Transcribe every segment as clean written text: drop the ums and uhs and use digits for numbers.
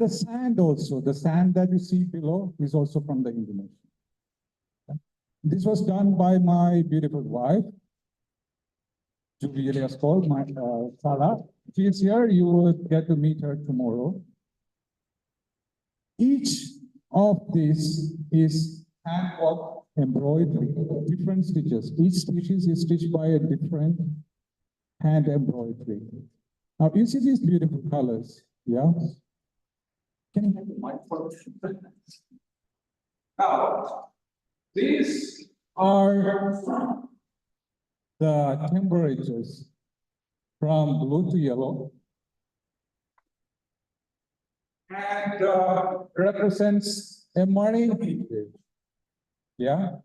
The sand also, the sand that you see below is also from the Indian Ocean. This was done by my beautiful wife, Julia Skoll, my Sarah. She is here, you will get to meet her tomorrow. Each of these is handwork embroidery, different stitches. Each species is stitched by a different hand embroidery. Now you see these beautiful colors, yeah? Can you have the mic for Now, these are the temperatures from blue to yellow, and represents a marine heat wave. Yeah,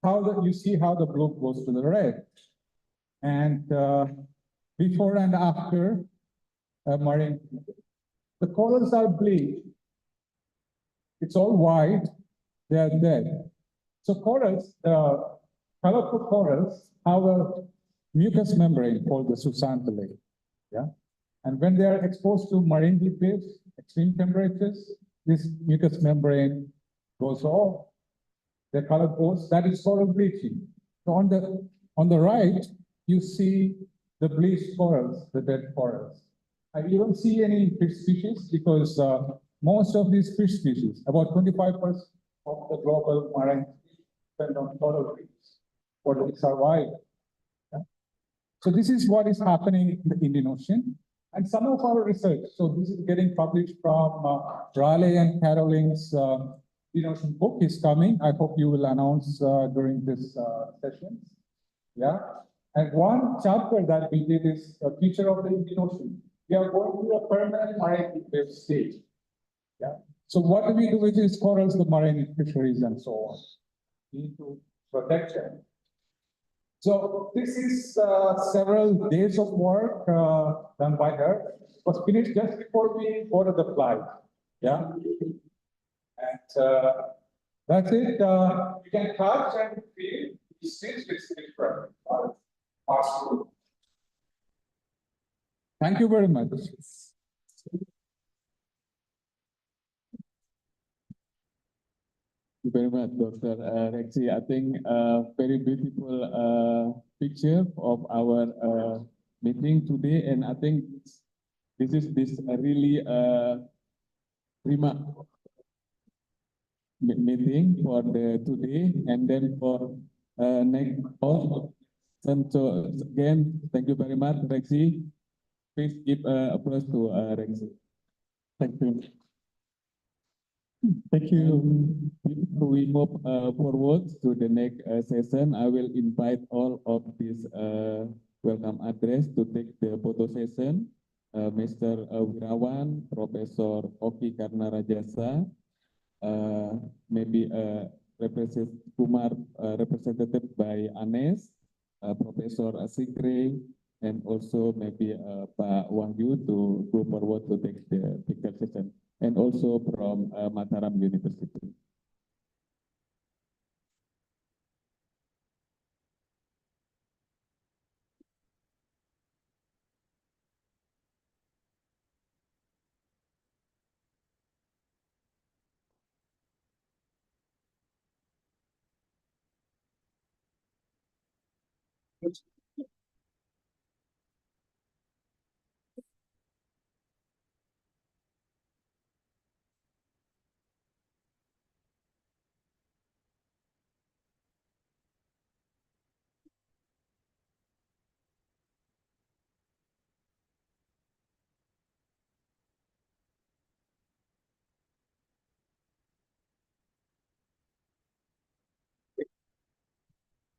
you see how the blue goes to the red, and before and after a marine heat wave. The corals are bleached. It's all white. They are dead. So corals, colorful corals, have a mucous membrane called the zooxanthellae. Yeah, and when they are exposed to marine heat waves, extreme temperatures, this mucous membrane goes off. The color goes. That is coral bleaching. So on the right, you see the bleached corals, the dead corals. And you don't see any fish species because most of these fish species, about 25% of the global marine species, depend on coral reefs for to survive. Yeah? So this is what is happening in the Indian Ocean. And some of our research, so this is getting published from Raleigh and Caroline's Indian Ocean book is coming. I hope you will announce during this session. Yeah. And one chapter that we did is a future of the Indian Ocean. We are going through a permanent marine heat wave stage. Yeah. So what do we do with these corals, the marine fisheries, and so on? We need to protect them. So this is several days of work done by her. It was finished just before we boarded the flight. Yeah. And that's it. You can touch and feel. It's different. Thank you very much. Thank you very much, Dr. Rexy. I think very beautiful picture of our meeting today, and I think this is really prima meeting for the today, and then for next also. So again, thank you very much, Rexy. Please give applause to Rexy. Thank you. Thank you. Before we move forward to the next session, I will invite all of this welcome address to take the photo session. Mr. Wirawan, Professor Oki Karna Rajasa, maybe Kumar, represented by Anes, Professor Asikre, and also maybe Pak Wahyu to go forward to take the picture session, and also from Mataram University.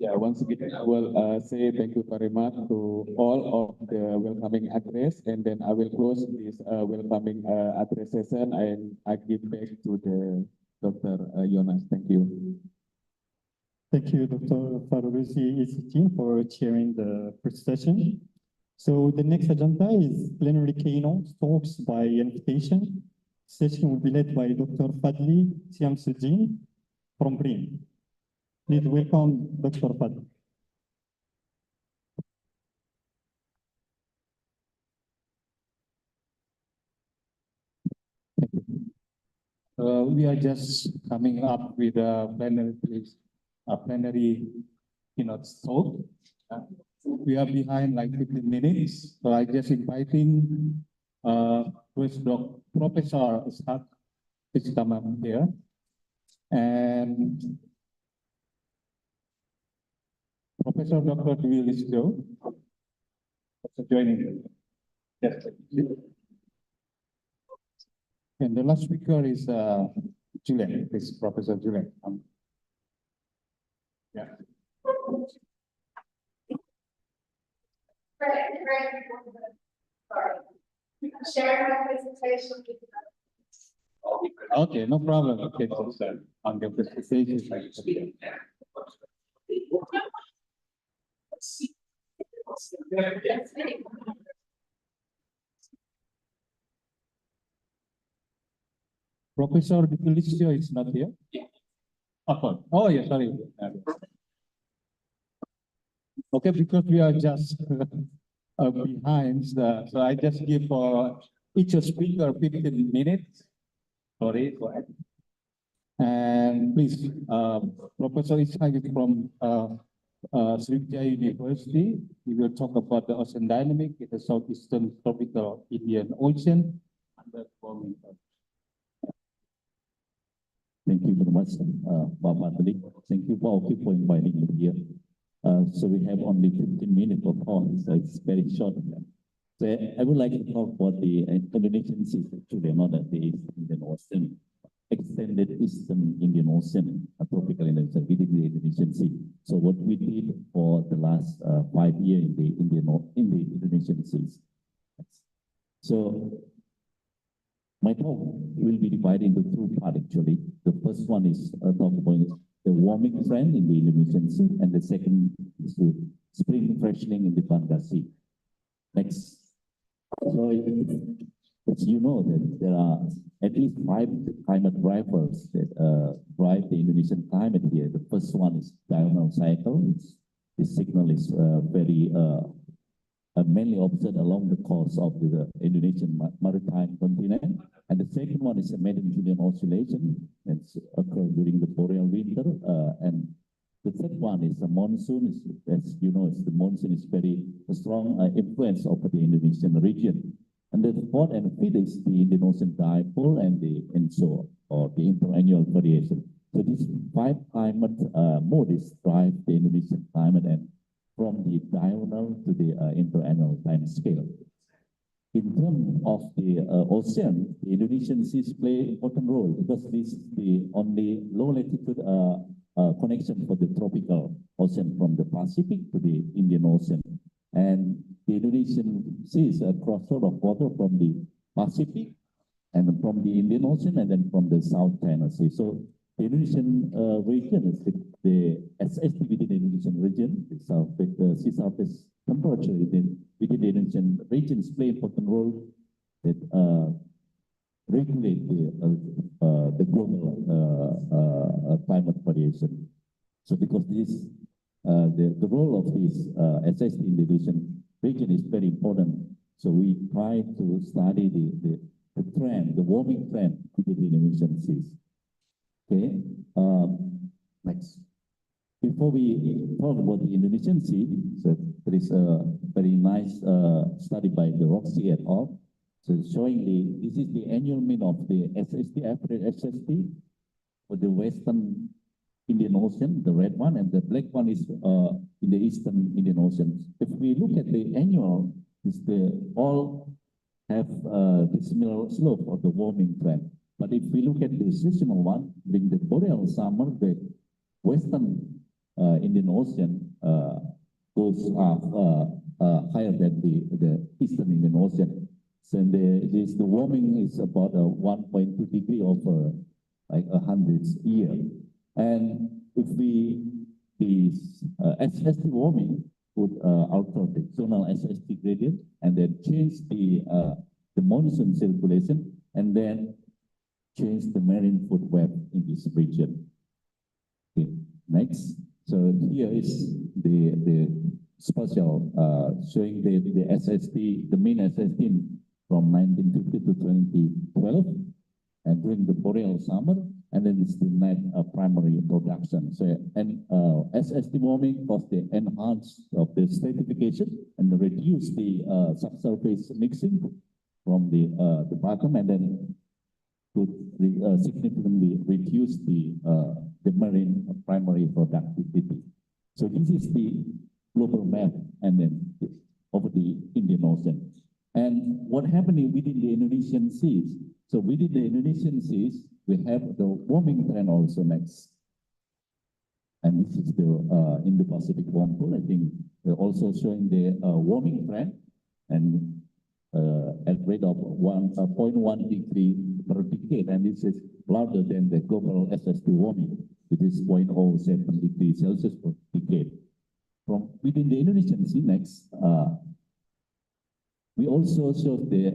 Yeah, once again, I will say thank you very much to all of the welcoming address, and then I will close this welcoming address session, and I give back to the Dr. Jonas. Thank you. Thank you, Dr. Faruzi ECT, for chairing the first session. So the next agenda is plenary keynote talks by invitation. Session will be led by Dr. Fadli Siamsuddin from BRIN. Please welcome Dr. Fadli. Thank you. We are just coming up with a plenary keynote talk. We are behind like 15 minutes, so I just inviting Professor Scott to come up here, and Professor Dr. Dwi Lisdo also joining. Yes. And the last speaker is Julian, is Professor Julian. Yeah. Share my presentation. Okay, no problem. Okay, so on the presentation. Professor Dipulistio is not here. Oh, yeah, sorry. Okay, because we are just behind, so I just give each speaker 15 minutes. Sorry, go ahead. And please, Professor Ishak is from Sriwijaya University. He will talk about the ocean dynamic in the southeastern tropical Indian Ocean. Thank you very much, Bapak Malik. Thank you for inviting me here. So we have only 15 minutes for talk, so it's very short. So I would like to talk about the Indonesian Sea, actually not the Indian Ocean, extended Eastern Indian Ocean, tropical Indian Ocean within the Indonesian Sea. So what we did for the last 5 years in the Indonesian seas. So my talk will be divided into two parts actually. The first one is talk about the warming trend in the Indonesian Sea, and the second is the spring freshening in the Banda Sea. Next. So as you know that there are at least 5 climate drivers that drive the Indonesian climate here. The first one is diurnal cycle. This signal is very mainly observed along the coast of the Indonesian maritime continent. And the second one is a Madden-Julian oscillation that's occurred during the boreal winter. And the third one is the monsoon. As you know, the monsoon is very strong influence of the Indonesian region. And the fourth and fifth is the Indian Ocean dipole and the INSO, or the interannual variation. So these 5 climate modes drive the Indonesian climate, and from the diurnal to the interannual time scale. In terms of the ocean, the Indonesian seas play an important role because this is the only low latitude connection for the tropical ocean from the Pacific to the Indian Ocean. And the Indonesian seas are crossroad of water from the Pacific and from the Indian Ocean and then from the South China Sea. So the Indonesian region is the SST within the Indonesian region, the sea surface temperature within the Indonesian regions play an important role that regulate the global climate variation. So because this, the role of this SST in the Indonesian region is very important. So we try to study the trend, the warming trend within the Indonesian seas. Okay, next. Before we talk about the Indonesian Sea, so there is a very nice study by the Roxy et al. So showing this is the annual mean of the SST, average SST for the Western Indian Ocean, the red one, and the black one is in the Eastern Indian Ocean. If we look at the annual, all have the similar slope of the warming trend. But if we look at the seasonal one, during the boreal summer, the Western Indian Ocean goes up higher than the Eastern Indian Ocean. So the warming is about 1.2 degree over like 100 years. And if the SST warming would alter the zonal SST gradient and then change the monsoon circulation and then change the marine food web in this region. Okay, next. So here is the spatial showing the SST, the mean SST from 1950 to 2012. and during the boreal summer, and then it's the net primary production. So, and SST warming cause the enhance of the stratification and reduce the subsurface mixing from the bottom, and then to significantly reduce the marine primary productivity. So this is the global map, and then over the Indian Ocean. And what happening within the Indonesian seas? So within the Indonesian seas, we have the warming trend also next. And this is the Indo-Pacific warm pool. I think we're also showing the warming trend, and at rate of 0.1 degree per decade, and this is larger than the global SST warming, which is 0.07 degrees Celsius per decade. From within the Indonesian sea next, we also show the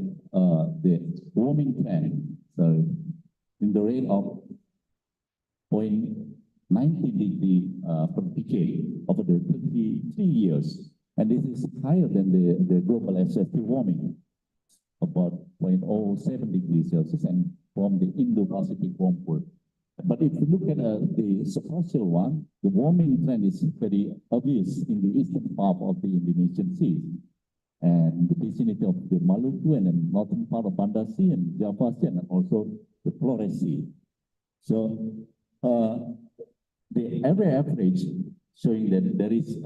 warming trend. So in the rate of 0.90 degree per decade over the 33 years, and this is higher than the global SST warming, about 0.07 degrees Celsius, and from the Indo-Pacific warm pool. But if you look at the superficial one, the warming trend is very obvious in the eastern part of the Indonesian Sea, and the vicinity of the Maluku, and then northern part of Banda Sea and Java Sea, and also the Flores Sea. So the average showing that there is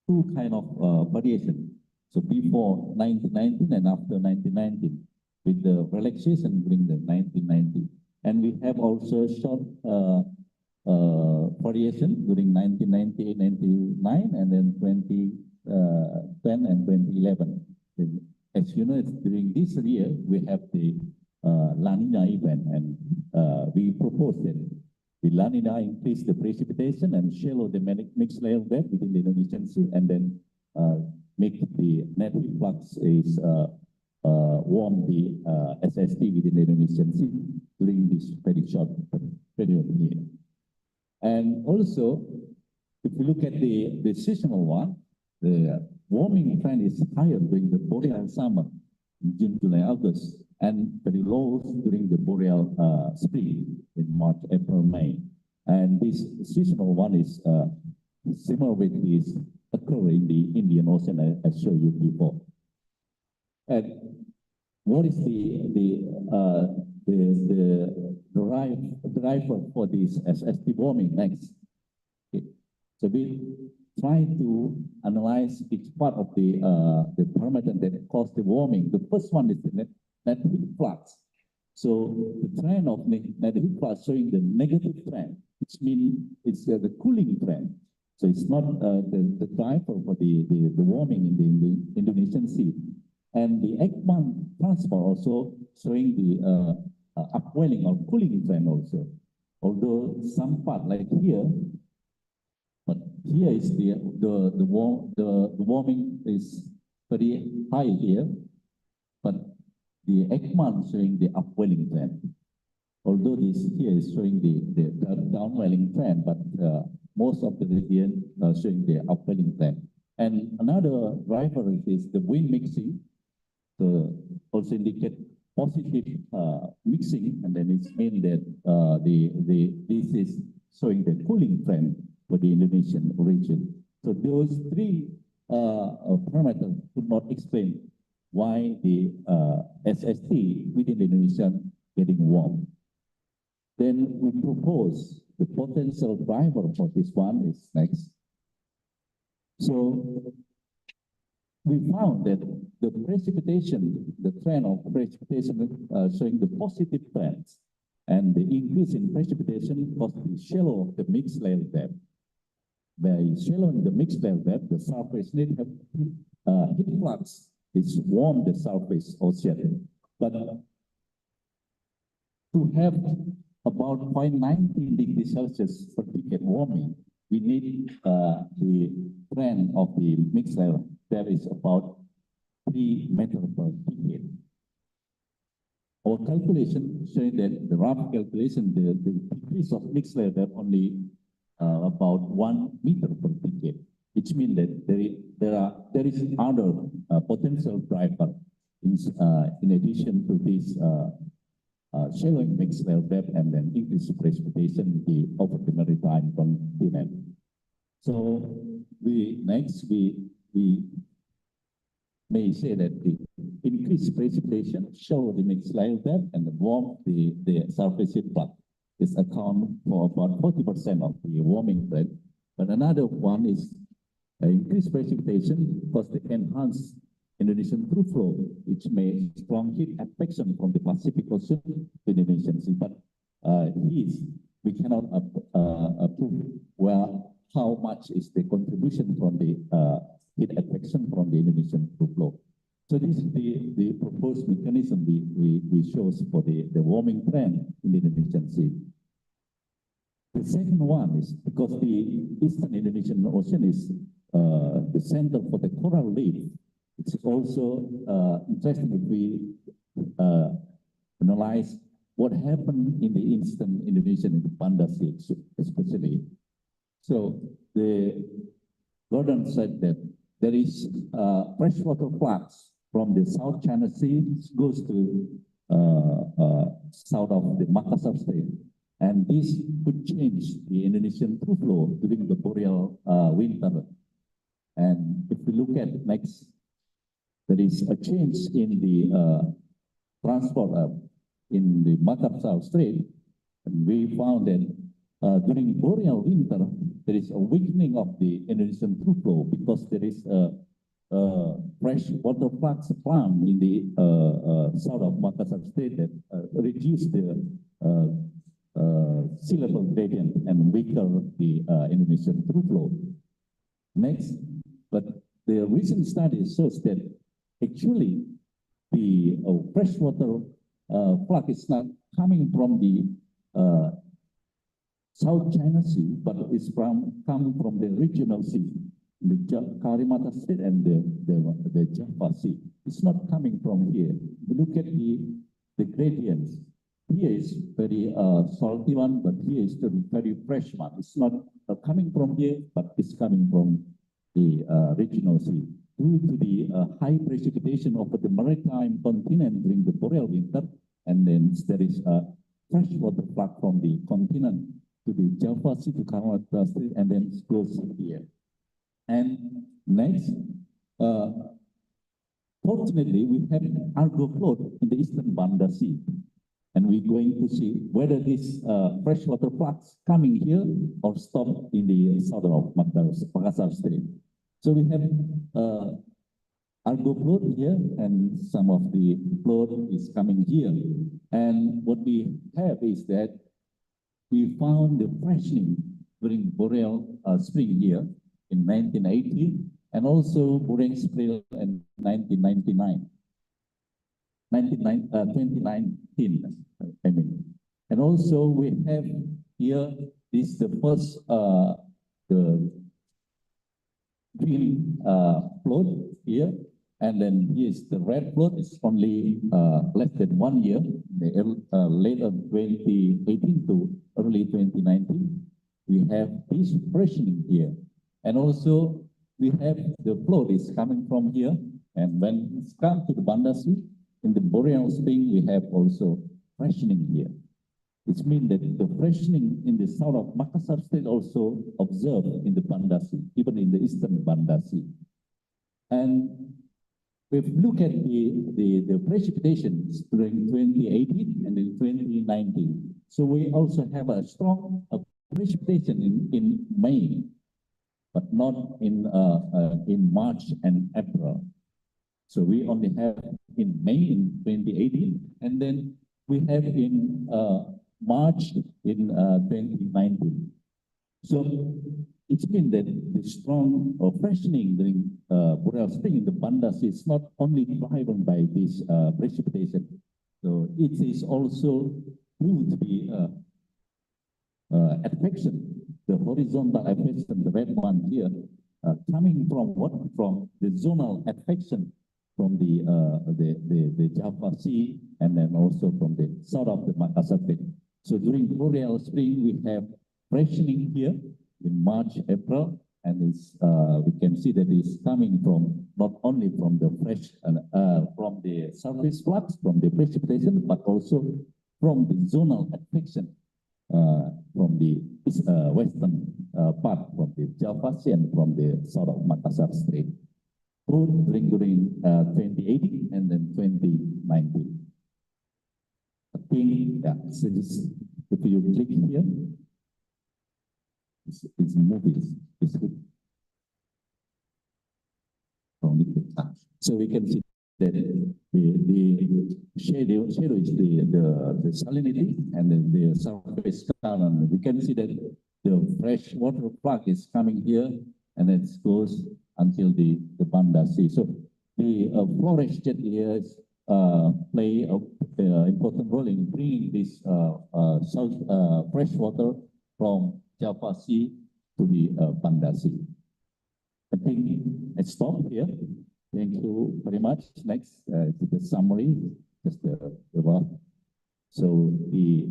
two kind of variation. So before 1919 and after 1919, with the relaxation during the 1990. And we have also short variation during 1998, 99, and then 2010 and 2011. As you know, during this year, we have the La Nina event, and we propose that the La Nina increase the precipitation and shallow the mixed layer bed within the Indonesian Sea, and then make the net heat flux is warm the SST within the Indonesian Sea during this very short period here. And also, if you look at the seasonal one, the warming trend is higher during the boreal summer, in June, July, August, and very low during the boreal spring in March, April, May. And this seasonal one is similar with this occur in the Indian Ocean, I showed you before. And what is the driver for this SST warming next? Okay. So we try to analyze each part of the parameter that cause the warming. The first one is the net heat flux. So the trend of net heat flux showing the negative trend, which means it's the cooling trend. So it's not the driver for the warming in the Indonesian Sea. And the Ekman transport also showing the upwelling or cooling trend also. Although some part like here, but here is the warming is very high here, but the Ekman showing the upwelling trend. Although this here is showing the downwelling trend, but most of the region showing the upwelling trend. And another driver is the wind mixing. So also indicate positive mixing, and then it's mean that this is showing the cooling trend for the Indonesian region. So those three parameters could not explain why the SST within the Indonesian getting warm. Then we propose the potential driver for this one is next. So we found that the precipitation, the trend of precipitation showing the positive trends, and the increase in precipitation caused the shallow of the mixed layer depth. By shallowing the mixed layer depth, the surface need have heat flux is warm the surface ocean. But to have about 0.19 degrees Celsius per decade warming, we need the trend of the mixed layer that is about 3 meters per decade. Our calculation showing that the rough calculation, the decrease of mixed layer depth only about 1 meter per decade, which means that there is other potential driver in addition to this shallowing mixed layer depth and then increased precipitation over the maritime continent. So we may say that the increased precipitation show the mixed layer depth and warm the surface heat flux. This account for about 40% of the warming trend. But another one is increased precipitation because they enhance Indonesian through flow, which may strong heat advection from the Pacific Ocean to the Indonesian Sea. But we cannot approve how much is the contribution from the heat advection from the Indonesian through flow. So this is the proposed mechanism we shows for the warming trend in the Indonesian Sea. The second one is because the Eastern Indonesian Ocean is the center for the coral reef. It's also interesting if we analyze what happened in the Eastern Indonesian in the Banda Sea, especially. So the Gordon said that there is freshwater flux from the South China Sea goes to south of the Makassar Strait, and this could change the Indonesian through flow during the boreal winter. And if we look at next, there is a change in the transport in the Makassar Strait, and we found that during boreal winter, there is a weakening of the Indonesian through flow because there is a fresh water flux plant in the south of Makassar Strait that reduce the sea level gradient and weaken the Indonesian through flow. Next, but the recent study shows that actually the freshwater flux is not coming from the South China Sea, but it's coming from the regional sea, the Kalimantan Strait and the Java Sea. It's not coming from here. If you look at the gradients, here is very salty one, but here is the very fresh one. It's not coming from here, but it's coming from the regional sea. Due to the high precipitation over the maritime continent during the boreal winter, and then there is a freshwater flux from the continent to the Java Sea to Kalimantan Strait, and then it goes here. And next, fortunately, we have Argo float in the eastern Banda Sea, and we're going to see whether this freshwater flux coming here or stop in the southern of Makassar Strait. So we have Argo float here, and some of the float is coming here. And what we have is that we found the freshening during boreal spring here in 1980, and also boreal spring in 2019, I mean. And also we have here, this is the first, the green float here, and then here's the red float. It's only less than 1 year, later 2018 to early 2019. We have this freshening here, and also we have the float is coming from here, and when it's come to the Banda Sea, in the boreal spring, we have also freshening here. It means that the freshening in the south of Makassar Strait also observed in the Banda Sea, even in the eastern Banda Sea. And if you look at the precipitations during 2018 and in 2019, so we also have a strong precipitation in May, but not in March and April. So we only have in May in 2018, and then we have in March in 2019. So it's been that the strong freshening during boreal spring in the Banda Sea is not only driven by this precipitation. So it is also due to the advection, the horizontal advection, the red one here, coming from what? From the zonal advection from the Java Sea, and then also from the south of the Makassar Strait. So during boreal spring, we have freshening here in March, April, and it's, we can see that it's coming from not only from the fresh from the surface flux, from the precipitation, but also from the zonal advection from the western part from the Java Sea and from the south of Makassar Strait, both during 2018 and then 2019. I think, yeah, so this, if you click here, it's movies. So we can see that the shadow is the salinity, and then the surface current. We can see that the fresh water flood is coming here, and it goes until the Banda Sea. So the forest jet here play an important role in bringing this fresh water from Java Sea to the Banda Sea. I think I stop here. Thank you very much. Next, to the summary, just the rough. So the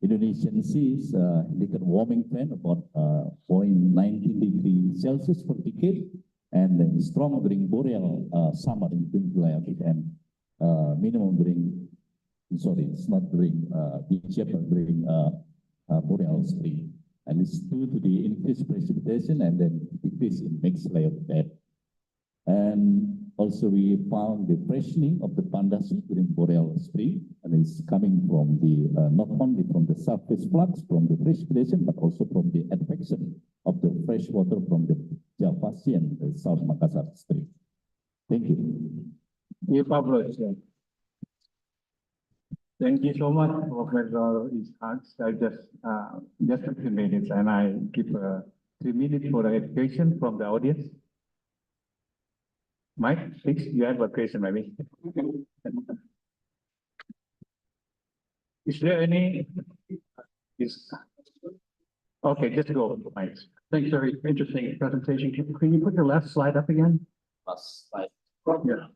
Indonesian seas indicate warming trend about 0.19 degrees Celsius per decade, and then strong during boreal summer in July and minimum during, sorry, it's not during Egypt, but during boreal spring. And it's due to the increased precipitation and then decrease in mixed layer bed. And also we found the freshening of the Banda Sea during boreal spring, and it's coming from the not only from the surface flux from the precipitation, but also from the advection of the fresh water from the Java Sea and the South Makassar Strait. Thank you. You publish. Thank you so much, Professor Ishaq. I just a few minutes, and I give 3 minutes for the education from the audience. Mike, please, you have a question, maybe. Is there any? Okay, just go, Mike. Thanks, very interesting presentation. Can you put your last slide up again? Last slide. Yeah.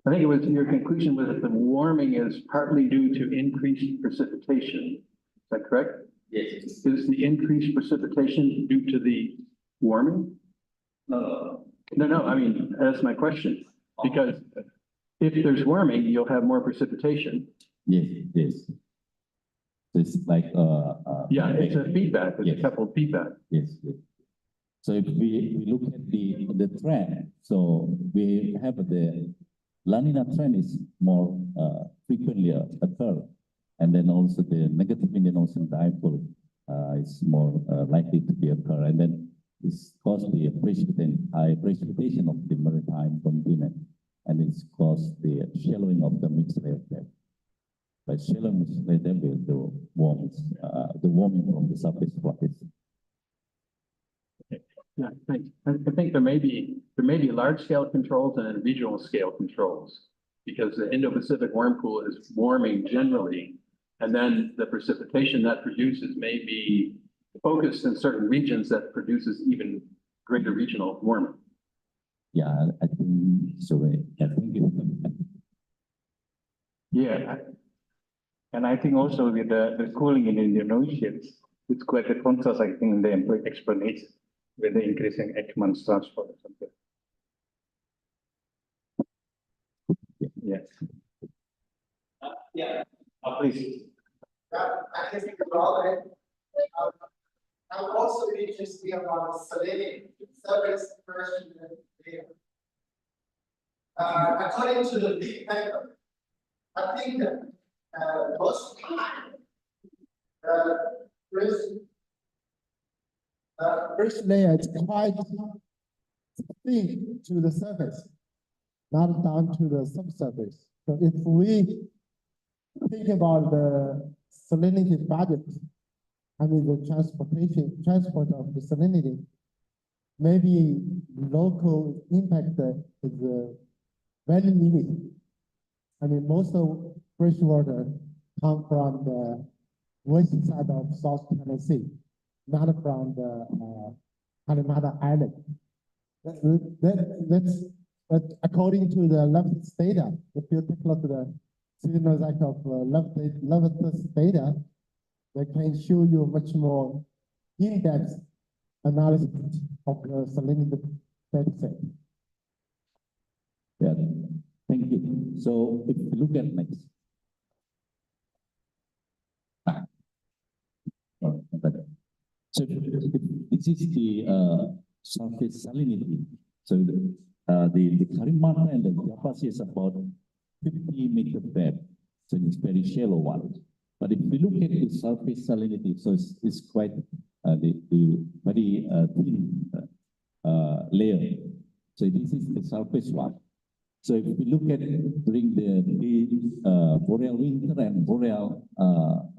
I think it was your conclusion was that the warming is partly due to increased precipitation. Is that correct? Yes. Is the increased precipitation due to the warming? No. No, I mean, that's my question. Because if there's warming, you'll have more precipitation. Yes. It's like Yeah, it's a feedback, it's Yes. a couple of feedback. Yes. So if we look at the trend, so we have the La Nina trend is more frequently occur, and then also the negative Indian Ocean dipole is more likely to be occur, and then it's caused the high precipitation of the maritime continent, and it's caused the shallowing of the mixed layer depth. By shallow mixed layer depth, the warming from the surface flux. Yeah, thanks. I think there may be large scale controls and regional scale controls, because the Indo-Pacific worm pool is warming generally, and then the precipitation that produces may be focused in certain regions that produces even greater regional warming. Yeah, I think so. I think Yeah, and I think also with the cooling in the Indian Ocean, it's quite a contrast, I think, in the explanation with the increasing Ekman's transport or something. Yes. Yeah, Please. I can think about it. I would also be interested about salinity, surface version data. According to the big paper, I think that most of the time, first layer is quite thin to the surface, not down to the subsurface. So if we think about the salinity budget, I mean the transport of the salinity, maybe local impact is very limited. I mean, most of fresh water come from the west side of South Tennessee, not from the Kalimata Island. But according to the Levitas data, if you take a look at the Sinozac of Levitas data, they can show you much more in-depth analysis of the salinity data set. Yeah, Thank you. So if you look at next. So this is the surface salinity. So the Karimata and the Java is about 50 meter depth. So it's very shallow one. But if we look at the surface salinity, so it's quite the very thin layer. So this is the surface one. So if we look at during the boreal winter and boreal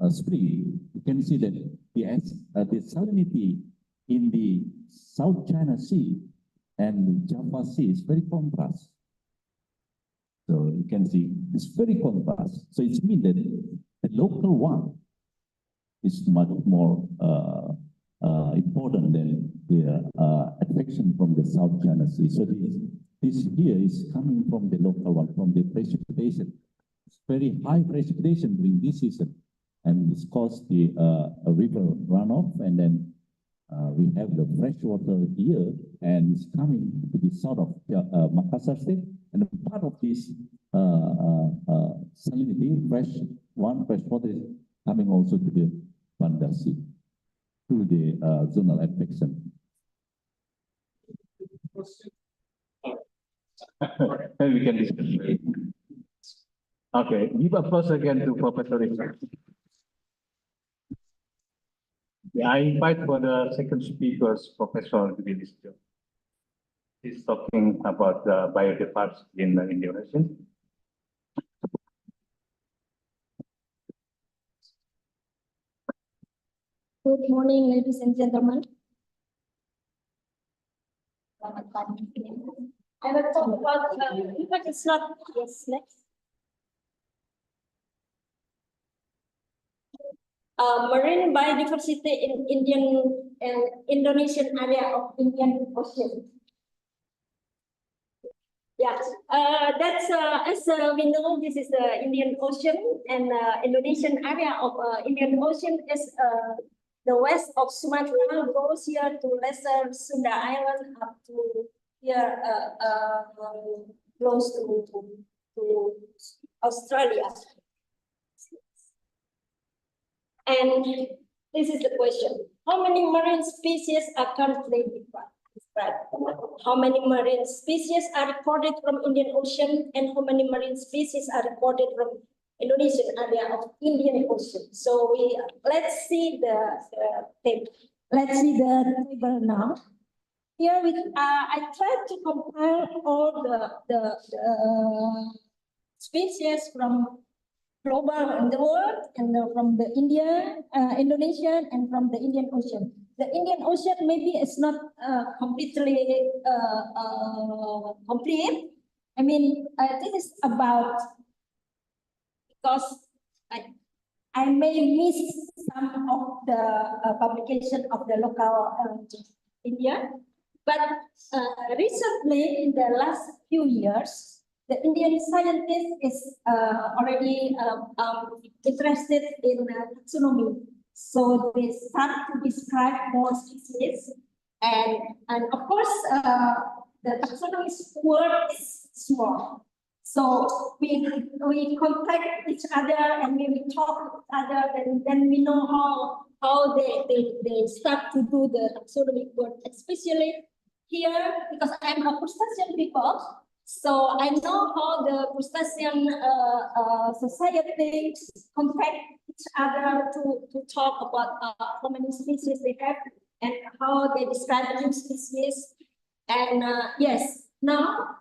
spring, you can see that the salinity in the South China Sea and the Java Sea is very contrast. So you can see it's very contrast. So it means that the local one is much more important than the affection from the South China Sea. So this here is coming from the local one, from the precipitation. It's very high precipitation during this season, and this caused the river runoff, and then we have the fresh water here, and it's coming to the south of Makassar State, and part of this salinity, fresh water is coming also to the Banda Sea, through the zonal affection. Maybe we can discuss. Okay, give applause again to Professor Richard. Yeah, I invite for the second speaker, Professor Willis. He's talking about the biodiversity in Indonesia. Good morning, ladies and gentlemen. I will talk about, in fact, it's not, yes, next. Marine biodiversity in Indian and Indonesian area of Indian Ocean. Yeah, that's as we know, this is the Indian Ocean, and Indonesian area of Indian Ocean is the west of Sumatra, goes here to Lesser Sunda Island up to here, close to Australia. And this is the question: how many marine species are currently described? How many marine species are recorded from Indian Ocean, and how many marine species are recorded from Indonesian area of Indian Ocean? So let's see the table. Let's see the table now. Here I tried to compile all the species from global in the world, and from the Indonesian, and from the Indian Ocean. The Indian Ocean maybe it's not completely complete. I mean, this is about, because I may miss some of the publication of the local India, but recently in the last few years, the Indian scientist is already interested in taxonomy. So they start to describe more species, and of course the taxonomy word is small. So we contact each other, and when we talk to each other, then we know how they start to do the taxonomy word, especially here, because I'm a crustacean people. So I know how the crustacean society contact each other to talk about how many species they have and how they describe new species. And yes, now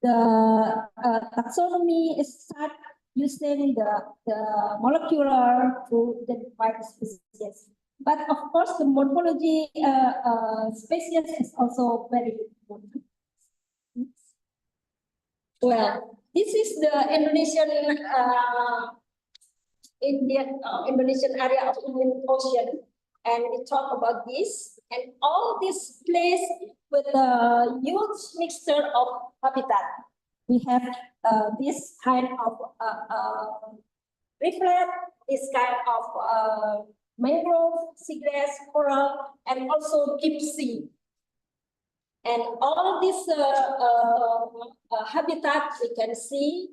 the taxonomy is start using the molecular to identify the species. But of course, the morphology species is also very important. Well, this is the Indonesian Indonesian area of Indian Ocean, and we talk about this, and all this place with a huge mixture of habitat. We have this kind of reeflet, this kind of mangrove, seagrass, coral, and also deep sea. And all this habitat we can see,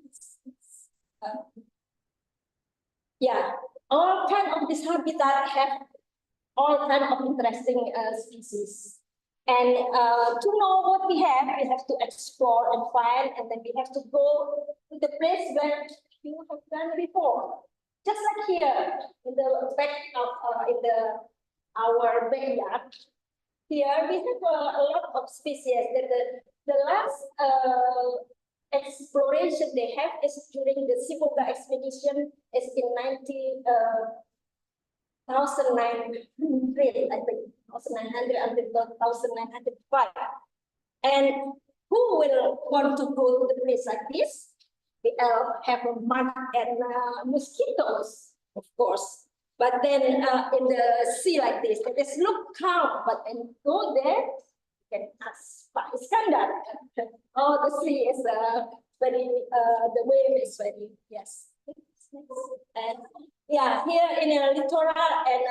yeah, all kind of this habitat have all kind of interesting species. And to know what we have to explore and find, and then we have to go to the place where you have done before. Just like here in the back of our backyard. Here we have a lot of species. The last exploration they have is during the Membuka expedition is in 1900, I think, 1900 until 1905. And who will want to go to the place like this? We have mud and mosquitoes, of course. But then in the sea like this, it is look calm, but when you go there, you can ask Pak Iskandar. Oh, the sea is very, the wave is very, yes. And yeah, here in a littoral and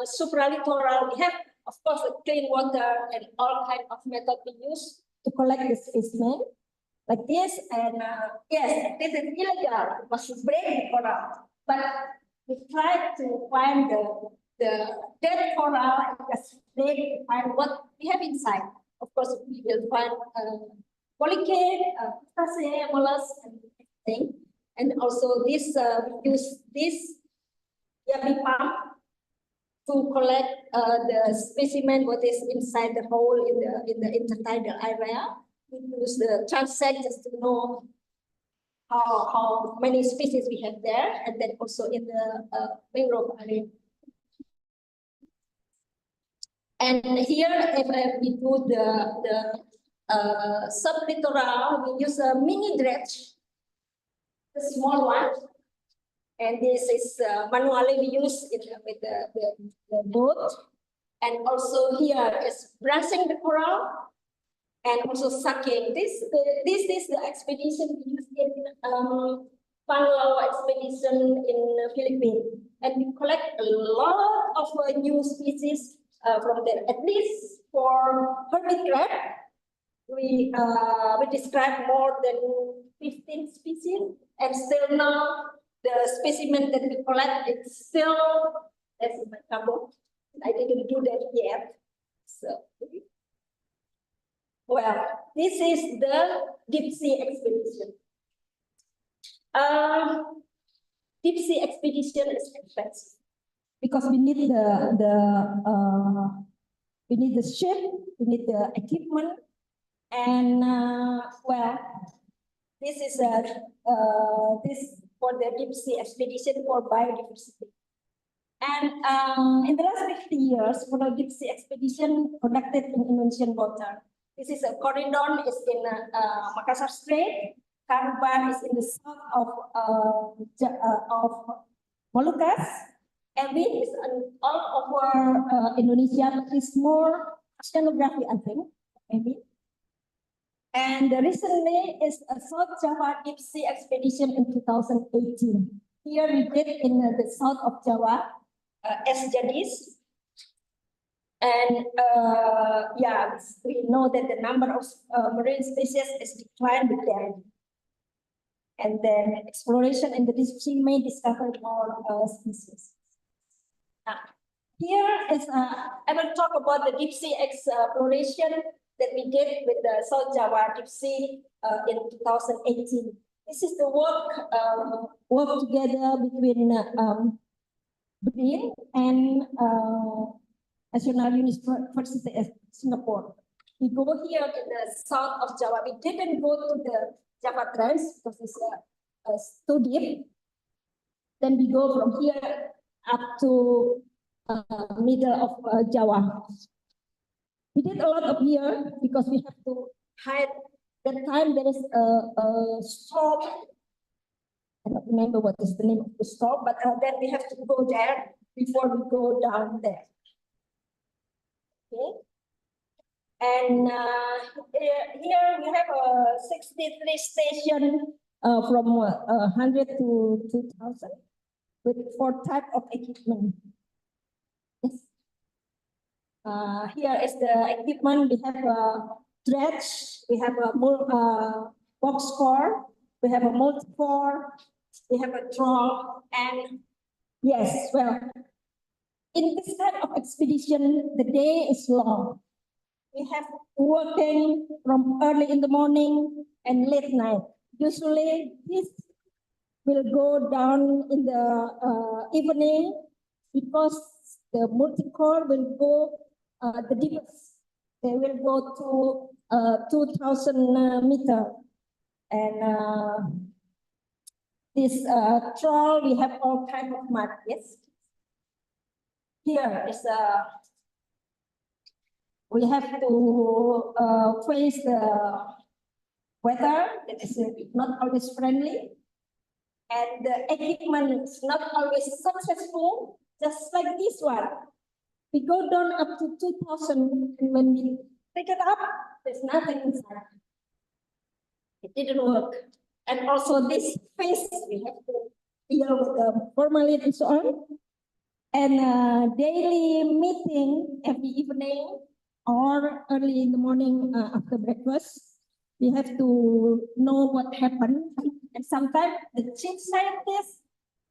supralittoral, we have, of course, the clean water and all kind of method we use to collect the specimen like this. And yes, this is illegal because it's breaking coral. But we try to find the dead coral and just break to find what we have inside. Of course, we will find polychaete, crustacean, mollusks, and everything. And also this, we use this yabi pump to collect the specimen what is inside the hole in the intertidal area. We use the transect just to know how many species we have there, and then also in the mangrove area. And here, if we do the sublittoral, we use a mini dredge, the small one, and this is manually we use it with the boat. And also here is brushing the coral and also sucking. This is the expedition we used in Panlau expedition in the Philippines, and we collect a lot of new species from there. At least for hermit crab, we describe more than 15 species, and still now the specimen that we collect is still, that's in my cupboard. I didn't do that yet. So, well, this is the deep sea expedition. Deep sea expedition is expensive because we need the ship, we need the equipment, and well, this is this for the deep sea expedition for biodiversity. And in the last 50 years, for the deep sea expedition conducted in Indonesian water, this is a Corridon is in Makassar Strait, Karuban is in the south of Moluccas, Ewi is all over Indonesia, but it's more oceanography, I think, maybe. And recently is a South Java Deep Sea Expedition in 2018. Here we did in the south of Java, jenis. And yeah, we know that the number of marine species is declined with them. And then exploration in the deep sea may discover more species. Here is, I will talk about the deep sea exploration that we did with the South Java Deep Sea in 2018. This is the work together between BRIN and National University of Singapore. We go here in the south of Java. We didn't go to the Java Trans because it's too deep. Then we go from here up to middle of Java. We did a lot of here because we have to hide. That time there is a storm. I don't remember what is the name of the storm, but then we have to go there before we go down there. Okay. And here we have a 63 station from 100 to 2000 with 4 types of equipment. Yes. Here is the equipment. We have dredge, we have a box score, we have a multi-core, we have a trawl, and yes, well, in this kind of expedition, the day is long. We have working from early in the morning and late night. Usually, this will go down in the evening because the multi-core will go the deepest. They will go to 2,000 meter. And this trawl, we have all kinds of mud. Yes. Here is we have to face the weather that is not always friendly, and the equipment is not always successful. Just like this one, we go down up to 2,000, and when we pick it up, there's nothing inside. It didn't work. And also this phase, we have to deal with the formalin and so on. And daily meeting every evening or early in the morning after breakfast, we have to know what happened. And sometimes the chief scientist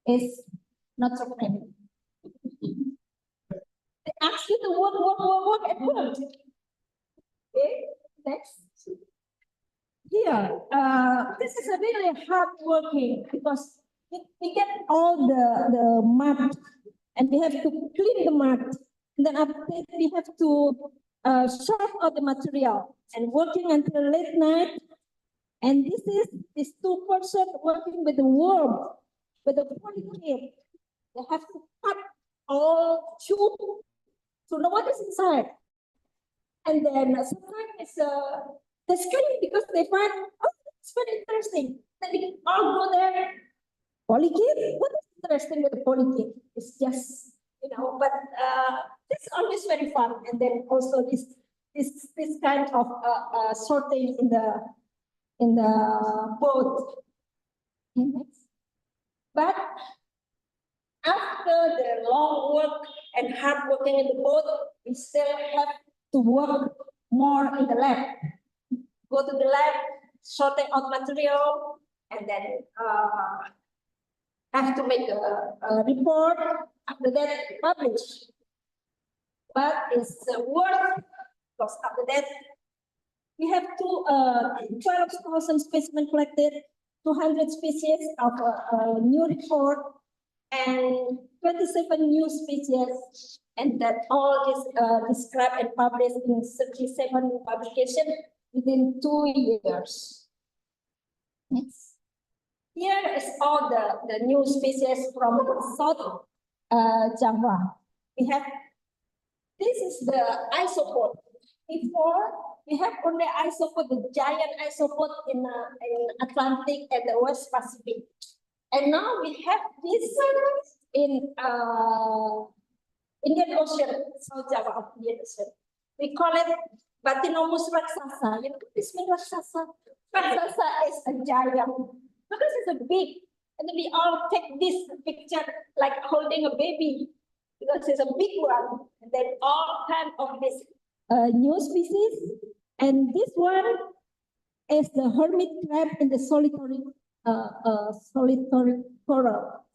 is not so friendly. They ask you to work, and work. Okay, next. Here, this is a really hard working because we get all the mud and we have to clean the mud. And then after that, we have to sort out the material and working until late night. And this is this 2 person working with the worm, with the polychaete. They have to cut all tube to know what is inside. And then sometimes it's they scream because they find, oh, it's very interesting. Then we all go there. Polychaete? What is interesting with the polychaete? It's just, but it's always very fun. And then also this kind of sorting in the boat. But after the long work and hard working in the boat, we still have to work more in the lab. Go to the lab, sorting out material, and then have to make a report. After that, publish. But it's work, because after that, we have 12,000 specimens collected, 200 species of a new report, and 27 new species, and that all is described and published in 37 publications within 2 years. Next. Here is all the new species from South Java. We have, this is the isopod. Before, we have only isopod, the giant isopod in Atlantic and the West Pacific. And now we have this in Indian Ocean, South Java of Indian Ocean. We call it Batinomus raksasa. You know what this means, raksasa? Raksasa is a giant. Because it's a big, and then we all take this picture like holding a baby, because it's a big one. And then all kinds of this new species. And this one is the hermit crab in the solitary coral.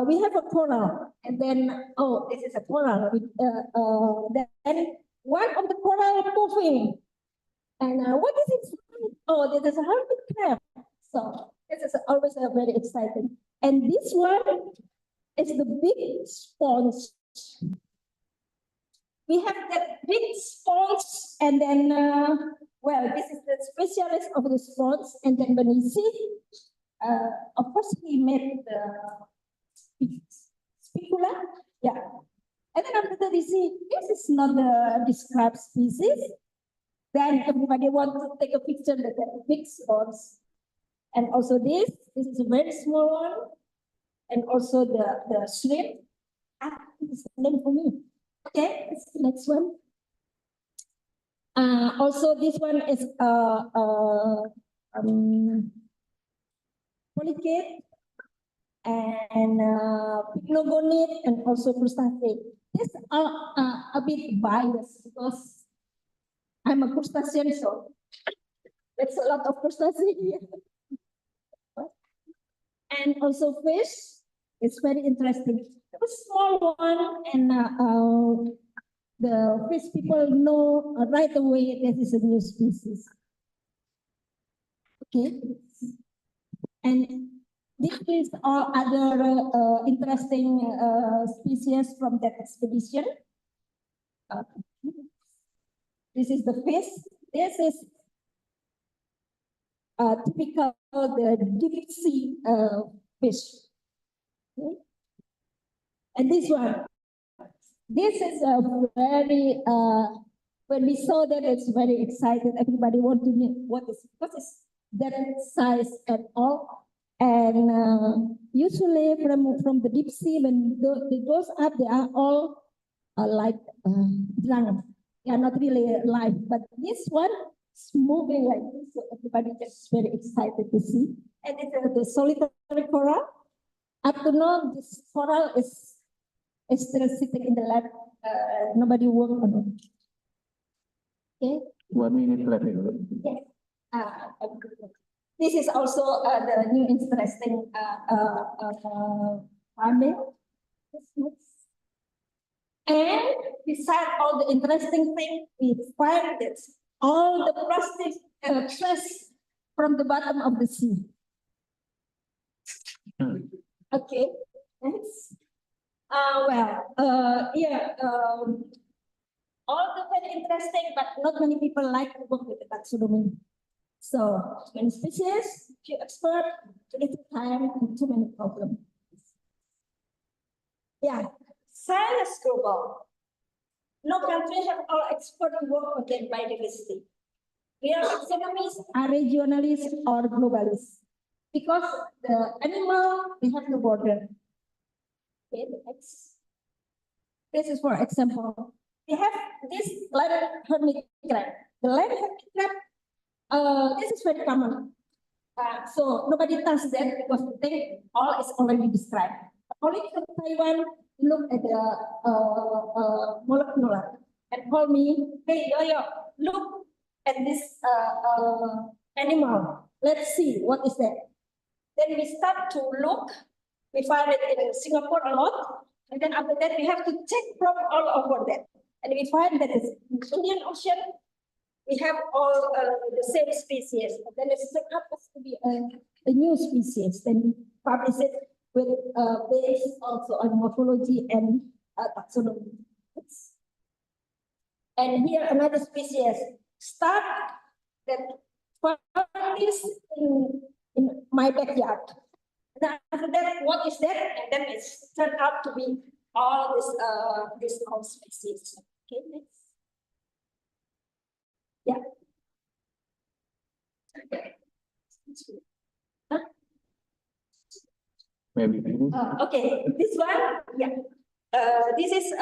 We have a coral, and then, oh, this is a coral. Then one of the coral moving. And what is it? Oh, this is a hermit crab. So this is always very exciting. And this one is the big sponge. We have that big sponge, and then, well, this is the specialist of the sponge. And then when you see, of course, he made the spicula. Yeah. And then after that, you see, this is not the described species. Then everybody wants to take a picture with the big sponge. And also this is a very small one. And also the shrimp. This is the name for me. Okay, this is the next one. Also, this one is polychaete and pycnogonid and also crustacea. These are a bit biased because I'm a crustacean, so there's a lot of crustacean here. And also fish, it's very interesting. A small one, and the fish people know right away this is a new species. Okay, and this is all other interesting species from that expedition. This is the fish. This is typical the deep sea fish. Okay. And this one, this is a very, when we saw that, it's very excited. Everybody want to know what is that size at all. And usually from the deep sea, when it goes up, they are all like drunk. They are not really alive, but this one is moving like this, so everybody just very excited to see. And it's the solitary coral. Up to now, this coral is still sitting in the lab. Nobody work on it. Okay. 1 minute left. Yes. This is also the new interesting finding. And beside all the interesting things, we find that all the plastic trash from the bottom of the sea. Okay. Thanks. All the very interesting, but not many people like to work with the taxonomy. So many species, few experts, too little time, and too many problems. Yeah, science is global. No country have all experts who work on their biodiversity. Real taxonomies are regionalist or globalist because the animal they have no border. Okay, next. This is for example. We have this land hermit crab. The land hermit crab, this is very common. So nobody touches that because the thing all is already described. Only from Taiwan look at the molecular and call me, hey Yoyo, look at this animal. Let's see what is that. Then we start to look. We find it in Singapore a lot, and then after that we have to check from all over that. And we find that in the Indian Ocean, we have all the same species. And then it's happens to be a new species. Then we publish it with based also on morphology and taxonomy. And here another species. Start that found this in my backyard. And after that, what is that? And then it's turned out to be all this all species. Okay, next. Yeah. Huh? Maybe. Okay, this one, yeah. This is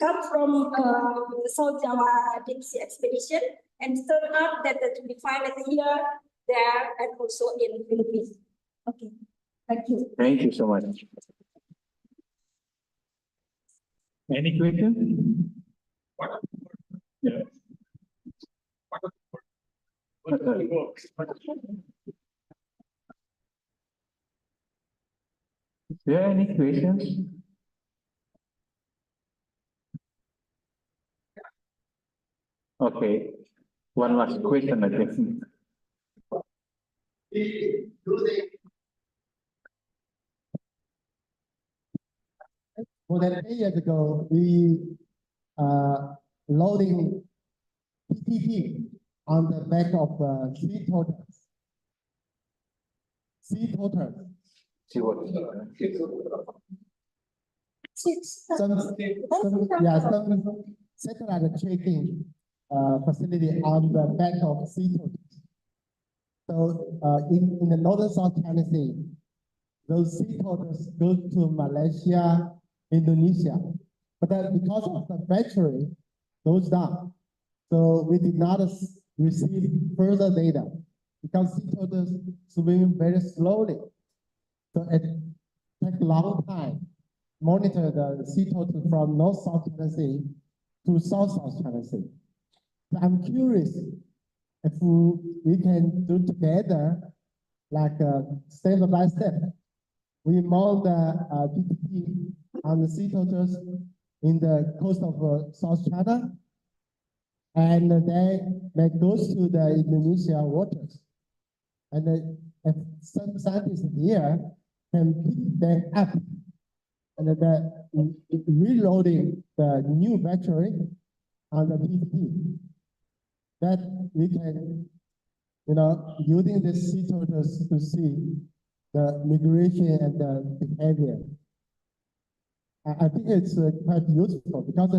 come from the South Java deep sea expedition, and turned out that we find it here, there, and also in Philippines. Okay, thank you. Thank you so much. Any questions? Yeah. Is there any questions? Okay, one last question, I think. More than 8 years ago, we loading PTP on the back of sea turtles. Sea turtles. See what? Some satellite tracking facility on the back of sea turtles. So in the northern South China Sea, those sea turtles go to Malaysia, Indonesia, but then because of the battery goes down, so we did not receive further data because sea turtles swim very slowly. So it takes a long time monitor the sea turtle from North South China Sea to South South China Sea. So I'm curious if we can do together, like step by step. We mount the PPT on the sea turtles in the coast of South China, and then that goes to the Indonesia waters. And if some scientists here can pick them up and reloading the new battery on the PPT, that we can, using the sea turtles to see the migration and the behavior. I think it's quite useful because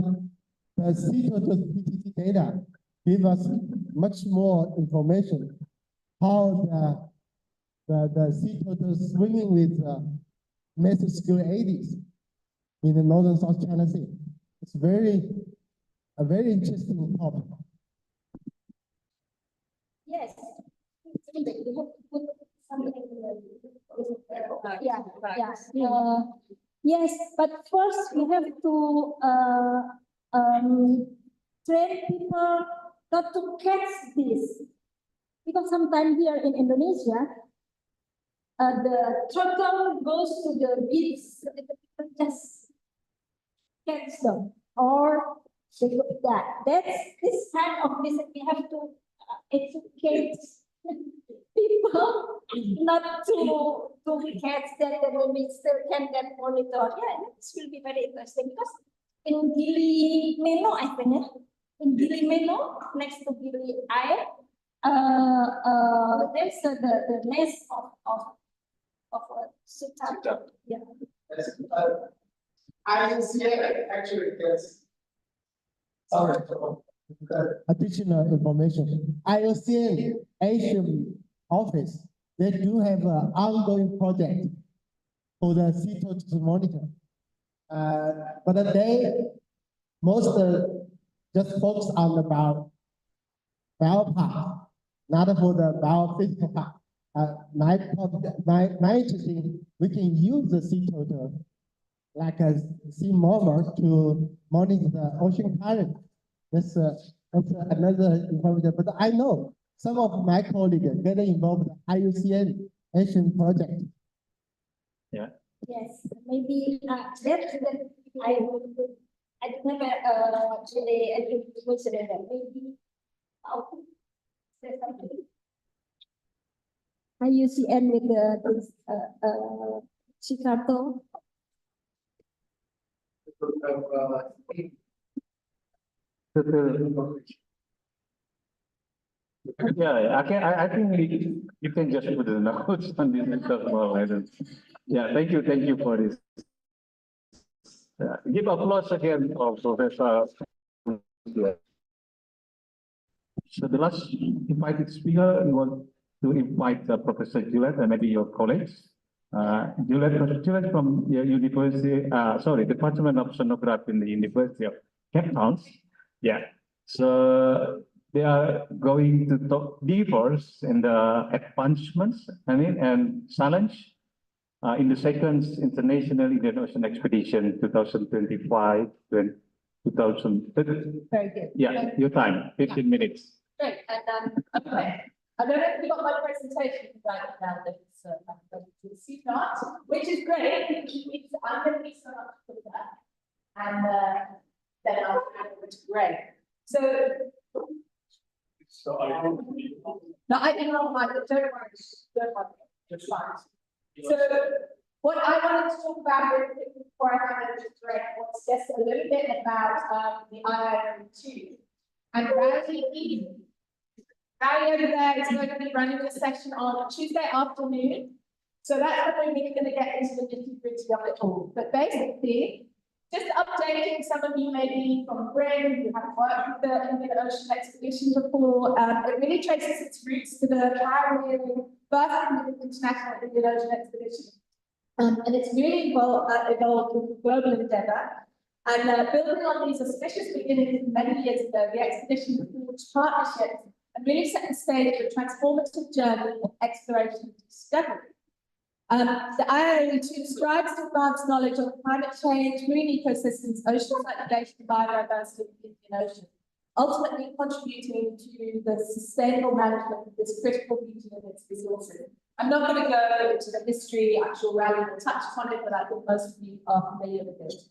the sea turtles PTT data give us much more information how the sea turtles swimming with massive scale 80s in the northern South China Sea. It's a very interesting topic. Yes. You have to put something in the, yes, but first we have to train people not to catch this. Because sometimes here in Indonesia, the turtle goes to the beach, so the people just catch them, or they go that. That's this kind of business we have to educate people not to catch that, and we still can get monitor. Yeah, this will be very interesting because in Gili Meno, I think, in Gili Meno, next to Gili Air, there's the nest of serta. Yeah. I see actually there's additional information. IOCN Asian office, they do have an ongoing project for the sea turtles monitor. But they most just focus on the bio part, not for the biophysical part. Nitrogen, we can use the sea turtle like a sea murmur to monitor the ocean current. That's another information. But I know some of my colleagues get involved in the IUCN Asian project. Yeah. Yes, maybe that I don't have actually information on that. Maybe IUCN with the Chicago. Yeah, I think you can just put the notes on this and talk more later. Yeah, thank you for this. Give applause again for Professor. So the last invited speaker, we want to invite Professor Juliet and maybe your colleagues. Juliet from the University, Department of Sonography in the University of Cape Town. Yeah, so they are going to talk diverse in the advancements, and challenge in the second International Indian Ocean Expedition 2025 to 2030. Very good. Yeah, your time, 15 minutes. Great, and okay. I don't know if you got my presentation right now, if not, which is great, I'm going to be so much for that. And then I'll hand over to Greg. So no, I didn't know my, don't worry, it's fine. So what I wanted to talk about really quickly before I hand over to Greg was just a little bit about the IIM2. And Barry over there is going to be running the session on Tuesday afternoon. So that's when we're really going to get into the nitty-gritty of it all. But basically, just updating some of you maybe from BRIN, who haven't worked with the Indian Ocean Expedition before. It really traces its roots to the pioneering first International Indian Ocean Expedition. And it's really evolved into global endeavor. And building on these auspicious beginnings many years ago, the expedition forged partnerships and really set the stage for a transformative journey of exploration and discovery. The IIM2 strives to advance knowledge on climate change, marine ecosystems, ocean circulation, and biodiversity in the Indian Ocean. ultimately contributing to the sustainable management of this critical region and its resources. I'm not going to go into the history, actual rally will touch upon it, but I think most of you are familiar with it.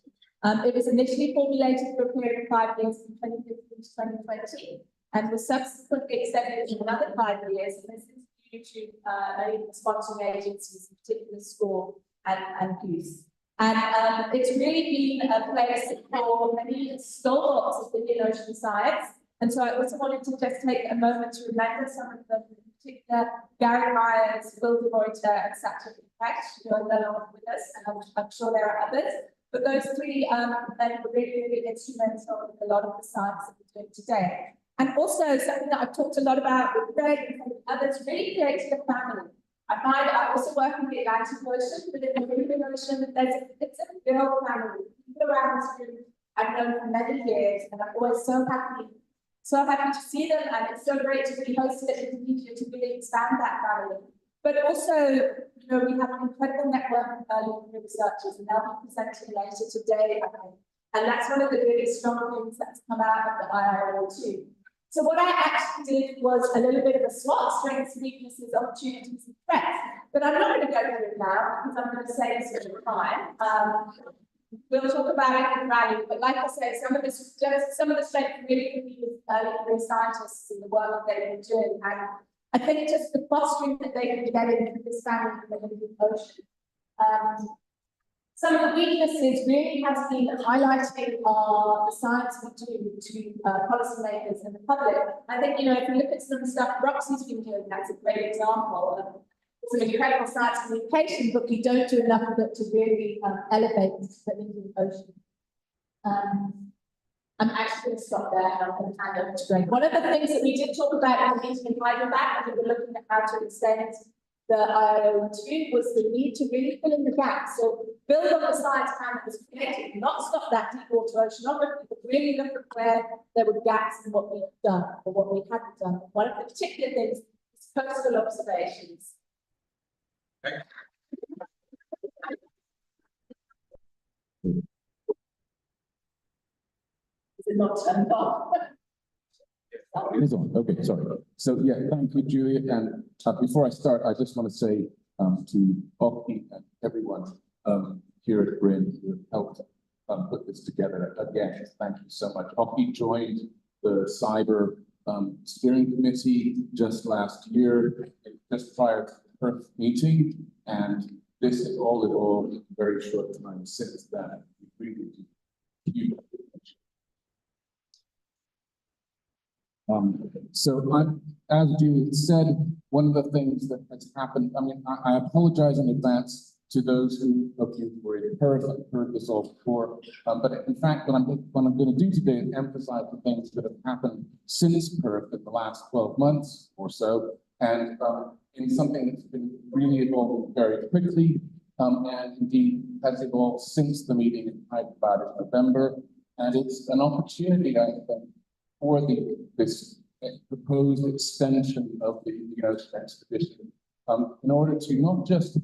It was initially formulated for a period of 5 years from 2015 to 2020, and was subsequently extended to another 5 years, and this is due to many sponsoring agencies, in particular SCORE and GOOSE. And it's really been a place for many stalwarts of Indian Ocean science. And so I also wanted to just take a moment to remember some of them, in particular Gary Myers, Will DeReuter, and Satya Prakash, who are no longer with us, and I'm sure there are others. But those three men were really, really instrumental in a lot of the science that we're doing today. And also something that I've talked a lot about with Greg and others, really creating a family. I also work in the Atlantic Ocean, but in the Indian Ocean, it's a real family. People around this group I've known for many years, and I'm always so happy to see them, and it's so great to be hosted at Indonesia to really expand that family. But also, you know, we have an incredible network of early career researchers, and they'll be presenting later today, I think. And that's one of the really strong things that's come out of the IRO too. So what I actually did was a little bit of a SWOT, strengths, weaknesses, opportunities, and threats. But I'm not going to go through it now because I'm going to say this at the time. We'll talk about it in rally, but like I said, some of the strengths really could be with early career scientists and the work that they've been doing. And I think just the fostering that they've been getting for this family in the Indian Ocean. Some of the weaknesses really has been highlighting the science we do to policymakers and the public. I think, you know, if you look at some of the stuff Roxy's been doing, that's a great example of some incredible science communication, but we don't do enough of it to really elevate the Indian Ocean. I'm actually going to stop there and I'm going to hand over to Greg. One of the things that we did talk about in the meeting in Hyderabad, when we were looking at how to extend the IO2, was the need to really fill in the gaps. So build on the science plan that was created, not stop that deep water oceanography, but really look at where there were gaps in what we've done or what we hadn't done. One of the particular things is coastal observations. Is it not turned off? It is on. Okay, sorry. So yeah, thank you, Julia. And before I start, I just want to say to Oki and everyone here at BRIN who helped put this together. Again, thank you so much. Oki joined the Cyber Steering Committee just last year, just prior to the Perth meeting, and this is all in all a very short time since that. We really do. As Julie said, one of the things that has happened, I mean, I apologize in advance to those of you who were in Perth and heard this all before, but in fact, what I'm going to do today is emphasize the things that have happened since Perth in the last 12 months or so, and in something that's been really evolving very quickly, and indeed has evolved since the meeting in Hyderabad in November, and it's an opportunity, I think, for this proposed extension of the Indian Ocean expedition, in order to not just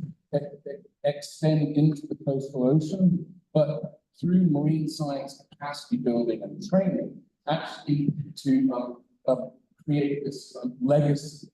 extend into the coastal ocean, but through marine science capacity building and training, actually to create this legacy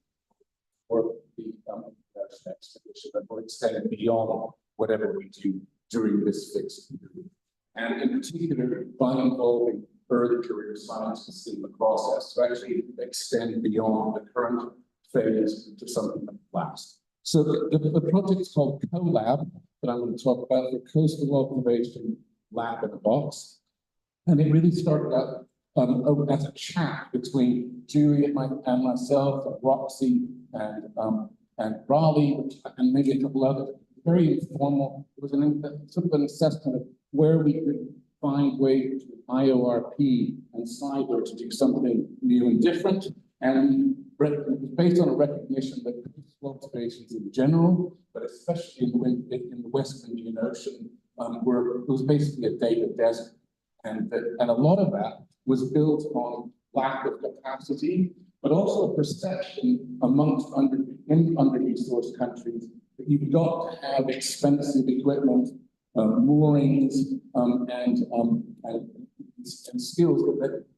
for the Indian Ocean expedition that will extend beyond whatever we do during this fixed period. And in particular, by involving further career scientists in the process to actually extend beyond the current phase to something that lasts. So the project is called CoLab, that I'm going to talk about, the Coastal Observation Lab in a Box. And it really started out as a chat between Julie and myself, and Roxy, and Raleigh, and maybe a couple others. Very informal. It was sort of an assessment of where we could find ways to IORP and cyber to do something new and different, and it was based on a recognition that coastal observations in general, but especially in the West Indian Ocean, it was basically a data desert, and a lot of that was built on lack of capacity, but also a perception amongst under-resourced countries that you've got to have expensive equipment, moorings, and skills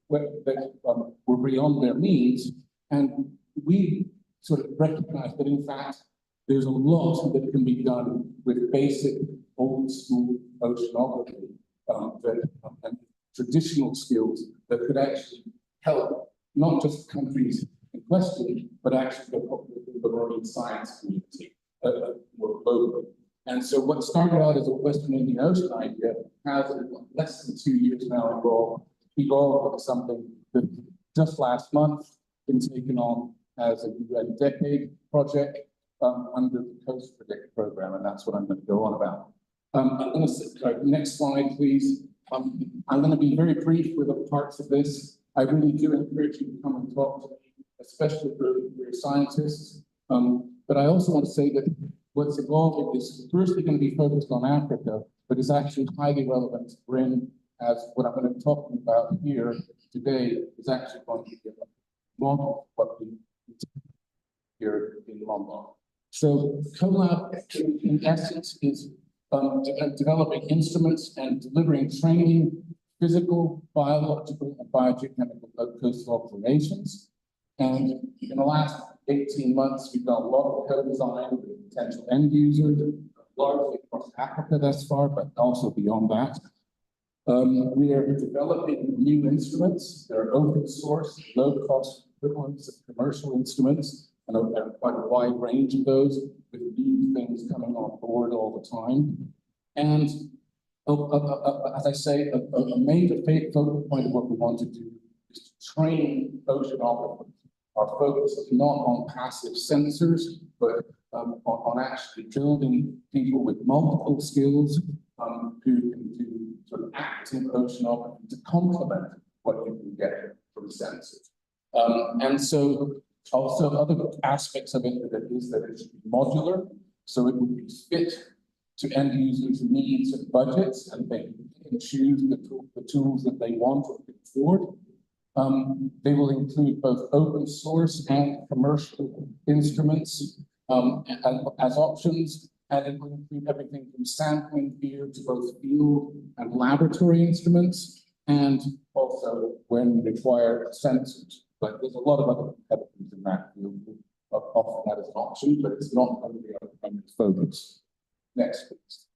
were beyond their means. And we sort of recognized that, in fact, there's a lot that can be done with basic old school oceanography and traditional skills that could actually help not just countries in question, but actually the marine science community more globally. And so what started out as a Western Indian Ocean idea has in less than 2 years now evolved into something that just last month been taken on as a UN decade project under the Coast Predict program, and that's what I'm going to go on about. I'm going to next slide, please. I'm going to be very brief with the parts of this. I really do encourage you to come and talk to me, especially for your scientists. But I also want to say that what's evolving is firstly going to be focused on Africa, but is actually highly relevant to BRIN, as what I'm going to be talking about here today is actually going to be a model of what we here in London. So CoLab, in essence, is developing instruments and delivering training, physical, biological, and biogeochemical coastal observations. And in the last 18 months, we've done a lot of co-design with potential end users, largely across Africa thus far, but also beyond that. We are developing new instruments. They're open source, low-cost equivalents of commercial instruments, and quite a wide range of those, with new things coming on board all the time. And as I say, a major focal point of what we want to do is to train oceanographers. Our focus is not on passive sensors, but on actually building people with multiple skills who can do sort of active oceanography to complement what you can get from sensors. And so also other aspects of it is that it should be modular, so it would be fit to end users' needs and budgets, and they can choose the tools that they want or can afford. They will include both open source and commercial instruments as options, and it will include everything from sampling gear to both field and laboratory instruments, and also, when required, sensors. But there's a lot of other competitors in that field who offer that as an option, but it's not going to be our primary focus. Next, please.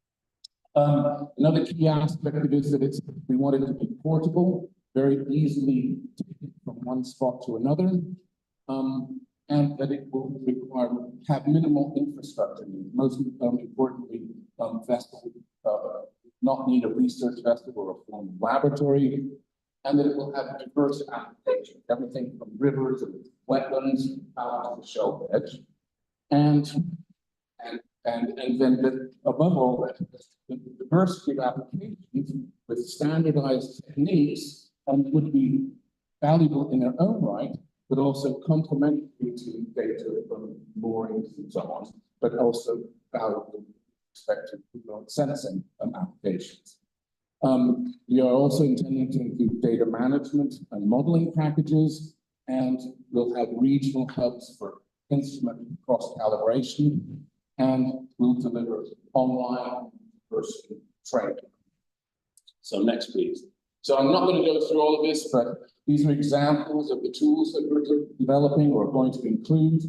Another key aspect of it is that we want it to be portable, very easily taken from one spot to another, and that it will have minimal infrastructure needs. Most importantly, vessel not need a research vessel or a formal laboratory, and that it will have diverse applications, everything from rivers and wetlands out to the shelf edge, and then above all that, the diversity of applications with standardized techniques would be valuable in their own right, but also complementary to data from moorings and so on, but also valuable with respect to sensing applications. We are also intending to include data management and modeling packages, and we'll have regional hubs for instrument cross-calibration, and we'll deliver online person training. So next, please. So I'm not going to go through all of this, but these are examples of the tools that we're developing or going to include.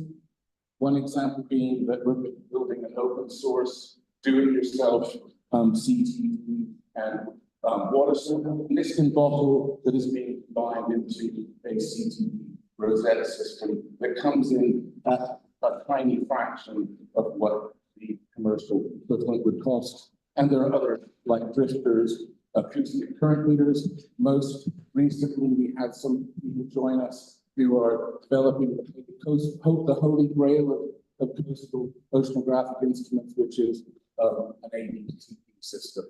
One example being that we're building an open source, do-it-yourself CTV and water sample piston bottle that is being combined into a CTV Rosetta system that comes in at a tiny fraction of what the commercial equivalent would cost. And there are other, like drifters, acoustic current meters. Most recently, we had some people join us who are developing the holy grail of coastal oceanographic instruments, which is an ABTP system,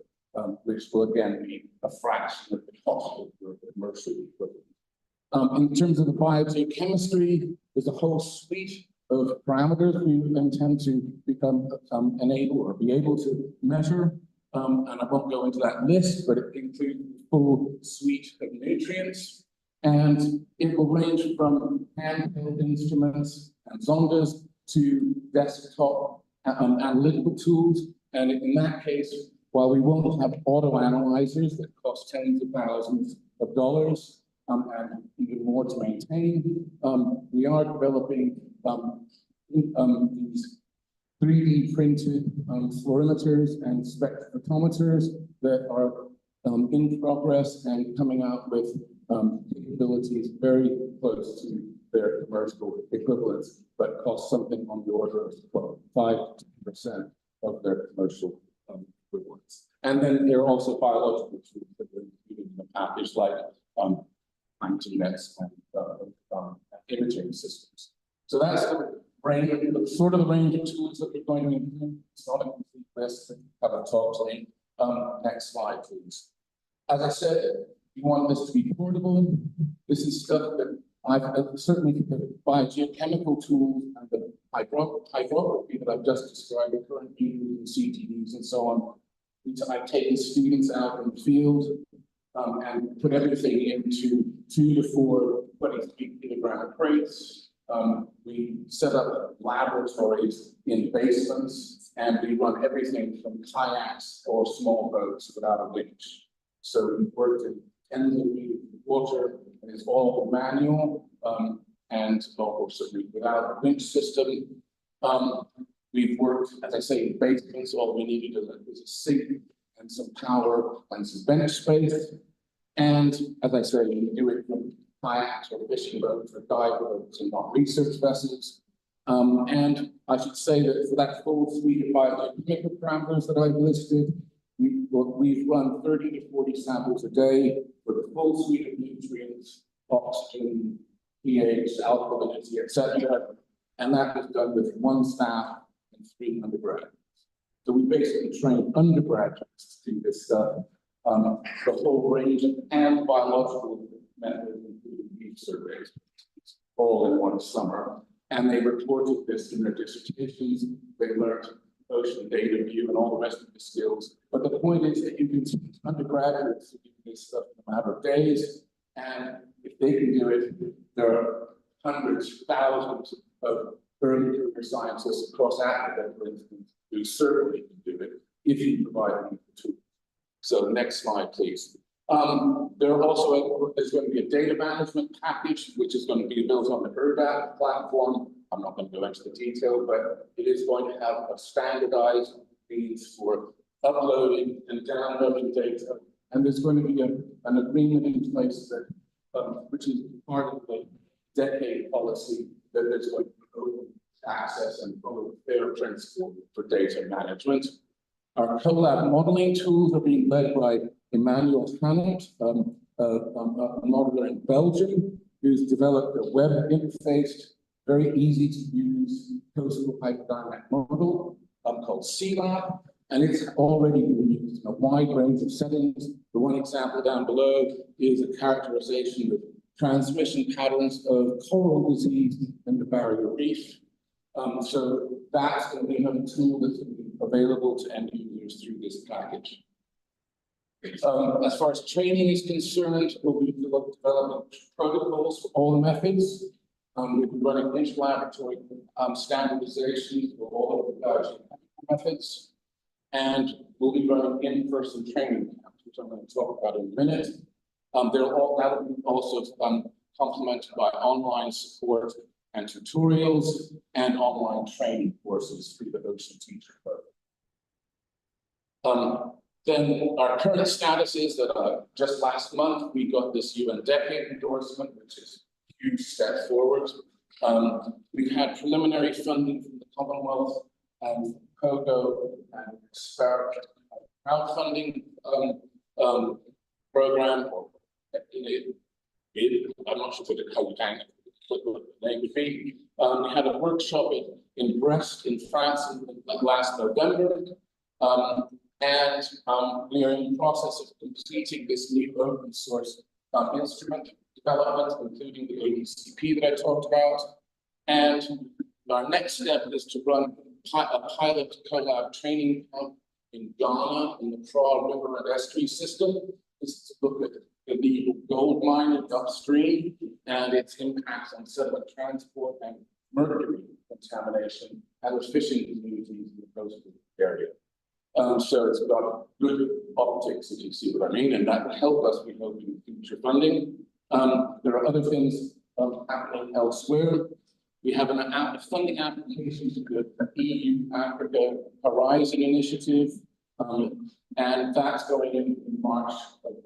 which will again be a fraction of the cost of the commercial equivalent. In terms of the biogeochemistry, there's a whole suite of parameters we intend to enable or be able to measure. And I won't go into that list, but it includes a full suite of nutrients. And it will range from handheld instruments and zondas to desktop analytical tools. And in that case, while we won't have auto analyzers that cost tens of thousands of dollars, and even more to maintain. We are developing these 3D printed fluorimeters and spectrophotometers that are in progress and coming out with capabilities very close to their commercial equivalents, but cost something on the order of 5 to 10% of their commercial equivalents. And then there are also biological tools that are included in the package, like plankton nets and imaging systems. So that's the sort of the range of tools that we're going to implement. It's not a complete list. I haven't talked to me. Next slide, please. As I said, we want this to be portable. This is stuff that I've certainly the biogeochemical tools and the hydrography that I've just described, the current using CTDs and so on. I've taken students out in the field and put everything into 2 to 4 23-kilogram crates. We set up laboratories in basements, and we run everything from kayaks or small boats without a winch. So we've worked in tens of meters of water, and it's all manual, and also without a winch system. We've worked, as I say, in basements. All we needed is a sink and some power and some bench space. And as I say, you do it from kayaks or fishing boats or dive boats and not research vessels. And I should say that for that full suite of biochemical parameters that I've listed, we've run 30 to 40 samples a day for the full suite of nutrients, oxygen, pH, alkalinity, etc. And that was done with 1 staff and 3 undergraduates. So we basically trained undergraduates to do this stuff, the whole range of and biological methods, including beef surveys, all in 1 summer. And they reported this in their dissertations. They learned ocean data view and all the rest of the skills. But the point is that you can teach undergraduates to do this stuff in a matter of days. And if they can do it, there are hundreds, thousands of early career scientists across Africa, for instance, who certainly can do it if you provide them with the tools. So next slide, please. There's going to be a data management package, which is going to be built on the adalah platform. I'm not going to go into the detail, but it is going to have a standardized means for uploading and downloading data. And there's going to be an agreement in place that, which is part of the decade policy, that there's going to be open access and fair principle for data management. Our collab modeling tools are being led by Emmanuel Hannett, a modeler in Belgium, who's developed a web interfaced, very easy to use coastal hyperdynamic model called CLab, and it's already been used in a wide range of settings. The one example down below is a characterization of transmission patterns of coral disease in the barrier reef. So that's going to be another tool that's going to be available to end users through this package. As far as training is concerned, we'll be developing protocols for all the methods. We'll be running interlaboratory standardization for all of the methods. And we'll be running in-person training camps, which I'm going to talk about in a minute. That will be also complemented by online support and tutorials and online training courses through the Ocean Teacher Program. Then our current status is that just last month we got this UN decade endorsement, which is a huge step forward. We've had preliminary funding from the Commonwealth and COGO and SPARC crowdfunding program. I'm not sure how you can what the name would be. We had a workshop in Brest in France last November. And we are in the process of completing this new open source instrument development, including the ADCP that I talked about. And our next step is to run a pilot collab training camp in Ghana in the Praw River and Estuary system. This is to look at the illegal gold mining upstream and its impacts on sediment transport and mercury contamination and the fishing communities in the coastal area. So it's got good optics, if you see what I mean, and that will help us, we hope, in future funding. There are other things happening elsewhere. We have a funding application to the EU Africa Horizon Initiative, and that's going in March,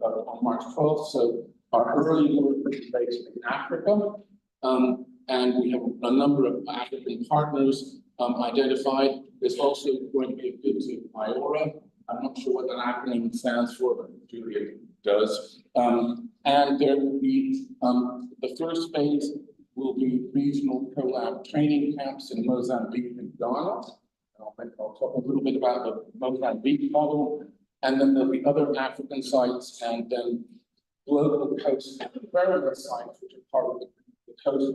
on March 12th. So our early work is based in Africa, and we have a number of African partners identified. There's also going to be a bid to IORA. I'm not sure what that acronym stands for, but Julia does. And there will be, the first phase will be regional collab training camps in Mozambique and Ghana. I'll talk a little bit about the Mozambique model, and then there'll be other African sites, and then global coast experiment sites, which are part of the coast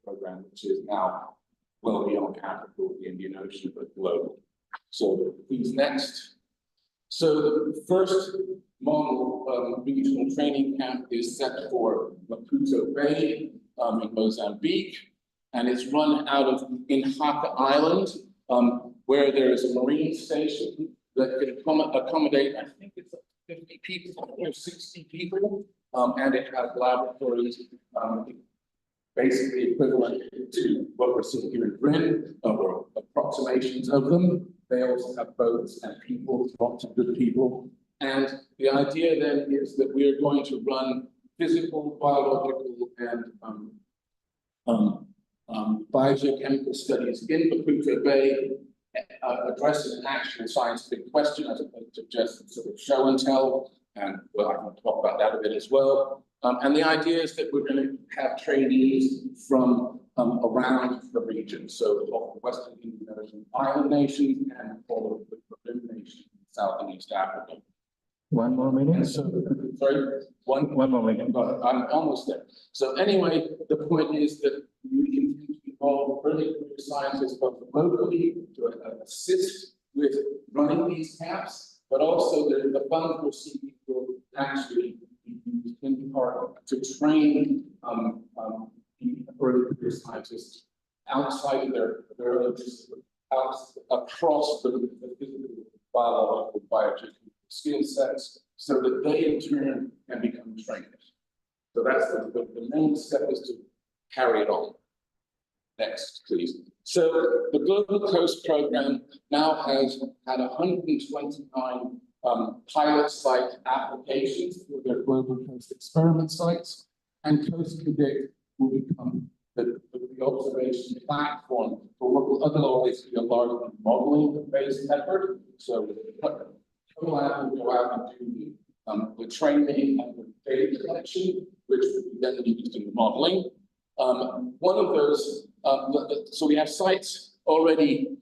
program, which is now well beyond Africa or the Indian Ocean, but global. So please next. So the first model regional training camp is set for Maputo Bay in Mozambique, and it's run out of Inhaka Island, where there is a marine station that can accommodate, I think it's 50 people or 60 people, and it has laboratories, basically equivalent to what we're seeing here in BRIN, or approximations of them. They also have boats and people, lots of good people. And the idea then is that we are going to run physical, biological, and biogeochemical studies in Maputo Bay, addressing an actual scientific question as opposed to just sort of show and tell. And well, I can talk about that a bit as well. And the idea is that we're going to have trainees from around the region, so of the Western Indian Ocean island nations and all of the Caribbean nations in South and East Africa. One more minute. And so, sorry, one more minute. I'm almost there. So anyway, the point is that we can involve early career scientists both locally to assist with running these camps, but also the funds we're seeking will actually be used in part to train early career scientists outside of their across the physical, biological, biogeographical skill sets, so that they in turn can become trainers. So that's the main step, is to carry it on. Next, please. So the Global Coast Program now has had 129 pilot site applications for their Global Coast experiment sites, and Coast Predict will become the observation platform for what will otherwise be a large modeling-based effort. So CoLab will go out and do the training and the data collection, which will be then used in the modeling. One of those, so we have sites already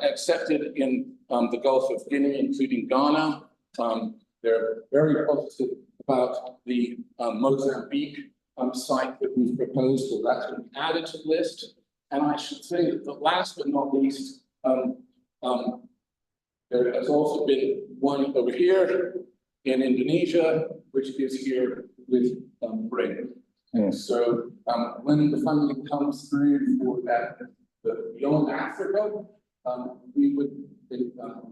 accepted in the Gulf of Guinea, including Ghana. They're very positive about the Mozambique site that we've proposed, so that's been added to the list. And I should say that the last but not least, there has also been one over here in Indonesia, which is here with BRIN. Yes. So when the funding comes through for that, beyond Africa, we would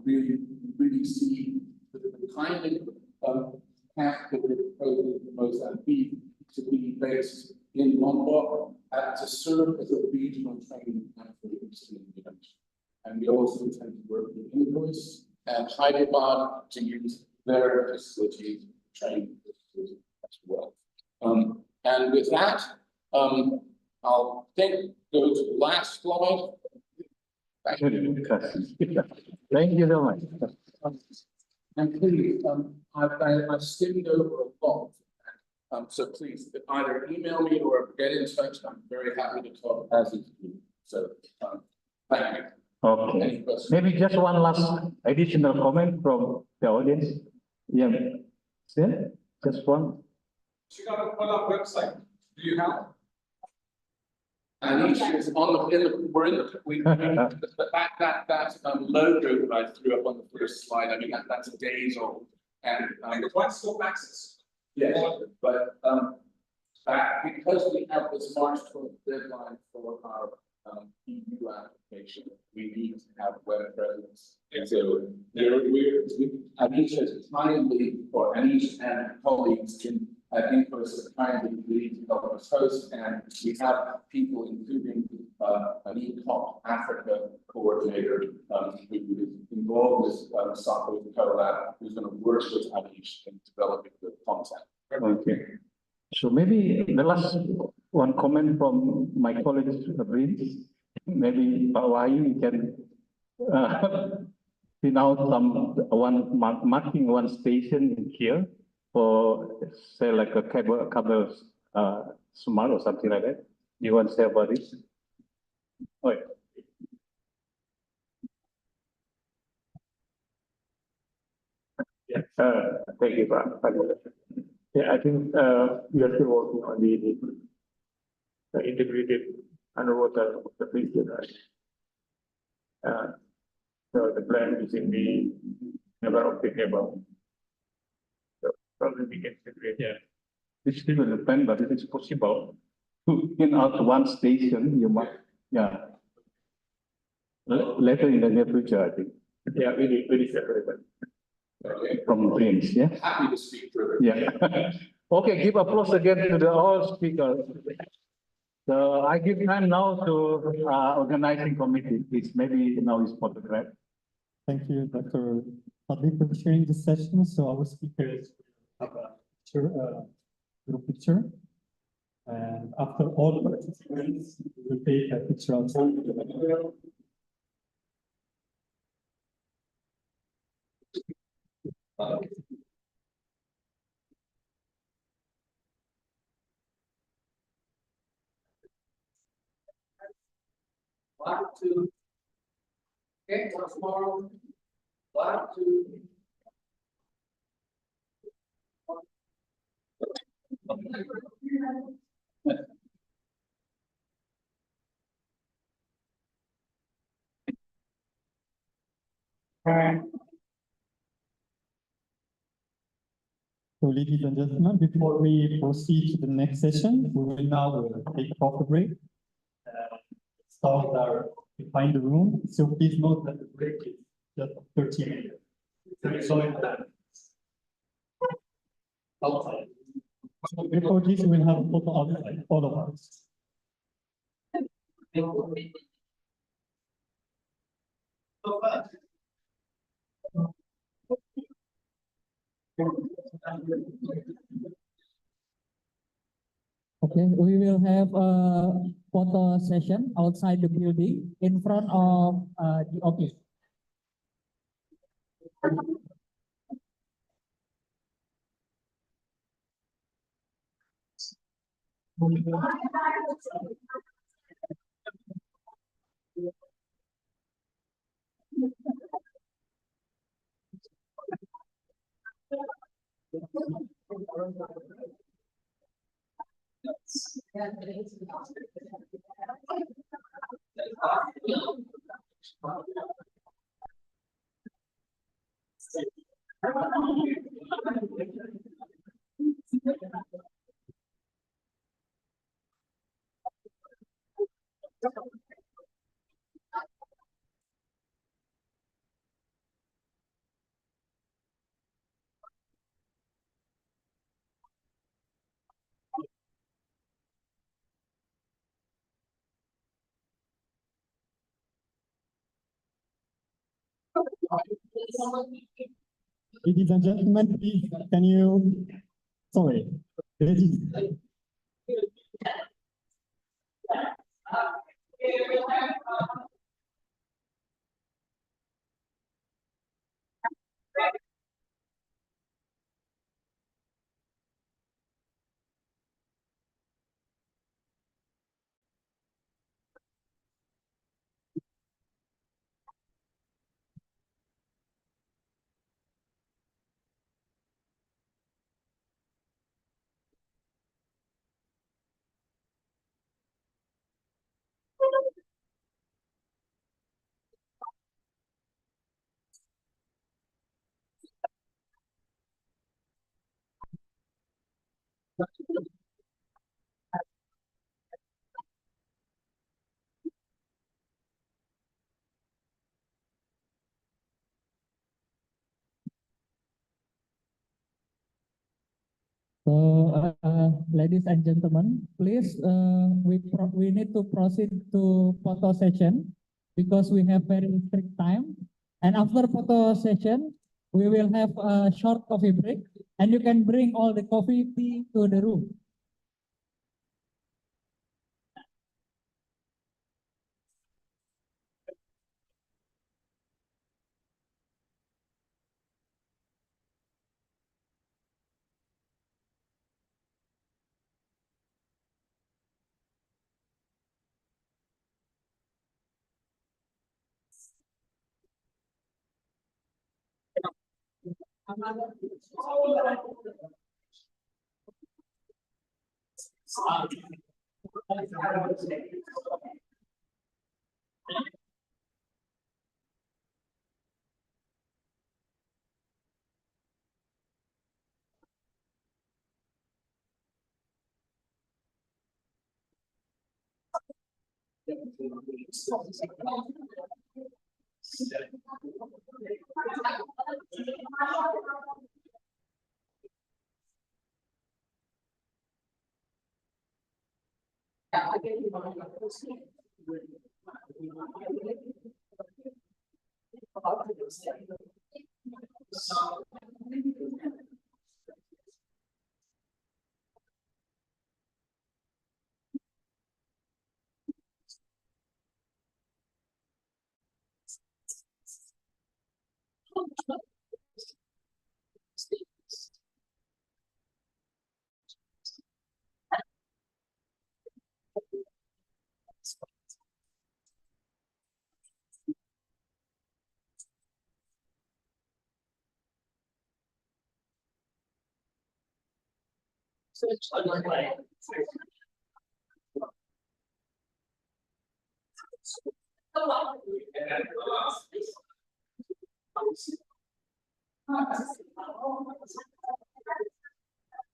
really see the kind of camp that we're proposing in Mozambique to be based in Lombok to serve as a regional training camp for the Eastern Indian Ocean. And we also intend to work with Invoice and Hyderabad to use their facilities to train as well. And with that, I'll go to the last slide. Thank you so much. And please, I've skimmed over a lot. So please, either email me or get in touch. I'm very happy to talk as is. So thank you. Okay. Maybe just one last additional comment from the audience. Yeah. Yeah? Just one. Check out the CoLab website. Do you have? And each is on the, we're in the, that logo that I threw up on the first slide, I mean, that's days old. And it's one scope access. yes, but because we have this March 12th deadline for our EU application, we need to have web presence. Yeah. So Anisha is kindly, or Anisha and colleagues can inputs that kind of lead to help us host, and we have people, including an ECOP Africa coordinator who is involved with Sako Collab, who's going to work with Anish in developing the content. Okay. So maybe the last one comment from my colleagues, BRIN. Maybe Pak Wahyu, you can pin out marking one station in here for, say, like a cable smart or something like that. Do you want to say about this? Oh, yeah. Thank you, Pak. Yeah, I think we are still working on the integrated underwater application, right? So the plan is in the fiber optic cable. So probably we can integrate. Yeah, it's still in the plan, but it is possible to pin out one station. You might, yeah. Later in the near future, I think. Yeah, very separate. Okay. From BRINs, yeah. Happy to speak further. Yeah. Okay, give applause again to the all speakers. So I give time now to organizing committee. It's maybe now is for the grant. Thank you, Dr. Fadli, for sharing the session. So our speakers have a picture, group picture. And after all participants, we will take a picture outside. One, two. Okay, once more. One, two. So, ladies and gentlemen, before we proceed to the next session, we will now take a coffee break. Start our behind the room. So please note that the break is just 30 minutes. So we saw it outside. So before this, we'll have a photo outside, all of us. Okay, we will have a photo session outside the building in front of the office. Ladies and gentlemen, please, can you, sorry, ladies. So, ladies and gentlemen, please, we need to proceed to photo session because we have very strict time. And after photo session, we will have a short coffee break, and you can bring all the coffee tea to the room.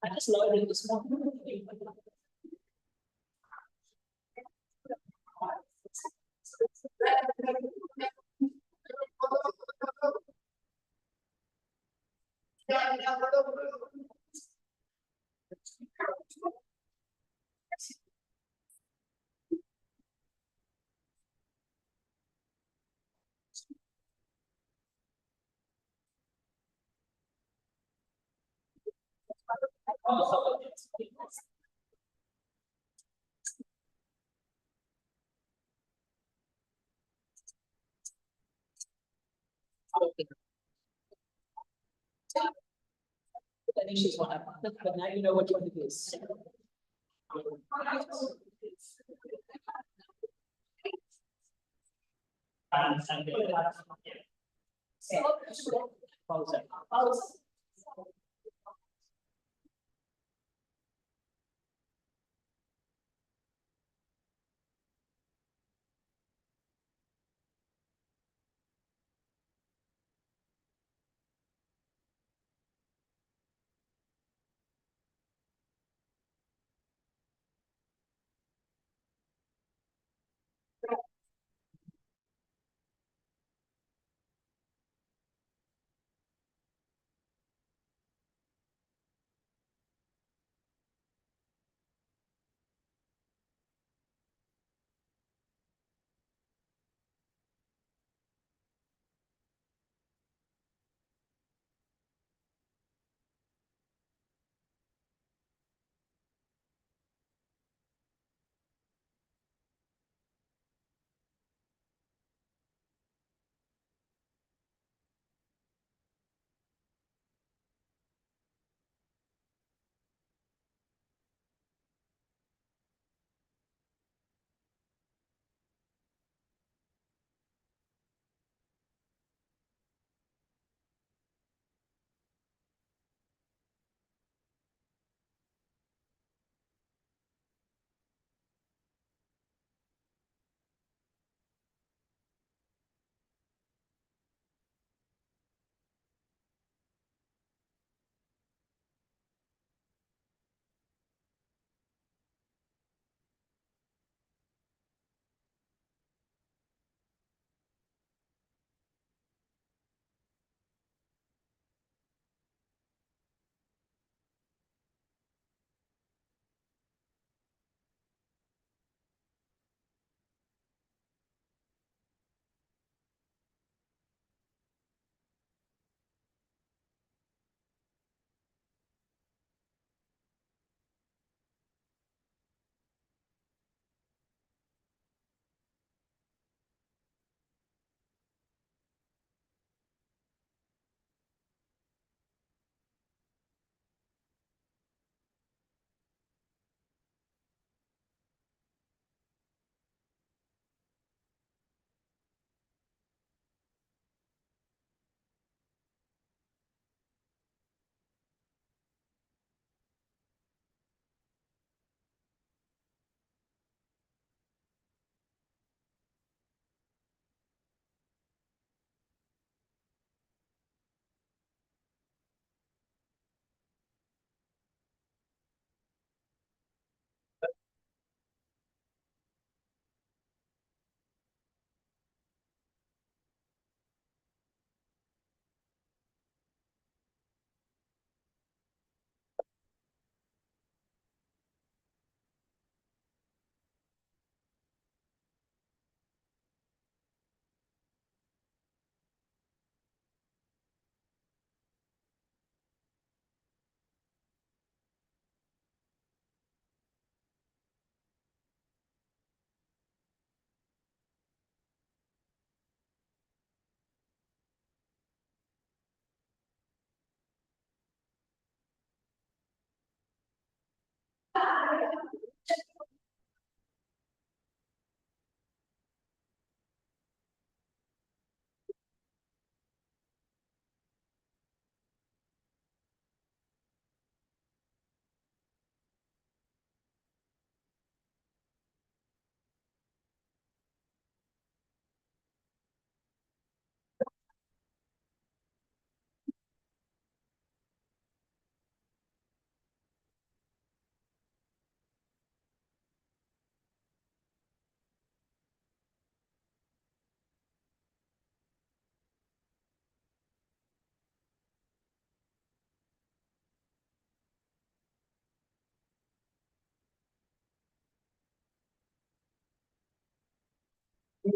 I just loaded this one. Okay. That issues what happened, but now you know what it is. Pause.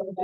Oh,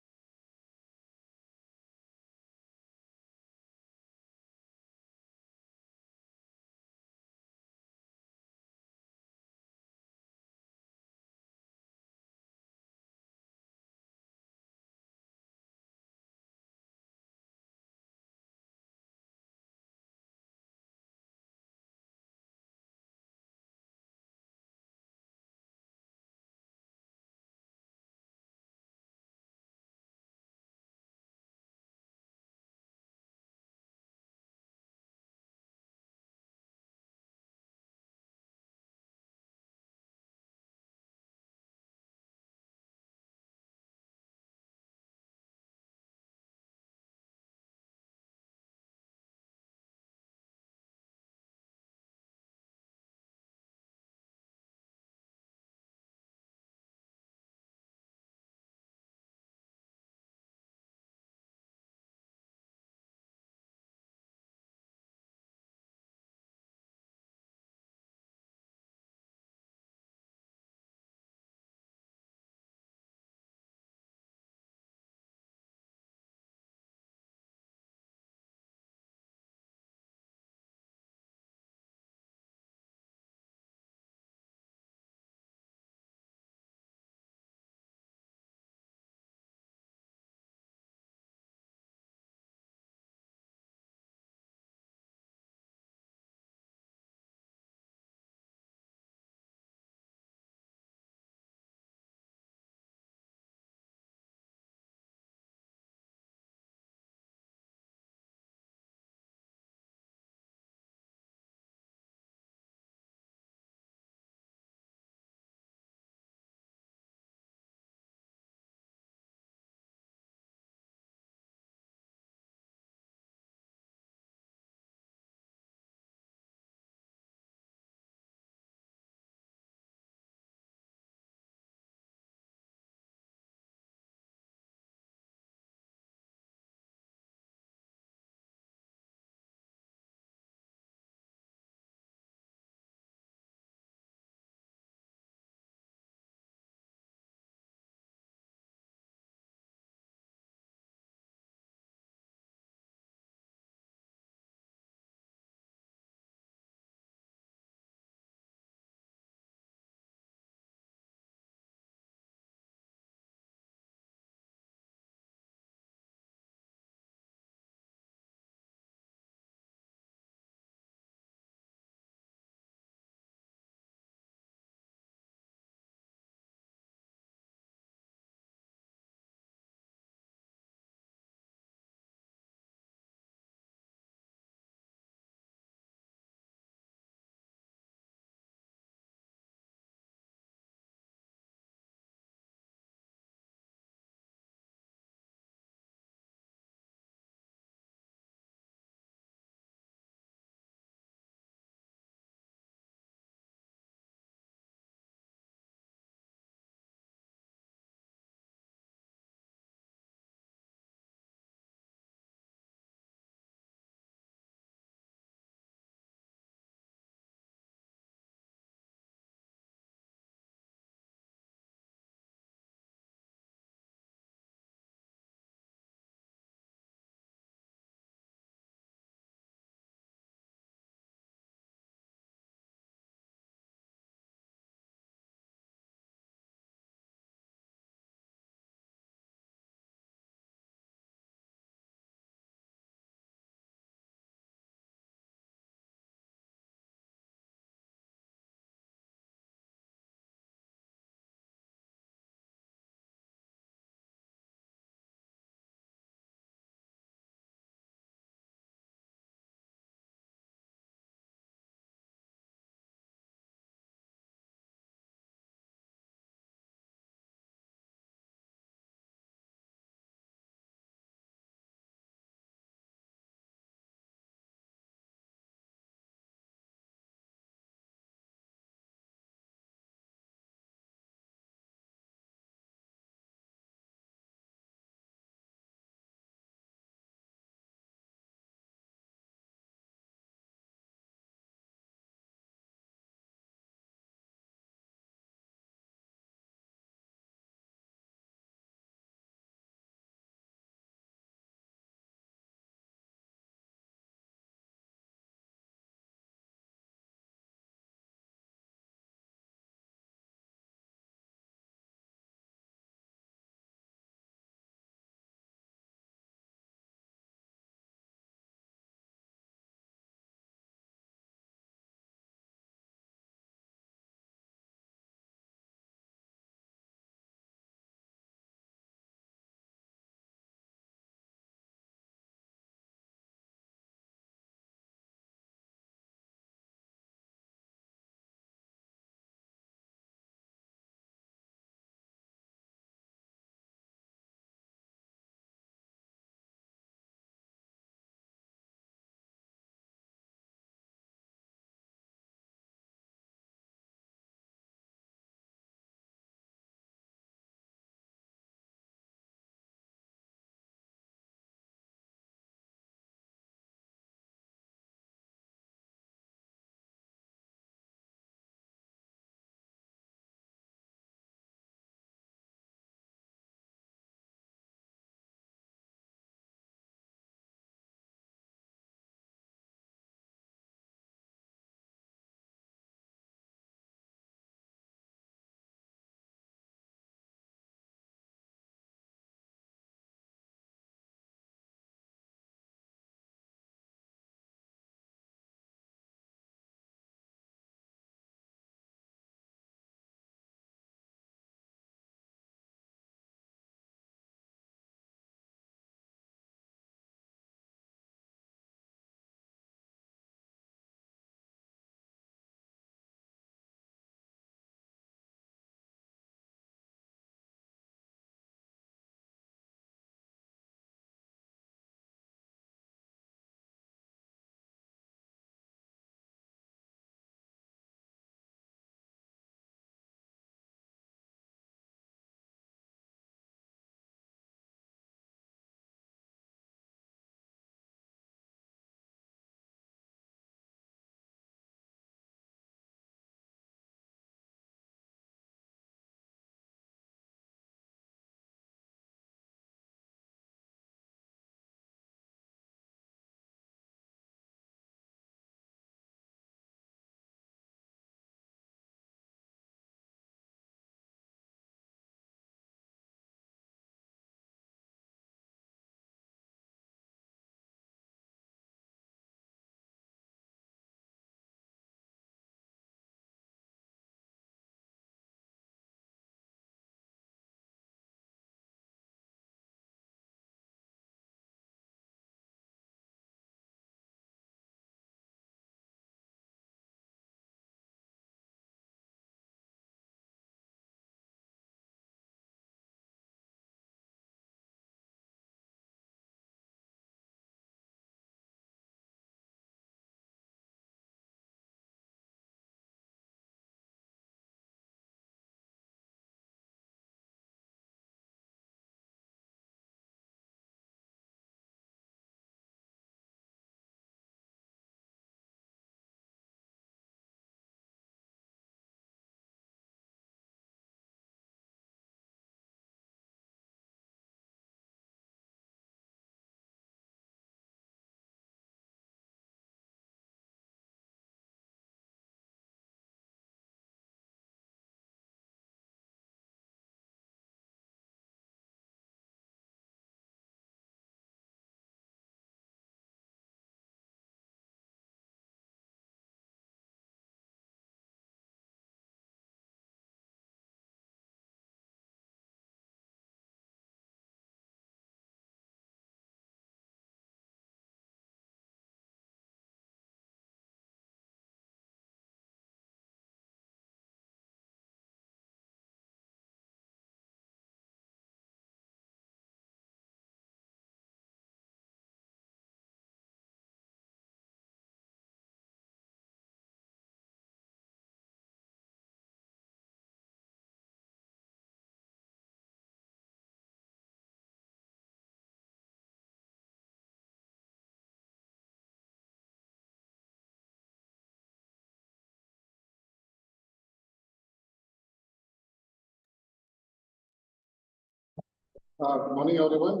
Good morning, everyone.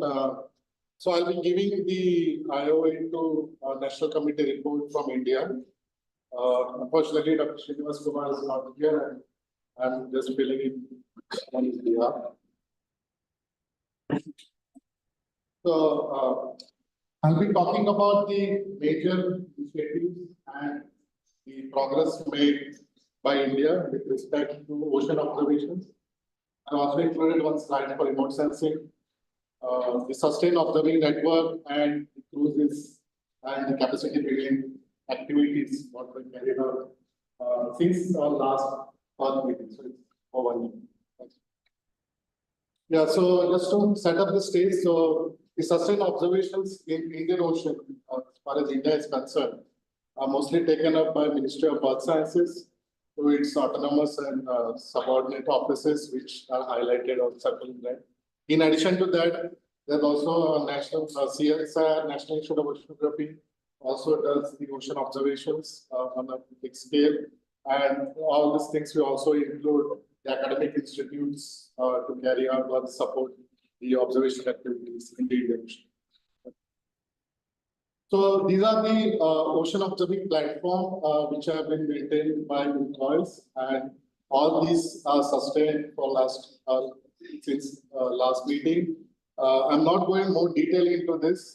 So I'll be giving the IOA to National Committee report from India. Unfortunately, Dr. Srinivas Kumar is not here, and I'm just filling in on his behalf. So I'll be talking about the major initiatives and the progress made by India with respect to ocean observations. I also included one slide for remote sensing, the sustained observing network, and the cruises and the capacity building activities what we carried out since our last first meeting. So it's for 1 year. Thanks. Yeah, so just to set up the stage, so the sustained observations in Indian Ocean, as far as India is concerned, are mostly taken up by Ministry of Earth Sciences through its autonomous and subordinate offices, which are highlighted on circle red. In addition to that, there's also a national CSIR, National Institute of Oceanography, also does the ocean observations on a big scale. And all these things we also include the academic institutes to carry out or support the observation activities in the Indian Ocean. So these are the ocean observing platform which have been maintained by UNCOIS, and all these are sustained for since last meeting. I'm not going more detail into this.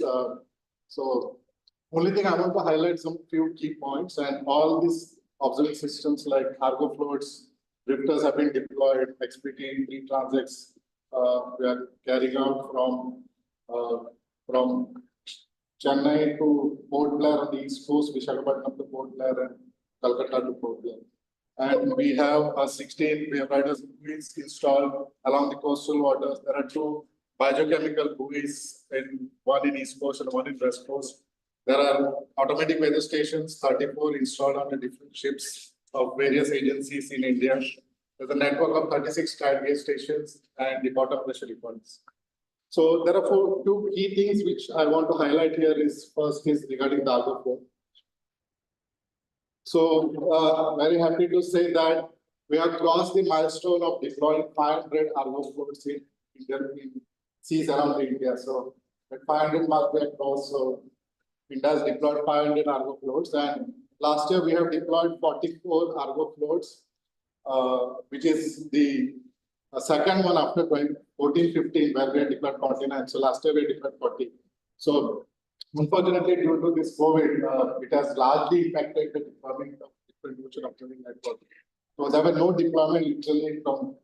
So only thing I want to highlight some few key points, and all these observing systems like cargo floats, drifters have been deployed, XPT, 3 transects we are carrying out from Chennai to Port Blair on the East Coast, Visakhapatnam to Port Blair, and Calcutta to Port Blair. And we have 16 riders buoys installed along the coastal waters. There are 2 biogeochemical buoys, one in East Coast and one in West Coast. There are automatic weather stations, 34 installed on the different ships of various agencies in India. There's a network of 36 tide gauge stations and the bottom pressure recordings. So there are 2 key things which I want to highlight here. Is first is regarding the cargo flow. So very happy to say that we have crossed the milestone of deploying 500 cargo floats in seas around India. So at 500 mark we have crossed. So India has deployed 500 cargo floats, and last year we have deployed 44 cargo floats, which is the second one after 2014-15, where we had deployed 49. So last year we deployed 40. So unfortunately, due to this COVID, it has largely impacted the deployment of different ocean observing network. So there were no deployment literally from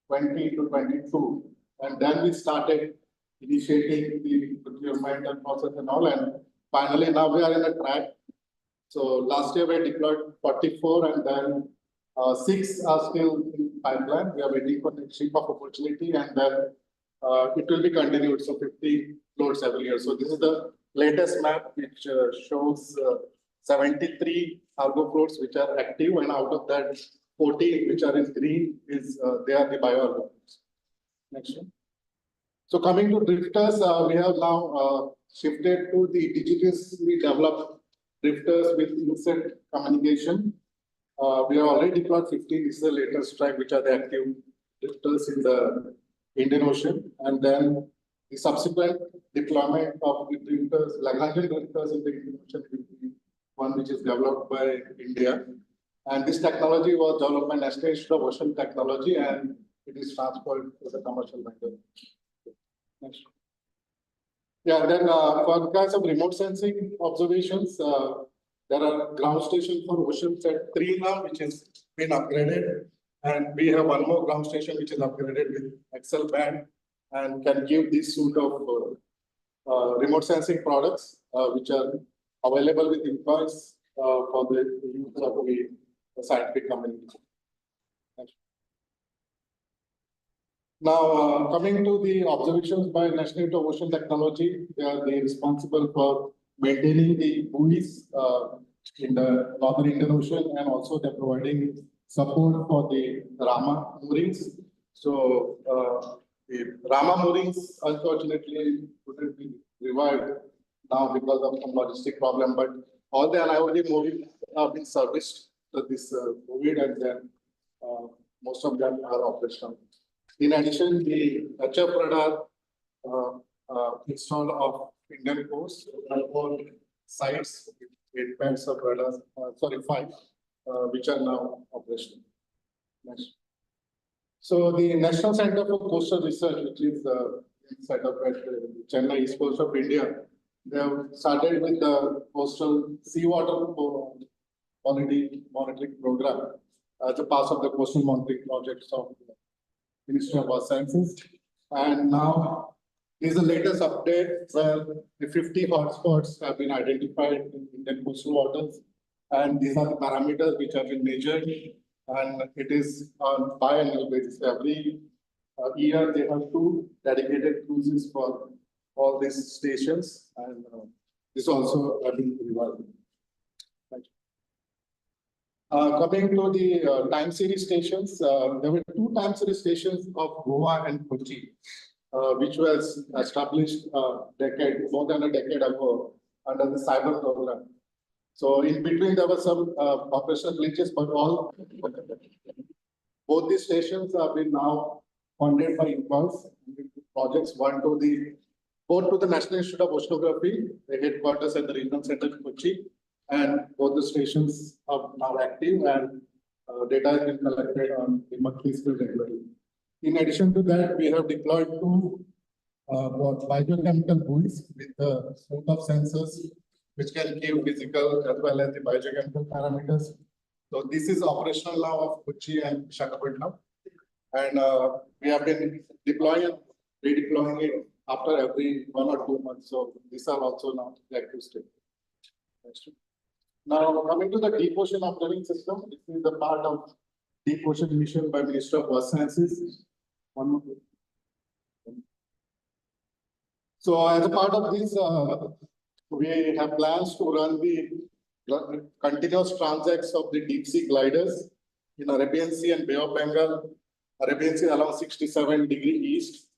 20 to 22, and then we started initiating the procurement and process and all, and finally now we are in a track. So last year we deployed 44, and then 6 are still in pipeline. We are waiting for the ship of opportunity, and then it will be continued. So 50 floats every year. So this is the latest map which shows 73 cargo floats which are active, and out of that 40 which are in green is they are the bio floats. Next one. So coming to drifters, we have now shifted to the digitally developed drifters with instant communication. We have already deployed 15. This is the latest track, which are the active drifters in the Indian Ocean. And then the subsequent deployment of the drifters, Lagrangian drifters in the Indian Ocean, will be one which is developed by India. And this technology was developed by National Institute of Ocean Technology, and it is transferred to the commercial vendor. Next. Yeah, then for kinds of remote sensing observations, there are ground stations for ocean set 3 now, which has been upgraded. And we have one more ground station which is upgraded with XL band and can give this suite of remote sensing products, which are available with invoice for the use of the scientific community. Now, coming to the observations by National Institute of Ocean Technology, they are responsible for maintaining the buoys in the northern Indian Ocean, and also they're providing support for the Rama moorings. So the Rama moorings, unfortunately, couldn't be revived now because of some logistic problem, but all the NIOD moorings have been serviced to this COVID, and then most of them are operational. In addition, the HF radar installed of Indian Coast, all sites, 8 pairs of radars, 5, which are now operational. Next. So the National Center for Coastal Research, which is set up at Chennai, East Coast of India, they have started with the coastal seawater quality monitoring program as a part of the coastal monitoring projects of the Ministry of Earth Sciences. And now is the latest update where the 50 hotspots have been identified in Indian coastal waters. And these are the parameters which have been measured. And it is on biannual basis. Every year they have 2 dedicated cruises for all these stations. And this also have been revised. Coming to the time series stations, there were 2 time series stations of Goa and Kochi, which was established more than a decade ago under the cyber program. So in between there were some operational glitches, but both these stations have been now funded by Impulse projects. Both to the National Institute of Oceanography, the headquarters at the regional center in Kochi, and both the stations are now active and data has been collected on the monthly scale regularly. In addition to that, we have deployed 2 biochemical buoys with a suite of sensors which can give physical as well as the biochemical parameters. So this is operational now of Kochi and Visakhapatnam. And we have been deploying and redeploying it after every 1 or 2 months. So these are also now active state. Now coming to the deep ocean observing system, this is the part of deep ocean mission by Minister of Earth Sciences. So as a part of this, we have plans to run the continuous transects of the deep sea gliders in Arabian Sea and Bay of Bengal. Arabian Sea along 67° east.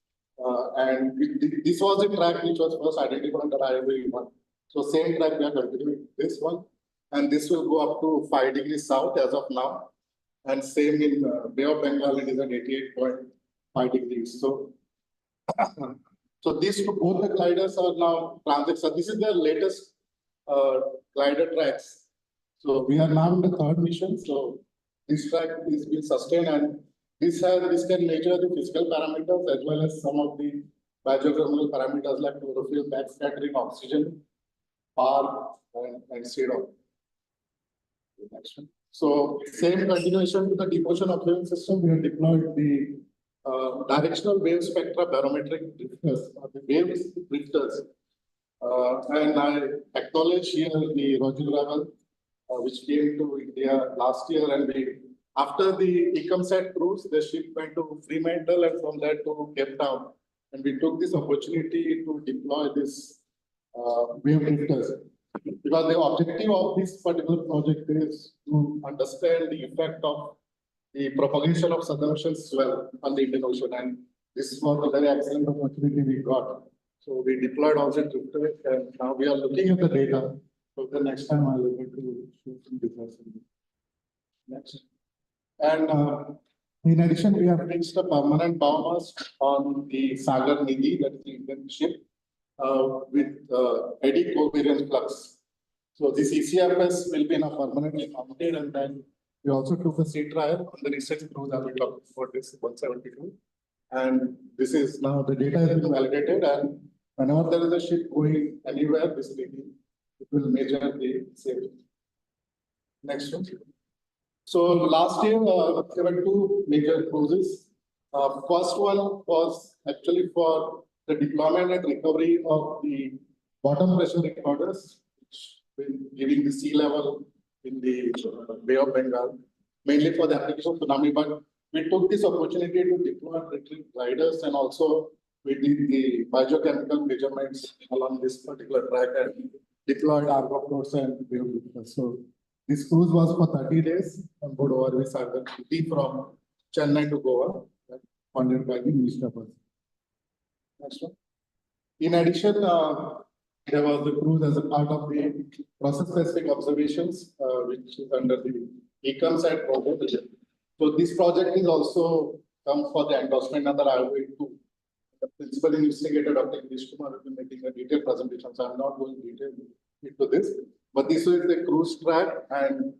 And this was the track which was first identified under IOV1. So same track we are continuing this one. And this will go up to 5° south as of now. And same in Bay of Bengal, it is at 88.5°. So these both the gliders are now transits. So this is the latest glider tracks. So we are now in the 3rd mission. So this track is being sustained, and this can measure the physical parameters as well as some of the biogeographical parameters like chlorophyll, backscattering, oxygen, power, and CDOT. So same continuation to the deep ocean observing system, we have deployed the directional wave spectra barometric drifters, or the waves drifters. And I acknowledge here the Roger Ravel, which came to India last year, and after the ECOMSAT cruise, the ship went to Fremantle and from there to Cape Town. And we took this opportunity to deploy this wave drifters. Because the objective of this particular project is to understand the effect of the propagation of southern ocean swell on the Indian Ocean. And this was a very excellent opportunity we got. So we deployed all the drifters, and now we are looking at the data. So the next time I'll be able to show some details. Next. And in addition, we have fixed a permanent biomass on the Sagar Nidhi, that is the Indian ship, with eddy covariance flux. So this ECFS will be now permanently mounted, and then we also took a sea trial on the recent cruise. I will talk about this 172. And this is now the data has been validated, and whenever there is a ship going anywhere, this Nidhi, it will measure the safety. Next one. So last year, there were 2 major cruises. First one was actually for the deployment and recovery of the bottom pressure recorders, which will giving the sea level in the Bay of Bengal, mainly for the application of tsunami. But we took this opportunity to deploy retrieve gliders, and also we did the biochemical measurements along this particular track and deployed Argo floats and wave drifters. So this cruise was for 30 days on board ORV Sagar from Chennai to Goa, funded by the Ministry of Earth. Next one. In addition, there was the cruise as a part of the process-specific observations, which is under the ECOMSAT project. So this project is also comes for the endorsement under IOV2. Principal Investigator Dr. Girish Kumar will be making a detailed presentation, so I'm not going detail into this. But this is the cruise track, and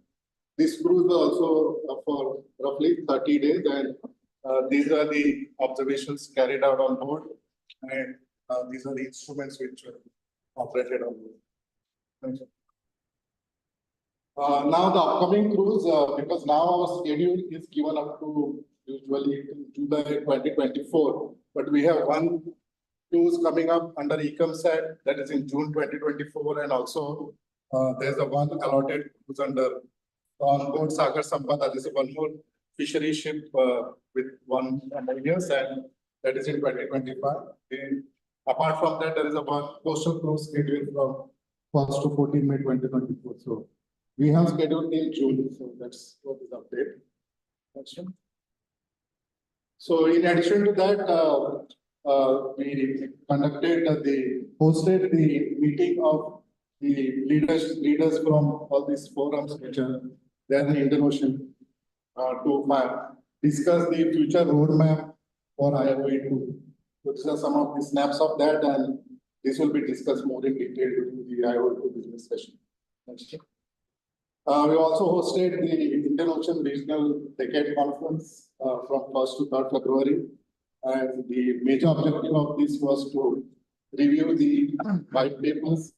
this cruise was also for roughly 30 days, and these are the observations carried out on board, and these are the instruments which were operated on board. Thank you. Now the upcoming cruise, because now our schedule is given up to usually July 2024, but we have one cruise coming up under ECOMSAT, that is in June 2024, and also there's a one allotted cruise under on board Sagar Sampada. This is one more fishery ship with 1 years, and that is in 2025. And apart from that, there is a one coastal cruise scheduled from 1st to 14 May 2024. So we have scheduled till June, so that's what is update. Next one. So in addition to that, we hosted the meeting of the leaders from all these forums which are there in Indian Ocean to discuss the future roadmap for IOE2. So these are some of the snaps of that, and this will be discussed more in detail during the IOE2 business session. Next. We also hosted the Indian Ocean Regional Decade Conference from 1st to 3rd February. And the major objective of this was to review the white papers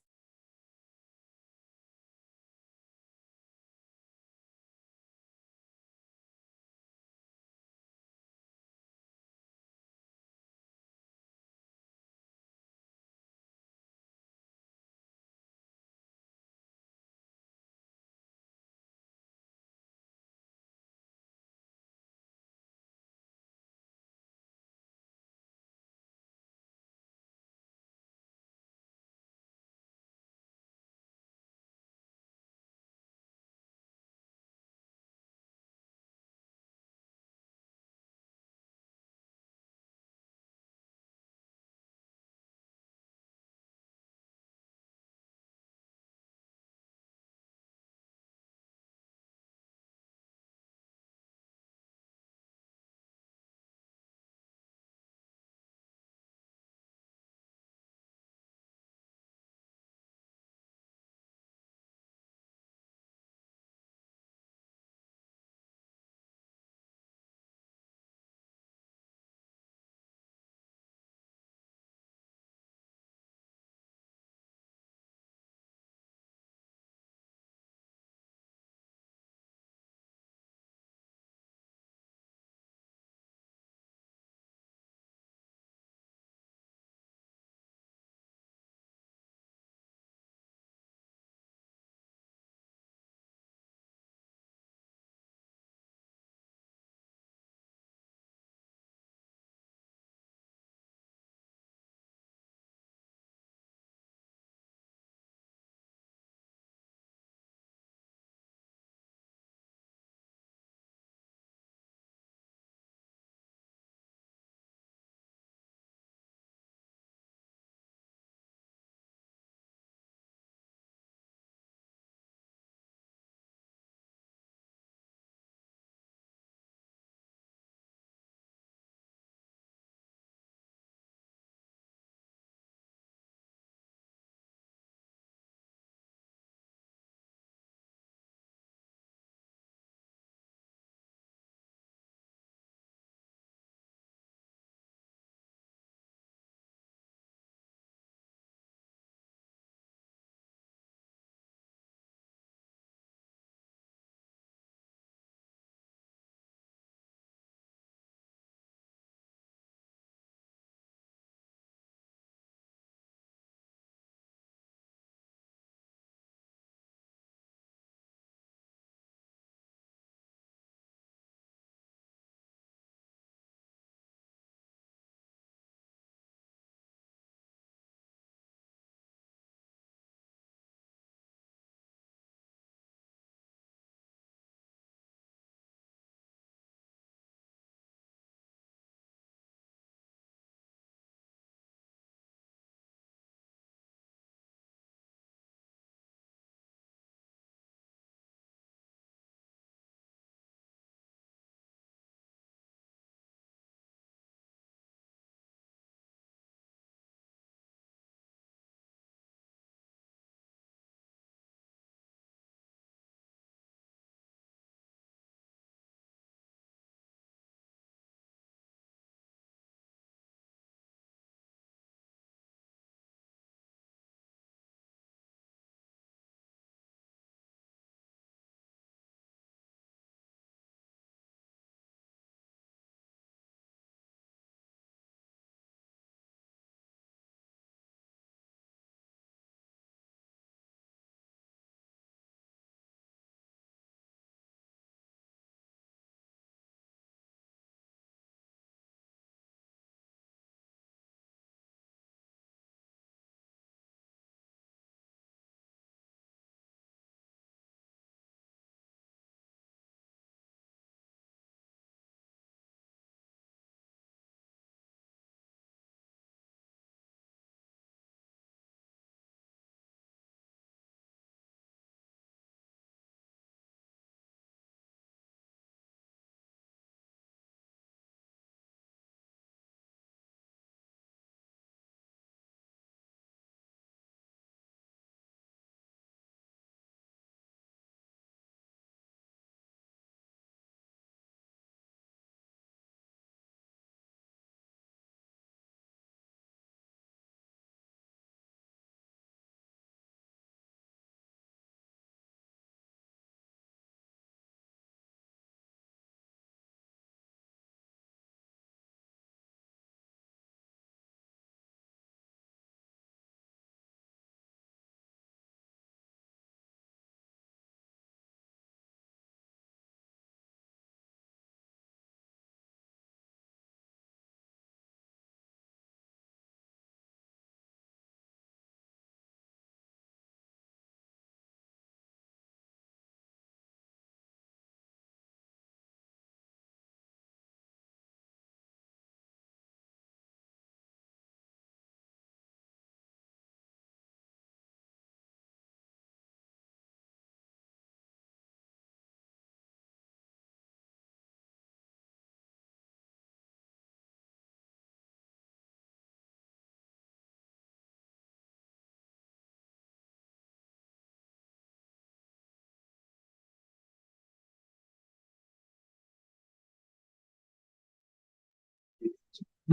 So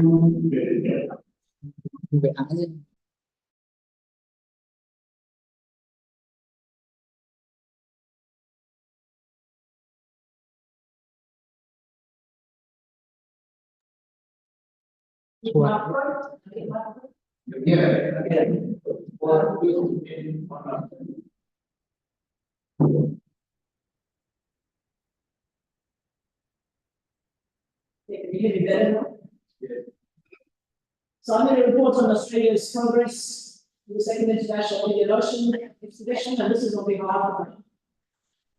I'm going to report on Australia's progress in the second international Indian Ocean expedition, and this is on behalf of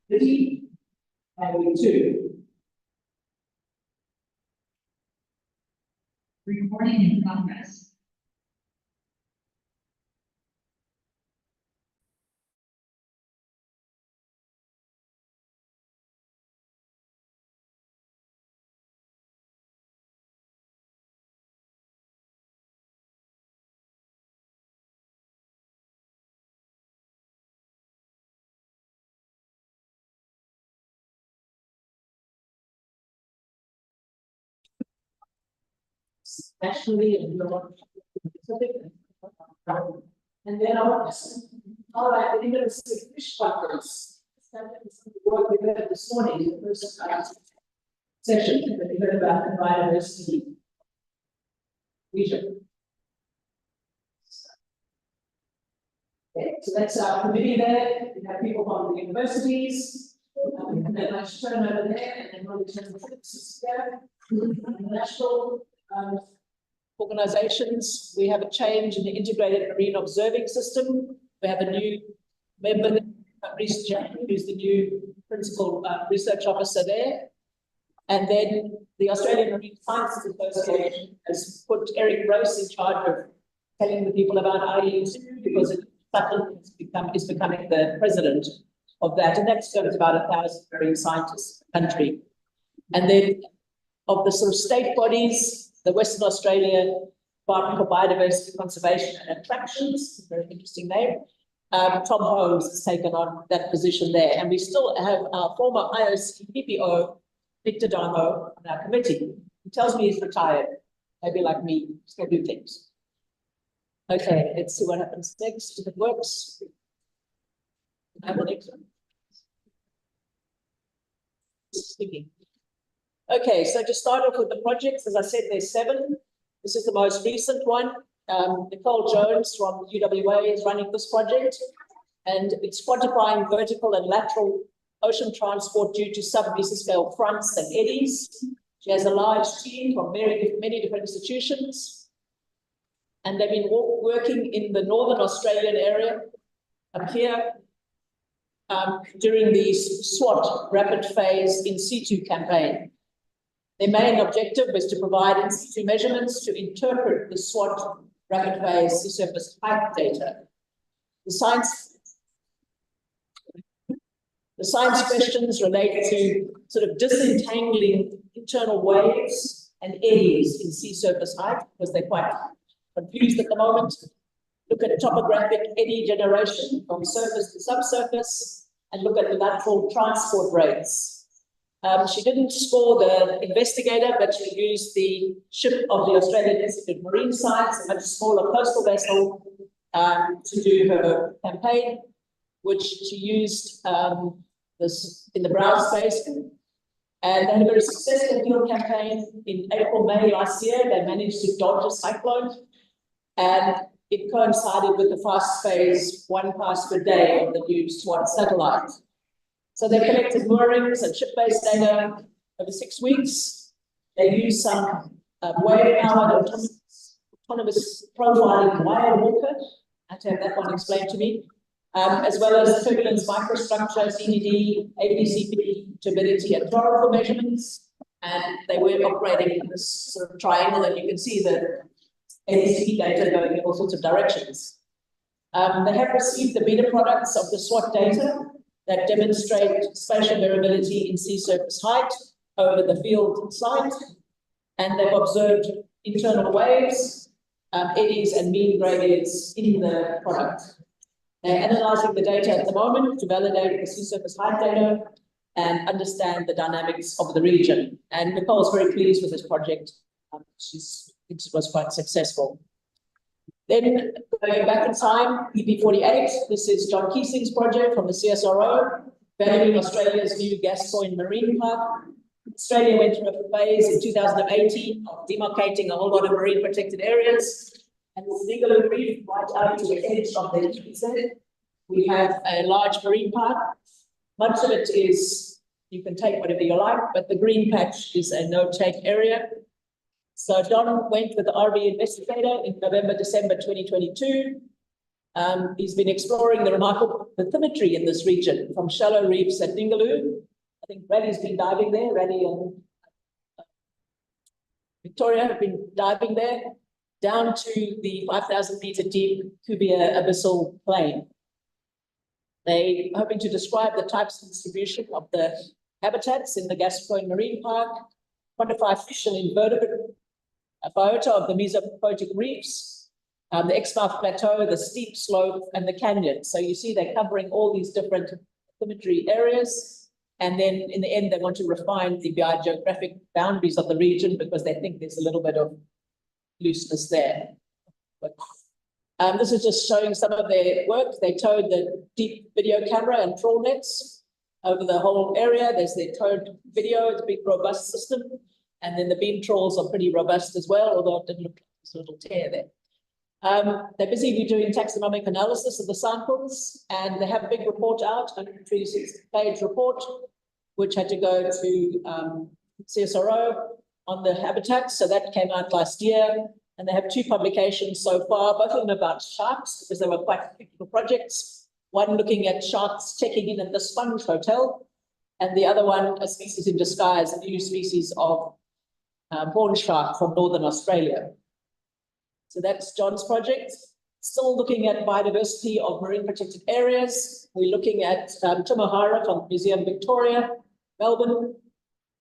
the committee and we too. Recording in progress. Nationally and and then all right, we're going to see fish conference. What we heard this morning in the first session that we heard about the biodiversity region. Okay, so that's our committee there. We have people from the universities, and then I should turn over there, and then we'll turn the trips here. National organizations, we have a change in the integrated marine observing system. We have a new member, Reese Jack, who's the new principal research officer there. And then the Australian Marine Sciences Association has put Eric Rose in charge of telling the people about IEU because is becoming the president of that. And that serves about 1,000 marine scientists in the country. And then of the sort of state bodies, the Western Australia Department for Biodiversity Conservation and Attractions, very interesting name. Tom Holmes has taken on that position there. And we still have our former IOC PPO, Victor Darmo, on our committee. He tells me he's retired, maybe like me, still do things. Okay, let's see what happens next, if it works. And the next one. Speaking. Okay, so to start off with the projects, as I said, there's 7. This is the most recent one. Nicole Jones from UWA is running this project, and it's quantifying vertical and lateral ocean transport due to sub-mesoscale fronts and eddies. She has a large team from many different institutions, and they've been working in the Northern Australian area up here during the SWOT rapid phase in situ campaign. Their main objective was to provide in situ measurements to interpret the SWOT rapid phase sea surface height data. The science questions relate to sort of disentangling internal waves and eddies in sea surface height, because they're quite confused at the moment. Look at topographic eddy generation from surface to subsurface, and look at the lateral transport rates. She didn't score the investigator, but she used the ship of the Australian Institute of Marine Science, a much smaller coastal vessel, to do her campaign, which she used this in the Browse Basin. And they had a very successful field campaign in April, May last year. They managed to dodge a cyclone, and it coincided with the fast phase 1 pass per day of the new SWOT satellite. So they collected moorings and ship-based data over 6 weeks. They used some wave-powered autonomous profiling wire walker. I had to have that one explained to me, as well as turbulence microstructure, CDD, ADCP, turbidity, and chlorophyll measurements. And they were operating in this sort of triangle, and you can see the ADCP data going in all sorts of directions. They have received the beta products of the SWOT data that demonstrate spatial variability in sea surface height over the field site, and they've observed internal waves, eddies, and mean gradients in the product. They're analyzing the data at the moment to validate the sea surface height data and understand the dynamics of the region. And Nicole is very pleased with this project. She's it was quite successful. Then going back in time, EP48, this is John Keesing's project from the CSRO, valuing Australia's new Gascoyne Marine Park. Australia went through a phase in 2018 of demarcating a whole lot of marine protected areas. And the Dingaloo Reef, right out to the edge of the EPZ, we have a large marine park. Much of it is, you can take whatever you like, but the green patch is a no-take area. So Don went with the RV investigator in November, December 2022. He's been exploring the remarkable bathymetry in this region, from shallow reefs at Dingaloo. I think Raddy's been diving there. Raddy and Victoria have been diving there, down to the 5,000 meter deep Cuvier abyssal plain. They're hoping to describe the types and distribution of the habitats in the Gascoyne Marine Park, quantify fish and invertebrate biota of the mesophotic reefs, the Exmouth Plateau, the steep slope, and the canyon. So you see they're covering all these different bathymetry areas. And then in the end, they want to refine the biogeographic boundaries of the region because they think there's a little bit of looseness there. But, this is just showing some of their work. They towed the deep video camera and trawl nets over the whole area. There's their towed video, it's a big robust system. And then the beam trawls are pretty robust as well, although it didn't look like there's a little tear there. They're busy doing taxonomic analysis of the samples, and they have a big report out, 126-page report, which had to go to CSRO on the habitats. So that came out last year. And they have 2 publications so far, both of them about sharks, because they were quite technical projects. One looking at sharks checking in at the Sponge Hotel, and the other one, a species in disguise, a new species of horn shark from Northern Australia. So that's John's project. Still looking at biodiversity of marine protected areas. We're looking at Tumahara from Museum Victoria, Melbourne.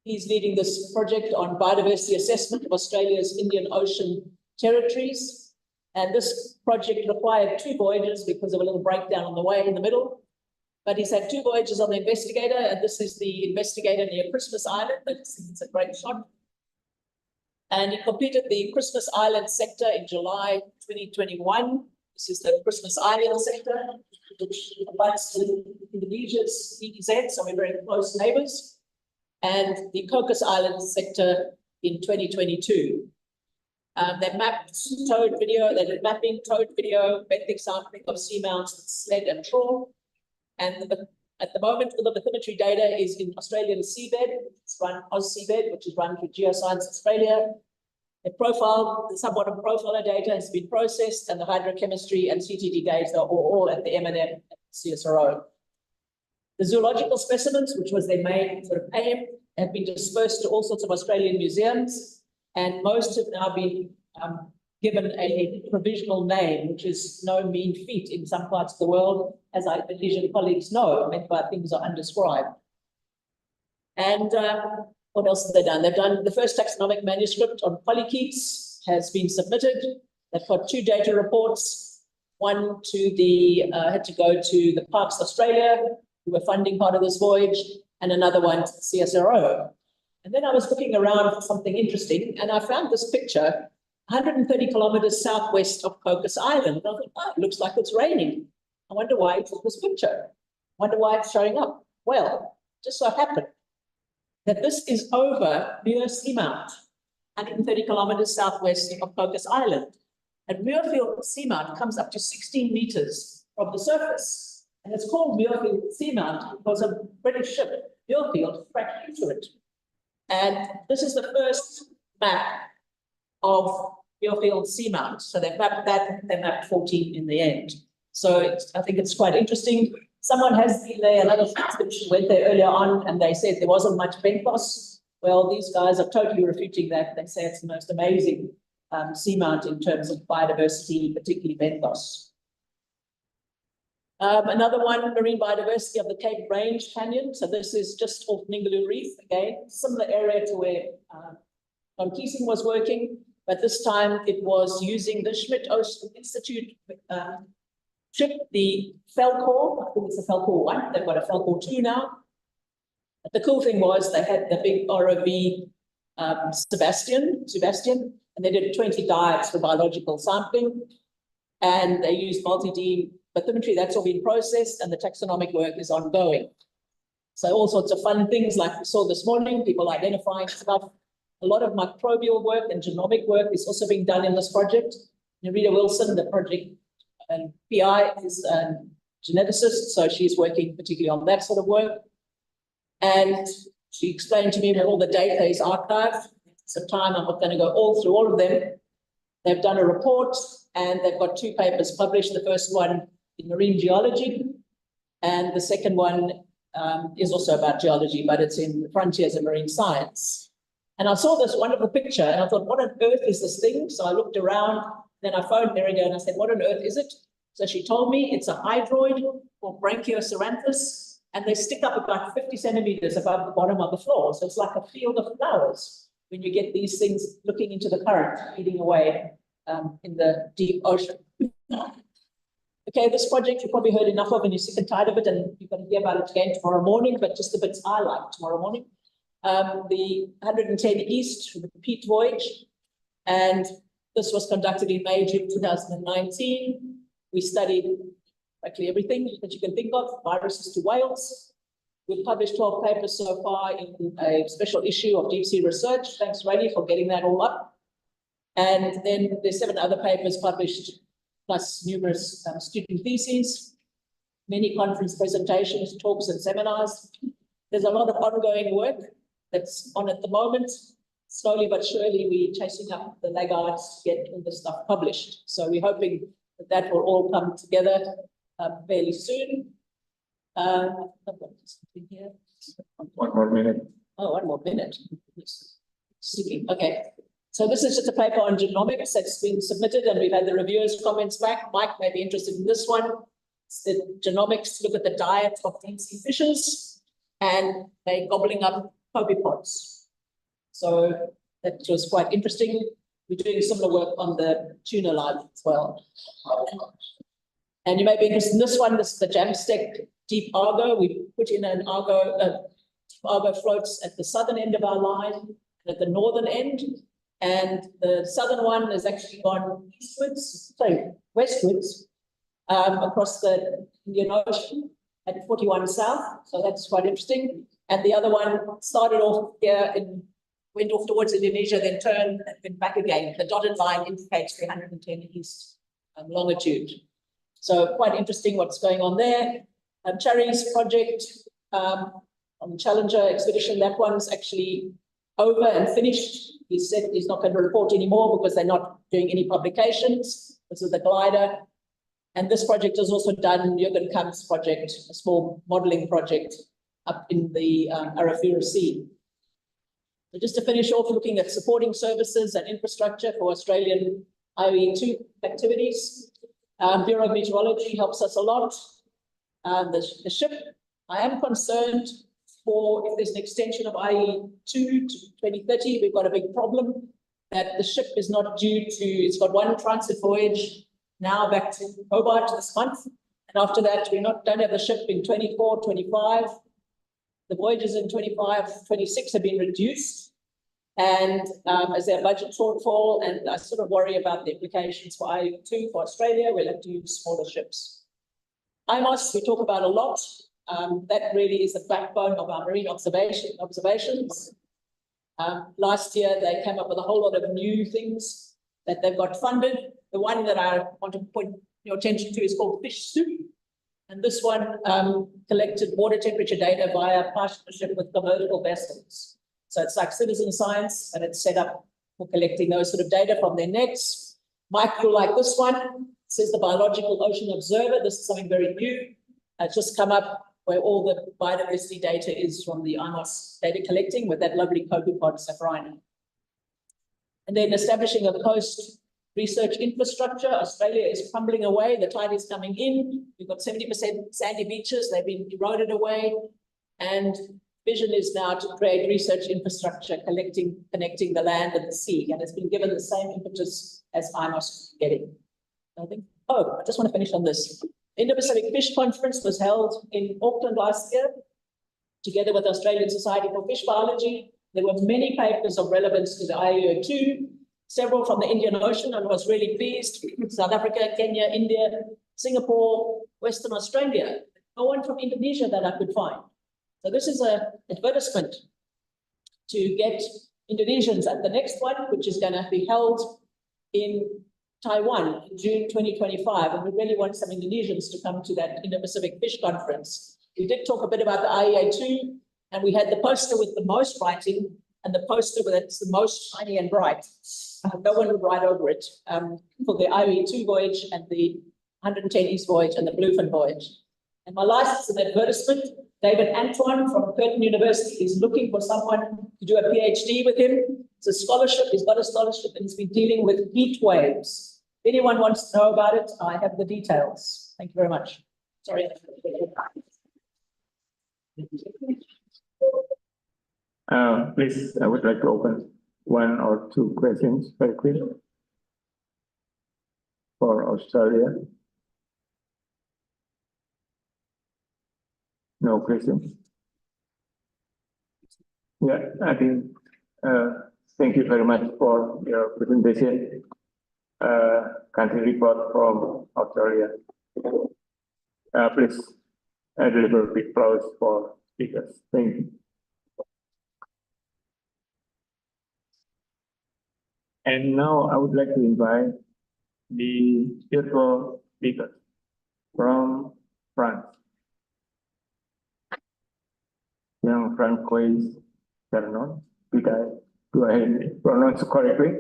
He's leading this project on biodiversity assessment of Australia's Indian Ocean territories. And this project required 2 voyages because of a little breakdown on the way in the middle. But he's had 2 voyages on the Investigator, and this is the Investigator near Christmas Island. It's a great shot. And he completed the Christmas Island sector in July 2021. This is the Christmas Island sector, which abuts Indonesia's EEZ, so we're very close neighbours. And the Cocos Island sector in 2022. They mapped towed video, they did mapping, towed video, benthic sampling of seamounts, sled and trawl. And at the moment, all the bathymetry data is in Australian seabed. It's run AusSeabed, which is run through Geoscience Australia. The sub-bottom profiler data has been processed, and the hydrochemistry and CTD data are all at the M&M at CSRO. The zoological specimens, which was their main sort of aim, have been dispersed to all sorts of Australian museums, and most have now been given a provisional name, which is no mean feat in some parts of the world, as our Indonesian colleagues know, meant by things are undescribed. And what else have they done? They've done the first taxonomic manuscript on polychaetes has been submitted. They've got 2 data reports. One to the had to go to the Parks Australia, who were funding part of this voyage, and another one to the CSRO. And then I was looking around for something interesting, and I found this picture 130 kilometers southwest of Cocos Island. And I thought, oh, it looks like it's raining. I wonder why I took this picture. I wonder why it's showing up. Well, just so happened that this is over Muir Seamount, 130 kilometers southwest of Cocos Island. And Muirfield Seamount comes up to 16 meters from the surface. And it's called Muirfield Seamount because a British ship, Muirfield, crashed into it. And this is the first map of Muirfield Seamount. So they mapped that, they mapped 14 in the end. So I think it's quite interesting. Someone has been there, another expedition went there earlier on, and they said there wasn't much benthos. Well, these guys are totally refuting that. They say it's the most amazing seamount in terms of biodiversity, particularly benthos. Another one, marine biodiversity of the Cape Range Canyon. So this is just off Ningaloo Reef, again, similar area to where John Keesing was working, but this time it was using the Schmidt Ocean Institute ship, the Falcor. I think it's the Falcor 1. They've got a Falcor 2 now. But the cool thing was they had the big ROV Sebastian, and And they did 20 diets for biological sampling, and they used multi-D bathymetry. That's all been processed, and the taxonomic work is ongoing. So all sorts of fun things like we saw this morning, people identifying stuff. A lot of microbial work and genomic work is also being done in this project. Narita Wilson, the project and PI, is a geneticist, so she's working particularly on that sort of work. And she explained to me where all the data is archived. Some time, I'm not going to go all through all of them. They've done a report, and they've got 2 papers published. The first one in marine geology, and the second one is also about geology, but it's in Frontiers in Marine Science. And I saw this wonderful picture, and I thought, what on earth is this thing? So I looked around, then I phoned Nerida, and I said, what on earth is it? So she told me it's a hydroid or Brachioceranthus, and they stick up about 50 centimeters above the bottom of the floor. So it's like a field of flowers when you get these things looking into the current, feeding away in the deep ocean. Okay, this project you've probably heard enough of and you're sick and tired of it, and you're going to hear about it again tomorrow morning, but just the bits I like tomorrow morning. The 110 East repeat voyage, and this was conducted in May, June 2019. We studied actually everything that you can think of, viruses to whales. We've published 12 papers so far in a special issue of Deep Sea Research. Thanks, Riley, for getting that all up. And then there's 7 other papers published, plus numerous student theses, many conference presentations, talks, and seminars. There's a lot of ongoing work that's on at the moment. Slowly but surely, we're chasing up the laggards to get all this stuff published. So we're hoping that that will all come together fairly soon. I've got something here. 1 more minute. Oh, 1 more minute. Okay. So this is just a paper on genomics that's been submitted, and we've had the reviewers' comments back. Mike may be interested in this one. It's the genomics, look at the diet of deep sea fishes, and they're gobbling up copepods. So that was quite interesting. We're doing similar work on the tuna life as well. And you may be interested in this one. This is the Jamstack deep Argo. We put in an Argo, deep Argo floats at the southern end of our line and at the northern end. And the southern one has actually gone westwards, across the Indian Ocean at 41 south. So that's quite interesting. And the other one started off here and went off towards Indonesia, then turned and went back again. The dotted line indicates the 110 east longitude. So quite interesting what's going on there. Chari's project on the Challenger expedition, that one's actually over and finished. He said he's not going to report anymore because they're not doing any publications. This is the glider. And this project is also done, Jürgen Kamp's project, a small modeling project up in the Arafura Sea. So just to finish off, looking at supporting services and infrastructure for Australian IE2 activities. Bureau of Meteorology helps us a lot. The ship, I am concerned for if there's an extension of IE2 to 2030, we've got a big problem that the ship is not due to, it's got 1 transit voyage now back to Hobart this month. And after that, we don't have the ship in 24, 25. The voyages in 25, 26 have been reduced. And as their budget shortfall, and I sort of worry about the implications for IE2 for Australia, we'll have to use smaller ships. IMOS, we talk about a lot. That really is the backbone of our marine observations. Last year, they came up with a whole lot of new things that they've got funded. The one that I want to point your attention to is called Fish Soup. And this one collected water temperature data via partnership with commercial vessels. So it's like citizen science, and it's set up for collecting those sort of data from their nets. Mike will like this one. This is the Biological Ocean Observer. This is something very new. It's just come up where all the biodiversity data is from the IMOS data collecting with that lovely copepod sapphirina. And then establishing a coast research infrastructure. Australia is crumbling away. The tide is coming in. We've got 70% sandy beaches. They've been eroded away. And vision is now to create research infrastructure connecting the land and the sea. And it's been given the same impetus as IMOS is getting. I just want to finish on this. Indo-Pacific Fish Conference was held in Auckland last year, together with Australian Society for Fish Biology. There were many papers of relevance to the IEO2. several from the Indian Ocean, and was really pleased. South Africa, Kenya, India, Singapore, Western Australia. No one from Indonesia that I could find. So this is an advertisement to get Indonesians at the next one, which is going to be held in Taiwan in June 2025. And we really want some Indonesians to come to that Indo-Pacific Fish Conference. We did talk a bit about the IEA2, and we had the poster with the most writing and the poster that's the most shiny and bright. No one would write over it for the IEA2 voyage and the 110 East voyage and the Bluefin voyage. And my last is an advertisement. David Antoine from Curtin University is looking for someone to do a PhD with him. It's a scholarship. He's got a scholarship and he's been dealing with heat waves. If anyone wants to know about it, I have the details. Thank you very much. Sorry. Please, I would like to open one or two questions very quick for Australia. No questions? Yeah, I think, thank you very much for your presentation. Country report from Australia. Please deliver a big applause for speakers. Thank you. And now I would like to invite the virtual speakers from France. Young Francois Vernon, did I go ahead and pronounce correctly?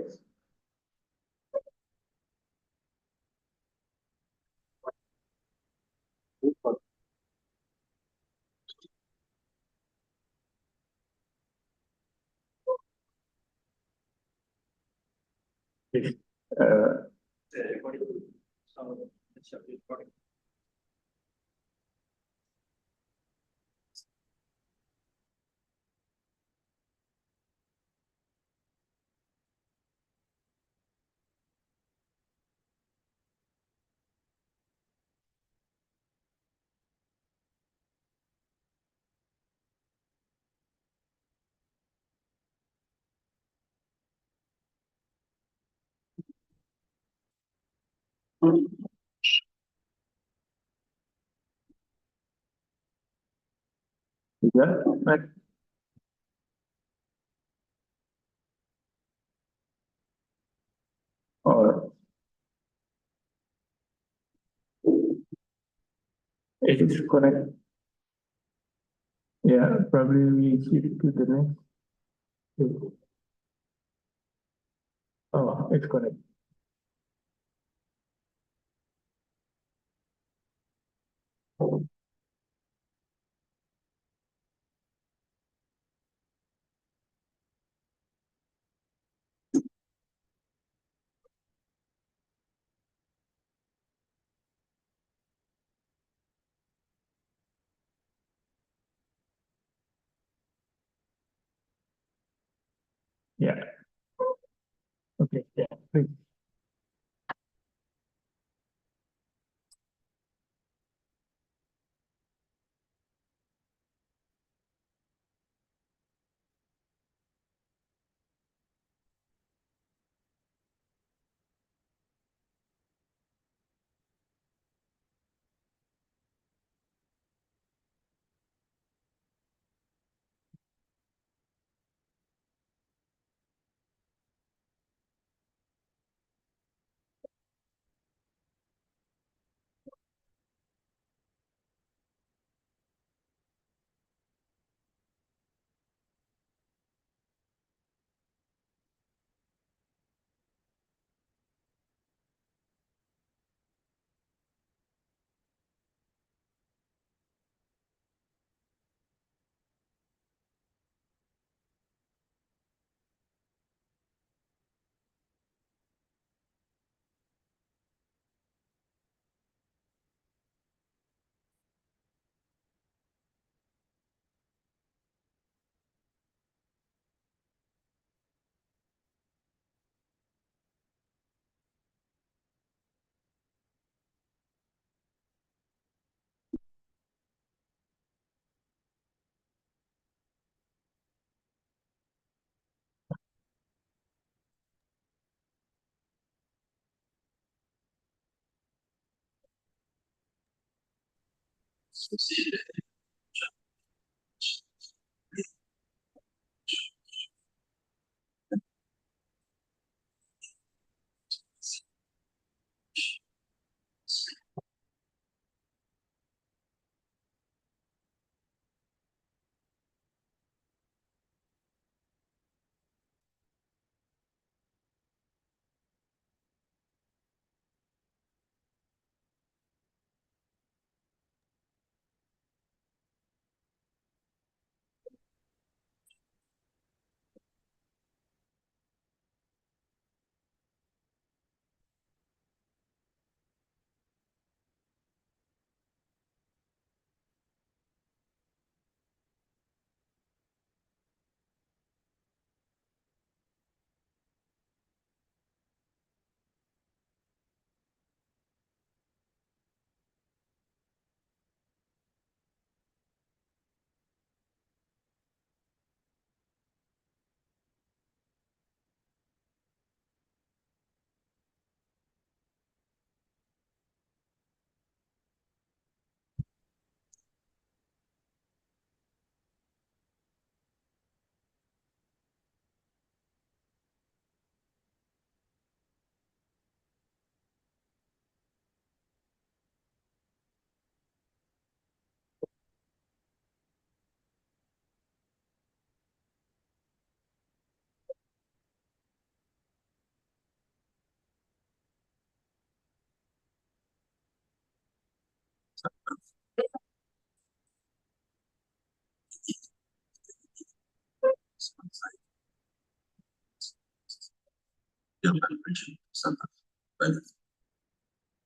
Yes. Yeah, right. Or it is correct. Yeah, probably we shift to the next. Oh, it's correct. Yeah. Okay, yeah, please.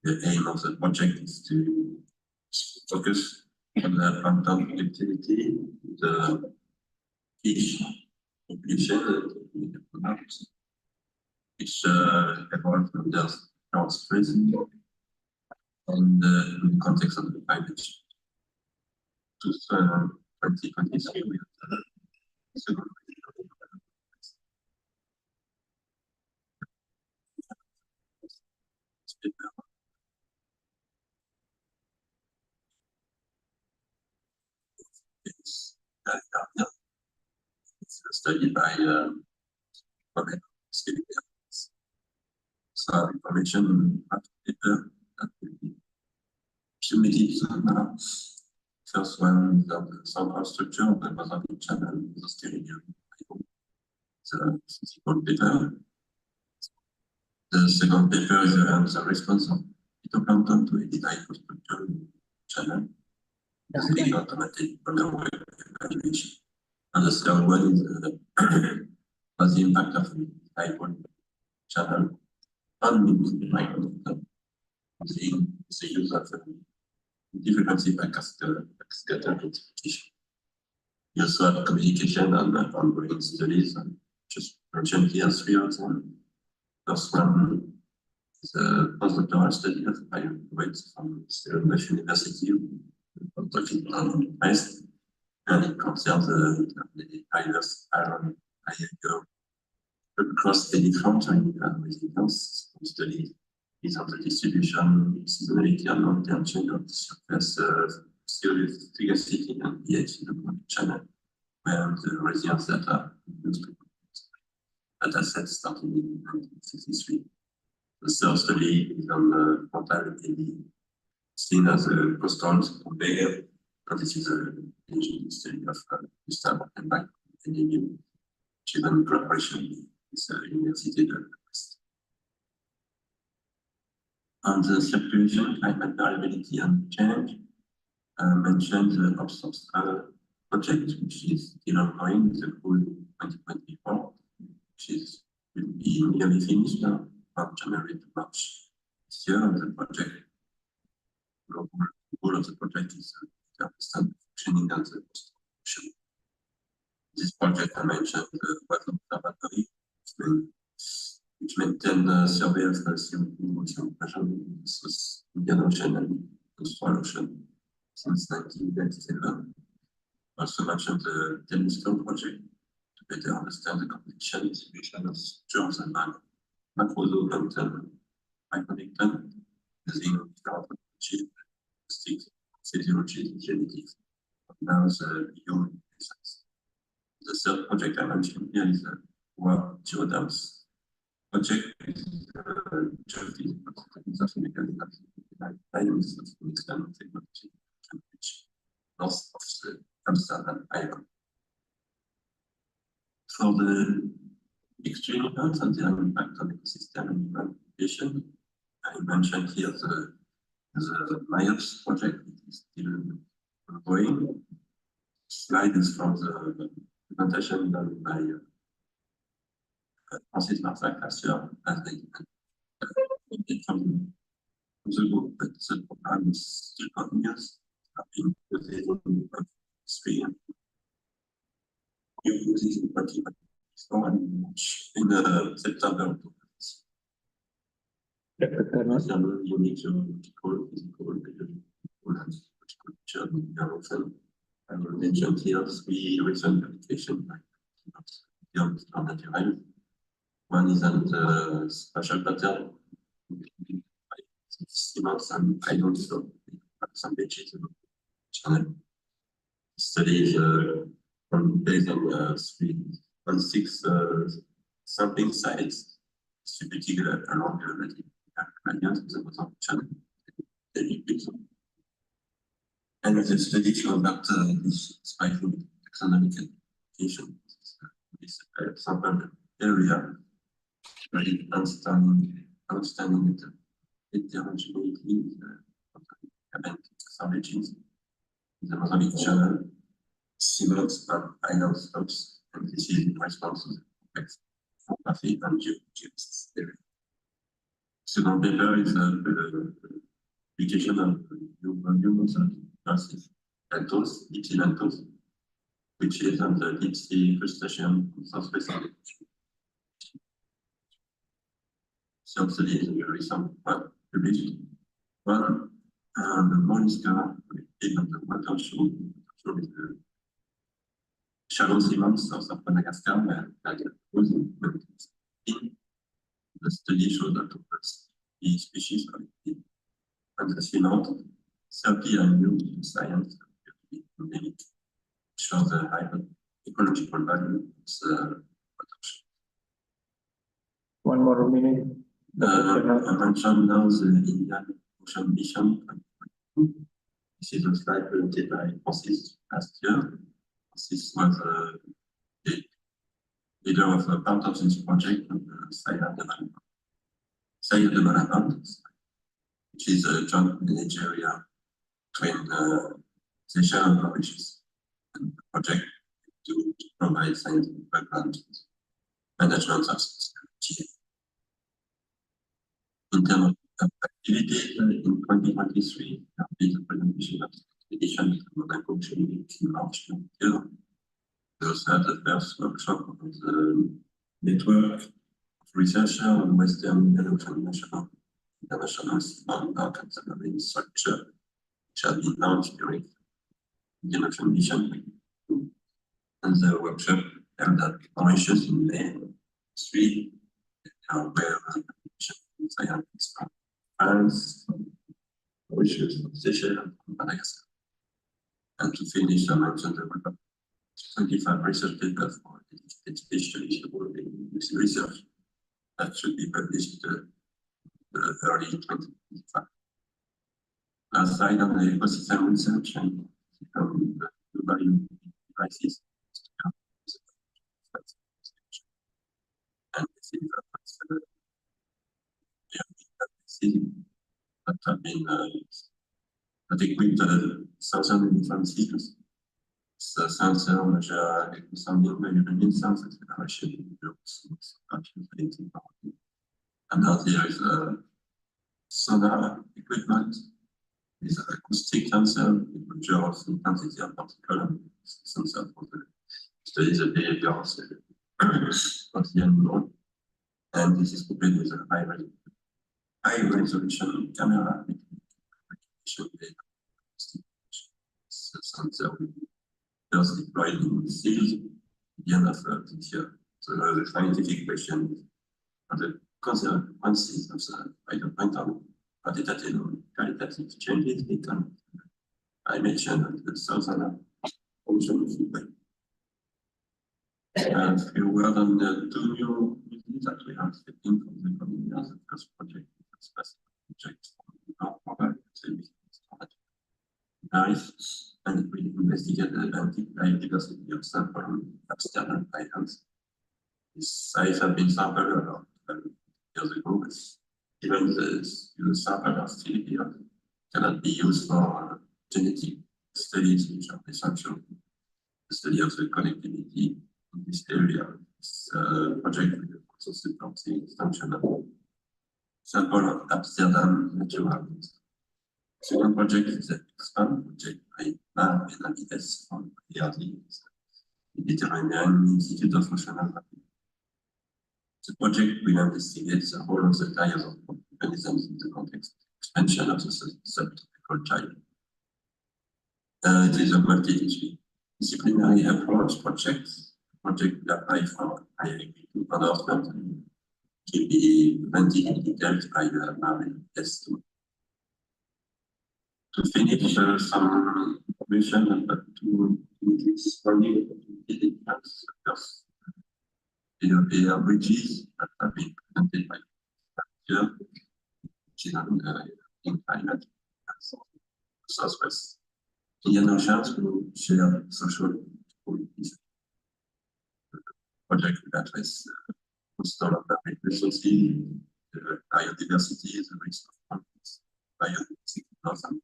The aim of the project is to focus on the plankton activity, the fish population, which evolved under short stress and in the context of the climate change. To 2023, we have the second it's a study by some information paper that will be cumulative. First one is of the central structure of the Mozambique channel, the steering the physical paper. The second paper is around the response of phytoplankton to edit hyperstructure channel. Using automatic underway evaluation. And the third one is the impact of the hyper channel on the microplankton using the use of differential cascade classification. We also have communication and ongoing studies. Just mentioned here 3 of them. First one is a postdoctoral study of biographs from Stellenbosch University, talking on West, and it concerns the diverse iron across the different resilience studies is on the distribution, seasonality, and long-term change of the surface serious acidity and pH in the channel, where the resilience data used to data sets starting in 1963. The third study is on the frontal seen as a coastal conveyor, and this is a study of Gustav and Mike and in collaboration with the University of the West. On the circulation, climate variability and change, mentioned the OPSOS project, which is still ongoing, the full 2024, which is will be nearly finished now, from January to March this year. And the project, the goal of the project is to understand the functioning and the distribution. This project I mentioned was an observatory, which maintained a survey of CO2 ocean pressure in the Indian Ocean and Austral Ocean since 1997. Also mentioned the Dibentuk project to better understand the composition distribution of structures and macrozoplankton, microplankton, using different sticks physiology, genetics, now the human essence. The third project I mentioned here is the War Geodams project is just the mechanism items of external technology can reach north of the Amsterdam Island. For the extreme impacts and their impact on ecosystem and human population, I mentioned here the MIOPS project. It is still ongoing. Slide is from the presentation done by Francis Marsac last year as they from the group, but the program is still continuous. In 2023 and uses in 2024 and in September. Unique geological, physical, biological, I will mention here 3 recent applications natural. One is on the spatial pattern. 6 months and I also have some pages on the channel. Studies based on 6 sampling sites distributed along the gradient of the bottom channel. And the study shows that this spiking taxonomic application is a sample area really understanding the heterogeneity of the sub-regions in the Mozambique channel, seamounts and island slopes, and this is in response to the complex topography and geophysics area. Second paper is the application of new volumes of massive lentils, deep sea lentils, which is on the deep sea crustacean surface of the so study is a very recent one published. One and the mollusca in the water show is the shallow seamounts south of Madagascar where like frozen in the study shows that the species are in and the seamount 30 and new science endemic shows the high ecological value of the water show. One more minute. I mentioned now the Indian Ocean Mission. This is a slide presented by Francis last year. Francis was the leader of a part of this project on the Sahel development, which is a joint managed area between Seychelles and Mauritius. And the project to provide scientific background management of sustainability. In terms of activity, in 2023, there will be the presentation of the expedition to Monaco in March next year. We also had the first workshop of the network of researchers on Western and International Seabound Park and Submarine Structure, which has been launched during the Ocean Mission. And the workshop held at Mauritius in May 3, where scientists from France, Mauritius, Seychelles, and Madagascar. And to finish, I mentioned the 25 research papers for dedicated specialists in this research that should be published early 2025. Last slide on the ecosystem research and the global crisis. And this is that have been that equipped southern invencies. The sensor measure sounding very sense acceleration and now there is a sonar equipment with an acoustic sensor, it measures the intensity of particle and sensor for the study the behavior of the animal. And this is coupled with a high resolution camera sensor first deployed in seals at the end of this year. So the scientific question are the consequences of the phytoplankton quantitative and qualitative changes in I mentioned the southern ocean feedback. A few words on the two new uses that we are expecting from the coming years. The first project is a specific project from our product, and we investigate the biodiversity of sample external items. This size has been sampled about 12 years ago, but even the sample are still here, cannot be used for genetic studies, which are essential. The study of the connectivity in this area. This project will also support the extension of sample of Amsterdam natural. Second project is the expand project by MAR and ABS from ERD, the Mediterranean Institute of Oceanography. The project will investigate the role of the layers of organisms in the context of expansion of the subtropical type. It is a multidisciplinary approach project. The project will apply for IAQ endorsement and will be presented in detail by the MAR and ABS. To finish some information about two images only in France. First, the bridges that have been presented by here, which is in climate southwest. Indian Oceans will share social issues. The project will address coastal and marine resources, the biodiversity, the risk of conflicts, biodiversity, northern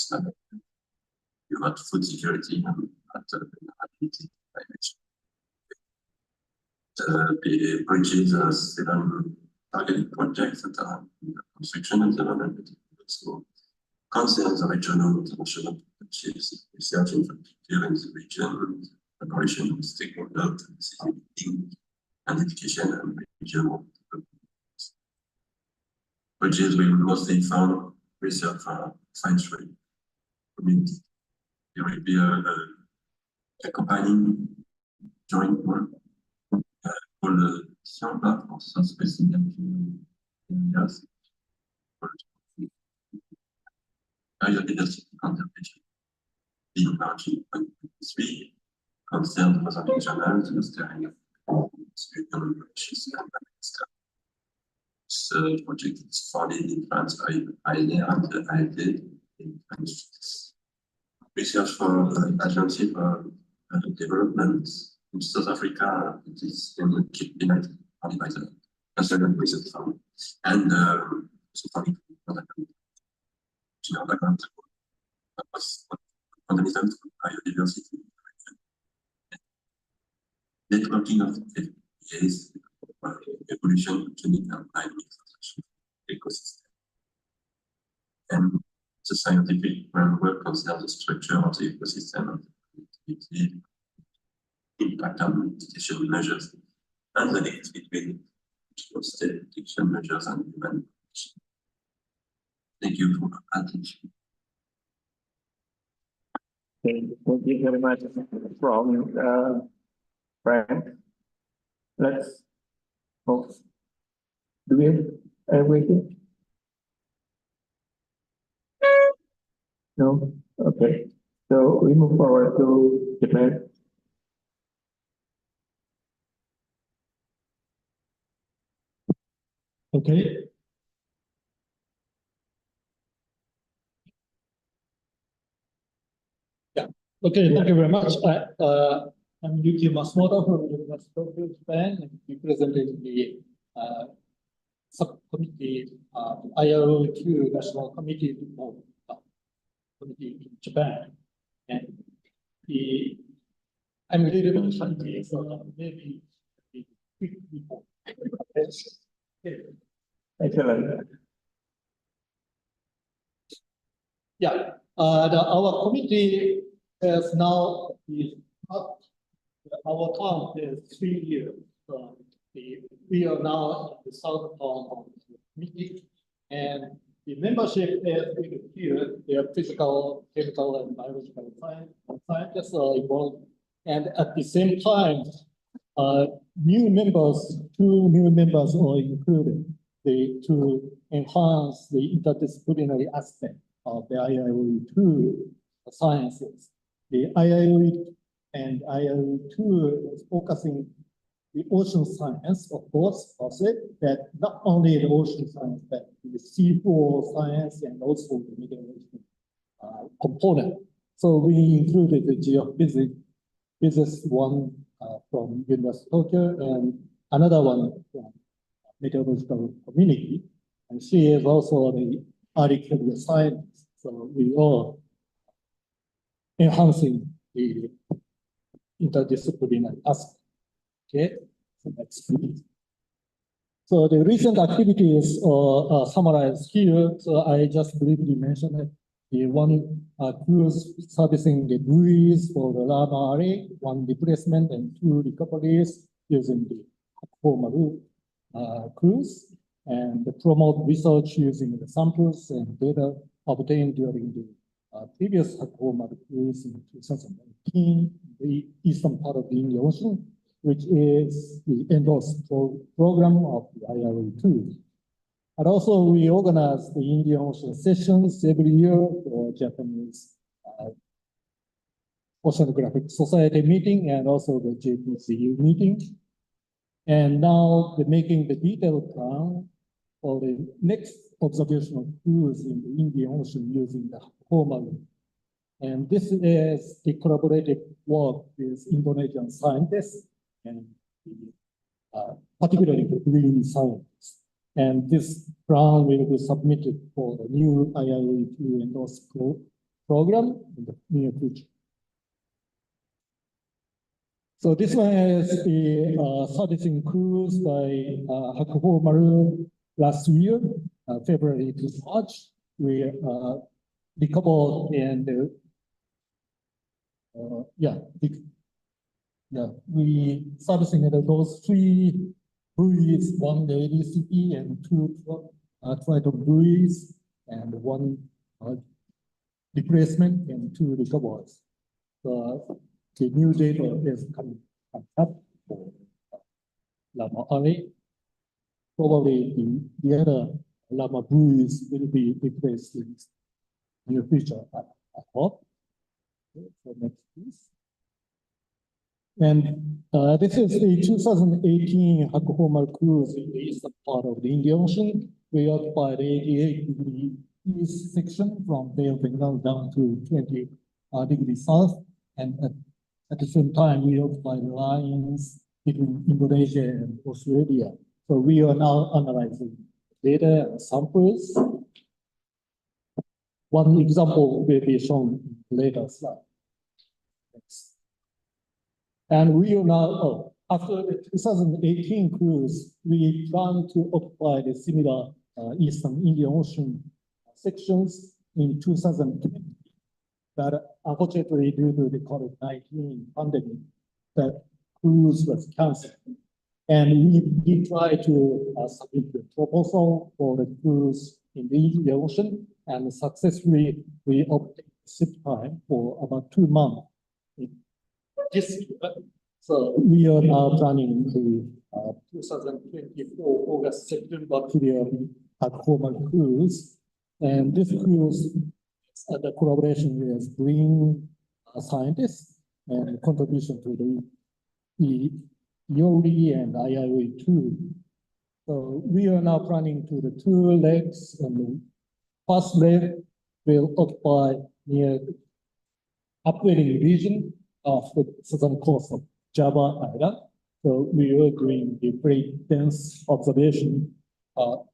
climate, human food security, and vulnerability climate. The bridges are 7 targeted projects that are in construction at the moment, but also concerns the regional international partnerships, research infrastructure in the region, collaboration with stakeholders, decision-making, and education and regional development. Bridges will mostly fund research for science community. There will be a accompanying joint work called the Serta for Southwest Indian areas. Biodiversity conservation. The emerging 3 concerns Mozambique channels, the steering of Sweden, Mauritius, and Madagascar. This project is funded in France by adalah and the ALD in French. Research for Agency for Development in South Africa, it is funded by the National Research Fund, and also funded by the background that was fundamentals for biodiversity. Networking of FPAs, evolution, genetic and dynamics of the ecosystem. And the scientific framework concerns the structure of the ecosystem, the impact on mitigation measures, and the link between state mitigation measures and human action. Thank you for your attention. Thank you very much from Frank. Let's hope. Do we have everything? No? Okay. So we move forward to Japan. Okay. Yeah. Okay. Thank you very much. I'm Yuki Masumoto from the University of Japan, and we presented the subcommittee, ILO2 National Committee of Committee in Japan, and I'm really much happy, so maybe quick report. Excellent. Yeah, our committee has now our term is 3 years. We are now in the southern term of the committee, and the membership is here. They are physical, chemical, and biological scientists are involved, and at the same time, two new members are included to enhance the interdisciplinary aspect of the IIO2 sciences. The IIO and IIO2 is focusing the ocean science, of course, also that not only the ocean science, but the seafloor science and also the meteorology component. So we included the geophysics, physics one from University of Tokyo and another one from meteorological community. And she is also the early career scientist. So we are enhancing the interdisciplinary aspect. Okay, so next please. So the recent activities are summarized here. So I just briefly mentioned it. The one cruise servicing the buoys for the lava array, one replacement and two recoveries using the Hakuhomaru cruise, and promote research using the samples and data obtained during the previous Hakuhomaru cruise in 2019, the eastern part of the Indian Ocean, which is the endorsed program of the IRA2. And also we organize the Indian Ocean sessions every year for Japanese Oceanographic Society meeting and also the JPCU meeting. And now they're making the detailed plan for the next observational cruise in the Indian Ocean using the Hakuhomaru. And this is the collaborative work with Indonesian scientists and particularly the green scientists. And this plan will be submitted for the new IIO2 endorsed program in the near future. So this one is the servicing cruise by Hakuhomaru last year, February to March. We recovered and we servicing those three buoys, one the ADCP and two Triton buoys, and one replacement and two recoveries. The new data is coming up for Lama Array. Probably the other Lama buoys will be replaced in the near future, I hope. Okay, so next, please. And this is the 2018 Hakuhomaru cruise in the eastern part of the Indian Ocean. We occupied 88 east section from Bay of Bengal down to 20 degrees south. And at the same time, we occupied lines between Indonesia and Australia. So we are now analyzing data and samples. One example will be shown in the later slide. Next. And we are now, after the 2018 cruise, we plan to occupy the similar Eastern Indian Ocean sections in 2020. But unfortunately, due to the COVID-19 pandemic, the cruise was canceled. And we try to submit the proposal for the cruise in the Indian Ocean, and successfully we obtained ship time for about 2 months. This year. So we are now planning the 2024 August September period Hakuhomaru cruise, and this cruise is the collaboration with BRIN scientists and contribution to the IORI and IIO2. So we are now planning to the 2 legs, and the first leg will occupy near upwelling region of the southern coast of Java Island. So we are doing the very dense observation of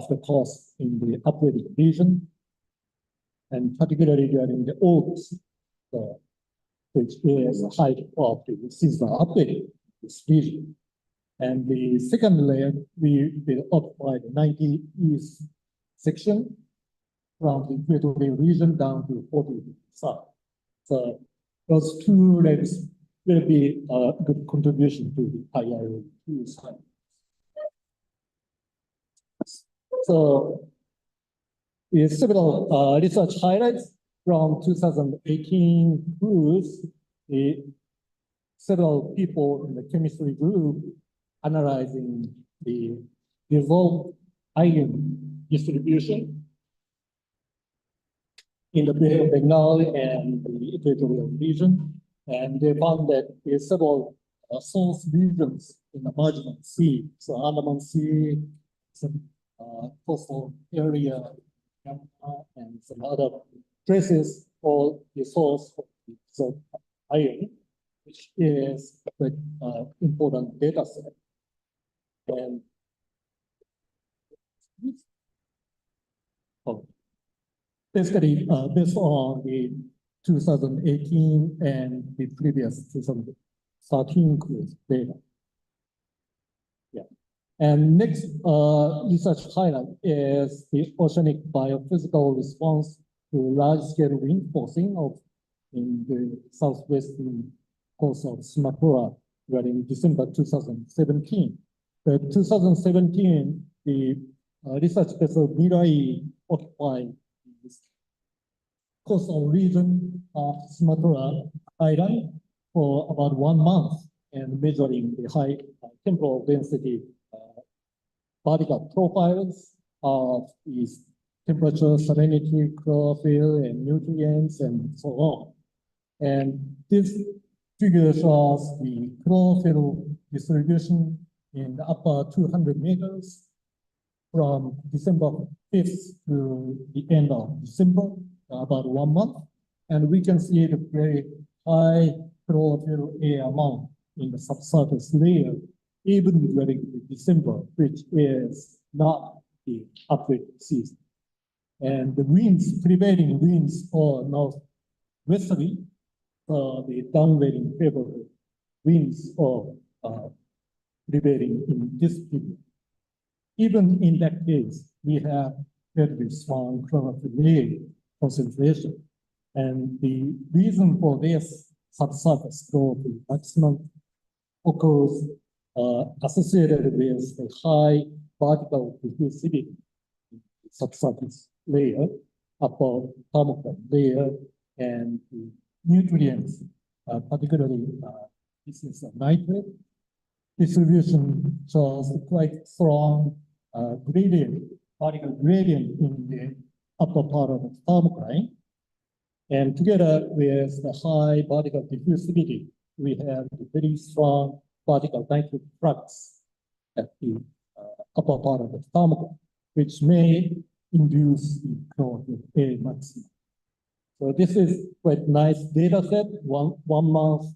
the coast in the upwelling region, and particularly during the August, which is the height of the seasonal upwelling in this region. And the second layer, we will occupy the 90 east section from the equatorial region down to 40 south. So those 2 legs will be a good contribution to the IIO2 side. So here's several research highlights from 2018 cruise. Several people in the chemistry group analyzing the dissolved ion distribution in the Bay of Bengal and the equatorial region. And they found that there are several source regions in the marginal sea. So Andaman Sea, some coastal area, and some other traces for the source of the salt iron, which is an important data set. And basically, based on the 2018 and the previous 2013 cruise data. Yeah. And next research highlight is the oceanic biophysical response to large-scale reinforcing in the southwestern coast of Sumatra during December 2017. The 2017, the research vessel Mirai occupied this coastal region of Sumatra Island for about 1 month and measuring the high temporal density particle profiles of these temperature, salinity, chlorophyll, and nutrients, and so on. And this figure shows the chlorophyll distribution in the upper 200 meters from December 5th to the end of December, about 1 month. And we can see the very high chlorophyll air amount in the subsurface layer, even during December, which is not the upward season. And the winds, prevailing winds are northwesterly, the downwelling favorable winds are prevailing in this period. Even in that case, we have very strong chlorophyll air concentration. And the reason for this subsurface chlorophyll maximum occurs associated with the high particle diffusivity subsurface layer, upper thermophile layer, and the nutrients, particularly this is a nitrate distribution, shows quite strong gradient, particle gradient in the upper part of the thermocline. And together with the high particle diffusivity, we have a very strong particle nitrate flux at the upper part of the thermocline, which may induce the chlorophyll air maximum. So this is quite nice data set, one month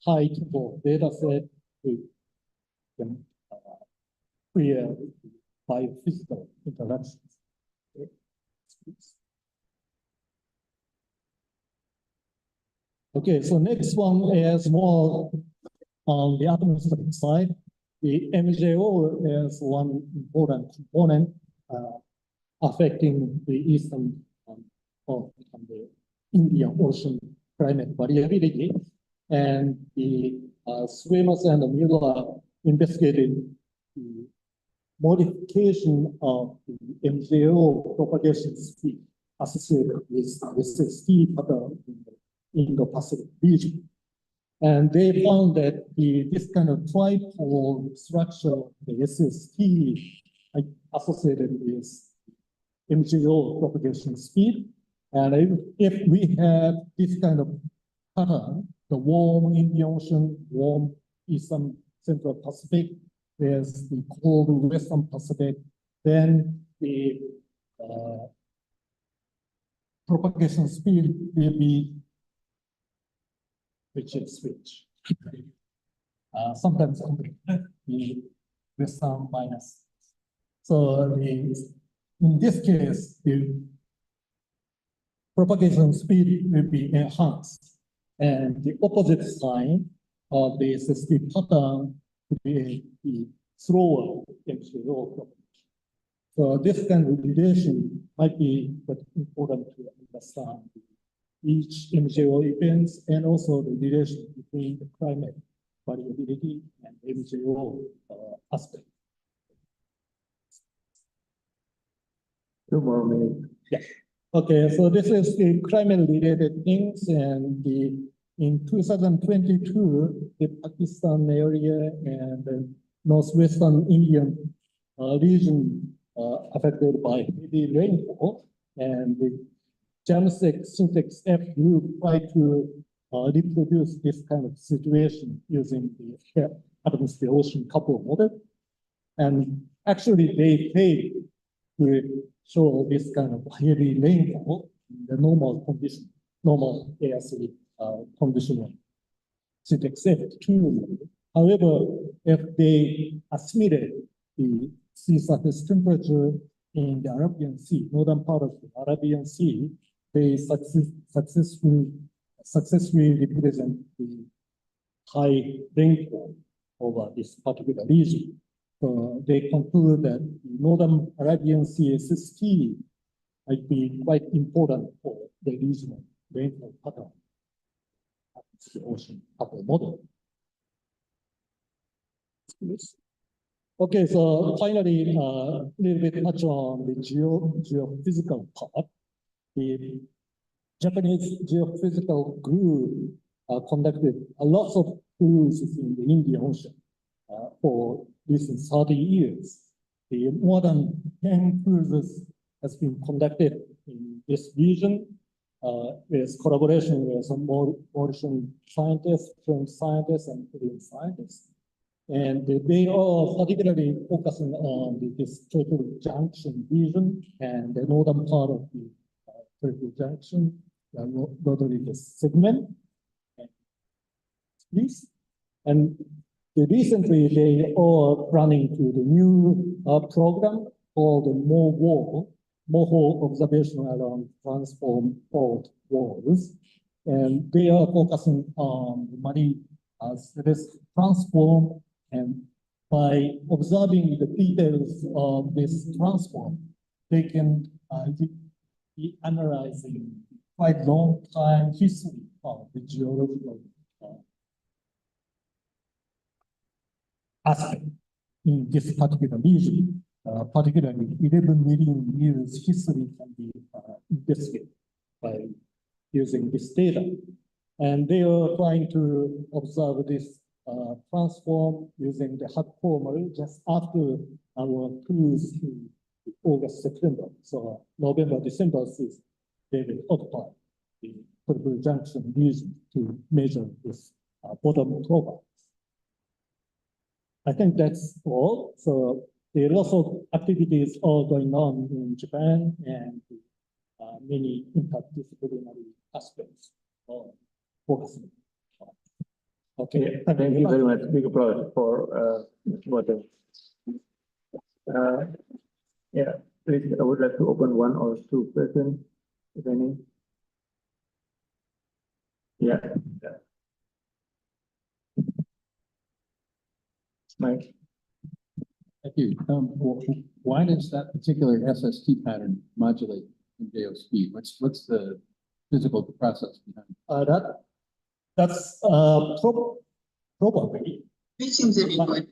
high temporal data set with clear biophysical interactions. Okay. Okay, so next one is more on the atmospheric side. The MJO is one important component affecting the eastern of the Indian Ocean climate variability. And the Swimmers and Mueller investigated the modification of the MJO propagation speed associated with the SST pattern in the Indo-Pacific region. And they found that this kind of tripole structure, the SST, associated with MJO propagation speed. And if we have this kind of pattern, the warm Indian Ocean, warm Eastern Central Pacific, there's the cold Western Pacific, then the propagation speed will be switch. Sometimes the Western minus. So in this case, the propagation speed will be enhanced, and the opposite sign of the SST pattern will be the slower MJO propagation. So this kind of relation might be important to understand each MJO events and also the relation between the climate variability and MJO aspect. 2 more minutes. Yeah. Okay, so this is the climate-related things, and in 2022, the Pakistan area and the northwestern Indian region affected by heavy rainfall, and the Jamsek syntax F group try to reproduce this kind of situation using the atmosphere ocean couple model. And actually they failed to show this kind of heavy rainfall in the normal condition, normal air3 condition. Syntax F2. However, if they assimilate the sea surface temperature in the Arabian Sea, northern part of the Arabian Sea, they successfully represent the high rainfall over this particular region. So they conclude that the northern Arabian Sea SST might be quite important for the regional rainfall pattern. That's the ocean couple model. Okay, so finally, a little bit touch on the geophysical part. The Japanese geophysical group conducted a lot of cruises in the Indian Ocean for recent 30 years. The more than 10 cruises has been conducted in this region with collaboration with some Mauritian scientists, French scientists, and Korean scientists. And they are particularly focusing on this Turtle Junction region and the northern part of the Turtle Junction, the Rodriguez segment. Please. And recently they are running to the new program called the MOHO observation around transform fault walls. And they are focusing on the marine risk transform. And by observing the details of this transform, they can be analyzing quite long time history of the geological aspect in this particular region. Particularly 11 million years history can be investigated by using this data. And they are trying to observe this transform using the hot formal just after our cruise in August, September. So November, December is they will occupy the Turtle Junction region to measure this bottom profile. I think that's all. So there are lots of activities all going on in Japan and many interdisciplinary aspects of focusing. Okay, thank you very much. Big applause for Mr. Moto. Yeah, please, I would like to open one or two questions, if any. Yeah. Mike. Thank you. Why does that particular SST pattern modulate in JO speed? What's the physical process behind it? That's probably. Which seems to be good.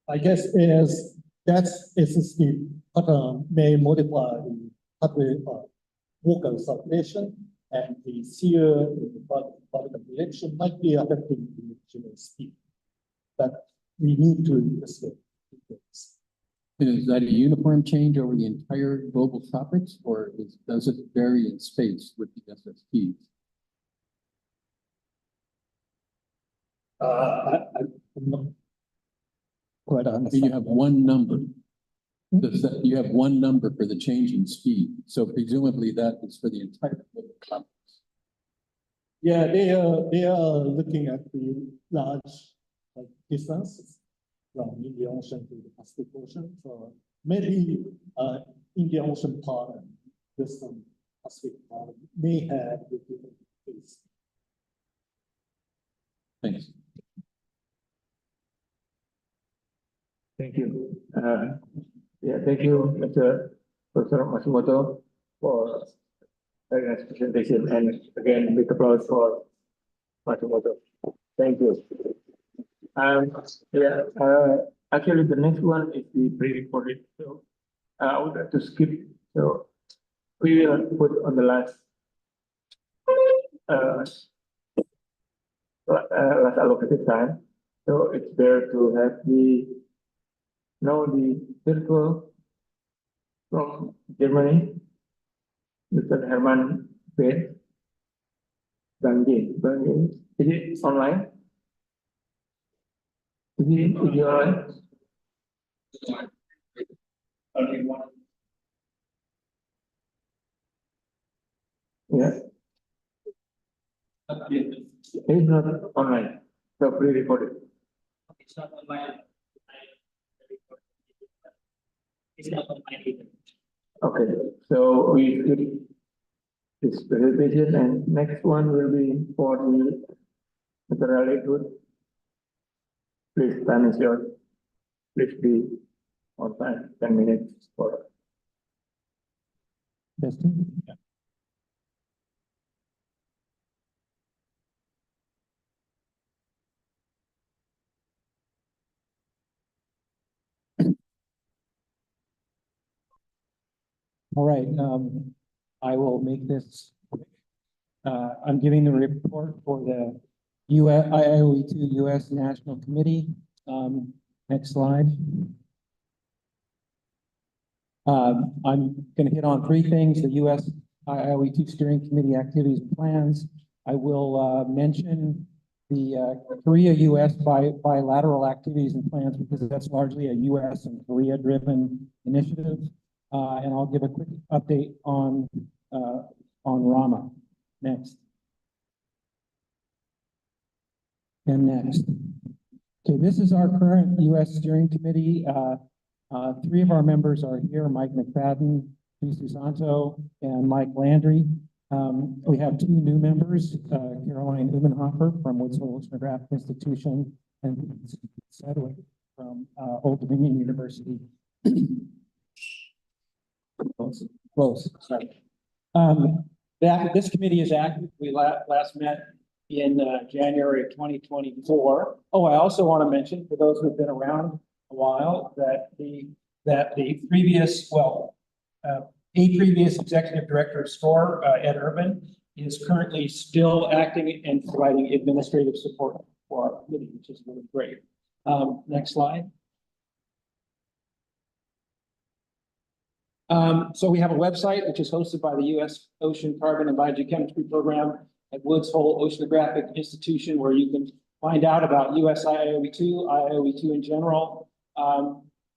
I guess is that SST pattern may modify the vocal circulation and the shear in the particle direction might be affecting the general speed. But we need to investigate. And is that a uniform change over the entire global tropics, or does it vary in space with the SSTs? I'm not quite understand. You have one number. You have one number for the change in speed. So presumably that is for the entire global tropics. Yeah, they are looking at the large distances from Indian Ocean to the Pacific Ocean. So maybe Indian Ocean part and Western Pacific part may have the different phase. Thanks. Thank you. Yeah, thank you, Mr. Professor Matsumoto, for very nice presentation. And again, big applause for Matsumoto. Thank you. Yeah, actually, the next one is the pre-recorded. So I would like to skip. So we will put on the last allocated time. So it's there to have the virtual from Germany, Mr. Herman Ben. Bang, is it online? Is it online? Only one. Yeah. It's not online, so pre-recorded. It's not online. It's not online either. Okay, so we skip this presentation, and next one will be for the Mr. Good. Please, time is yours. Please be on time, 10 minutes for. Testing. All right, I will make this quick. I'm giving the report for the IIOE2 US National Committee. Next slide. I'm going to hit on three things: the US IIOE2 Steering Committee activities and plans. I will mention the Korea-US bilateral activities and plans, because that's largely a US and Korea-driven initiative. And I'll give a quick update on Rama. Next. And next. Okay, this is our current US Steering Committee. Three of our members are here: Mike McFadden, Sue Susanto, and Mike Landry. We have two new members, Caroline Umenhofer from Woods Hole Oceanographic Institution, and Sedgwick from Old Dominion University. Close, sorry. This committee is active. We last met in January of 2024. Oh, I also want to mention, for those who've been around a while, that the previous, a previous executive director of SCORE, Ed Urban, is currently still acting and providing administrative support for our committee, which is really great. Next slide. So we have a website which is hosted by the U.S. Ocean Carbon and Biogeochemistry Program at Woods Hole Oceanographic Institution, where you can find out about US IIOE2, IIOE2 in general.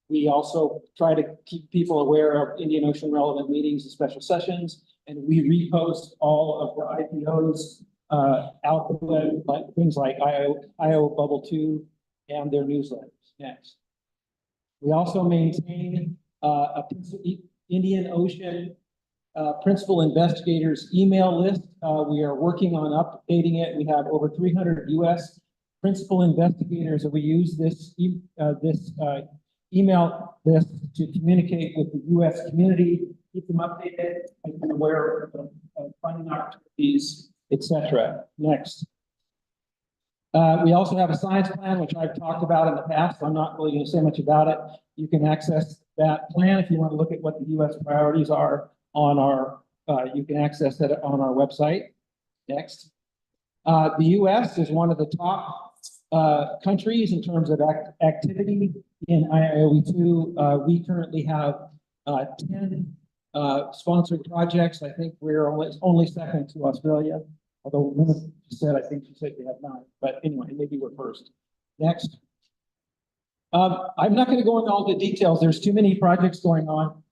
We also try to keep people aware of Indian Ocean relevant meetings and special sessions, and we repost all of the IPOs out the web, like things like IO Bubble 2 and their newsletters. Next. We also maintain a Indian Ocean principal investigators email list. We are working on updating it. We have over 300 US principal investigators, and we use this email list to communicate with the US community, keep them updated, and be aware of funding opportunities, etc. Next. We also have a science plan, which I've talked about in the past, so I'm not really going to say much about it. You can access that plan if you want to look at what the US priorities are on our, you can access that on our website. Next. The US is one of the top countries in terms of activity in IIOE2. We currently have 10 sponsored projects. I think we're only second to Australia, although she said we have 9. But anyway, maybe we're first. Next. I'm not going to go into all the details. There's too many projects going on.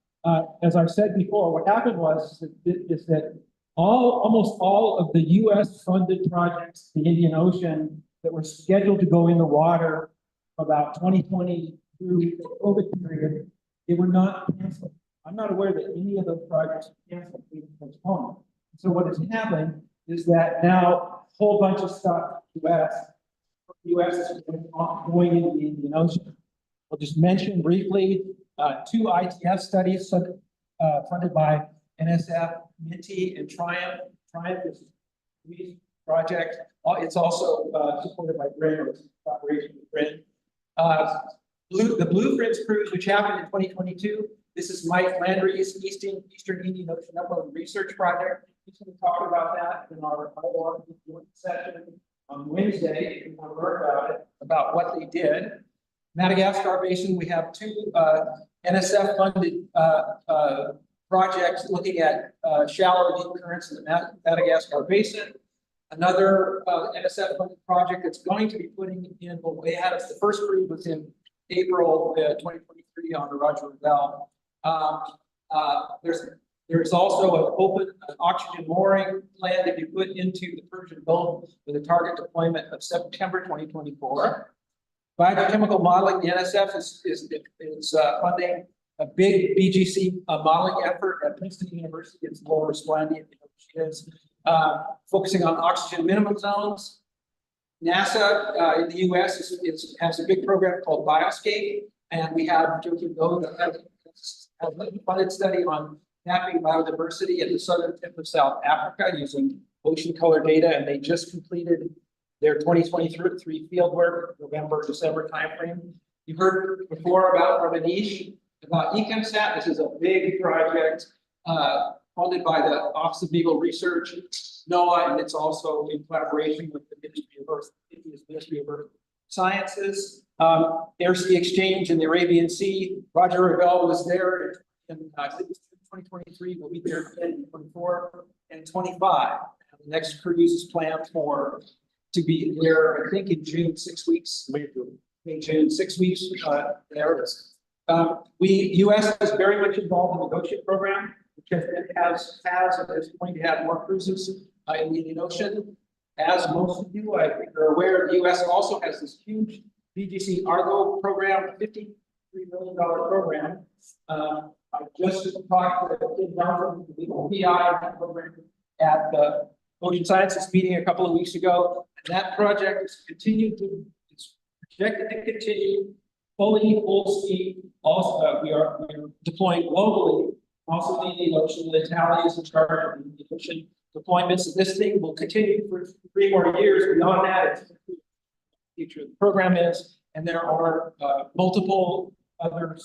As I've said before, what happened was that almost all of the US funded projects in the Indian Ocean that were scheduled to go in the water about 2020 through the COVID period, they were not canceled. I'm not aware that any of those projects were canceled, even postponed. So what has happened is that now a whole bunch of stuff US is going into the Indian Ocean. I'll just mention briefly 2 ITF studies funded by NSF, MINTI, and Triumph. Triumph is a project. It's also supported by BRIN, or collaboration with BRIN. The Blueprints cruise, which happened in 2022. This is Mike Landry's Eastern Indian Ocean Upland Research Project. He's going to talk about that in our session on Wednesday. If you want to learn about it, about what they did. Madagascar Basin, we have 2 NSF-funded project looking at shallow deep currents in the Madagascar Basin. Another NSF funded project that's going to be putting in, well, they had the first crew was in April 2023 on the Roger Bell. There's also an oxygen mooring plan to be put into the Persian Gulf with a target deployment of September 2024. Biochemical modeling, the NSF is funding a big BGC modeling effort at Princeton University. It's Laura Splandi, she is focusing on oxygen minimum zones. NASA in the US has a big program called Bioscape, and we have a funded study on mapping biodiversity at the southern tip of South Africa using ocean color data, and they just completed their 2023 field work, November, December timeframe. You heard before about Ramanish, about ECOMSAT. This is a big project funded by the Office of Naval Research, NOAA, and it's also in collaboration with the Ministry of Earth, India's Ministry of Earth Sciences. Air Sea Exchange in the Arabian Sea. Roger Ravel was there in 2023. We'll be there again in 24 and 25. The next cruise is planned to be there, I think, in June, 6 weeks. May, June, 6 weeks there. US is very much involved in the Goshen program, which has and is going to have more cruises in the Indian Ocean. As most of you, I think, are aware, the US also has this huge BGC Argo program, a $53 million program. I just talked to Kim Johnson, the PI program at the Ocean Sciences meeting a couple of weeks ago. And that project is it's projected to continue fully, full speed. Also, we are deploying globally. Also, the Indian Ocean, the Italy is in charge of the ocean deployments. This thing will continue for 3 more years. Beyond that, it's the future of the program is, and there are multiple other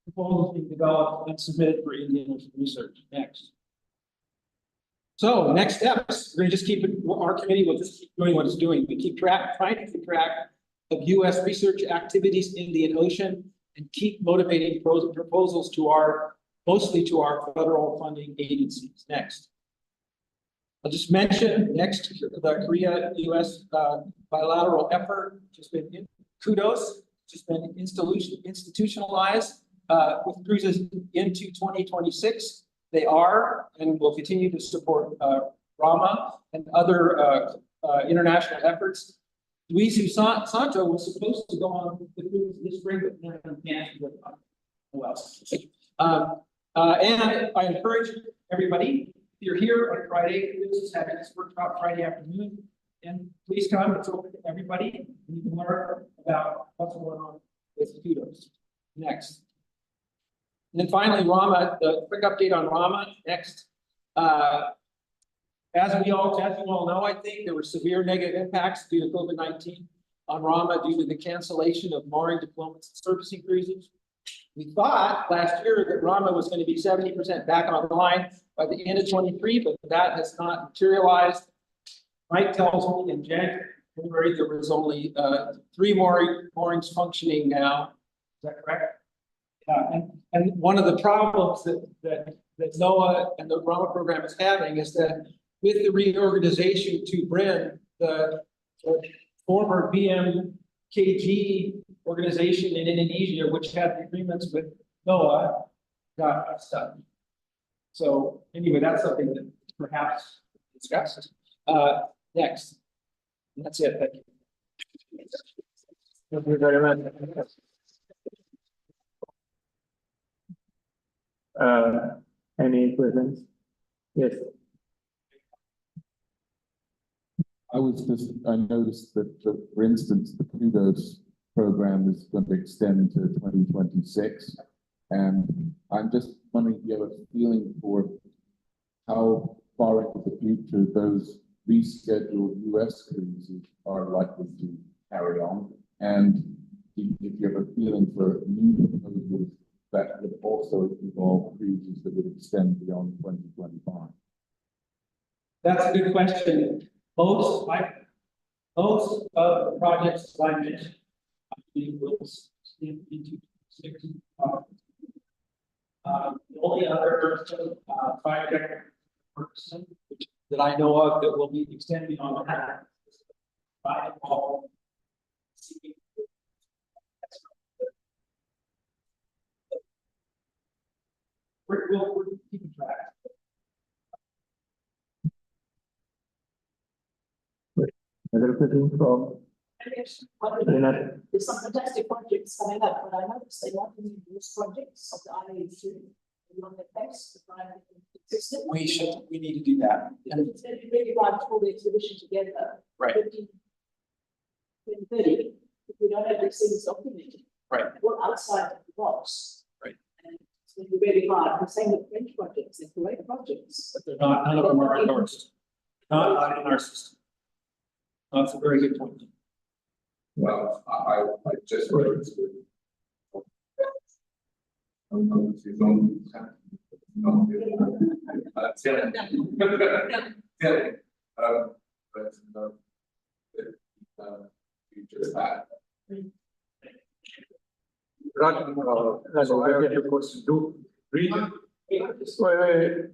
proposals being developed and submitted for Indian Ocean research. Next. So next steps, we're going to just keep it, our committee will just keep doing what it's doing. We keep trying to keep track of US research activities in the Indian Ocean and keep motivating proposals mostly to our federal funding agencies. Next. I'll just mention next, the Korea-US bilateral effort, just been kudos, just been institutionalized with cruises into 2026. They are and will continue to support RAMA and other international efforts. Luis Santo was supposed to go on the cruise this spring, but never canceled. Who else? And I encourage everybody, if you're here on Friday, this is having this workshop Friday afternoon, and please come. It's open to everybody, and you can learn about what's going on with kudos. Next. And then finally, RAMA, the quick update on RAMA. Next. As you all know, I think there were severe negative impacts due to COVID-19 on RAMA due to the cancellation of mooring deployments and surfacing cruises. We thought last year that RAMA was going to be 70% back online by the end of 23, but that has not materialized. Mike tells me in January there was only 3 moorings functioning now. Is that correct? And one of the problems that NOAA and the RAMA program is having is that with the reorganization to BRIN, the former BMKG organization in Indonesia, which had agreements with NOAA, got stuck. So anyway, that's something that perhaps discussed. Next. And that's it. Thank you. Thank you very much. Any questions? Yes. I noticed that, for instance, the kudos program is going to extend to 2026. And I'm just wondering if you have a feeling for how far into the future those rescheduled US cruises are likely to carry on. And if you have a feeling for new proposals that would also involve cruises that would extend beyond 2025. That's a good question. Most of the projects I mentioned, I believe will extend into 6. The only other project person that I know of that will be extending on that. By all. We're keeping track. Another question from There's some fantastic projects coming up, but I noticed they want to use those projects of the IAU on the base to try and make them consistent. We need to do that. And it's going to be really hard to pull the exhibition together. Right. 2030, if we don't have these things documented. Right. Well, outside of the box. Right. And it's going to be really hard. The same with French projects, they're great projects. But they're not, none of them are endorsed. Not in our system. That's a very good point. Well, I just read to. You just had. So I have a question to read. Wait.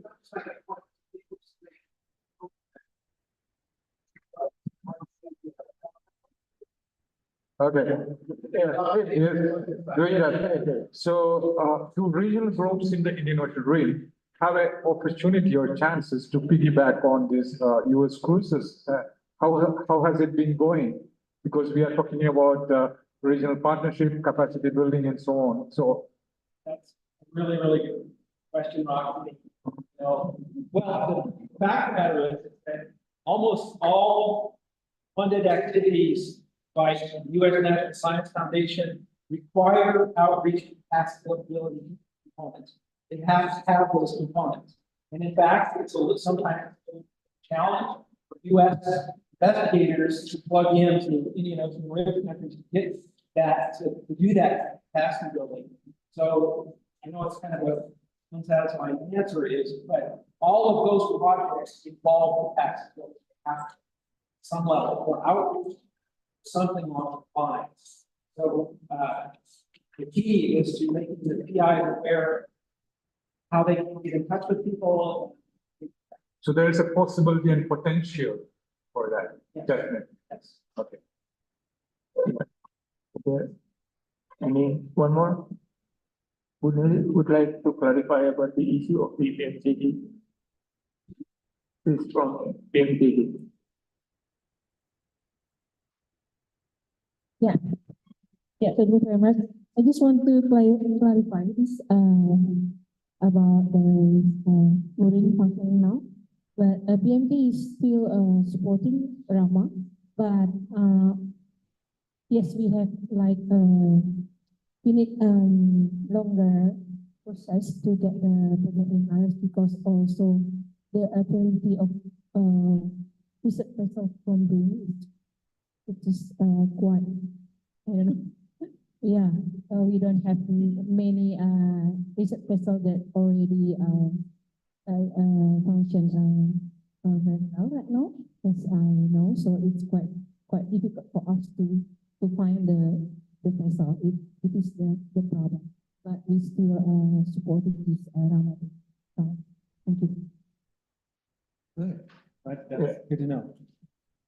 Okay. Doing that. So, do regional groups in the Indian Ocean Rim have an opportunity or chances to piggyback on these US cruises? How has it been going? Because we are talking about regional partnership, capacity building, and so on. So that's a really, really good question, Rob. Well, the fact of the matter is that almost all funded activities by the U.S. National Science Foundation require outreach and accessibility components. They have to have those components. And in fact, it's sometimes a challenge for U.S. investigators to plug into Indian Ocean Rim countries to get that, to do that capacity building. So I know it's kind of a unsatisfying answer is, but all of those projects involve capacity building at some level or outreach, something along the lines. So the key is to make the PI aware how they can get in touch with people. so there is a possibility and potential for that. Yes. Definitely. Yes. Okay. Okay. One more? Would like to clarify about the issue of the PMCG. This is from PMCG. Yeah, thank you very much. I just want to clarify this about the BRIN functioning now. But BMT is still supporting Rama, but yes, we have like we need longer process to get the project in because also the ability of research vessels from BRIN. It is quite, I don't know. Yeah, we don't have many research vessels that already function very well right now, as I know. So it's quite difficult for us to find the vessel. It is the problem, but we still supporting this round. Thank you. Good. That's good to know.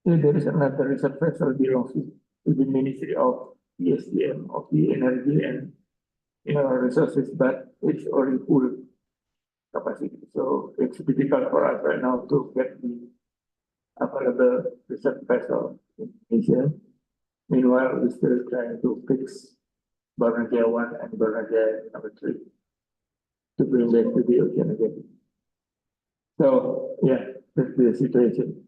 There is another research vessel belongs to the Ministry of ESDM of the Energy and Resources, but it's already full capacity. So it's difficult for us right now to get the available research vessel in Asia. Meanwhile, we're still trying to fix Barnagia 1 and Barnagia number 3 to bring back to the ocean again. So yeah, that's the situation.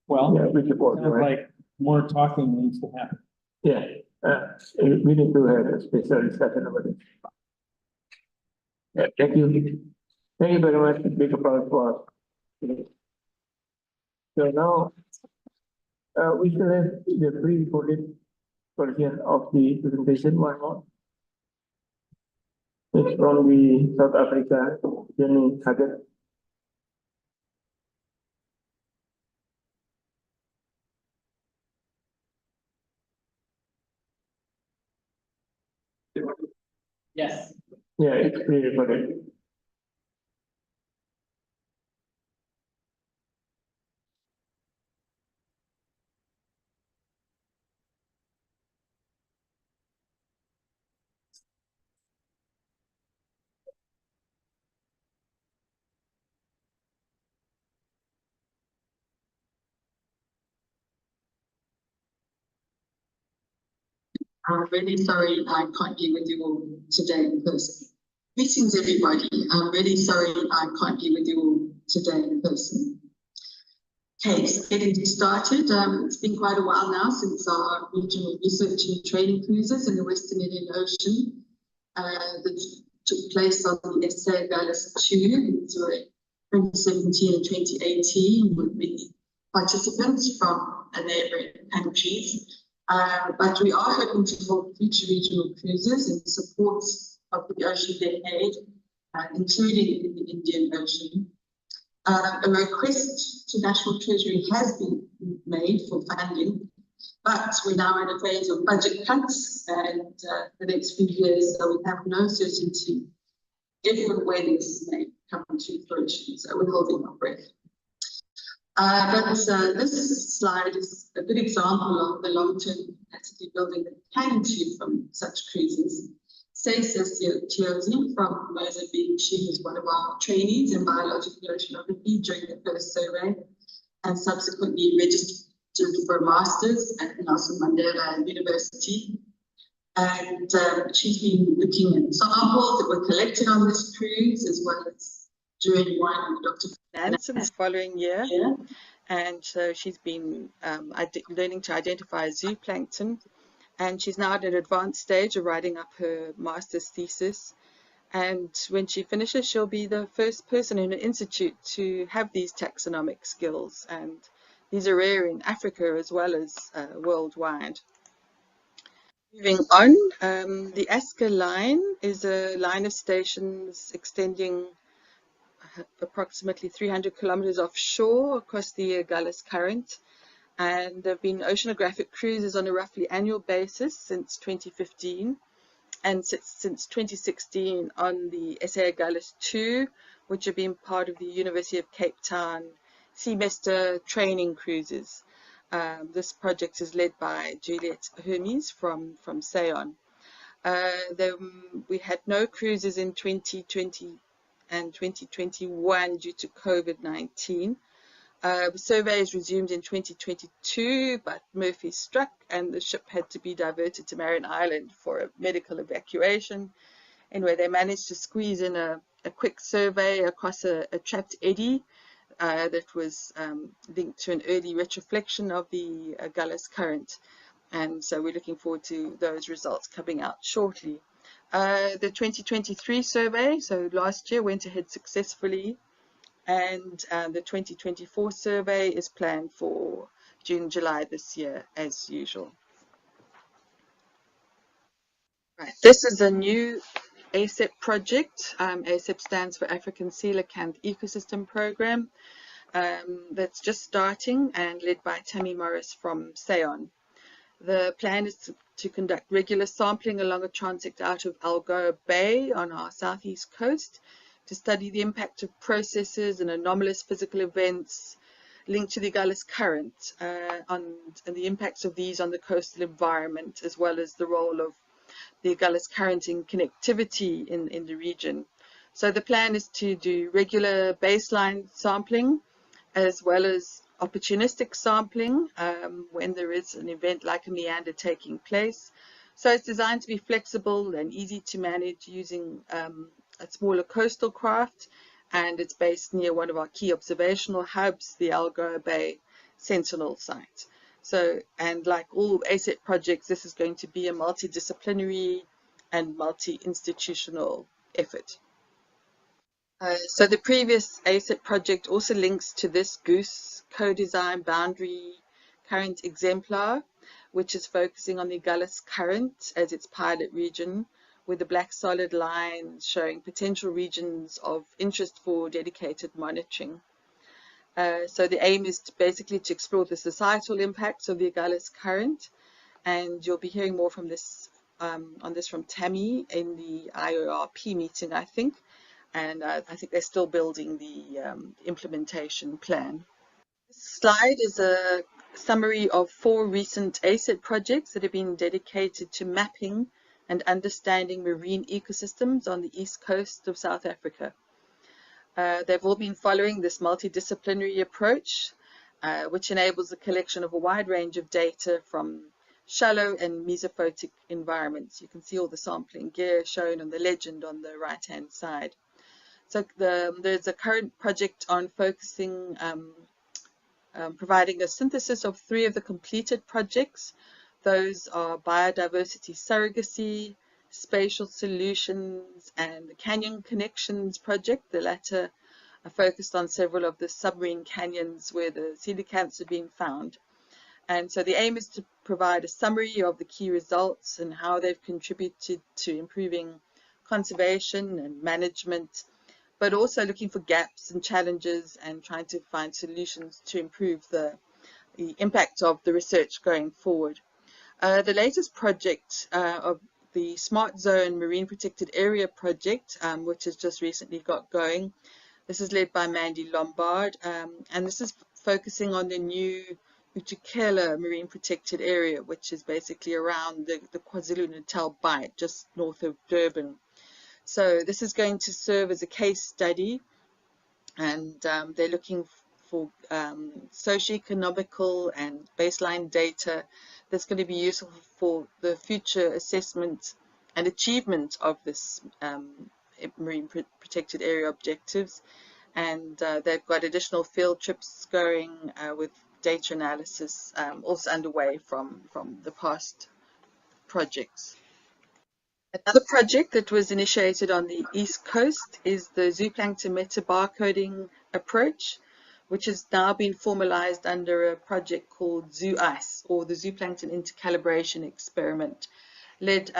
Well, yeah, we support, sounds right? like more talking needs to happen. Yeah, we need to have a special discussion about it. Yeah, thank you. Thank you very much. Big applause for us. So now, we still have the pre-recorded version of the presentation, one more. It's from the South Africa, Jenny Haggett. Yes. Yeah, it's pre-recorded. I'm really sorry I can't be with you all today in person. Greetings, everybody. I'm really sorry I can't be with you all today in person. Okay, so getting started. It's been quite a while now since our regional research and training cruises in the Western Indian Ocean that took place on the adalah 2, 2017 and 2018, with many participants from neighboring countries. But we are hoping to hold future regional cruises in support of the ocean decade, including in the Indian Ocean. A request to National Treasury has been made for funding, but we're now in a phase of budget cuts and the next few years, so we have no certainty if and when this may come to fruition, so we're holding our breath. But this slide is a good example of the long-term capacity building that can achieve from such cruises. Cesar Tiozi from Mozambique, she was one of our trainees in biological oceanography during the first survey and subsequently registered for a master's at Nelson Mandela University. And she's been looking at samples that were collected on this cruise, as well as during one of Dr. Since following year, and so she's been learning to identify zooplankton, and she's now at an advanced stage of writing up her master's thesis. And when she finishes, she'll be the first person in an institute to have these taxonomic skills, and these are rare in Africa as well as worldwide. Moving on, the Asker line is a line of stations extending approximately 300 kilometers offshore across the Agulhas Current, and there have been oceanographic cruises on a roughly annual basis since 2015, and since 2016 on the SA Agulhas 2, which have been part of the University of Cape Town semester training cruises. This project is led by Juliet Hermes from SAON. We had no cruises in 2020 and 2021 due to COVID-19. Surveys resumed in 2022, but Murphy struck and the ship had to be diverted to Marion Island for a medical evacuation. Anyway, they managed to squeeze in a quick survey across a trapped eddy that was linked to an early retroflexion of the Agulhas Current. And so we're looking forward to those results coming out shortly. The 2023 survey, so last year, went ahead successfully, and the 2024 survey is planned for June, July this year, as usual. Right, this is a new ASEP project. ASEP stands for African Coelacanth Ecosystem Program. That's just starting and led by Tammy Morris from SAON. The plan is to conduct regular sampling along a transect out of Algoa Bay on our southeast coast to study the impact of processes and anomalous physical events linked to the Agulhas Current and the impacts of these on the coastal environment, as well as the role of the Agulhas Current in connectivity in the region. So the plan is to do regular baseline sampling as well as opportunistic sampling when there is an event like a meander taking place. So it's designed to be flexible and easy to manage using a smaller coastal craft, and it's based near one of our key observational hubs, the Algoa Bay Sentinel site. So, and like all ASEP projects, this is going to be a multidisciplinary and multi-institutional effort. So the previous ASEP project also links to this Goose co-design boundary current exemplar, which is focusing on the Agulhas Current as its pilot region, with the black solid line showing potential regions of interest for dedicated monitoring. So the aim is basically to explore the societal impacts of the Agulhas Current, and you'll be hearing more from this on this from Tammy in the IORP meeting, I think, and I think they're still building the implementation plan. This slide is a summary of 4 recent ASET projects that have been dedicated to mapping and understanding marine ecosystems on the east coast of South Africa. They've all been following this multidisciplinary approach, which enables the collection of a wide range of data from shallow and mesophotic environments. You can see all the sampling gear shown on the legend on the right-hand side. So there's a current project on focusing, providing a synthesis of 3 of the completed projects. Those are biodiversity surrogacy, spatial solutions, and the Canyon Connections project. The latter are focused on several of the submarine canyons where the coelacanths have been found. And so the aim is to provide a summary of the key results and how they've contributed to improving conservation and management, but also looking for gaps and challenges and trying to find solutions to improve the impact of the research going forward. The latest project of the Smart Zone Marine Protected Area project, which has just recently got going. This is led by Mandy Lombard, and this is focusing on the new Utukela Marine Protected Area, which is basically around the KwaZulu-Natal Bight, just north of Durban. So this is going to serve as a case study, and they're looking for socioeconomical and baseline data that's going to be useful for the future assessment and achievement of this marine protected area objectives. And they've got additional field trips going with data analysis also underway from the past projects. Another project that was initiated on the East Coast is the zooplankton meta-barcoding approach, which has now been formalized under a project called ZooIce, or the Zooplankton Intercalibration Experiment, led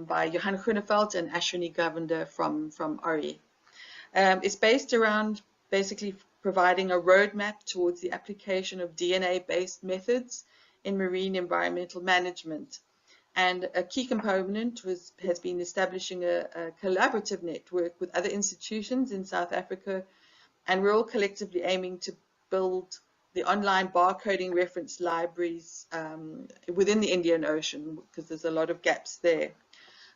by Johan Groeneveld and Ashwini Govender from ORI. It's based around basically providing a roadmap towards the application of DNA-based methods in marine environmental management. And a key component has been establishing a collaborative network with other institutions in South Africa, and we're all collectively aiming to build the online barcoding reference libraries within the Indian Ocean, because there's a lot of gaps there.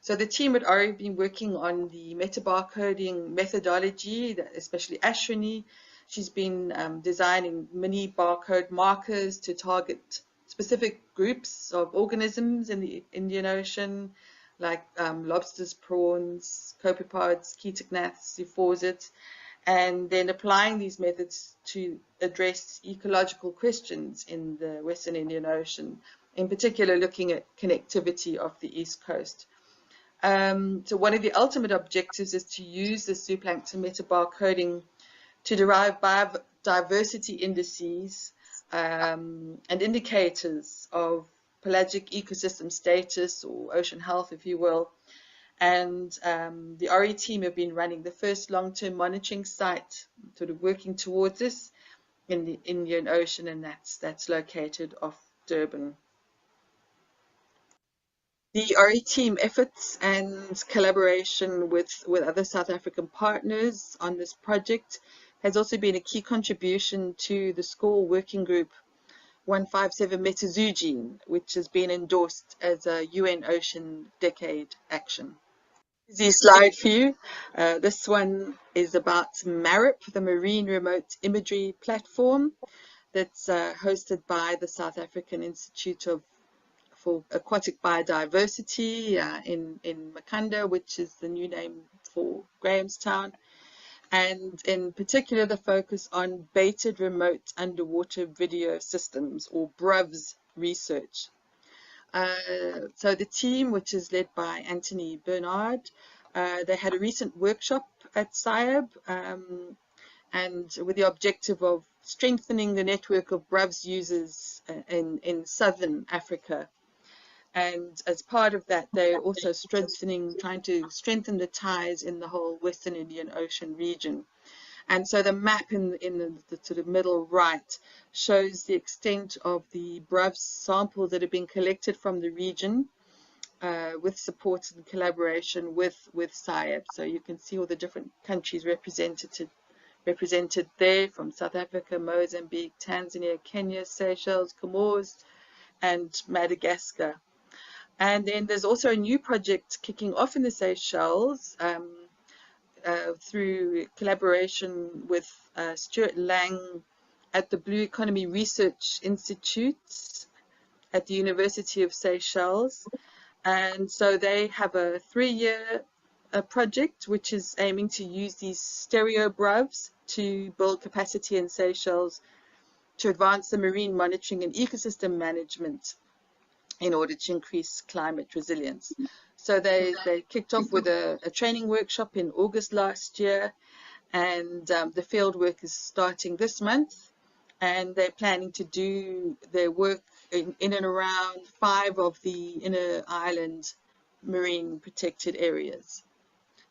So the team at ORI have been working on the meta-barcoding methodology, especially Ashwini. She's been designing mini barcode markers to target specific groups of organisms in the Indian Ocean, like lobsters, prawns, copepods, ketognaths, euphorsids, and then applying these methods to address ecological questions in the Western Indian Ocean, in particular looking at connectivity of the East Coast. So one of the ultimate objectives is to use the zooplankton meta-barcoding to derive biodiversity indices and indicators of pelagic ecosystem status, or ocean health, if you will. And the ORI team have been running the first long-term monitoring site, sort of working towards this in the Indian Ocean, and that's located off Durban. The ORI team efforts and collaboration with other South African partners on this project has also been a key contribution to the SCORE working group 157 Metazugene, which has been endorsed as a UN Ocean Decade Action. Easy slide for you. This one is about MARIP, the Marine Remote Imagery Platform, that's hosted by the South African Institute for Aquatic Biodiversity in Makanda, which is the new name for Grahamstown, and in particular the focus on baited remote underwater video systems, or BRUVS research. So the team, which is led by Anthony Bernard, they had a recent workshop at SIAB, and with the objective of strengthening the network of BRUVS users in Southern Africa. And as part of that, they're also trying to strengthen the ties in the whole Western Indian Ocean region. And so the map in the sort of middle right shows the extent of the BRUVS samples that have been collected from the region. with support and collaboration with SIAB. So you can see all the different countries represented there, from South Africa, Mozambique, Tanzania, Kenya, Seychelles, Comoros, and Madagascar. And then there's also a new project kicking off in the Seychelles through collaboration with Stuart Lang at the Blue Economy Research Institute at the University of Seychelles. And so they have a 3-year project which is aiming to use these stereo bruvs to build capacity in Seychelles to advance the marine monitoring and ecosystem management in order to increase climate resilience. So they kicked off with a training workshop in August last year, and the field work is starting this month, and they're planning to do their work in and around 5 of the inner island marine protected areas.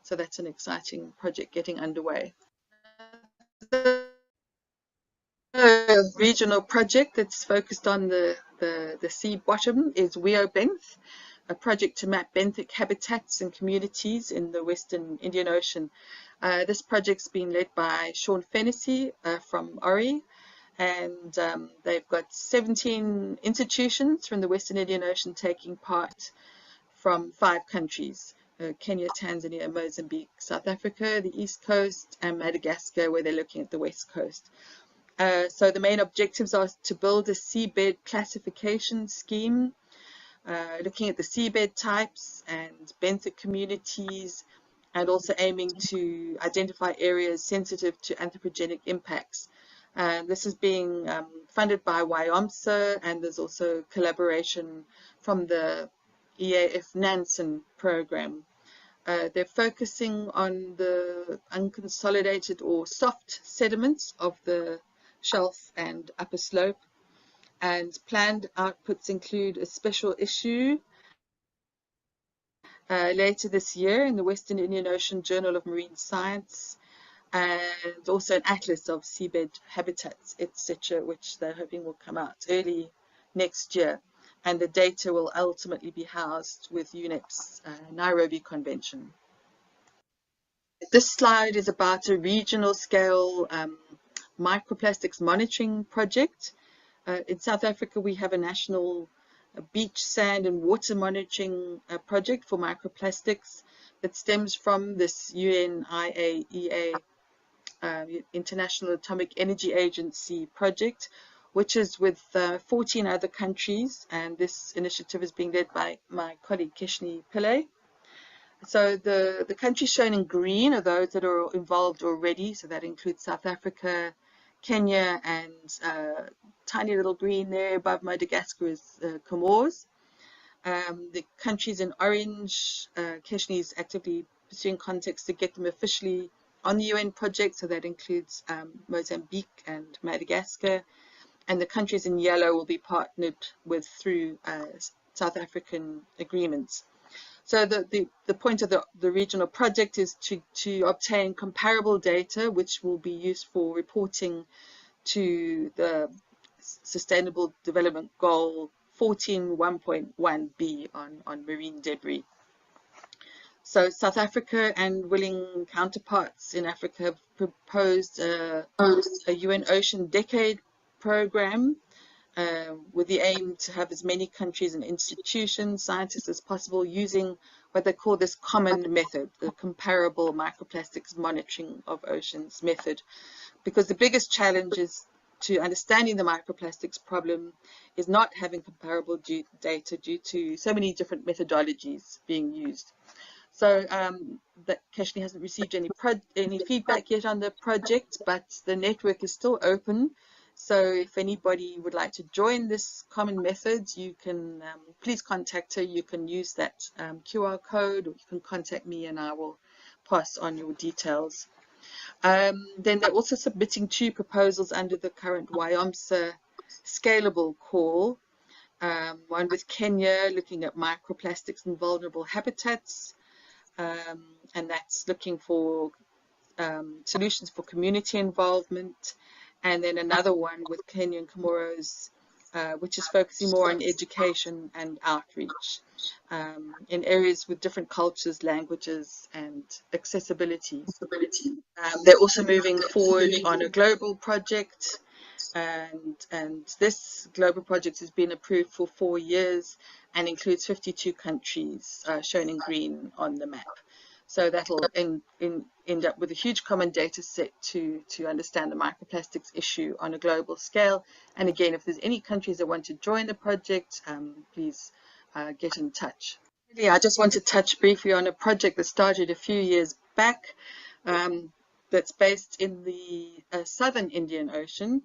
So that's an exciting project getting underway. A regional project that's focused on the sea bottom is WeoBenth, a project to map benthic habitats and communities in the Western Indian Ocean. This project's been led by Sean Fennessy from ORI, and they've got 17 institutions from the Western Indian Ocean taking part from 5 countries: Kenya, Tanzania, Mozambique, South Africa, the East Coast, and Madagascar, where they're looking at the West Coast. So the main objectives are to build a seabed classification scheme, looking at the seabed types and benthic communities, and also aiming to identify areas sensitive to anthropogenic impacts. This is being funded by WIOMSA, and there's also collaboration from the EAF Nansen program. They're focusing on the unconsolidated or soft sediments of the shelf and upper slope, and planned outputs include a special issue later this year in the Western Indian Ocean Journal of Marine Science, and also an atlas of seabed habitats, etc., which they're hoping will come out early next year. And the data will ultimately be housed with UNEP's Nairobi Convention. This slide is about a regional scale microplastics monitoring project. In South Africa, we have a national beach, sand and water monitoring project for microplastics that stems from this UNIAEA International Atomic Energy Agency project, which is with 14 other countries, and this initiative is being led by my colleague Keshni Pillay. So the countries shown in green are those that are involved already, so that includes South Africa, Kenya, and tiny little green there above Madagascar is Comoros. The countries in orange, Keshni is actively pursuing contacts to get them officially on the UN project, so that includes Mozambique and Madagascar. And the countries in yellow will be partnered with through South African agreements. So the point of the regional project is to obtain comparable data, which will be used for reporting to the Sustainable Development Goal 14.1.1b on marine debris. So South Africa and willing counterparts in Africa have proposed a UN Ocean Decade program with the aim to have as many countries and institutions, scientists as possible using what they call this common method, the comparable microplastics monitoring of oceans method. Because the biggest challenge is to understanding the microplastics problem is not having comparable data due to so many different methodologies being used. So that Keshni hasn't received any feedback yet on the project, but the network is still open. So if anybody would like to join this common method, you can please contact her. You can use that QR code, or you can contact me and I will pass on your details. Then they're also submitting 2 proposals under the current WIOMSA scalable call. One with Kenya looking at microplastics in vulnerable habitats, and that's looking for solutions for community involvement. And then another one with Kenya and Comoros which is focusing more on education and outreach in areas with different cultures, languages, and accessibility. They're also moving forward on a global project, and this global project has been approved for 4 years and includes 52 countries shown in green on the map. So that'll end up with a huge common data set to understand the microplastics issue on a global scale. And again, if there's any countries that want to join the project, please get in touch. Really, I just want to touch briefly on a project that started a few years back that's based in the southern Indian Ocean.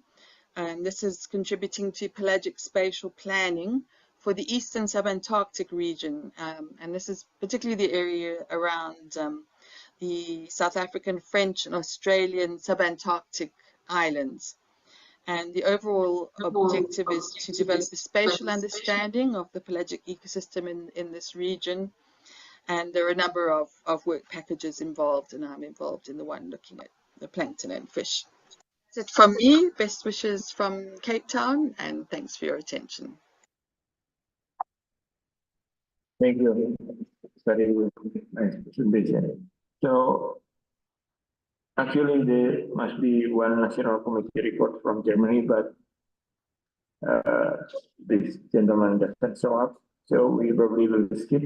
This is contributing to pelagic spatial planning for the eastern subantarctic region, and this is particularly the area around the South African, French, and Australian subantarctic islands. And the overall objective is to develop a spatial understanding of the pelagic ecosystem in this region. And there are a number of work packages involved, and I'm involved in the one looking at the plankton and fish. That's it from me. Best wishes from Cape Town, and thanks for your attention. Thank you. Very nice presentation. So actually there must be one national committee report from Germany, but this gentleman doesn't show up, so we probably will skip.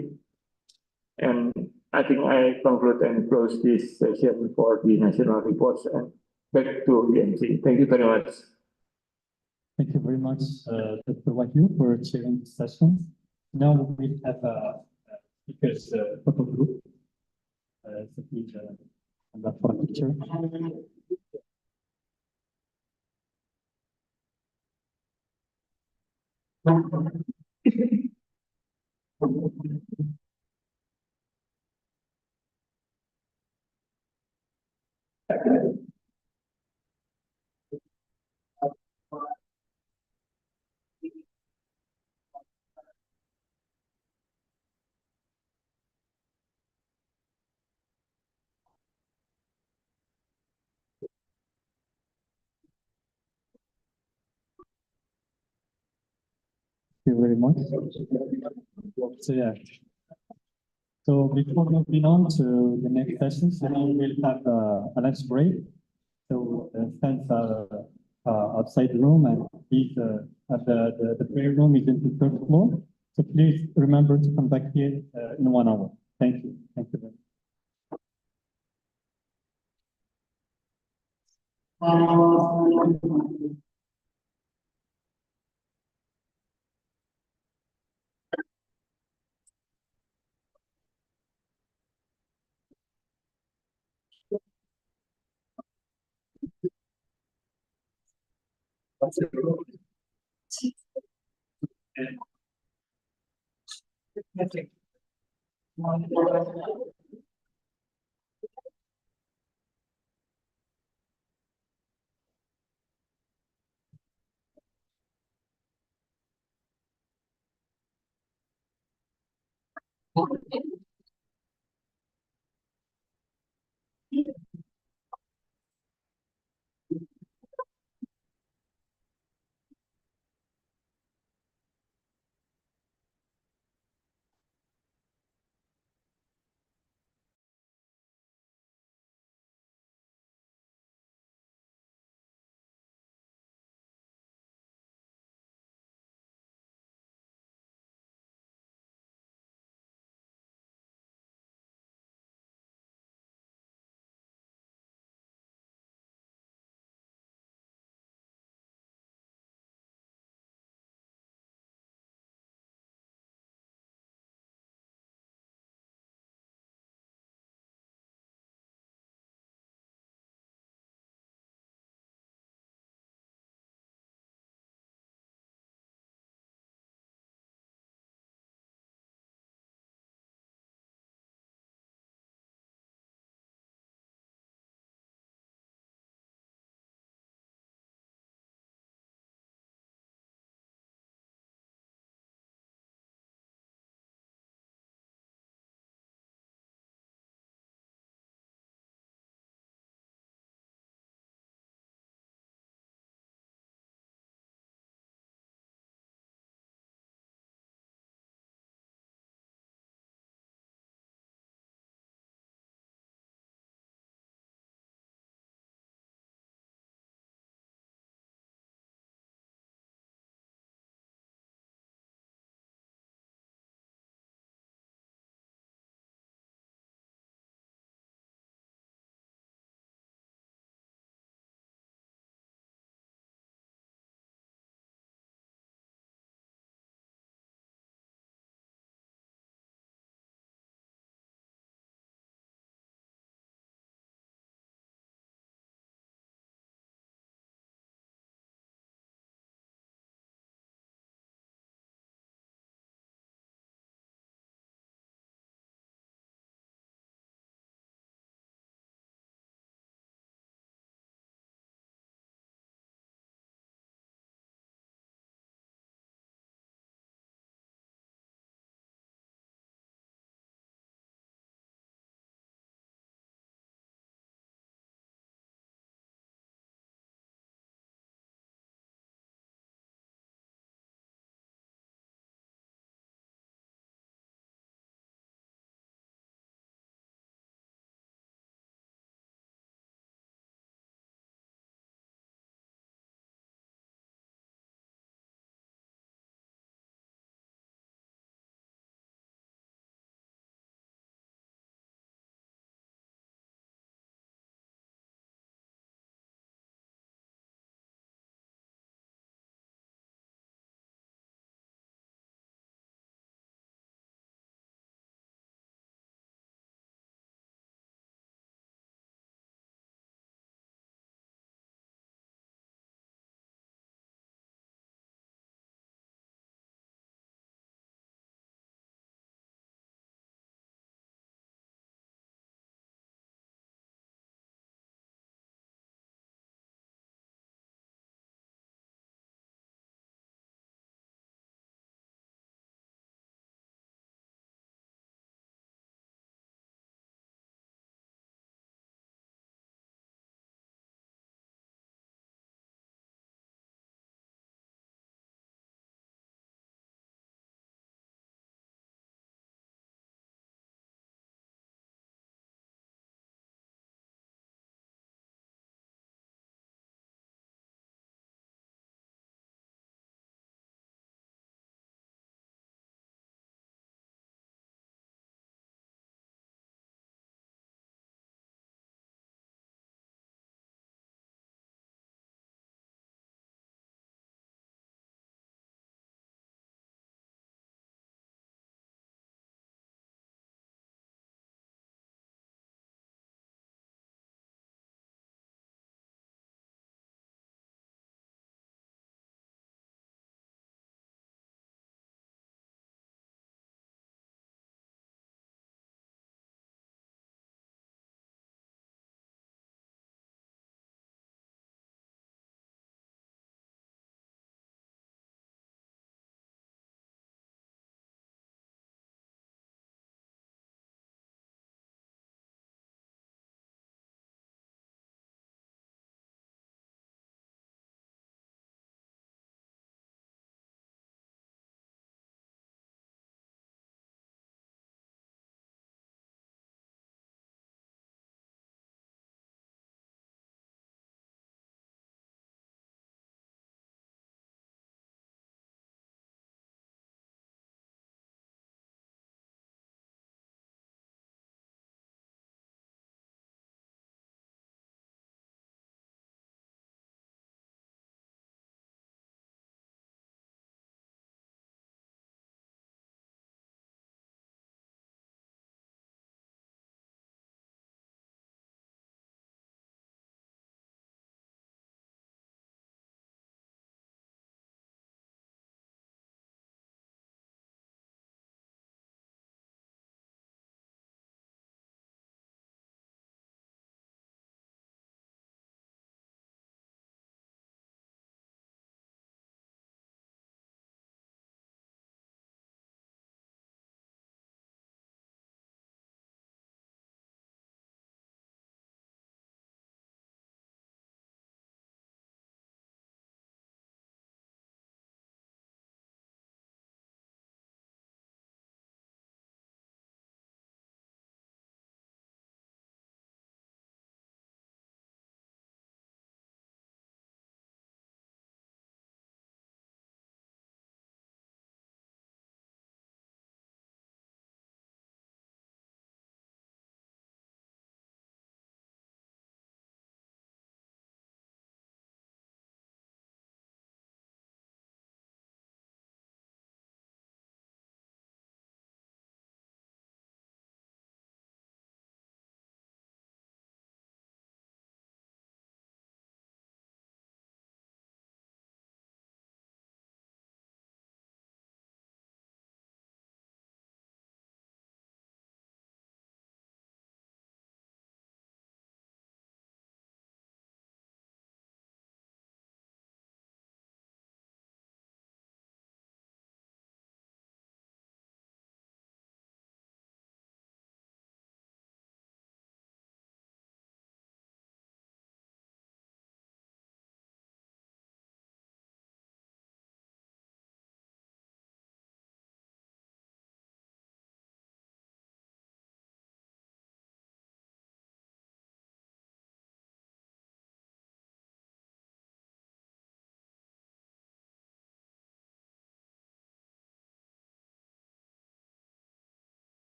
And I think I conclude and close this session for the national reports, and back to the MC. Thank you very much. Thank you very much, Dr. Wahyu, for chairing the session. Now we have a speakers photo group. So please, for a picture. Thank you very much. So yeah. So before moving on to the next session, so now we'll have a lunch break. So stands outside the room, and please the prayer room is in the third floor. So please remember to come back here in 1 hour. Thank you. Thank you very much.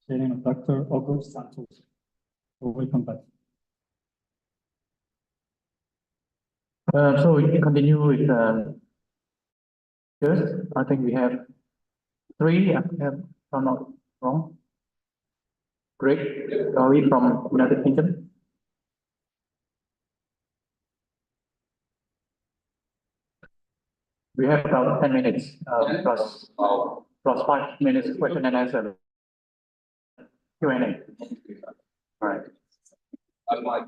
Sharing of Dr. August Santos. Welcome back. So we can continue with first. I think we have three. I have, if I'm not wrong. Greg, Dolly from United Kingdom. We have about 10 minutes plus 5 minutes question and answer. Q&A. All right. I'd like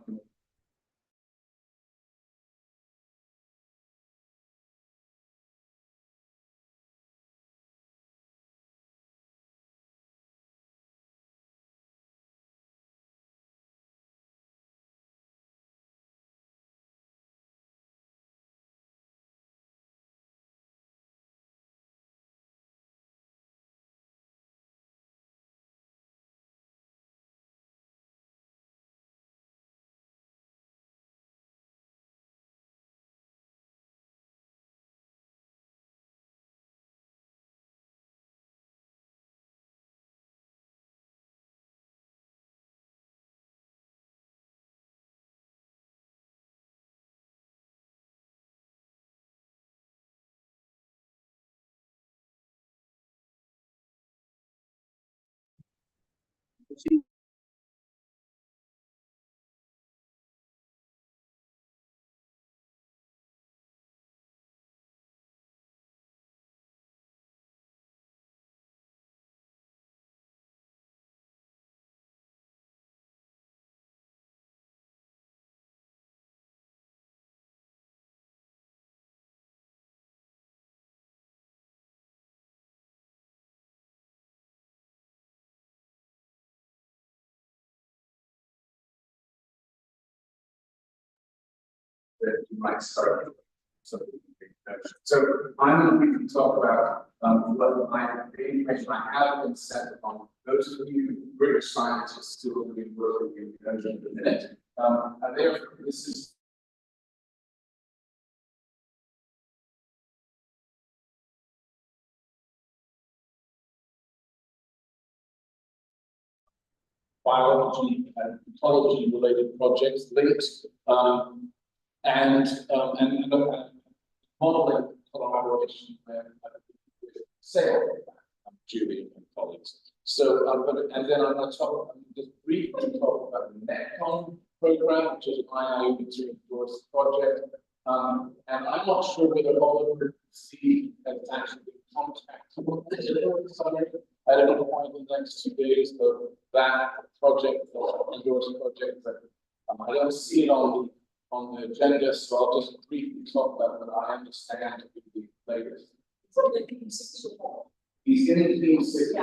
that you might start. So finally, we can talk about the information I have been sent on those of you British scientists who have been working in Belgium at the minute. And therefore, this is biology and ecology related projects linked and modeling collaboration with SAIL, Julie and colleagues. So, and then I'm going to just briefly talk about the NetCon program, which is an IIU endorsed project. And I'm not sure whether Oliver C has actually been contacted with the summary. I don't know why the next 2 days of that project or endorsed project, but I don't see it on the agenda, so I'll just briefly talk about what I understand to be the latest. He's in Team 6.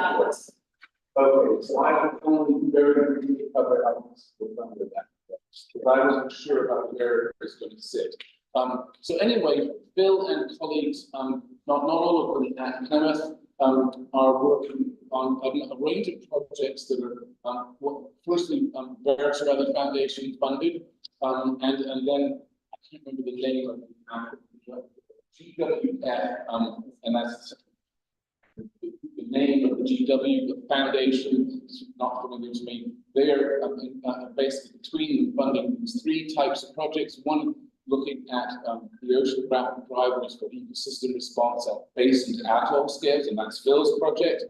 Okay, so I will only very briefly cover elements with that, because I wasn't sure about where it's going to sit. So anyway, Bill and colleagues, not all of them at Plymouth, are working on a range of projects that are, firstly, Barrett Rather Foundation funded, and then I can't remember the name of the GWF, and that's the name of the GW Foundation. It's not familiar to me. They're basically between funding these 3 types of projects. One looking at the oceanographic drivers for ecosystem response at basin to atoll scales, and that's Phil's project.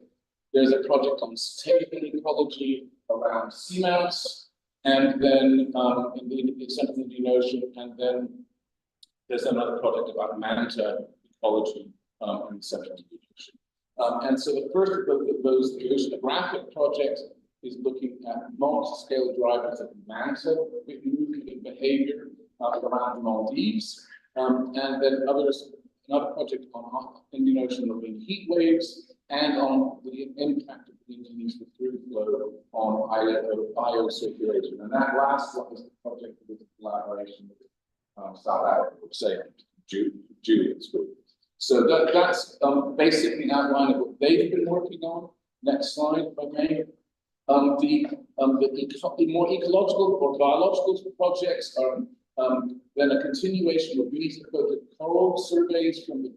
There's a project on sustainable ecology around seamounts, and then in the Central Indian Ocean, and then there's another project about manta ecology in the Central Indian Ocean. And so the first of those, the oceanographic project, is looking at multi-scale drivers of manta movement and behavior around Maldives, and then another project on Indian Ocean marine heat waves, and on the impact of the Indonesian through flow on biocirculation. And that last one is the project with collaboration with South Africa, say Julian's group. So that's basically an outline of what they've been working on. Next slide, if I may. The more ecological or biological projects are then a continuation of these coral surveys from the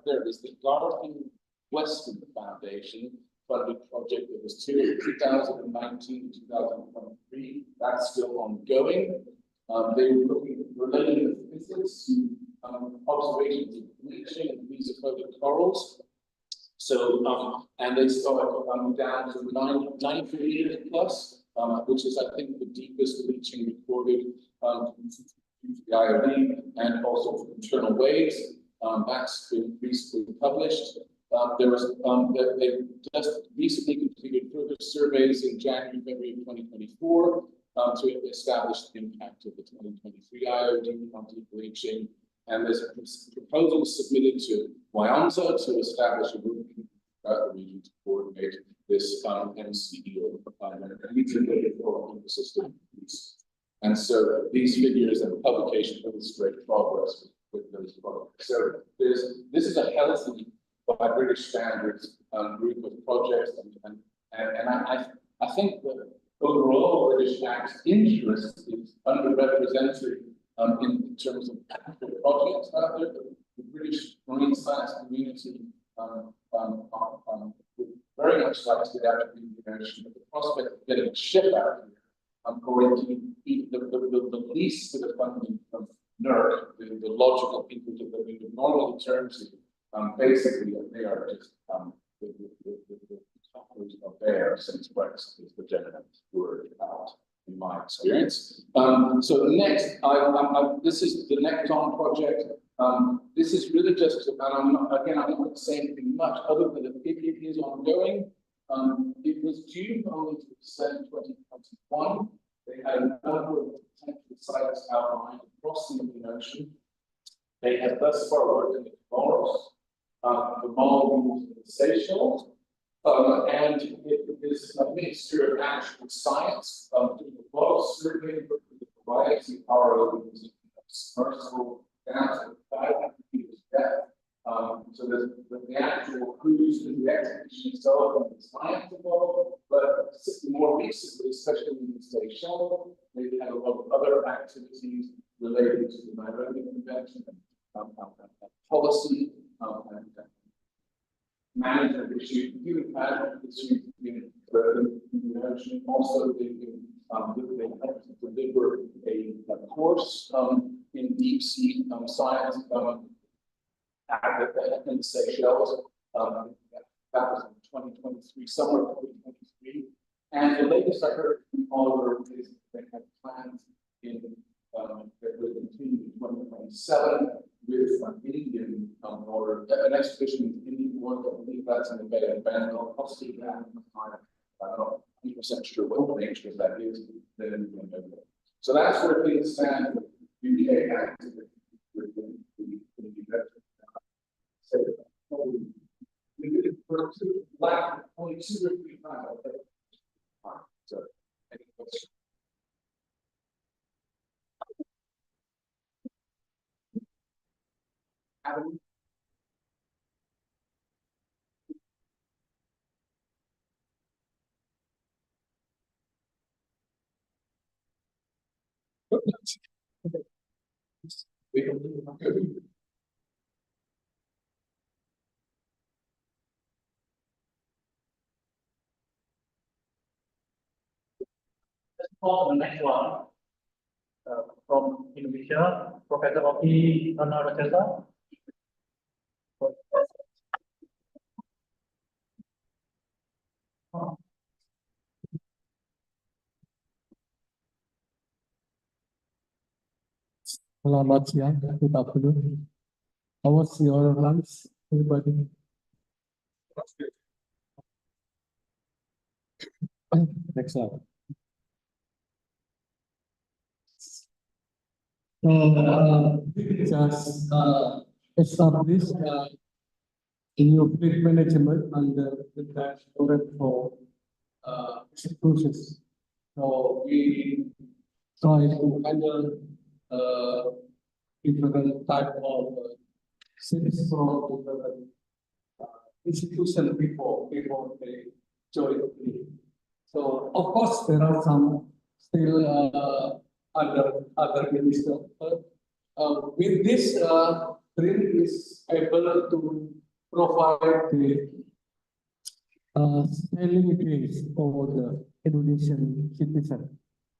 there it is, the Garfield Weston Foundation, funded project that was 2019 to 2023. That's still ongoing. They were looking related to physics, observations of bleaching and mesophotic corals. So, and they started down to 9 meters plus, which is, I think, the deepest bleaching recorded due to the IOD and also for internal waves. That's been recently published. They just recently completed further surveys in January, February of 2024 to establish the impact of the 2023 IOD on deep bleaching. And there's a proposal submitted to Wyomza to establish a group throughout the region to coordinate this MCE or integrated ecosystem piece. And so these figures and publication illustrate progress with those projects. So this is a healthy, by British standards, group of projects, and I think that overall British Act's interest is underrepresented in terms of actual projects out there. The British marine science community would very much like to get out of the ocean, but the prospect of getting a ship out here, or indeed the least of the funding from NERC, the logical people that we would normally turn to, basically they are just the toppers of bear since Brexit is the general word out, in my experience. So the next, this is the Necton project. This is really just, and I'm not going to say anything much other than that it is ongoing. It was due only to December 2021. They had a number of potential sites outlined across the Indian Ocean. They have thus far worked in the Comoros, the Maldives, and the Seychelles. And it is a mixture of actual science, doing a lot of surveying for the variety of ROVs, submersible, down to 500 meters depth. So there's the actual cruise and the expedition itself and the science involved, but more recently, especially in the Seychelles, they've had a lot of other activities related to the Nairobi Convention and policy and management issues, human management issues in the ocean. Also, they have to deliver a course in deep sea science in the Seychelles. That was in 2023, summer of 2023. And the latest I heard from Oliver is that they have plans in that will continue in 2027 with an Indian or an expedition in Indian water. I believe that's in the Bay of Bengal. I'll see that. I'm not 100% sure what the nature of that is. So that's where things stand with UK activity within the we did it for only 2 or 3 times. So, any questions? Adam? For the next one, from Indonesia, Professor Oki Anarajasa. Selamat siang, good afternoon. How was your lunch, everybody? Next slide. So, just established a new fleet management under the directorate for executions. So we try to handle different type of ships from different institution before they join the fleet. So of course there are some still other ministers. With this, BRIN is able to provide the sailing days for the Indonesian citizen.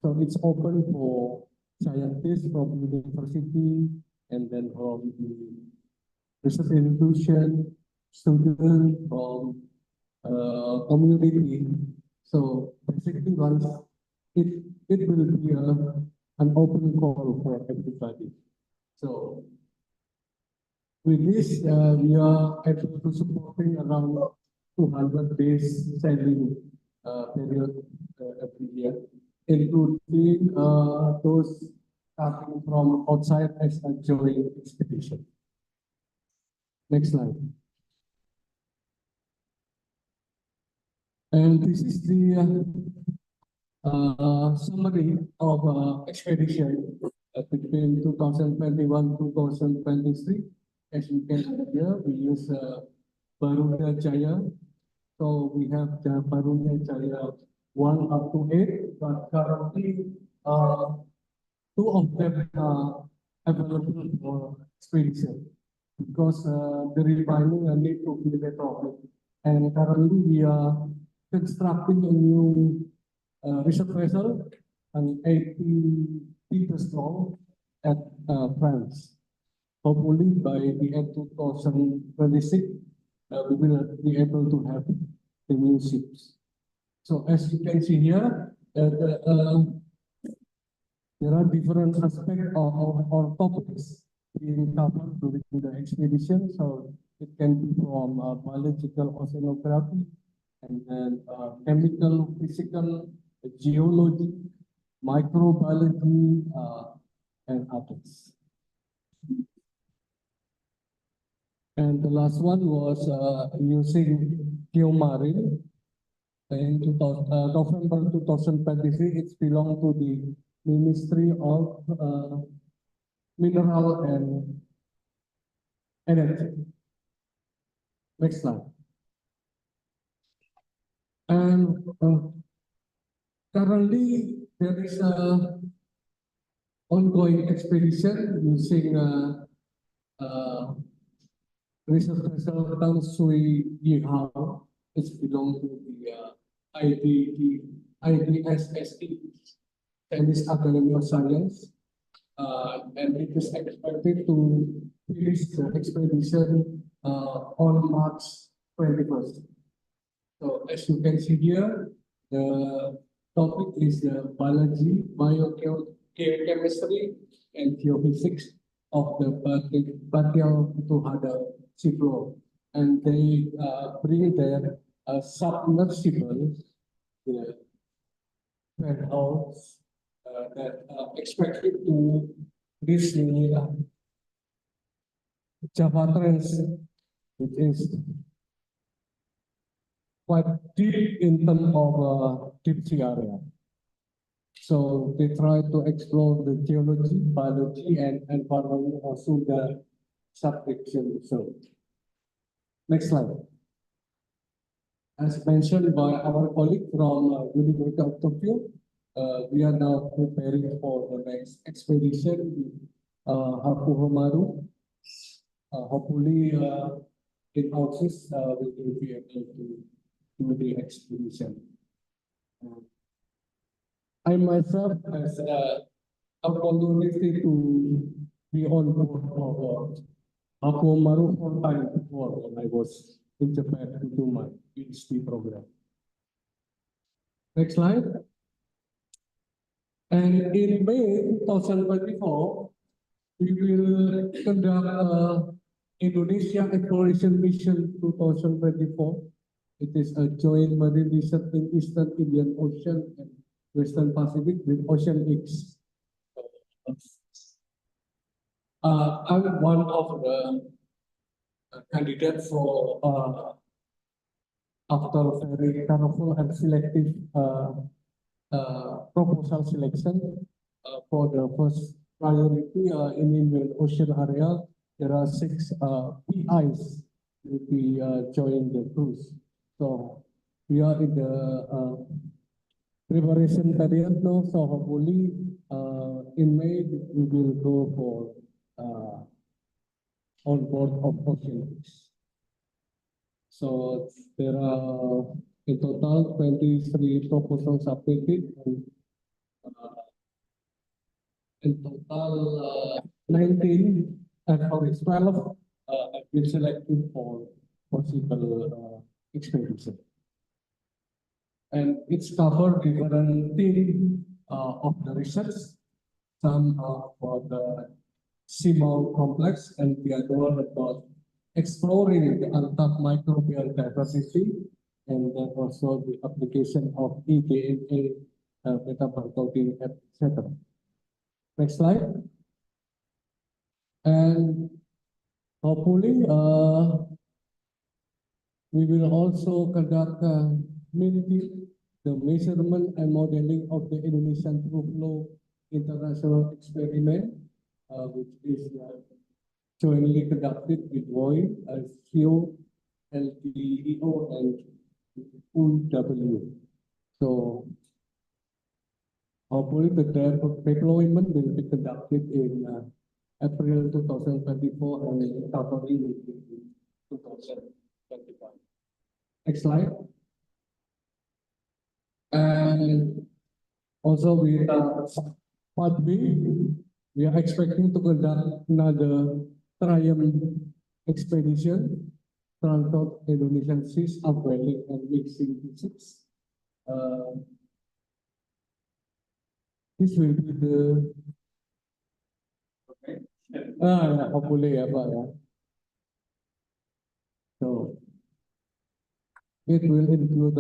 So it's open for scientists from university and then from the research institution, students from community. So basically, once it will be an open call for everybody. So with this, we are able to supporting around 200 days sailing period every year, including those starting from outside as a joint expedition. Next slide. And this is the summary of expedition between 2021-2023. As you can see here, we use Baruda Jaya. So we have the Baruda Jaya 1 up to 8, but currently 2 of them are available for expedition because the refining need to be retrofit. And currently we are constructing a new research vessel, an 80 meters long at France. Hopefully by the end of 2026, we will be able to have the new ships. So as you can see here, there are different aspects or topics being covered during the expedition. So it can be from biological oceanography, and then chemical, physical, geology, microbiology, and others. And the last one was using geomarine. In November 2023, it belonged to the Ministry of Mineral and Energy. Next slide. And currently, there is a ongoing expedition using research vessel Tang Sui Yihao. It belongs to the IDSSE, Chinese Academy of Science, and it is expected to finish the expedition on March 21st. So as you can see here, the topic is the biology, biochemistry, and geophysics of the Batial Tuhada seafloor. And they bring their submersible penthouse that expected to reach the Java Trench, which is quite deep in terms of deep sea area. So they try to explore the geology, biology, and environment also the subduction zone. Next slide. As mentioned by our colleague from University of Tokyo, we are now preparing for the next expedition, Hakuhomaru. Hopefully, in August, we will be able to do the expedition. I myself has an opportunity to be on board of Hakuhomaru 4 times before when I was in Japan to do my PhD program. Next slide. And in May 2024, we will conduct Indonesia Exploration Mission 2024. It is a joint marine research in Eastern Indian Ocean and Western Pacific with Ocean X. I'm one of the candidates for after very careful and selective proposal selection for the first priority in Indian Ocean area. There are 6 PIs will be join the cruise. So we are in the preparation period now. So hopefully in May we will go for on board of Ocean X. So there are in total 23 proposals submitted, and in total 19 and 12 have been selected for possible expedition. And it's covered different themes of the research. Some are for the seamount complex, and the other one about exploring the untapped microbial diversity, and then also the application of eDNA, metabarcoding, etc. Next slide. And hopefully, we will also conduct the measurement and modeling of the Indonesian True Flow International Experiment, which is jointly conducted with WOI, CO, LTEO, and UW. So hopefully the deployment will be conducted in April 2024 and recovery will be in 2025. Next slide. And also we are part B, we are expecting to conduct another triumph expedition, transport Indonesian seas, upwelling and mixing visits. This will be the hopefully ya Pak ya. So it will include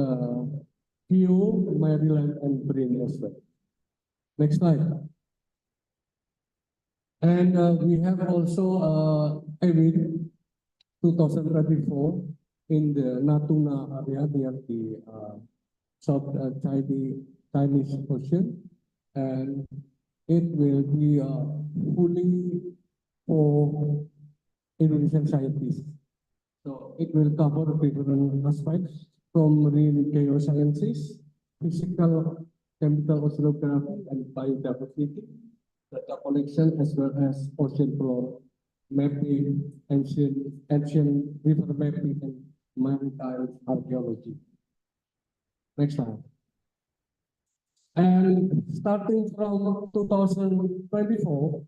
PO, Maryland, and BRIN as well. Next slide. And we have also EWIN 2024 in the Natuna area near the South Chinese Ocean, and it will be fully for Indonesian scientists. So it will cover different aspects from marine geosciences, physical, chemical oceanography, and biodiversity, data collection, as well as ocean floor mapping, ancient river mapping, and maritime archaeology. Next slide. And starting from 2024,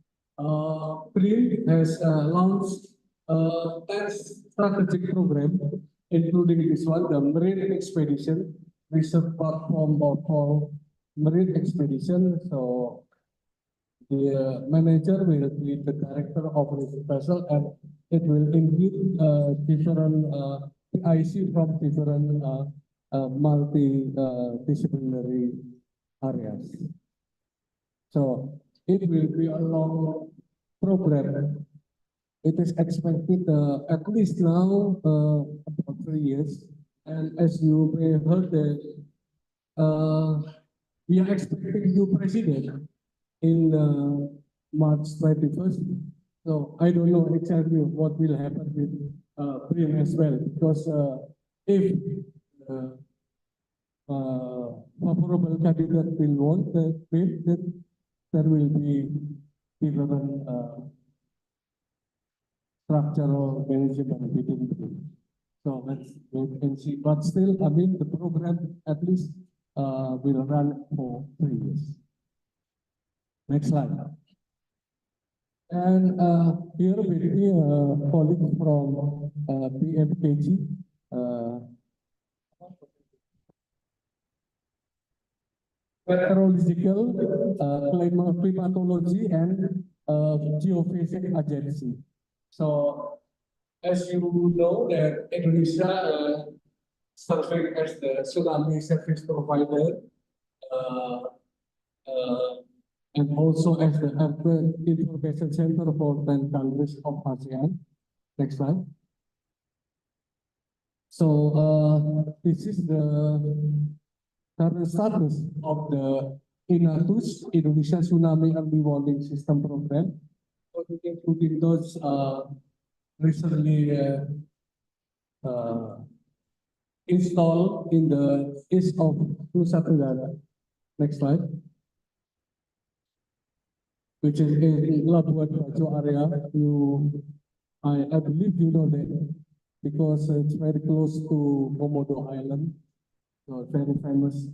BRIN has launched a 10 strategic program, including this one, the Marine Expedition Research Platform for Marine Expedition. So the manager will be the director of this vessel, and it will include different PIC from different multidisciplinary areas. So it will be a long program. It is expected at least now about 3 years. And as you may have heard that we are expecting new president in March 21st. So I don't know exactly what will happen with BRIN as well, because if favorable candidate will want the BRIN, then there will be different structural management within BRIN. So let's wait and see. But still, I mean, the program at least will run for 3 years. Next slide. And here with me a colleague from PMKG, meteorological, climatology, and geophysics agency. So, as you know, that Indonesia serving as the tsunami service provider, and also as the information center for 10 countries of ASEAN. Next slide. So this is the current status of the INATUS, Indonesia Tsunami Early Warning System Program, including those recently installed in the east of Nusa Tenggara. Next slide. Which is in Labuan Bajo area. I believe you know that because it's very close to Komodo Island, so very famous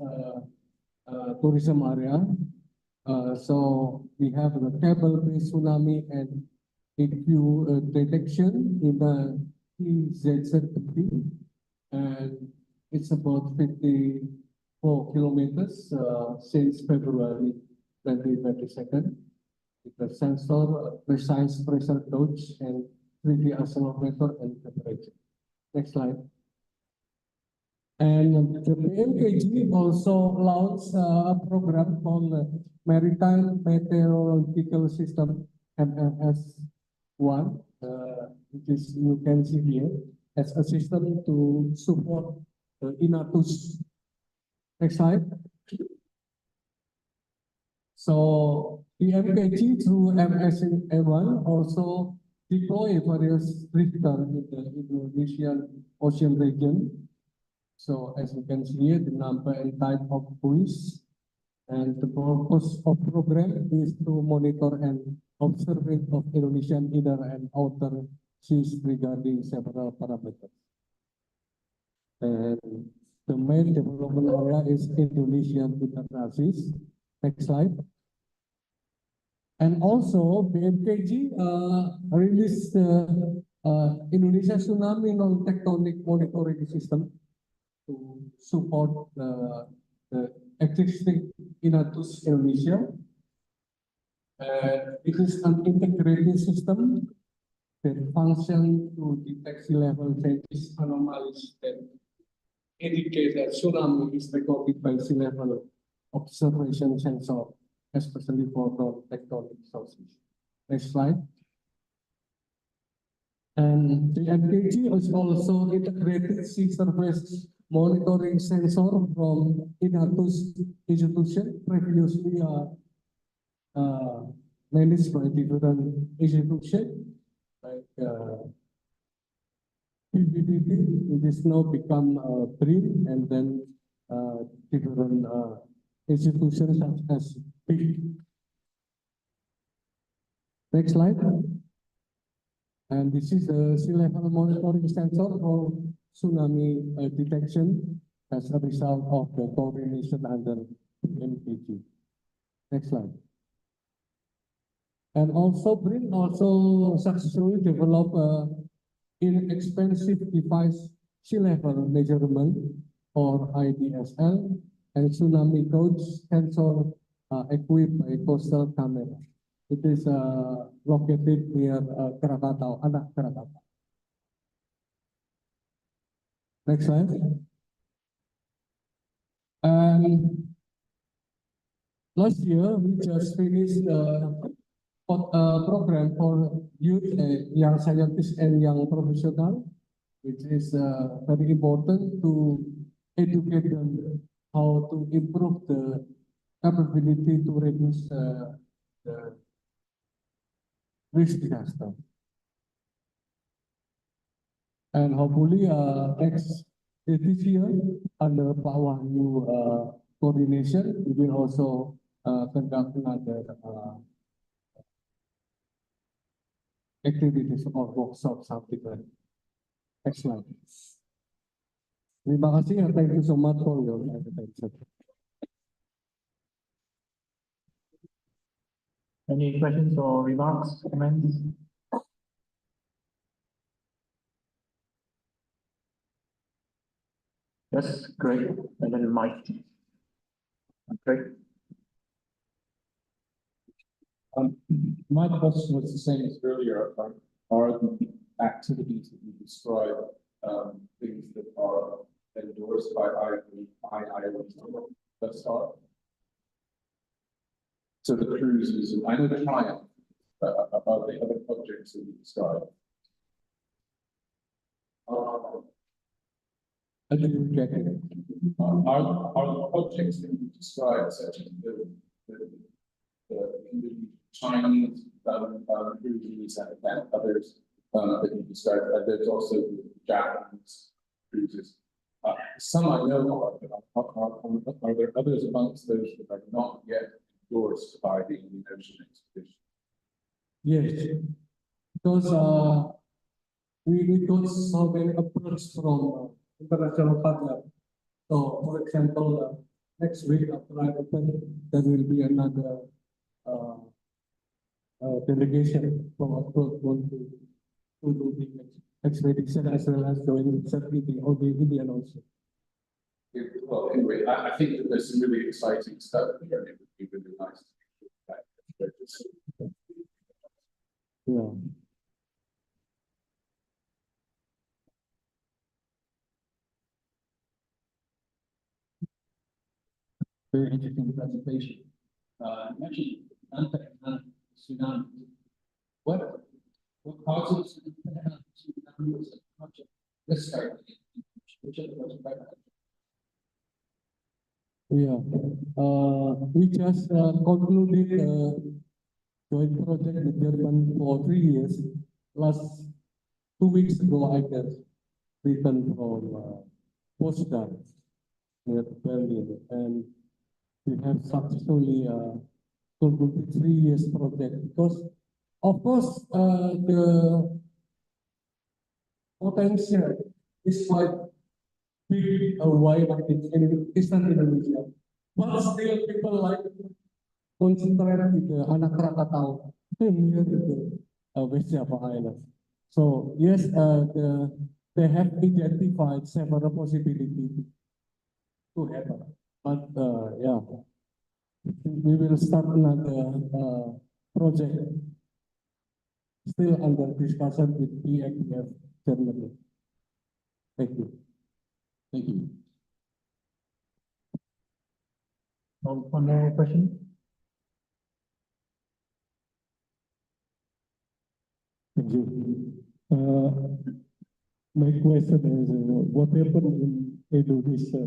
tourism area. So we have the cable-based tsunami and EQ detection in the EZZP, and it's about 54 kilometers since February 2022. With the sensor, precise pressure gauge, and 3D accelerometer and temperature. Next slide. And the PMKG also launched a program called Maritime Meteorological System MMS1, which is you can see here as a system to support the INATUS. Next slide. So PMKG through MSA1 also deploy various drifter in the Indonesian Ocean region. So as you can see here, the number and type of buoys, and the purpose of program is to monitor and observe of Indonesian inner and outer seas regarding several parameters. And the main development area is Indonesian integracies. Next slide. And also BMKG released the Indonesia Tsunami Non-Tectonic Monitoring System to support the existing INATUS Indonesia. It is an integrated system that functions to detect sea level changes, anomalies that indicate that tsunami is recorded by sea level observation sensor, especially for non-tectonic sources. Next slide. And the MKG is also integrated sea surface monitoring sensor from INATUS institution, previously managed by different institutions like PBBP. It is now become BRIN, and then different institutions such as PIC. Next slide. And this is the sea level monitoring sensor for tsunami detection as a result of the coordination under MKG. Next slide. And also BRIN also successfully developed inexpensive device sea level measurement or IDSL and tsunami gauge sensor equipped by coastal camera. It is located near Krakatau, Anak Krakatau. Next slide. And last year we just finished program for youth, young scientists and young professionals, which is very important to educate them how to improve the capability to reduce the risk disaster. And hopefully this year under Pak Wahyu coordination, we will also conduct another activities or workshops, something like that. Next slide. Terima kasih, and thank you so much for your attention. Any questions or remarks, comments? Yes, great. And then Mike. Great. My question was the same as earlier. Are the activities that you describe things that are endorsed by IIO? That's all. So the cruises, I know the triumph about the other projects that you described. I didn't get it. Are the projects that you described, such as the Chinese cruises and others that you described, there's also the Japanese cruises. Some I know of, are there others amongst those that are not yet endorsed by the Indian Ocean Expedition? Yes, because we got so many approaches from international partners. So, for example, next week after I open, there will be another delegation from abroad going to do the expedition as well as joining the of the Indian also. Yeah, well, anyway, I think that there's some really exciting stuff here, and it would be really nice to see. Yeah. Very interesting presentation. You mentioned tsunami. What causes tsunami as a project? This start. Which of those Yeah, we just concluded a joint project with German for 3 years. Last 2 weeks ago, I guess, returned from postdoc near Berlin, and we have successfully concluded 3 years project because, of course, the potential is quite big wide in Eastern Indonesia. But still people like concentrate with the anak Krakatau near the West Java Island. So yes, they have identified several possibilities to happen. But yeah, we will start another project still under discussion with BNF Germany. Thank you. Thank you. One more question? Thank you. My question is, what happened in Indonesia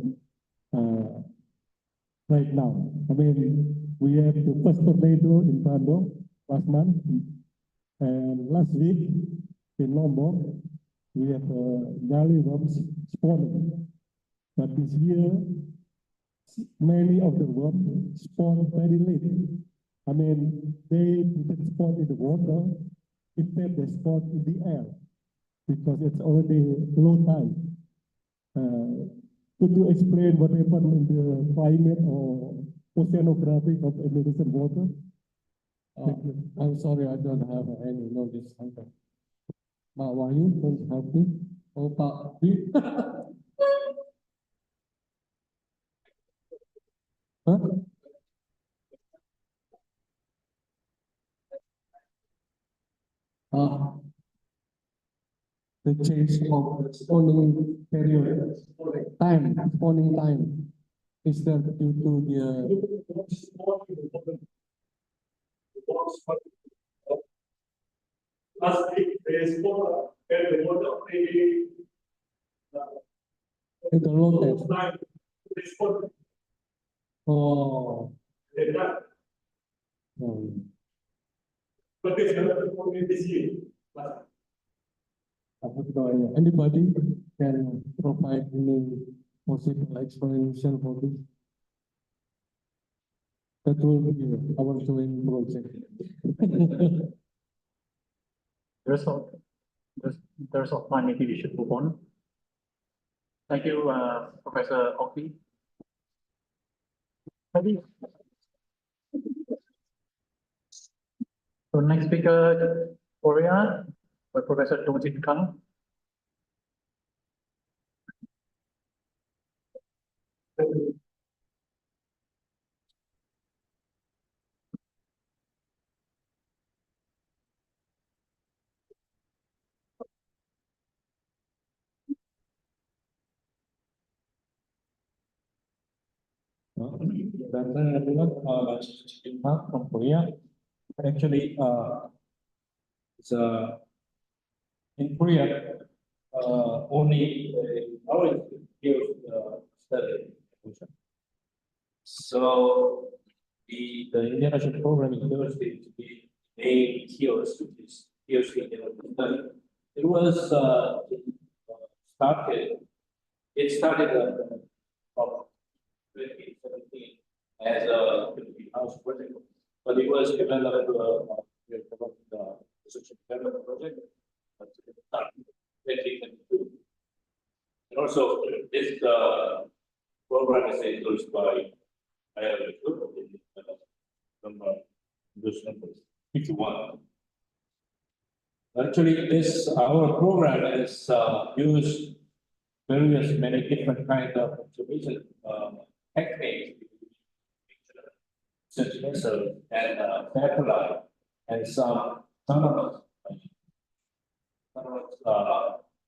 right now? I mean, we have the first tornado in Bandung last month, and last week in Lombok, we have Nyali worms spawning. But this year, many of the worms spawn very late. I mean, they didn't spawn in the water, instead they spawn in the air because it's already low tide. Could you explain what happened in the climate or oceanography of Indonesian water? I'm sorry, I don't have any knowledge on that. Pak Wahyu, please help me. Oh, Pak B. Huh? The change of spawning period, spawning time, is that due to Last week, they spawned the water in the low tide? time. They spawned. Oh. They died. But they cannot perform this year. Anybody can provide any possible explanation for this? That will be our joint project. There's of time, maybe we should move on. Thank you, Professor Okpi. Maybe. So next speaker, Korea, by Professor Dong-Jin Kang. From Korea. Actually, it's in Korea, only our field study. So the international program in university to be main fields, which is PhD in study. It was It started from 2017 as a house project, but it was developed the research and development project. also this program is endorsed by number 51. Actually, this our program is used various many different kind of observation techniques, sensor and satellite, and some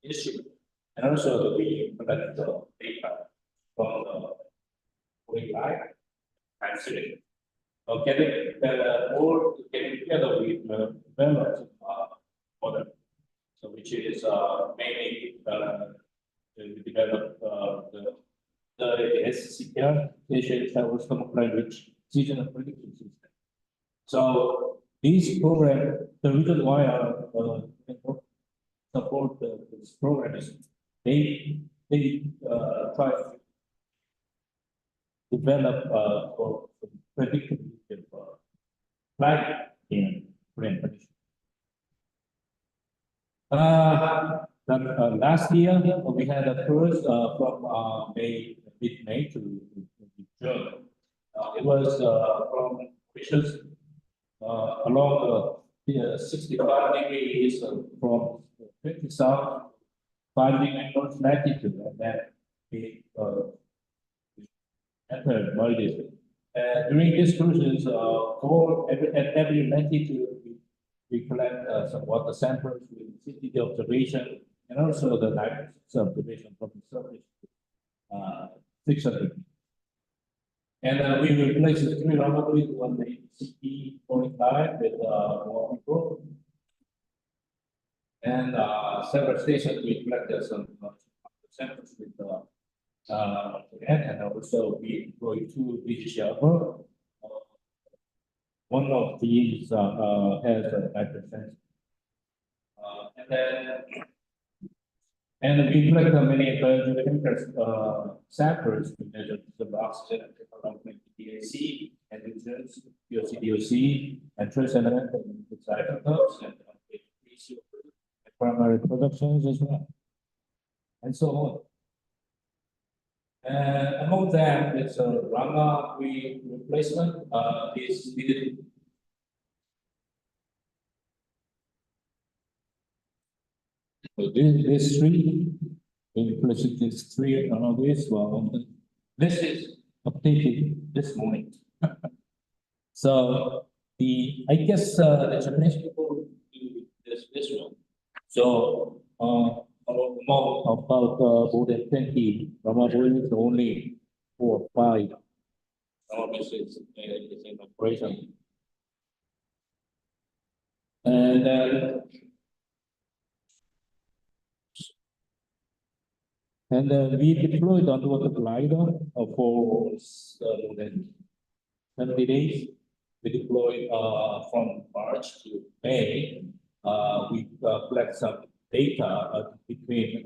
instrument, and also we collect the data from the light and city. Getting together with developed model, so which is mainly we develop the SCR, Asian Travel Language Seasonal Prediction System. So these program, the reason why I support this program is they try to develop for predictive climate in BRIN. Last year we had a first from mid-May to June. It was from wishes along 65 degrees from 20 south, 5 degrees north latitude, and then we entered Maldives. During these cruises, at every latitude, we collect some water samples with city observation and also the night observation from the surface, 600. And we replaced the 3 robots with one CP45 with more people. And several stations we collected some samples with and also we employ 2 digital. One of these has a 5%. And we collect many biological samples to measure the oxygen around DAC and nutrients, DOC, and trace element and isotopes and primary productions as well, and so on. Among them, it's a Rama replacement. Is needed. So this 3, we replaced this 3 around this one. This is updated this morning. So I guess the Japanese people do this one. So among about more than 20 Rama buoys, only 4 or 5 Rama buoys is in operation. And we deployed underwater glider for more than 70 days. We deployed from March to May. We collect some data between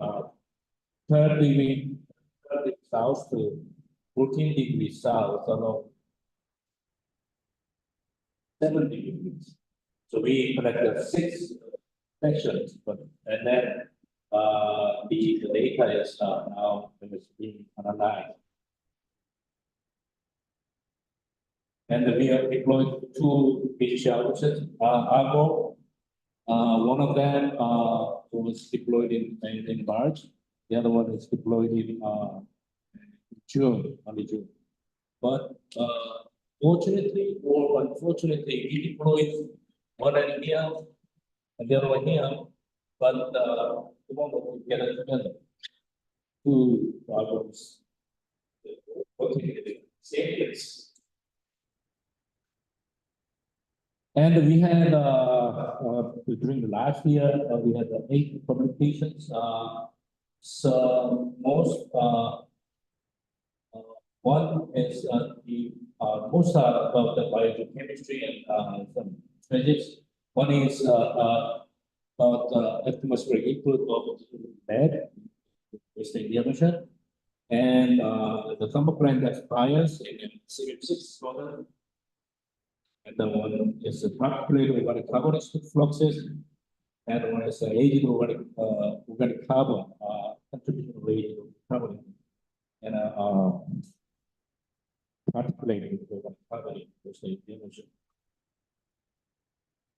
30 degrees south to 14 degrees south along 7 degrees. So we collected 6 sections, and then the data is now being analyzed. And we have deployed 2 digital argo. One of them was deployed in March. The other one is deployed in June, early June. But fortunately or unfortunately, we deployed one in here and the other one here. But the moment we get it together, 2 problems working in the same place. And we had during the last year we had 8 publications. So most one is the most are about the biochemistry and some physics. One is about atmospheric input of lead, is the emission, and the thermocline bias in CM6 model. And the one is practically organic carbon fluxes, and one is aged organic carbon contribution rate of traveling and particularly when traveling with the ocean.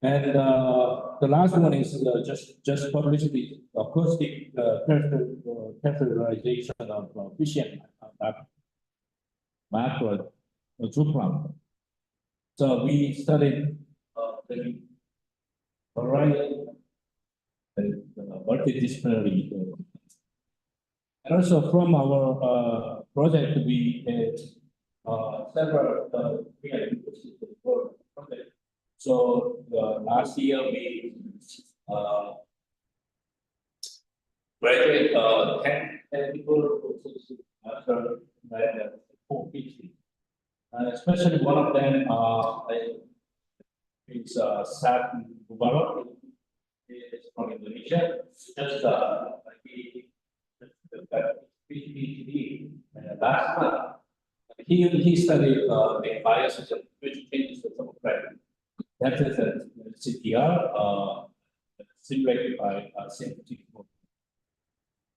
And the last one is just published the acoustic characterization of fission macro ruang. So we studied the variety and multidisciplinary. And also from our project, we had several projects. So last year we graduated 10 people after 4 PhD. Especially one of them is Sat Mubarak. He is from Indonesia. Just he got PhD last month. He studied the biosystem which changes the thermocratic. That is a CTR simulated by scientific mode.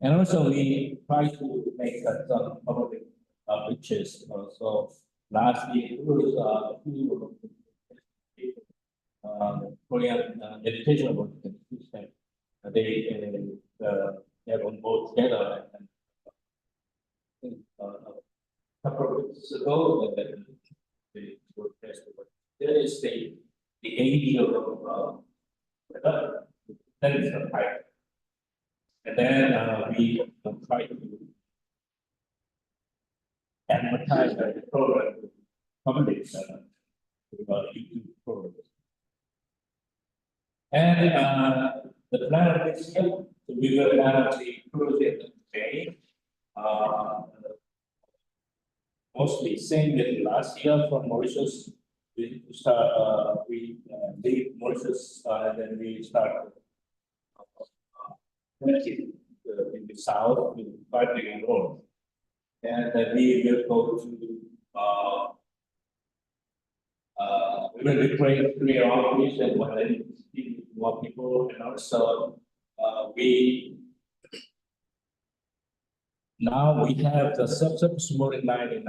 And also we try to make some public pictures. So last year it was Korean educational work. They have on board together and a couple of weeks ago they were tested. There is the age of that is the type. And then we try to advertise the program to public YouTube program. And the plan of this year, we will have the project May. Mostly same with last year from Mauritius. We start, we leave Mauritius and then we start in the south with 5 million road. And then we will go to we will deploy 3 offices and 1 more people, and also now we have the subsurface mooring line in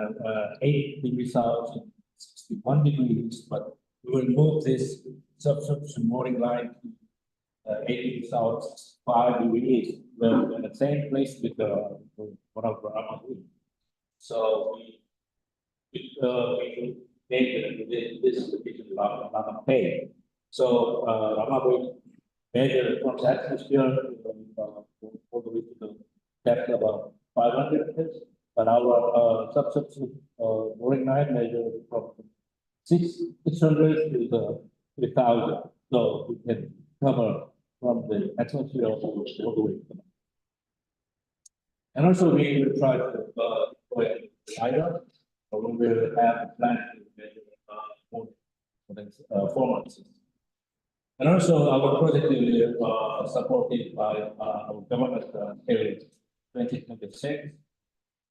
8 degrees south and 61 degrees, but we will move this subsurface mooring line to 8 degrees south, 5 degrees, well, in the same place with one of the Ragam. So we made this location Ragam Bay. So Ragam will measure from the atmosphere all the way to the depth of about 500 meters, but our subsurface mooring line measure from 600 to 3,000. So we can cover from the atmosphere all the way. And also we will try to deploy LiDAR, or we will have a plan to measure more for the next 4 months. And also our project will be supported by our government till 2026.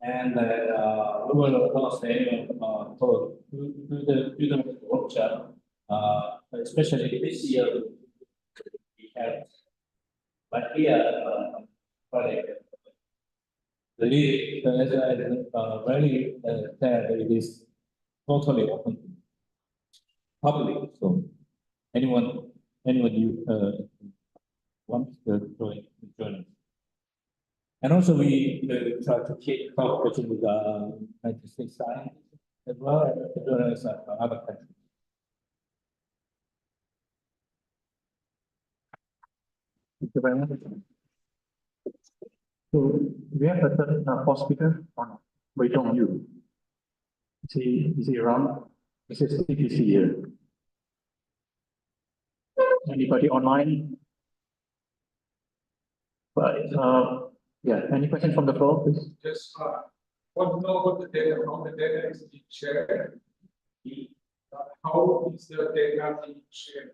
And we will host the workshop, especially this year we have project. The lead, as I very said, it is totally open to public. So anyone you wants to join us. And also we try to keep cooperation with United States scientists as well as other countries. Thank you very much. So we have a third speaker on Weidong Yu. Is he around? Is he CPC here? Anybody online? But yeah, any questions from the floor, please? Just want to know what the data, how the data is being shared. How is the data being shared?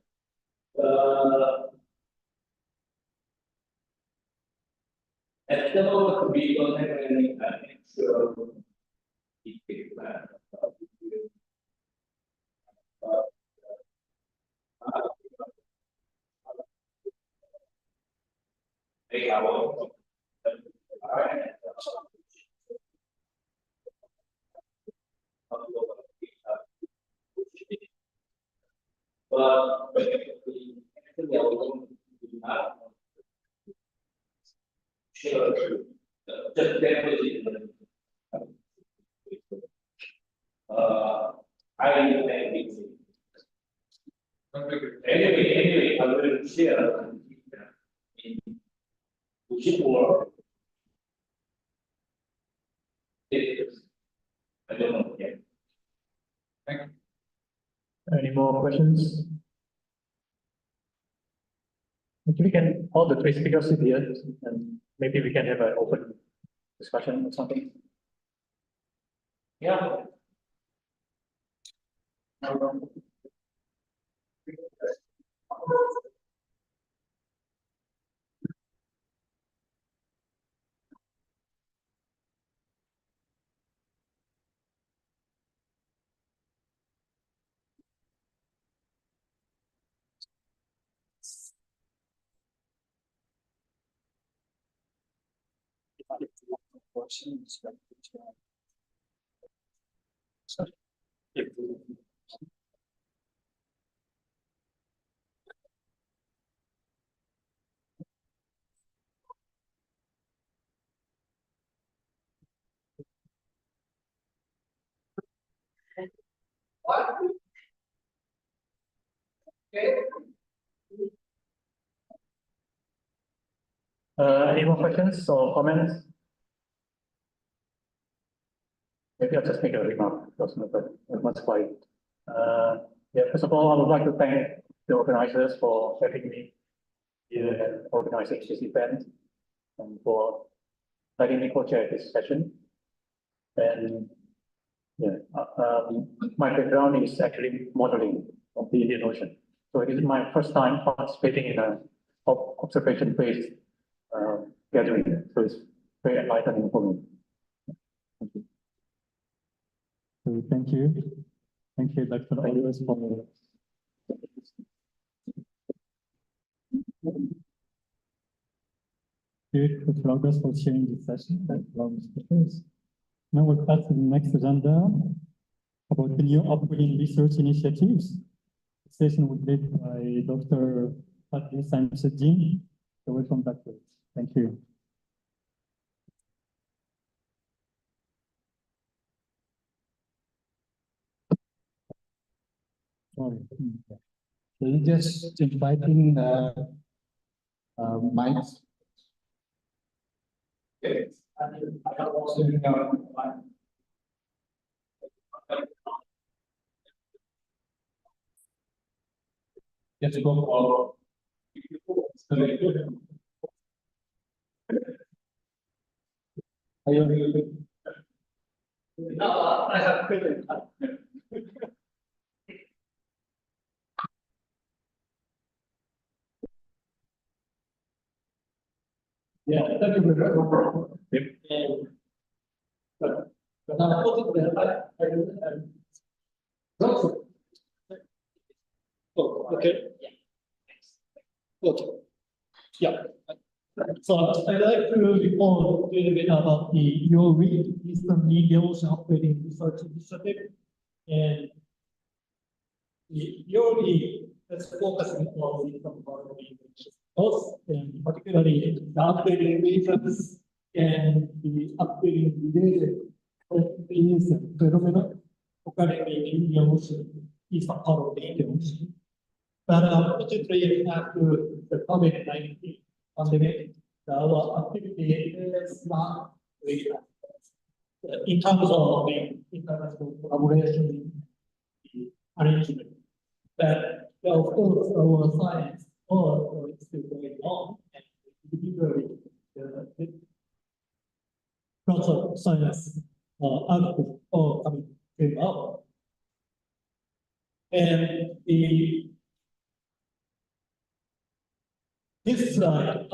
At the moment, we don't have any extra detailed plan. but actually we don't have share just definitely. Anyway, I will share in Ushipur. I don't know yet. Thank you. Any more questions? Maybe we can, all the three speakers sit here, and maybe we can have an open discussion or something. Yeah. Any more questions or comments? Maybe I'll just make a remark, because not much quiet. Yeah, first of all, I would like to thank the organizers for having me here and organizing this event, and for letting me co-chair this session. And yeah, my background is actually modeling of the Indian Ocean. So it is my first time participating in a observation-based gathering. So it's very enlightening for me. Thank you. So thank you. Thank you, Dr. Oliver, for Dr. Flowers for sharing this session. Now we'll pass to the next agenda about the new upbringing research initiatives. The session was led by Dr. Patrice Samsudin. So welcome, Dr. Thank you. Sorry. So you just inviting mics. Yes. I also just go for I have feeling. Yeah, thank you very much. But I put it there. Oh, okay. Okay. Yeah. So I'd like to report a little bit about the UORI, Eastern Indian Ocean Operating Research Initiative. And the UORI is focusing on the Eastern part of the coast, and particularly the upgrading regions and the upgrading related activities and phenomena occurring in the Indian Ocean, eastern part of the Indian Ocean. But unfortunately, after the COVID-19 pandemic, our activity is not really in terms of the international collaboration arrangement. But of course, our science also is still going on, and particularly the cultural science output all came out. And this slide,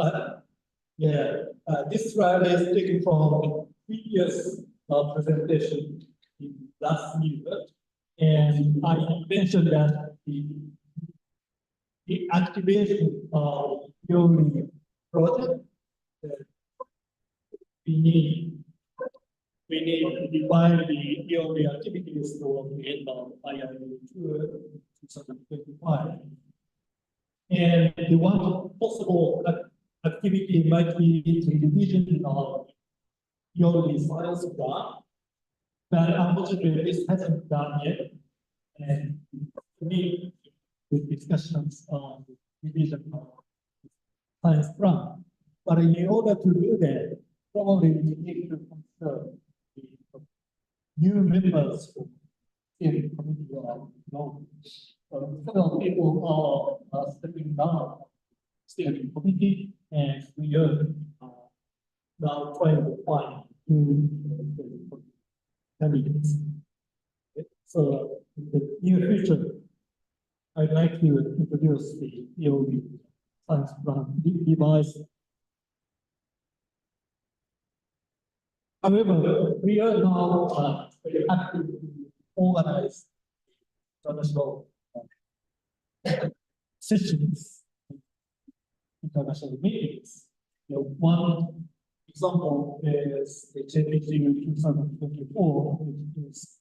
this slide is taken from the previous presentation in last year, and I mentioned that the activation of the project, we need to define the EOB activities for the end of IIU to 2025. And the one possible activity might be the revision of yearly science plan, but unfortunately this hasn't done yet. And we with discussions on revision of science plan. But in order to do that, probably we need to consider the new members from the committee of knowledge. Several people are stepping down steering committee, and we are now trying to find new candidates. So in the near future, I'd like to introduce the EOD science plan device. However, we are now very active to organize international sessions, international meetings. One example is the JPG 2024, which is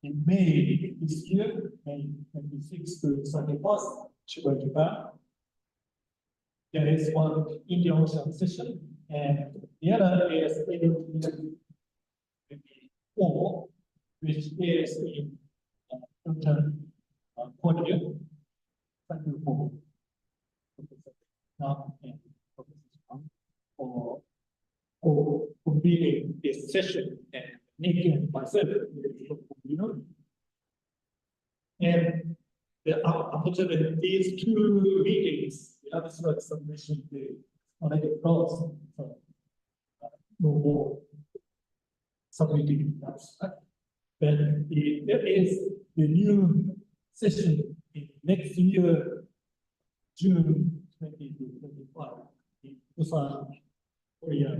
in May this year, May 26th to 31st, Chiba, Japan. There is one Indian Ocean session, and the other is in 4, which is in Korea. Thank you for convening this session, and Nikki and myself, and unfortunately, these two meetings, the abstract submission, they already closed, so no more submitting abstract. But there is the new session in next year, June 2025, in Busan, Korea.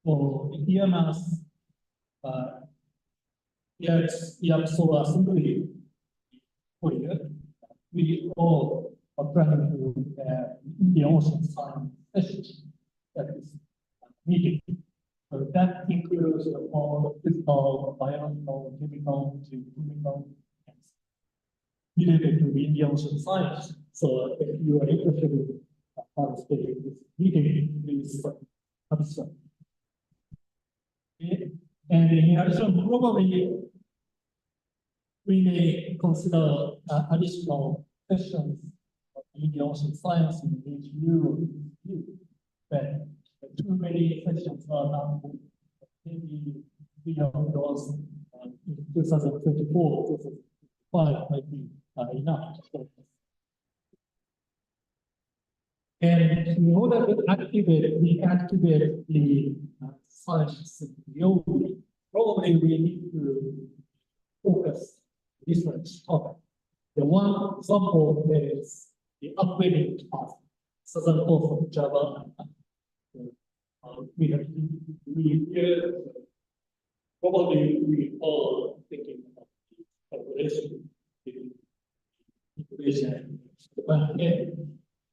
For the EMS, solar assembly in Korea, we all are planning to the ocean science session that is meeting. So that includes all physical, biological, chemical, geochemical, related to the Indian Ocean science. So if you are interested in participating in this meeting, please participate. And in addition, probably we may consider additional sessions of Indian Ocean science in which you but too many sessions are not maybe 3 of those in 2024, 2025 might be enough. And in order to reactivate the science globally, probably we need to focus different topics. The one example is the upgrading of southern coast of Java. Probably we are thinking about the collaboration, the integration,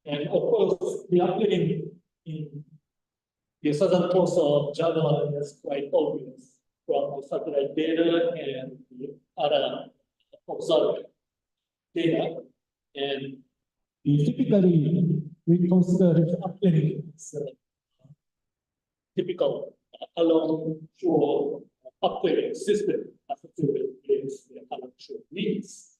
and of course the upgrading in the southern coast of Java is quite obvious from the satellite data and the other observed data. And typically we consider this upgrading as typical along shore upgrading system associated with the along shore needs.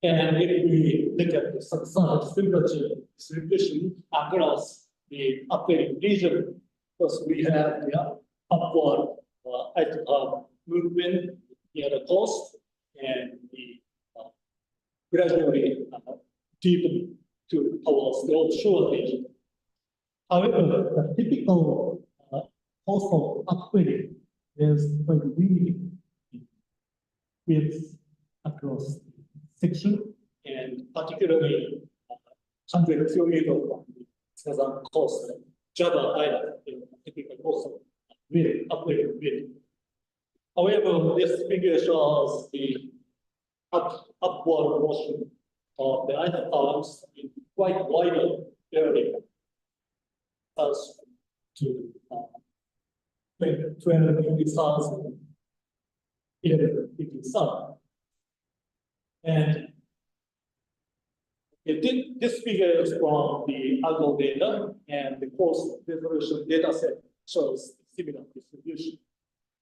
And if we look at the subsurface temperature distribution across the upgrading region, first we have the upward movement near the coast and the gradually deepen towards the offshore region. However, the typical coastal upgrading is quite weak with across section, and particularly 100 kilometers from the southern coast, Java Island, typical coastal wind, upgrading wind. However, this figure shows the upward motion of the island arms in quite wider area as to 20,000 in the sun. And this figure is from the algo data, and the coarse resolution data set shows similar distribution.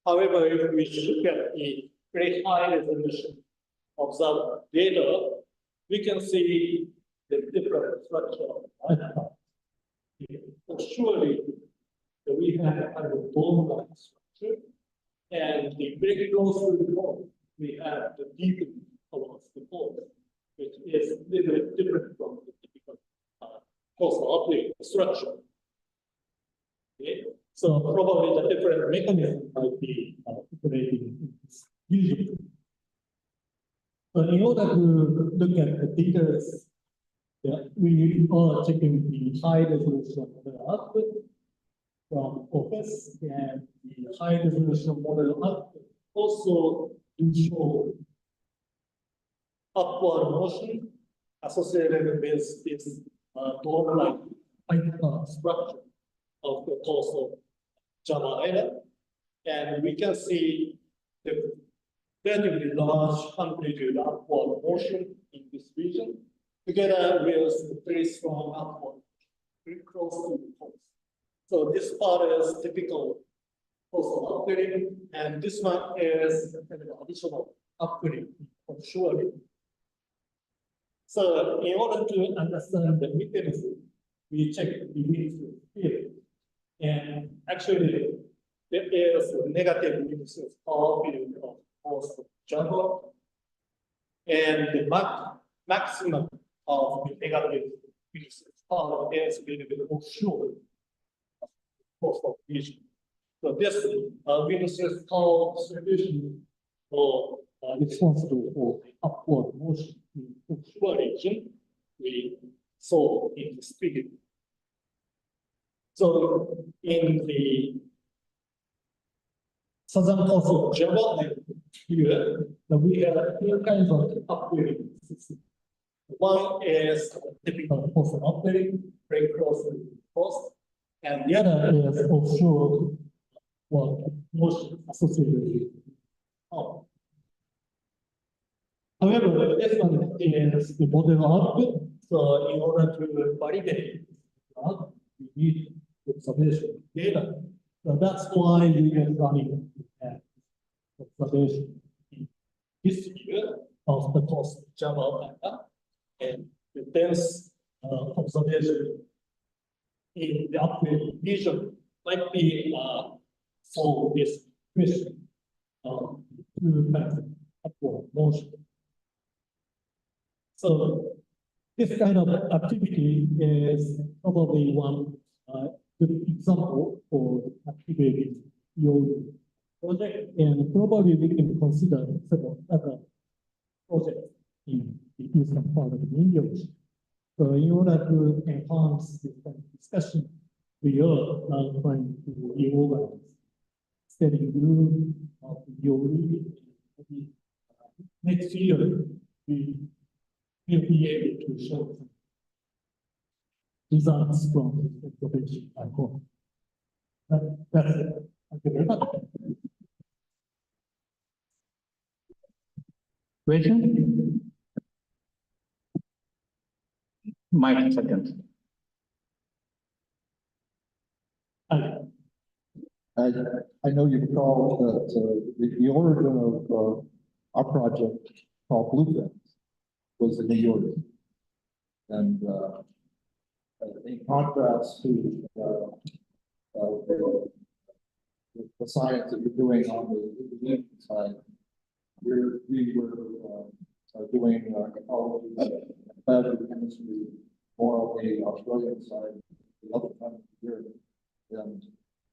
However, if we look at the very high resolution observed data, we can see the different structure of lifetime. Surely, we have a kind of dome-like structure, and the very close to the pole, we have the deepened towards the pole, which is a little bit different from the typical coastal uplink structure. Okay? So probably the different mechanism might be operating in this region. But in order to look at the details, we are checking the high resolution model output from Office, and the high resolution model output also do show upward motion associated with this dome-like structure of the coastal Java island. And we can see the relatively large amplitude upward motion in this region, together with very strong upward, very close to the coast. So this part is typical coastal upwelling, and this one is kind of additional upwelling for sure. So in order to understand the mechanism, we check the wind field. And actually, there is a negative wind power field of coast of Java, and the maximum of the negative wind power is a little bit offshore coastal region. So this wind power distribution for responsible for upward motion in the offshore region we saw in this figure. So in the southern coast of Java, here we have two kinds of upwelling systems. One is typical coastal upwelling, very close to the coast, and the other is offshore motion associated with power. However, this one is the model output. So in order to validate that, we need observation data. So that's why we are running observation in this figure of the coast of Java data, and the dense observation in the upward region might be solve this question through upward motion. So this kind of activity is probably one good example for activating your project, and probably we can consider several other projects in the eastern part of the Indian Ocean. So in order to enhance this kind of discussion, we are now trying to reorganize study group of the DOE. Next year, we will be able to show some results from this observation, I hope. That's it. Thank you very much. Question? Mike, second. I know you recall that the origin of our project called Bluefin was in New York. And in contrast to the science that you're doing on the engineering side, we were doing ecology, biochemistry, more on the Australian side, the other countries here, and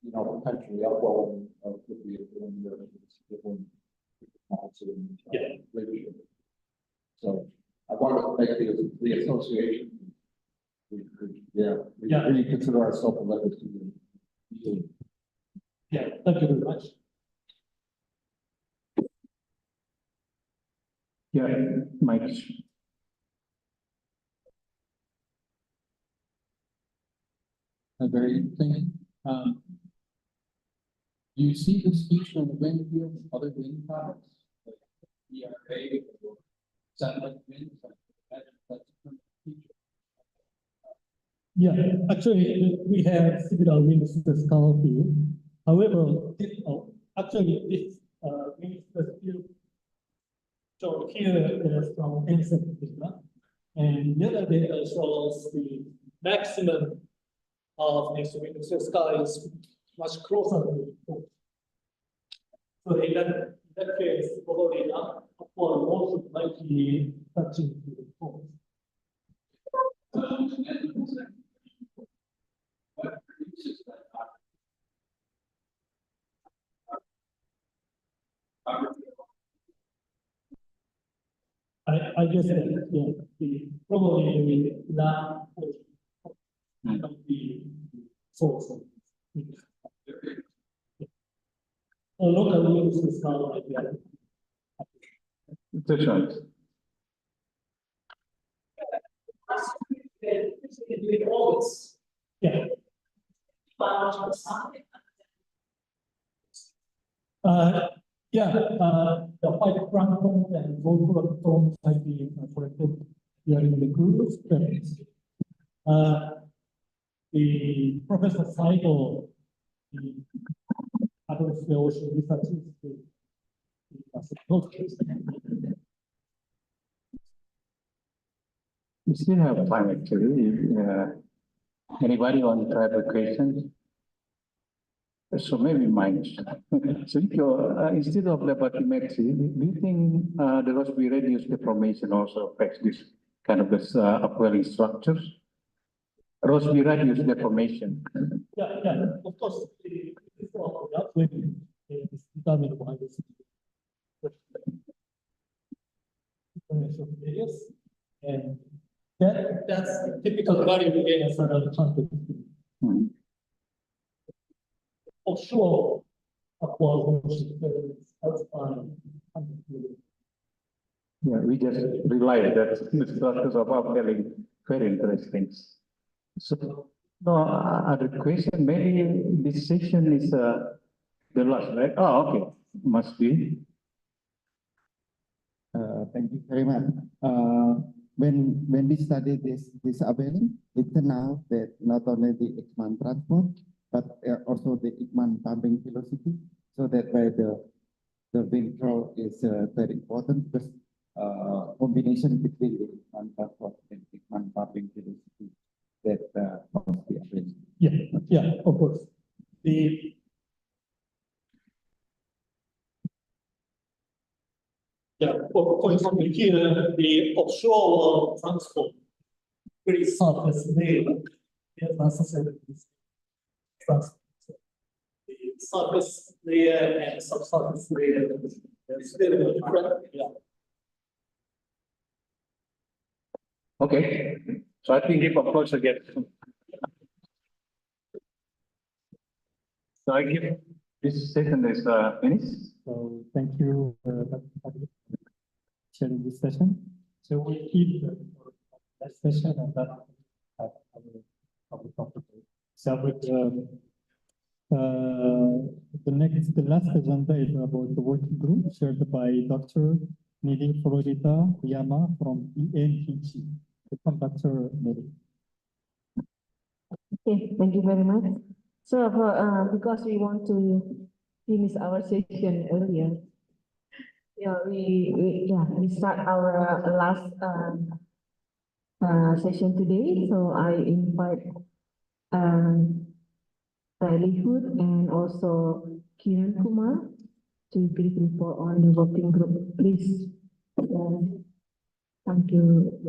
you know, potentially upwelling could be doing different leadership. So I wanted to make the association. We really consider ourselves a legacy. Yeah, thank you very much. Yeah, Mike. Very interesting. Do you see this feature in the wind field, other wind products? Like ERA or satellite winds? That's a feature. Yeah, actually, we have several winds scale field. However, actually, this winds field shown here is from ASEP data, and the other data shows the maximum of this wind sky is much closer to the pole. So in that case, probably not upward motion might be touching to the pole. What produces that I guess that, yeah, probably the land might be source of it. A local use is not like that. That's right. Yeah. Yeah, the white plankton and gold plankton might be collected during the cruise trips. The Professor Seigel, the Atmosphere Ocean Research Institute, We still have time actually. Anybody want to have a question? So maybe mine. So if you're, instead of the bathymetry, do you think the Rossby radius deformation also affects this kind of this upwelling structures? Rossby radius deformation. Yeah, of course, the upwelling is determined by the radius, and that's the typical value again for the content. Offshore upward motion outside. Yeah, we just realized that the structures of upwelling very interesting. So, no other question. Maybe this session is the last, right? Oh, okay, must be. Thank you very much. When we study this upwelling, it turned out that not only the Ekman transport, but also the Ekman pumping velocity. So that why the wind flow is very important, because combination between the Ekman transport and Ekman pumping velocity that causes the upwelling. Yeah, of course. For example, here the offshore transport very surface layer is necessary. The surface layer and subsurface layer is very different. Yeah. Okay, so I think if approach again. So I give this session is finished. So thank you for sharing this session. So we keep that session and then I will talk about. So with the last agenda is about the working group shared by Dr. Nidhi Florida Yama from ENPG. Dr. Nidhi. Okay, thank you very much. So because we want to finish our session earlier, we start our last session today. So I invite Livelihood and also Kiran Kumar to give report on the working group. Please. Thank you.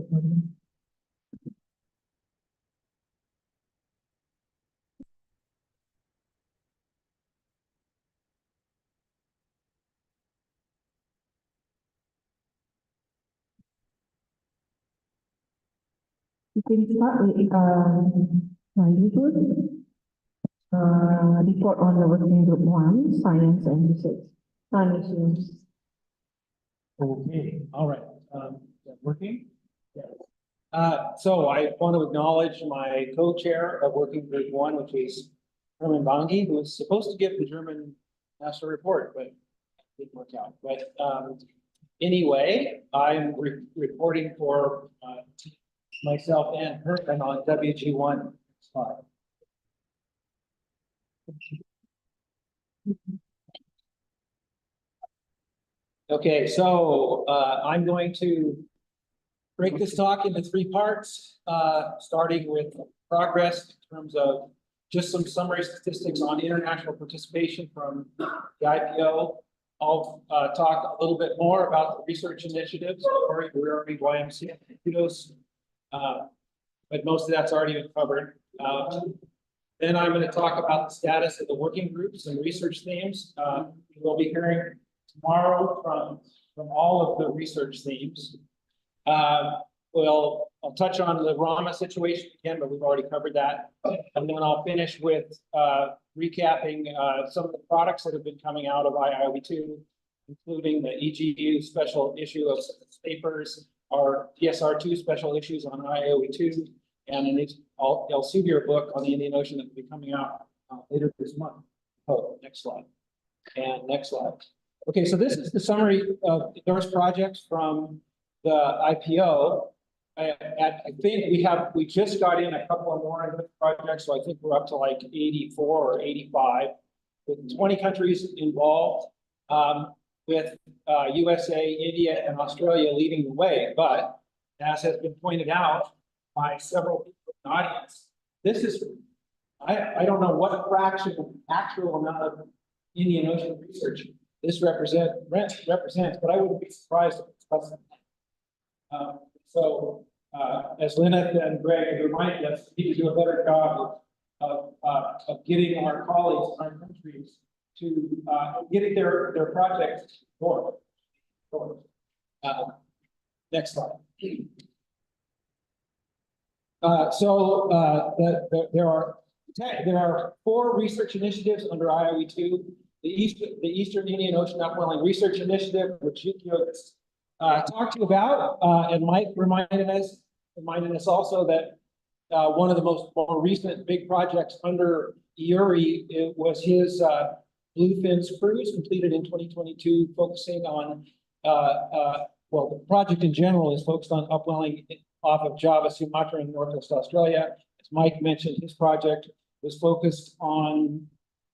You can start with livelihood, report on the working group 1, science and research. Okay, all right. Is that working? Yes. So I want to acknowledge my co-chair of working group 1, which is Herman Bangi, who is supposed to give the German national report, but it didn't work out. But anyway, I'm reporting for myself and her and on WG1 slide. Okay, so I'm going to break this talk into 3 parts, starting with progress in terms of just some summary statistics on international participation from the IPO. I'll talk a little bit more about the research initiatives, we're already YMC and kudos, but most of that's already been covered. Then I'm going to talk about the status of the working groups and research themes. We'll be hearing tomorrow from all of the research themes. I'll touch on the RAMA situation again, but we've already covered that. And then I'll finish with recapping some of the products that have been coming out of IIOE2, including the EGU special issue of papers, our DSR2 special issues on IIOE2, and an Elsevier book on the Indian Ocean that will be coming out later this month. Oh, next slide. And next slide. Okay, so this is the summary of endorsed projects from the IPO. I think we just got in a couple of more projects, so I think we're up to like 84 or 85, with 20 countries involved, with USA, India, and Australia leading the way. But as has been pointed out by several people in the audience, this is, I don't know what fraction of actual amount of Indian Ocean research this represents, but I wouldn't be surprised if it's less than that. So as Lynette and Greg reminded us, we need to do a better job of getting our colleagues in our countries to getting their projects forward. Next slide. There are 4 research initiatives under IIOE2. The Eastern Indian Ocean Upwelling Research Initiative, which Yukio talked to you about, and Mike reminded us also that one of the more recent big projects under IURI was his Bluefins cruise, completed in 2022, focusing on well, the project in general is focused on upwelling off of Java, Sumatra, and Northwest Australia. As Mike mentioned, his project was focused on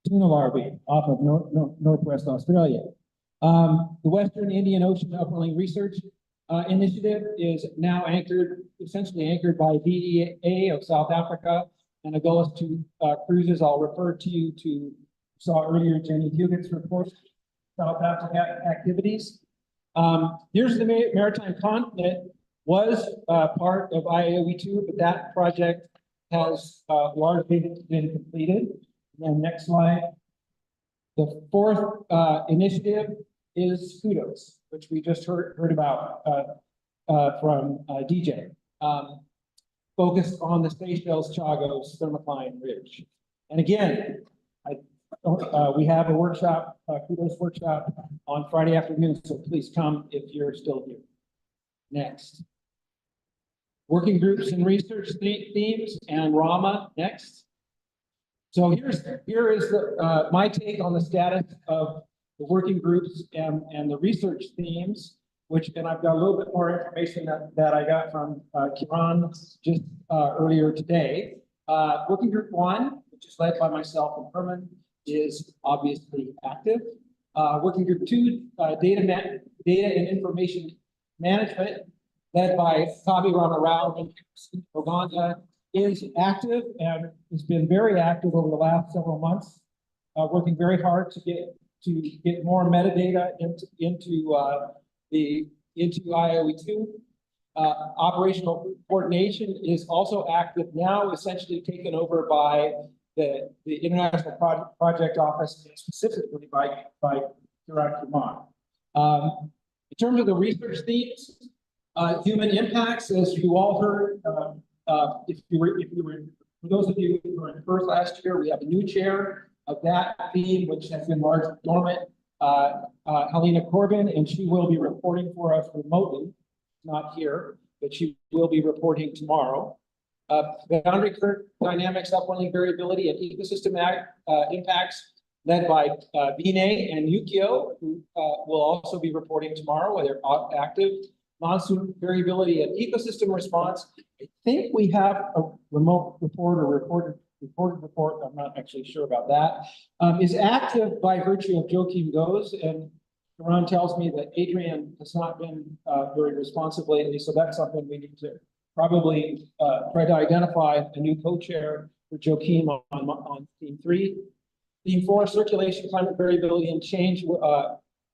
tuna larvae off of Northwest Australia. The Western Indian Ocean Upwelling Research Initiative is now essentially anchored by DEA of South Africa and Agulhas 2 cruises. I'll refer to you to, saw earlier Jenny Hugett's report, South Africa activities. Here's the Maritime Continent was part of IIOE2, but that project has largely been completed. And then next slide. The 4th initiative is kudos, which we just heard about from DJ, focused on the Seychelles Chagos thermocline ridge. And again, we have a workshop, kudos workshop on Friday afternoon, so please come if you're still here. Next. Working groups and research themes and RAMA, next. So here is my take on the status of the working groups and the research themes, and I've got a little bit more information that I got from Kiran just earlier today. Working group 1, which is led by myself and Herman, is obviously active. Working group 2, data and information management, led by Kavi Ramarao and Uganda, is active and has been very active over the last several months, working very hard to get more metadata into IIOE2. Operational coordination is also active now, essentially taken over by the International Project Office, and specifically by Kiran Kumar. In terms of the research themes, human impacts, as you all heard, if you were, for those of you who were in Perth last year, we have a new chair of that theme, which has been largely dormant, Helena Corbin, and she will be reporting for us remotely, not here, but she will be reporting tomorrow. Boundary current dynamics, upwelling variability, and ecosystem impacts. led by Vinay and Yukio, who will also be reporting tomorrow, where they're active. Monsoon variability and ecosystem response. I think we have a remote report or recorded report. I'm not actually sure about that. Is active by virtue of Joachim Goes, and Ron tells me that Adrian has not been very responsive lately, so that's something we need to probably try to identify a new co-chair for Joachim on theme 3. Theme 4, circulation, climate variability, and change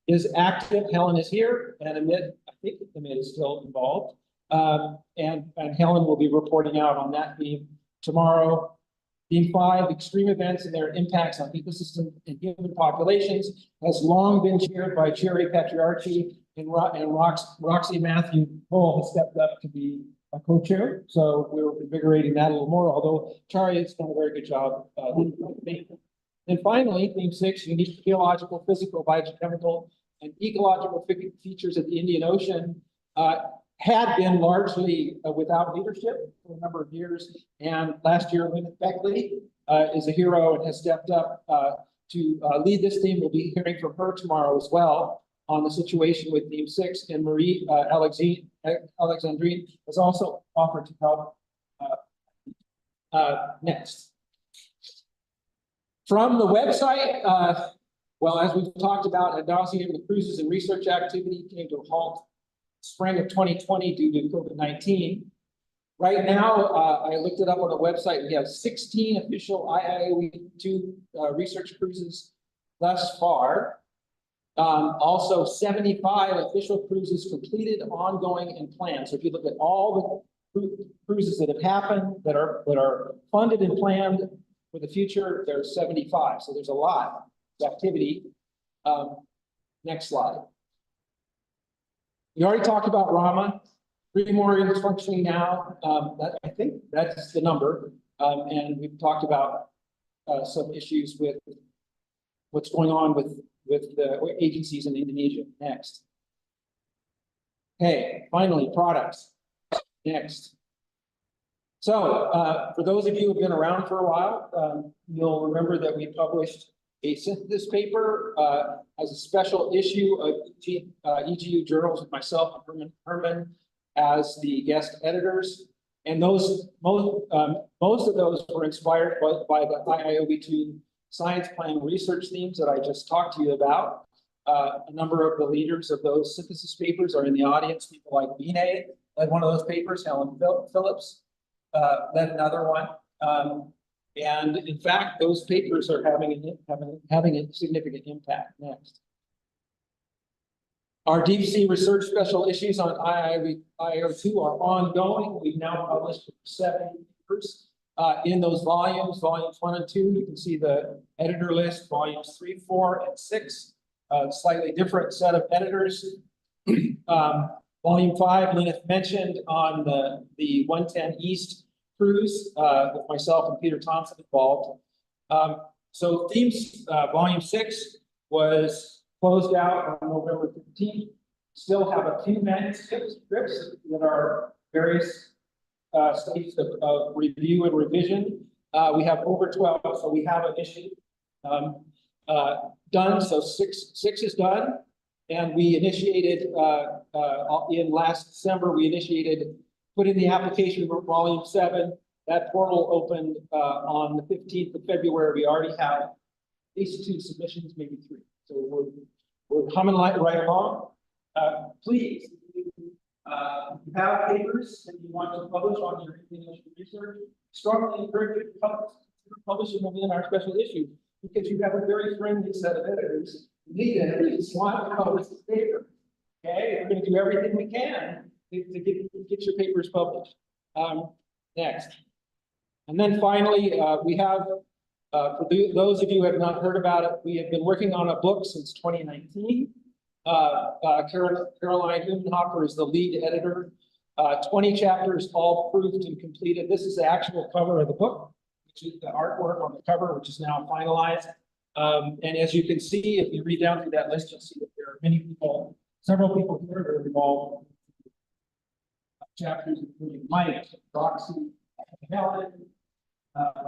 is active. Helen is here, and Amit, I think Amit is still involved. And Helen will be reporting out on that theme tomorrow. Theme 5, extreme events and their impacts on ecosystems and human populations, has long been chaired by Cherry Patriarchy, and Roxy Matthew Cole has stepped up to be a co-chair. So we're invigorating that a little more, although Chari has done a very good job. And finally, theme 6, unique geological, physical, biochemical, and ecological features of the Indian Ocean had been largely without leadership for a number of years. And last year, Lynette Beckley is a hero and has stepped up to lead this theme. We'll be hearing from her tomorrow as well on the situation with theme 6. And Marie Alexandrine has also offered to help next. From the website, well, as we've talked about, Adasi, the cruises and research activity came to a halt spring of 2020 due to COVID-19. Right now, I looked it up on the website. We have 16 official IIOE2 research cruises thus far. Also, 75 official cruises completed, ongoing, and planned. So if you look at all the cruises that have happened, that are funded and planned for the future, there's 75. So there's a lot of activity. Next slide. We already talked about Rama. 3 more units functioning now. I think that's the number. And we've talked about some issues with what's going on with the agencies in Indonesia. Next. Okay, finally, products. Next. So for those of you who have been around for a while, you'll remember that we published a synthesis paper as a special issue of EGU journals with myself and Herman as the guest editors. And those most of those were inspired by the IIOE2 science plan research themes that I just talked to you about. A number of the leaders of those synthesis papers are in the audience. People like Vinay led one of those papers, Helen Phillips led another one. And in fact, those papers are having a significant impact. Next. Our deep sea research special issues on IIO2 are ongoing. We've now published 7 papers in those volumes, volumes 1 and 2. You can see the editor list, volumes 3, 4, and 6. Slightly different set of editors. Volume 5, Lynette mentioned on the 110 East cruise with myself and Peter Thompson involved. So themes, volume 6 was closed out on November 15th. Still have a few manuscripts that are various stages of review and revision. We have over 12, so we have an issue done. So six is done. And we initiated, in last December, put in the application for volume 7. That portal opened on the 15th of February. We already have at least 2 submissions, maybe 3. So we're humming right along. Please, if you have papers that you want to publish on your Indian research, strongly encourage you to publish them within our special issue, because you have a very friendly set of editors. Lead editors want to publish this paper. Okay, we're going to do everything we can to get your papers published. Next. And then finally, we have, for those of you who have not heard about it, we have been working on a book since 2019. Caroline Humenhofer is the lead editor. 20 chapters, all proofed and completed. This is the actual cover of the book, which is the artwork on the cover, which is now finalized. And as you can see, if you read down through that list, you'll see that there are many people, several people here that are involved in chapters, including Mike, Roxy, Helen,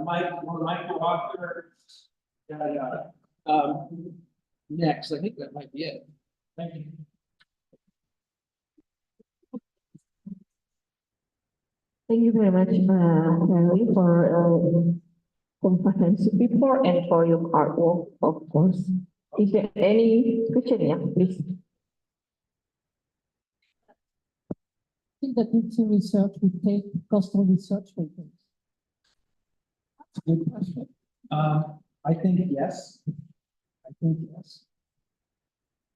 Mike, one co-author, next. I think that might be it. Thank you. Thank you very much, Harry, for comprehensive report and for your artwork, of course. Is there any question? Yeah, please. I think that teaching research would take coastal research papers. Good question. I think yes. I think yes.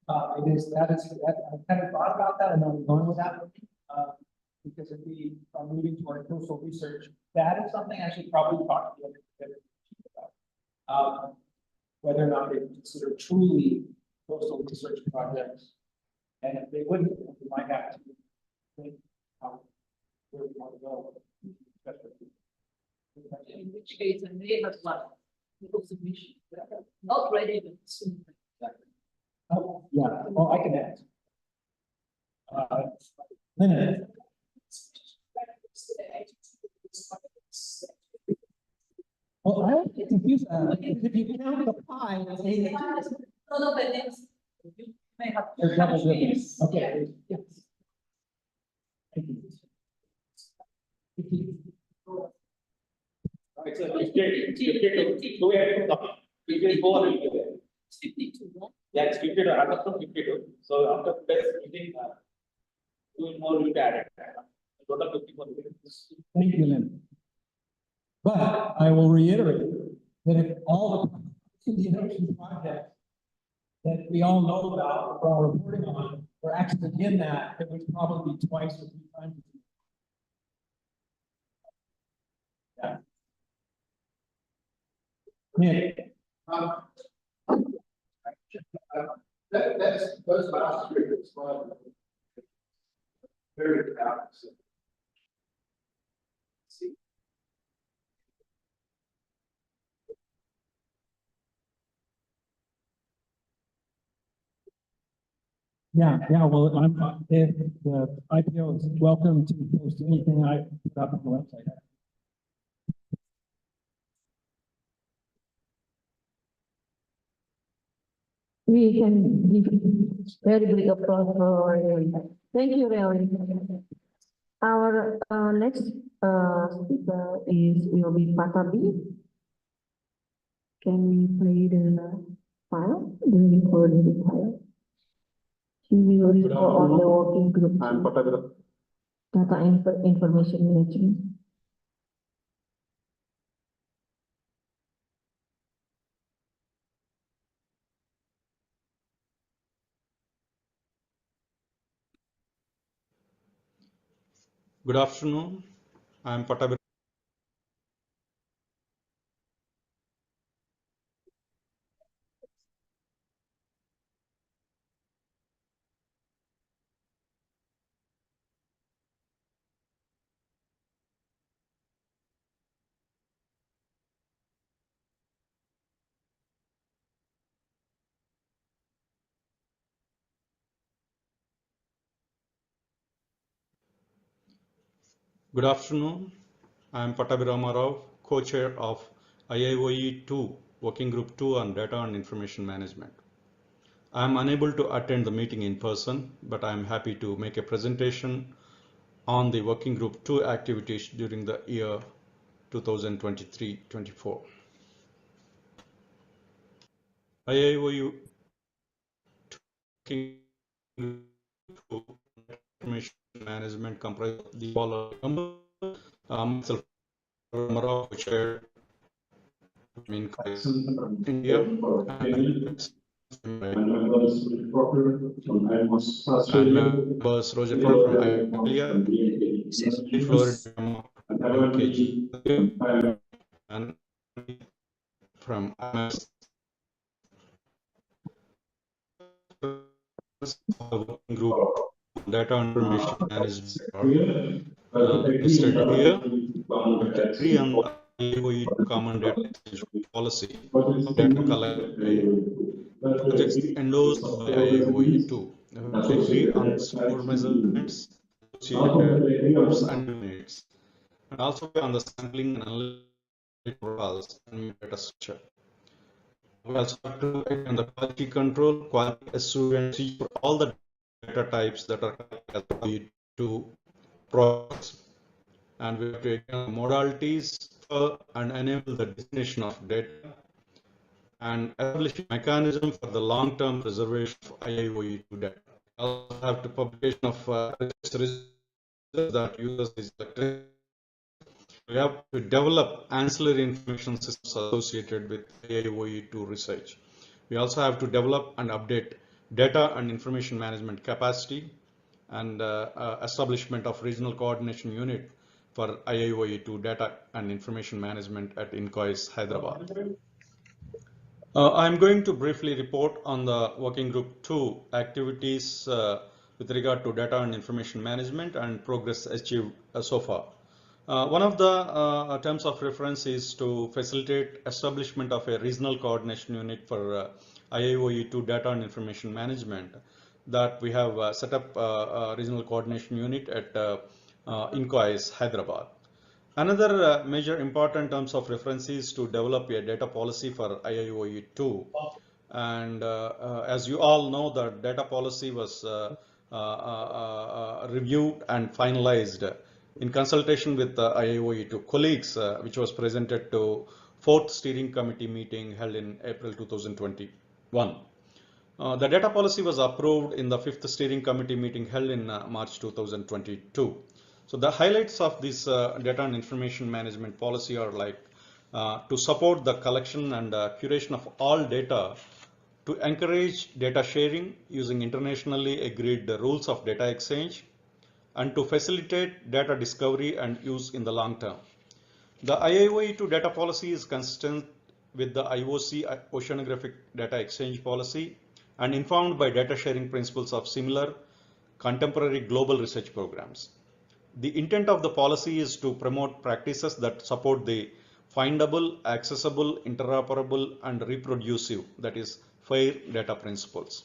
It is, that I kind of thought about that and I'm going with that. Because if we are moving toward coastal research, that is something I should probably talk to the other chief about. Whether or not they consider truly coastal research projects. And if they wouldn't, we might have to think how, where we want to go. In which case, I may have one little submission, not ready, but soon. Oh, yeah, well, I can add. Lynn. Well, I don't get confused, if you count the pie, No, but it's, you may have. there's double digits. Okay. Yes. Thank you. All right, so go ahead. You can go on. It's 52, right? Yeah, it's 52. I'm up to 52. So after this meeting, 2 more will be added. Total 54 minutes. Thank you, Lynn. But I will reiterate that if all the Indian Ocean projects that we all know about, we're all reporting on, were actually in that, it would probably be twice or 3 times. Yeah. Nick. Those last 3 is very balanced. Yeah, well, if the IPO is welcome to post anything I put up on the website. We can give very big applause for Harry. Thank you, Harry. Our next speaker will be Patabi. Can we play the file? The recorded file. He will report on the working group. I'm Patabi. Data information management. Good afternoon. I'm Patabi. Good afternoon. I'm Patabi Ramarao, co-chair of IIOE 2, Working Group 2 on Data and Information Management. I am unable to attend the meeting in person, but I am happy to make a presentation on the Working Group 2 activities during the year 2023-24. IIOE 2 Information Management comprises the following members. Myself, Ramarao, chair in India, and members Roger from Australia, Florida, MKG, and from MS. Working group data information management listed here. Agree on IIOE common data policy data collection projects endorsed by IIOE 2. Agree on score measurements, groups and units, and also on the sampling and analytic profiles and data structure. We also have to on the quality control, quality assurance for all the data types that are to process. And we have to examine modalities and enable the destination of data and establish a mechanism for the long-term preservation of IIoE2 data. We also have to publication of research that uses these electricity. We have to develop ancillary information systems associated with IIoE2 research. We also have to develop and update data and information management capacity and establishment of regional coordination unit for IIoE2 data and information management at INCOIS, Hyderabad. I'm going to briefly report on the Working Group 2 activities with regard to data and information management and progress achieved so far. One of the terms of reference is to facilitate establishment of a regional coordination unit for IIoE2 data and information management, that we have set up a regional coordination unit at INCOIS, Hyderabad. Another major important terms of reference is to develop a data policy for IIoE2. And as you all know, the data policy was reviewed and finalized in consultation with the IIoE2 colleagues, which was presented to 4th Steering Committee meeting held in April 2021. The data policy was approved in the 5th Steering Committee meeting held in March 2022. So the highlights of this data and information management policy are like to support the collection and curation of all data, to encourage data sharing using internationally agreed rules of data exchange, and to facilitate data discovery and use in the long term. The IIoE2 data policy is consistent with the IOC Oceanographic Data Exchange Policy and informed by data sharing principles of similar contemporary global research programs. The intent of the policy is to promote practices that support the findable, accessible, interoperable, and reproducive, that is, fair data principles.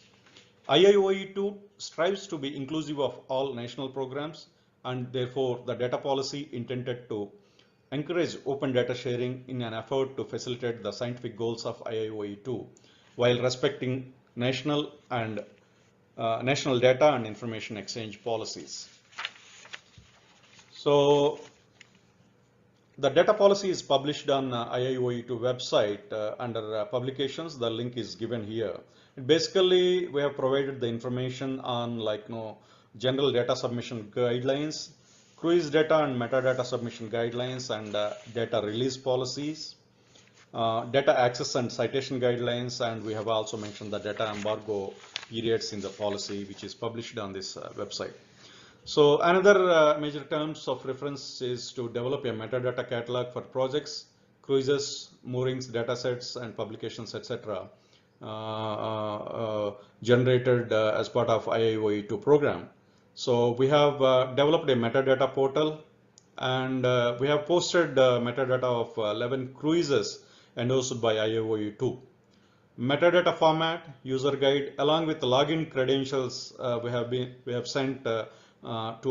IIoE2 strives to be inclusive of all national programs, and therefore the data policy intended to encourage open data sharing in an effort to facilitate the scientific goals of IIoE2 while respecting national and national data and information exchange policies. So the data policy is published on IIoE2 website under publications. The link is given here. Basically, we have provided the information on general data submission guidelines, cruise data and metadata submission guidelines, and data release policies, data access and citation guidelines, and we have also mentioned the data embargo periods in the policy, which is published on this website. So another major terms of reference is to develop a metadata catalog for projects, cruises, moorings, datasets, and publications, etc. Generated as part of IIoE2 program. So we have developed a metadata portal, and we have posted metadata of 11 cruises endorsed by IIoE2. Metadata format, user guide, along with the login credentials, we have sent to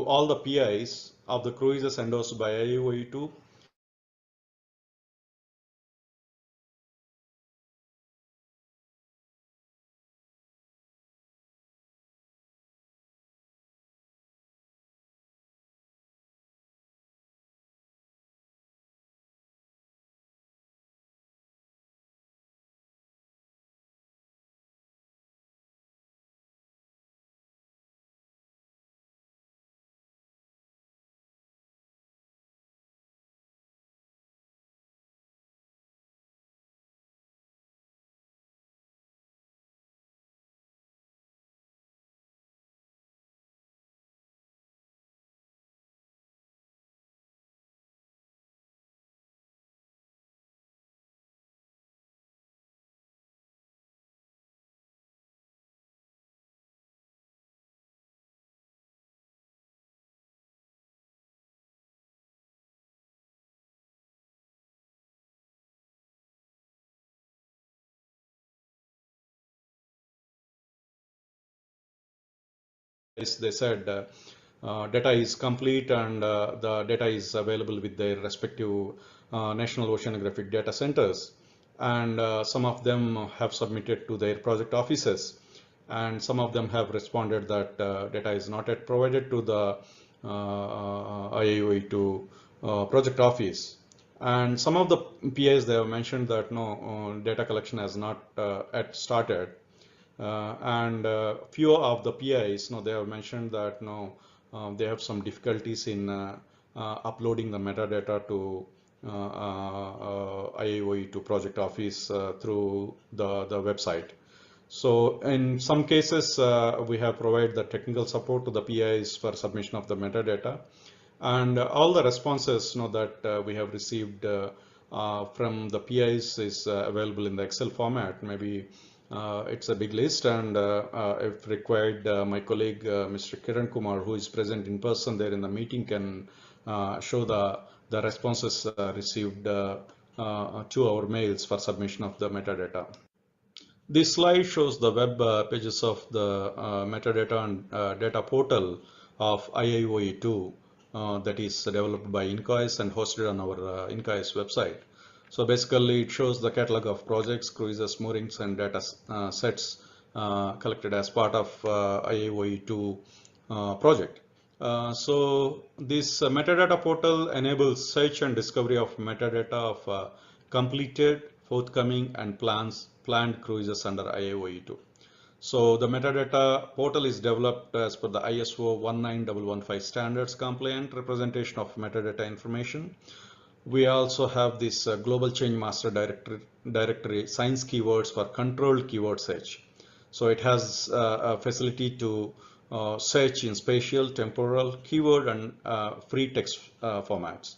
all the PIs of the cruises endorsed by IIoE2. They said data is complete and the data is available with their respective national oceanographic data centers. and some of them have submitted to their project offices, and some of them have responded that data is not yet provided to the IAOE2 project office. And some of the PIs, they have mentioned that no, data collection has not yet started. And few of the PIs, no, they have mentioned that no, they have some difficulties in uploading the metadata to IAOE2 project office through the website. So in some cases, we have provided the technical support to the PIs for submission of the metadata. And all the responses that we have received from the PIs is available in the Excel format. Maybe it's a big list, and if required, my colleague Mr. Kiran Kumar, who is present in person there in the meeting, can show the responses received to our mails for submission of the metadata. This slide shows the web pages of the metadata and data portal of IAOE2 that is developed by INCOIS and hosted on our INCOIS website. So basically it shows the catalog of projects, cruises, moorings, and data sets collected as part of IAOE2 project. So this metadata portal enables search and discovery of metadata of completed, forthcoming, and planned cruises under IAOE2. So the metadata portal is developed as per the ISO 19115 standards compliant representation of metadata information. We also have this global change master directory science keywords for controlled keyword search. So it has a facility to search in spatial, temporal, keyword, and free text formats.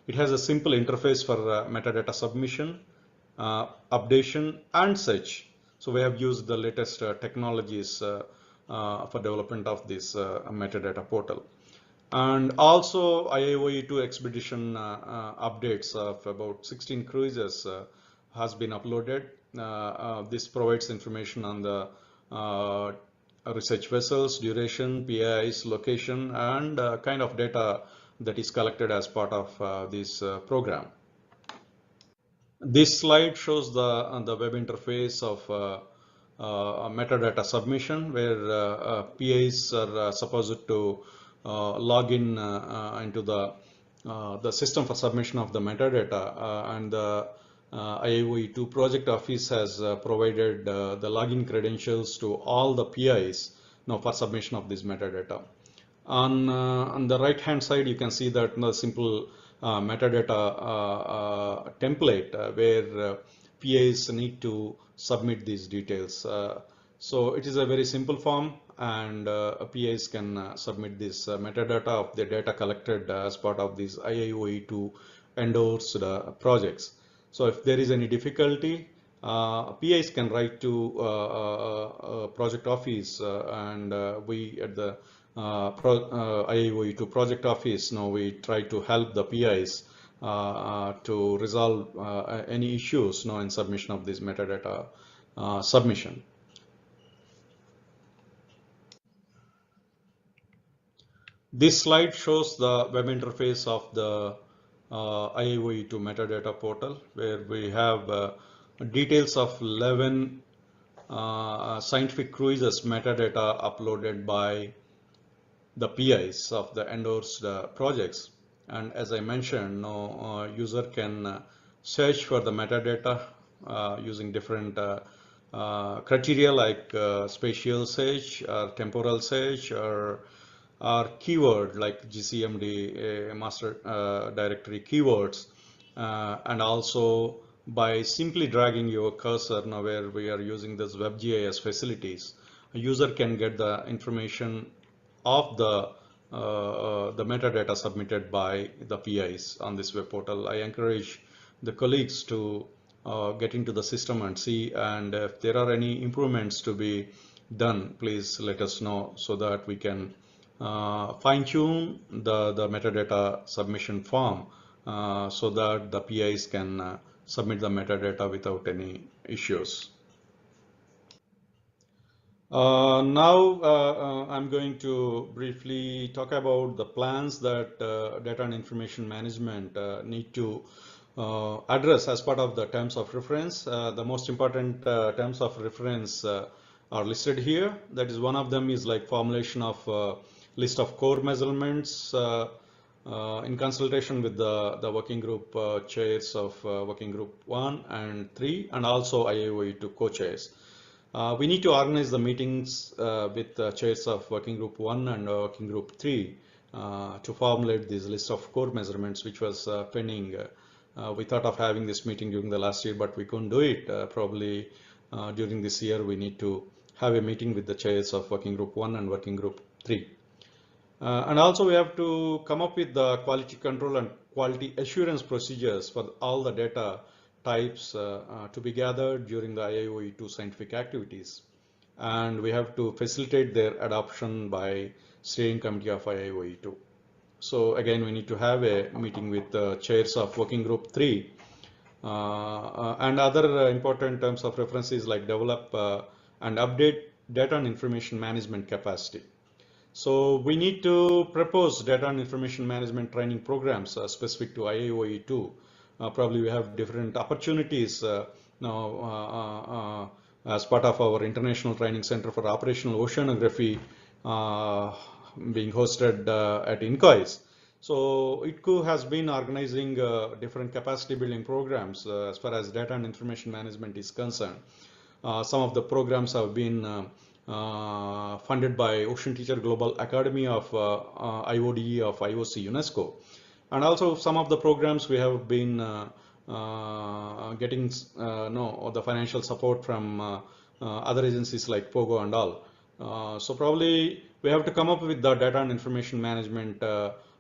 It has a simple interface for metadata submission, updation, and search. So we have used the latest technologies for development of this metadata portal. And also IAOE2 expedition updates of about 16 cruises has been uploaded. This provides information on the research vessels, duration, PIs, location, and kind of data that is collected as part of this program. This slide shows the web interface of metadata submission, where PIs are supposed to log in into the system for submission of the metadata, and the IAOE2 project office has provided the login credentials to all the PIs for submission of this metadata. On the right hand side, you can see that the simple metadata template where PIs need to submit these details. So it is a very simple form, and PIs can submit this metadata of the data collected as part of these IAOE2 endorsed projects. So if there is any difficulty, PIs can write to project office, and we at the IAOE2 project office, we try to help the PIs to resolve any issues in submission of this metadata submission. This slide shows the web interface of the IAOE2 metadata portal, where we have details of 11 scientific cruises metadata uploaded by the PIs of the endorsed projects. And as I mentioned, user can search for the metadata using different criteria like spatial search, or temporal search, or keyword like GCMD master directory keywords, and also by simply dragging your cursor where we are using this WebGIS facilities, a user can get the information of the metadata submitted by the PIs on this web portal. I encourage the colleagues to get into the system and see, and if there are any improvements to be done, please let us know so that we can fine-tune the metadata submission form so that the PIs can submit the metadata without any issues. Now I'm going to briefly talk about the plans that data and information management need to address as part of the terms of reference. The most important terms of reference are listed here. That is, one of them is like formulation of list of core measurements in consultation with the working group chairs of working group 1 and 3, and also IAOE2 co-chairs. We need to organize the meetings with the chairs of working group 1 and working group 3 to formulate this list of core measurements, which was pending. We thought of having this meeting during the last year, but we couldn't do it. Probably during this year, we need to have a meeting with the chairs of working group 1 and working group 3. And also we have to come up with the quality control and quality assurance procedures for all the data types to be gathered during the IAOE2 scientific activities. And we have to facilitate their adoption by steering committee of IAOE2. So again, we need to have a meeting with the chairs of working group 3 and other important terms of references like develop and update data and information management capacity. So we need to propose data and information management training programs specific to IAOE2. Probably we have different opportunities now as part of our International Training Center for Operational Oceanography being hosted at INCOIS. So ITCO has been organizing different capacity building programs as far as data and information management is concerned. Some of the programs have been funded by Ocean Teacher Global Academy of IODE of IOC UNESCO. And also some of the programs we have been getting the financial support from other agencies like POGO and all. So probably we have to come up with the data and information management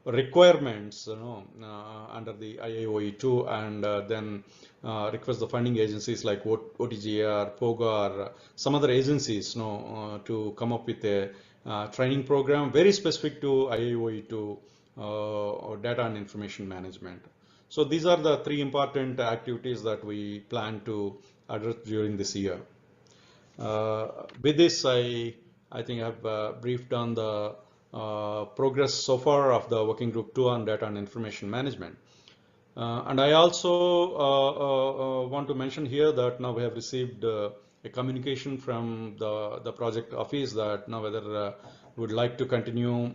requirements under the IAOE2 and then request the funding agencies like OTGR, POGO or some other agencies to come up with a training program very specific to IAOE2 or data and information management. So these are the 3 important activities that we plan to address during this year. With this, I think I've briefed on the progress so far of the working group 2 on data and information management. And I also want to mention here that now we have received a communication from the project office that now whether we would like to continue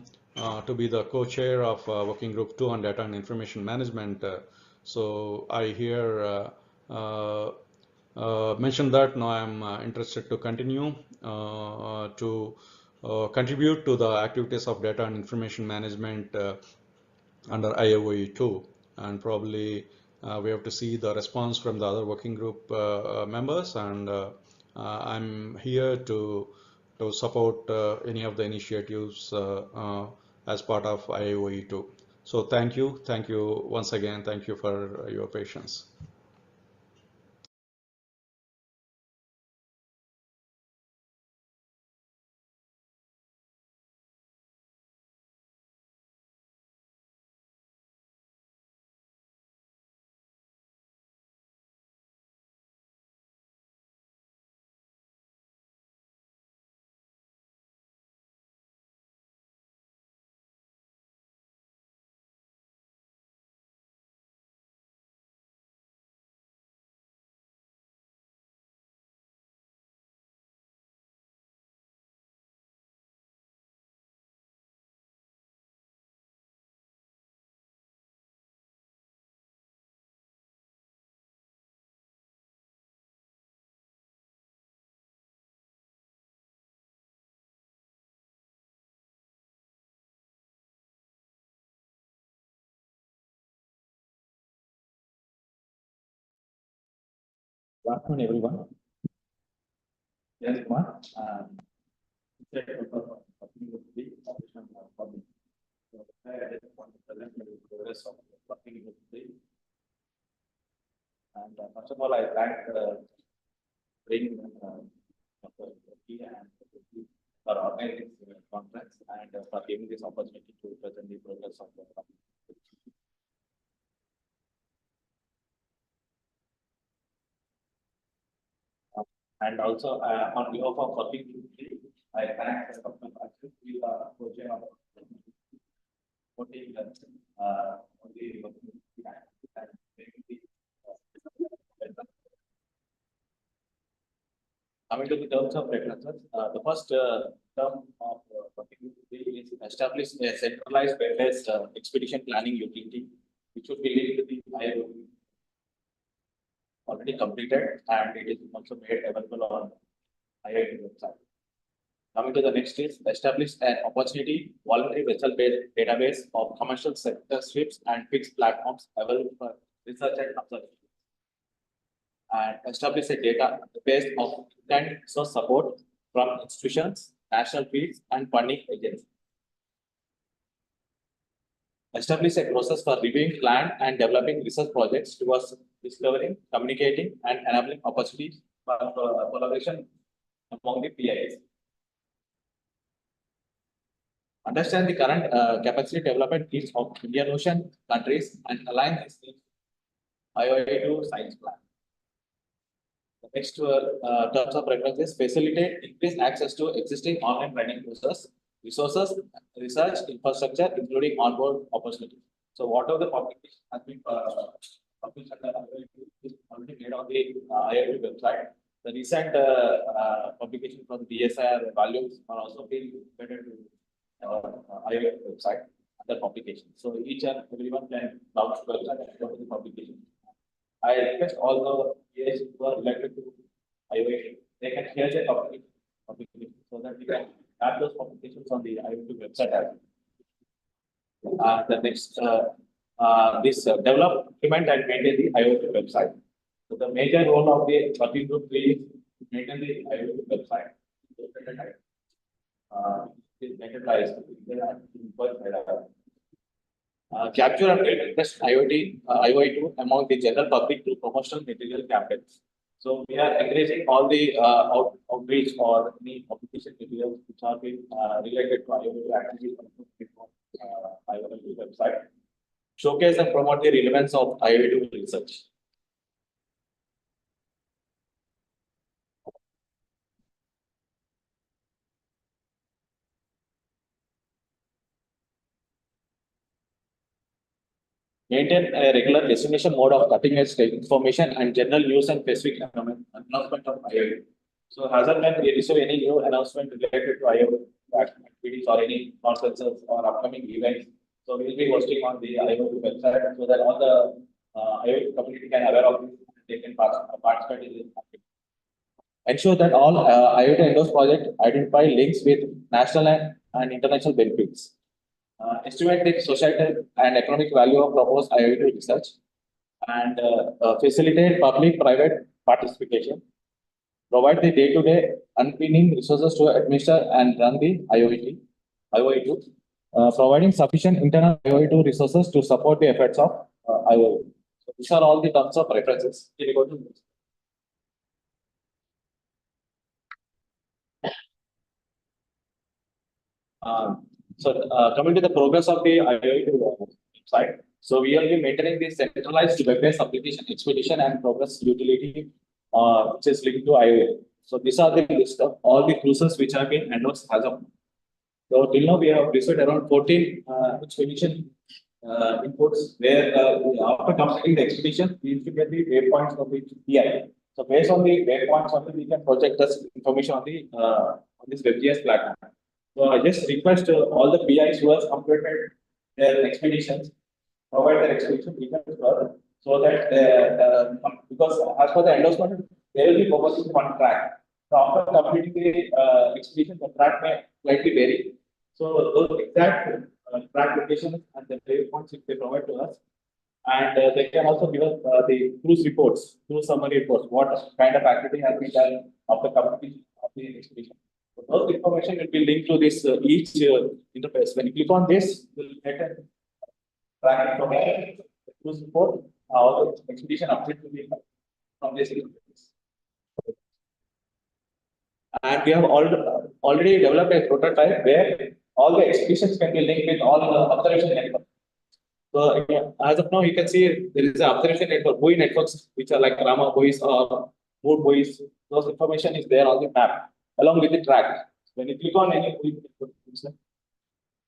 to be the co-chair of working group 2 on data and information management. So I here mentioned that now I'm interested to continue to contribute to the activities of data and information management under IAOE2, and probably we have to see the response from the other working group members, and I'm here to support any of the initiatives as part of IAOE2. So thank you once again, thank you for your patience. Good afternoon, everyone. Yes, Kumar. And first of all, I thank BRIN and for organizing this conference and for giving this opportunity to present the progress of the company. And also on behalf of working group 3, I thank the Dr. Ashok, we are co-chair of Coming to the terms of references, the first term of is establish a centralized web-based expedition planning utility, which would be linked to the IIoT already completed, and it is also made available on IIT website. Coming to the next is establish an opportunity voluntary vessel-based database of commercial sector ships and fixed platforms available for research and observation. And establish a database of intent source support from institutions, national fields, and funding agencies. Establish a process for reviewing, plan, and developing research projects towards discovering, communicating, and enabling opportunities for collaboration among the PIs. Understand the current capacity development needs of Indian Ocean countries and align this with IOA2 science plan. The next terms of reference is facilitate increased access to existing online training resources, research infrastructure, including onboard opportunities. So, whatever the publication has been published under IOA2 is already made on the IOA2 website. The recent publication from the DSIR values are also being embedded to IOA website under publication. So each and everyone can browse the website and go to the publication. I request all the PAs who are related to IOA, they can share their publication so that we can add those publications on the IOA website. The next, develop, implement, and maintain the IOA website. So the major role of the working group is to maintain the IOA website. Capture and build interest IoT among the general public through promotional material campaigns. So we are encouraging all the outreach or any publication materials which are being related to IoT activities on IoT website. Showcase and promote the relevance of IoT research. Maintain a regular dissemination mode of cutting-edge information and general news and specific announcement of IoT. So, as and when we receive any new announcement related to IoT activities or any conferences or upcoming events, so we will be hosting on the IoT website so that all the IoT community can aware of this and they can participate in this activity. Ensure that all IoT endorsed projects identify links with national and international benefits. Estimate the societal and economic value of proposed IoT research, and facilitate public-private participation. Provide the day-to-day unpinning resources to administer and run the IoT. Providing sufficient internal IoT resources to support the efforts of IoT. So these are all the terms of references. Coming to the progress of the IoT website. So we will be maintaining the centralized web-based application expedition and progress utility, which is linked to IoT. So these are the list of all the cruises which have been endorsed as of now. So till now we have received around 14 expedition inputs where after completing the expedition, we need to get the waypoints of the PI. So based on the waypoints, only we can project this information on the on this WebGIS platform. So I just request all the PIs who have completed their expeditions, provide their expedition details further, so that because as per the endorsement, they will be focusing on track. So after completing the expedition, the track may slightly vary. So those exact track locations and the waypoints if they provide to us, and they can also give us the cruise reports, cruise summary reports, what kind of activity has been done after completion of the expedition. So those information will be linked to this each interface. When you click on this, you will get a track information, cruise report, all the expedition update will be from this interface. And we have already developed a prototype where all the expeditions can be linked with all the observation networks. So as of now, you can see there is an observation network, buoy networks, which are like Rama buoys or mood buoys. Those information is there on the map, along with the track. When you click on any buoy,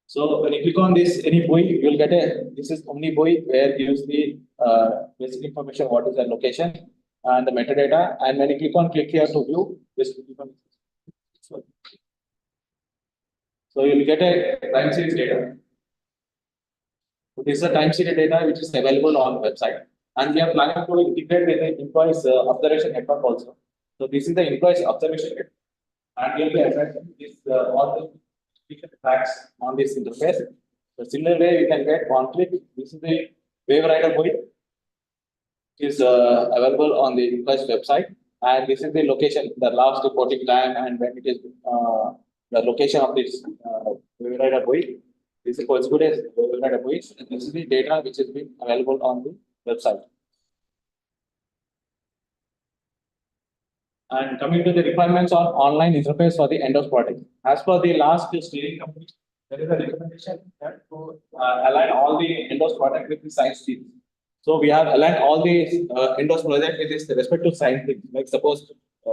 so when you click on this any buoy, you will get this is Omni buoy where gives the basic information what is the location, and the metadata. And when you click here to view, just click on. So you will get a time series data. So this is the time series data which is available on the website. And we are planning to integrate with the employees observation network also. So this is the employees observation network. And we will be addressing this all the facts on this interface. The similar way you can get one click. This is the wave rider buoy. Is available on the employees website. And this is the location, the last reporting time, and when it is the location of this wave rider buoy. This is as good as wave rider buoy. And this is the data which is being available on the website. And coming to the requirements on online interface for the endorsed project. As per the last steering committee, there is a recommendation that to align all the endorsed project with the science teams. So we have aligned all the endorsed project with this respective science teams. Like suppose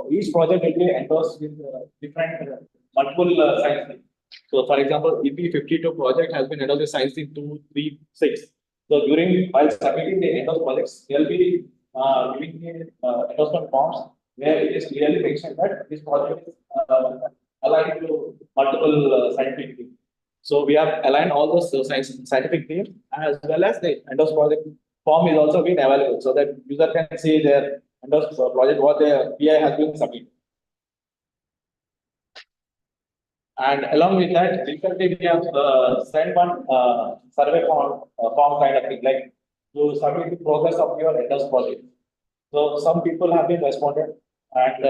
each project will be endorsed with different multiple science teams. So for example, EP52 project has been endorsed with science team 2, 3, 6. So while submitting the endorsed projects, they'll be giving the endorsement forms where it is clearly mentioned that this project is aligned to multiple scientific teams. So we have aligned all those scientific teams as well as the endorsed project form is also been available so that user can see their endorsed project what their PI has been submitted. And along with that, recently we have sent one survey form kind of thing, like to submit the progress of your endorsed project. So some people have been responded, and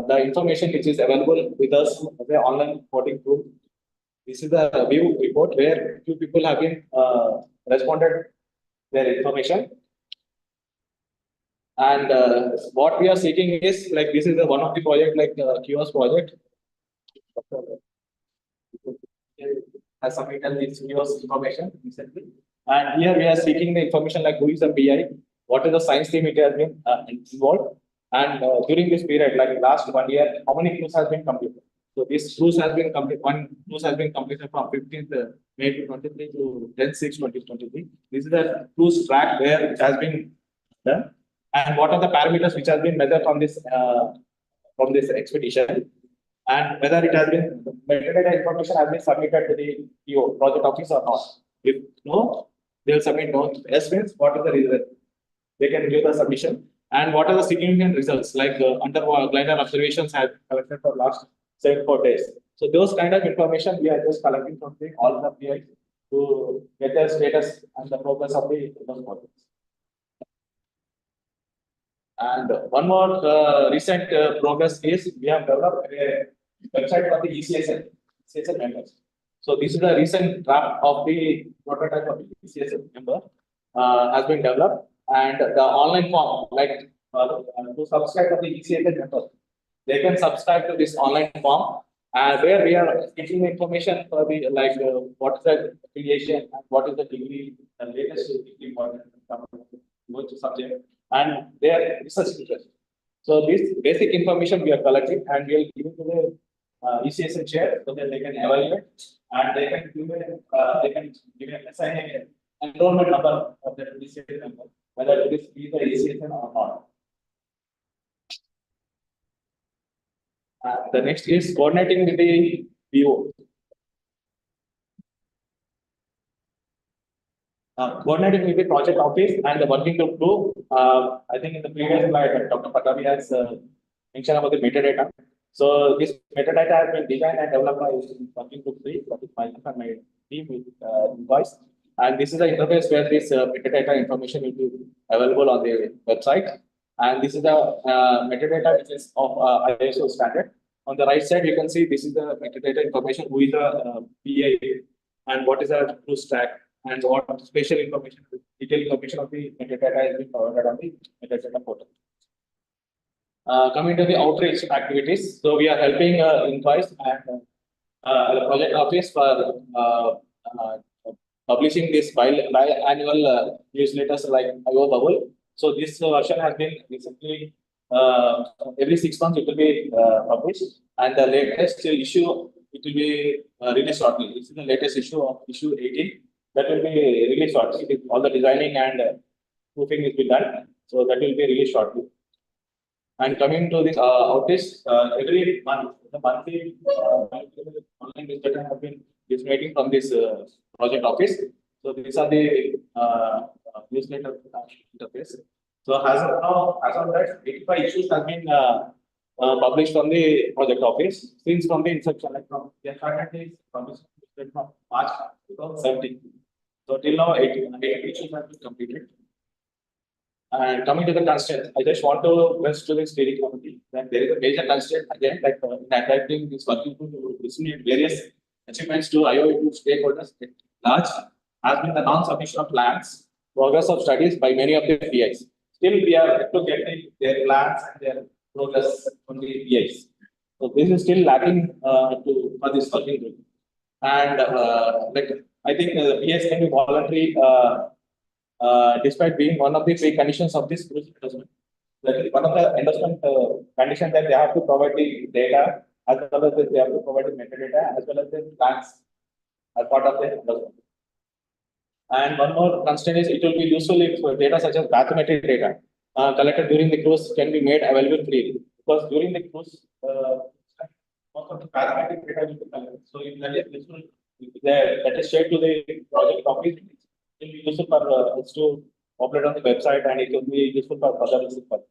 the information which is available with us as an online reporting tool. This is the view report where few people have been responded their information. And what we are seeking is like this is the one of the project like QoS project. Has submitted this QoS information recently. And here we are seeking the information like who is the PI, what is the science team it has been involved, and during this period, like last 1 year, how many cruise has been completed. So this cruise has been completed, one cruise has been completed from 15th May 2023 to 10/6/2023. This is the cruise track where it has been done. And what are the parameters which has been measured from this expedition, and whether it has been metadata information has been submitted to the PO project office or not. If no, they will submit no. Yes means what is the reason? They can give the submission. And what are the significant results? Like underglider observations have collected for last 74 days. So those kind of information we are just collecting from all the PIs to get the status and the progress of those projects. And one more recent progress is we have developed a website for the ECSL members. So this is the recent draft of the prototype of the ECSL member has been developed, and the online form like to subscribe to the ECSL member, they can subscribe to this online form, where we are getting information for the like what is the affiliation and what is the degree, the latest degree going to subject, and their research interest. So this basic information we are collecting and we will give it to the ECSL chair so that they can evaluate and they can assign an enrollment number of the ECSL member, whether it is the ECSL or not. The next is coordinating with the PO. Coordinating with the project office and the working group too. I think in the previous slide, Dr. Patabi has mentioned about the metadata. So this metadata has been designed and developed by working group 3, that is myself and my team with invoice. And this is the interface where this metadata information will be available on the website. And this is the metadata which is of ISO standard. On the right side, you can see this is the metadata information, who is the PA and what is the cruise track and what special information, detailed information of the metadata has been provided on the metadata portal. Coming to the outreach activities, so we are helping invoice and the project office for publishing this biannual newsletters like IO Bubble. So this version has been recently every 6 months it will be published, and the latest issue it will be released shortly. This is the latest issue of issue 18 that will be released shortly. All the designing and proofing is been done, so that will be released shortly. And coming to this outage, every month, the monthly online newsletter have been disseminating from this project office. So these are the newsletter interface. So as of now, as of that, 85 issues have been published from the project office since from the inception, like from they started this publishing from March 2017. So till now, 80 issues have been completed. And coming to the constraints, I just want to press to the steering committee that there is a major constraint again, like in adapting this working group to disseminate various achievements to IOE stakeholders at large has been the non-submission of plans, progress of studies by many of the PIs. Still, we are yet to get their plans and their progress from the PIs. So this is still lacking for this working group. And like I think the PIs can be voluntary. Despite being one of the preconditions of this endorsement, like one of the endorsement conditions that they have to provide the data as well as they have to provide the metadata as well as the plans as part of the endorsement. And one more constraint is it will be useful if data such as bathymetric data collected during the cruise can be made available freely, because during the cruise most of the bathymetric data will be collected. So if that is useful, that is shared to the project office, it will be useful for us to upload on the website, and it will be useful for other research purposes.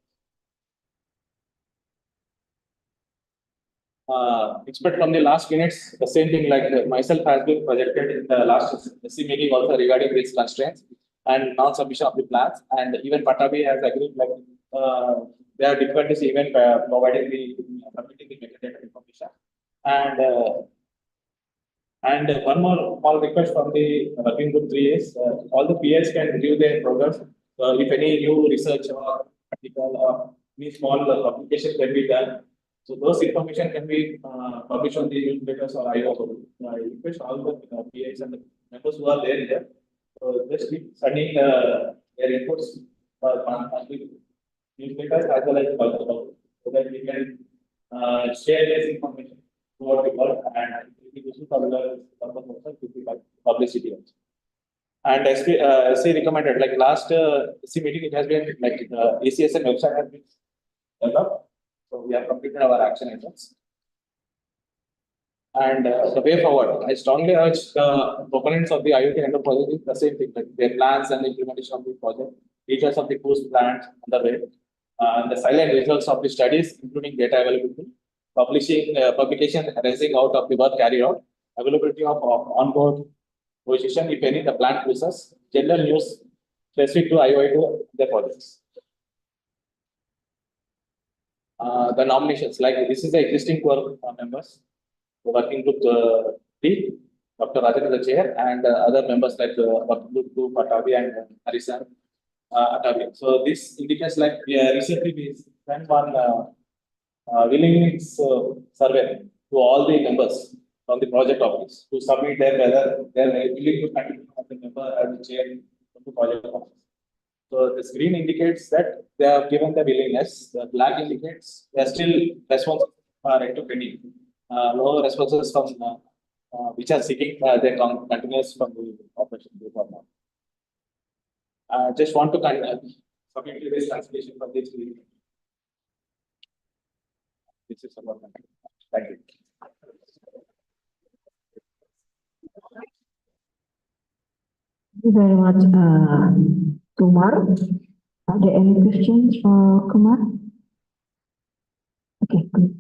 Expect from the last minutes, the same thing like myself has been projected in the last SC meeting also regarding these constraints and non-submission of the plans, and even Patabi has agreed like there are difficulties even providing the submitting the metadata information. And one more small request from the working group 3 is all the PIs can review their progress. If any new research or article or any small publication can be done, so those information can be published on the newsletters or IO. I request all the PIs and the members who are there. So just keep sending their inputs on the newsletters as well as so that we can share this information throughout the world and publicity also. And SC recommended, like last SC meeting, it has been like ACSM website has been developed. So we have completed our action items. And the way forward, I strongly urge the proponents of the IoT Endo project the same thing, like their plans and the implementation of the project, details of the course plans underway, the silent results of the studies, including data availability, publication arising out of the work carried out, availability of onboard position, if any, the plant users, general news specific to IOI to the projects. The nominations, like this is the existing core members, the working group 3, Dr. Rajan is the chair, and other members like working group 2, Patabi and Harisan Atabi. So this indicates like recently we sent one willingness survey to all the members from the project office to submit their whether they are willing to continue as a member as the chair of the project office. So this green indicates that they have given the willingness. The black indicates they are still responses are yet to pending. No responses from which are seeking their continuous from the operation group or not. Just want to submit to this consideration from this meeting. This is about my thank you. Thank you very much, Kumar. Are there any questions for Kumar? Okay, good.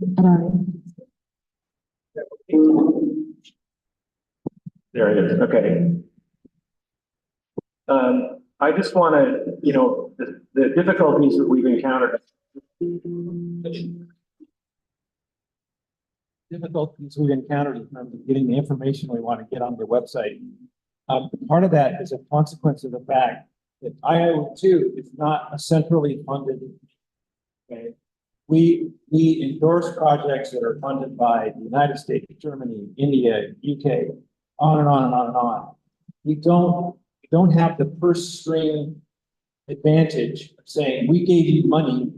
There it is. Okay. I just want to, the difficulties that we've encountered. Difficulties we've encountered in terms of getting the information we want to get on the website. Part of that is a consequence of the fact that IO2 is not a centrally funded. Okay, we endorse projects that are funded by the United States, Germany, India, UK, on and on and on and on. We don't have the first string advantage of saying we gave you money,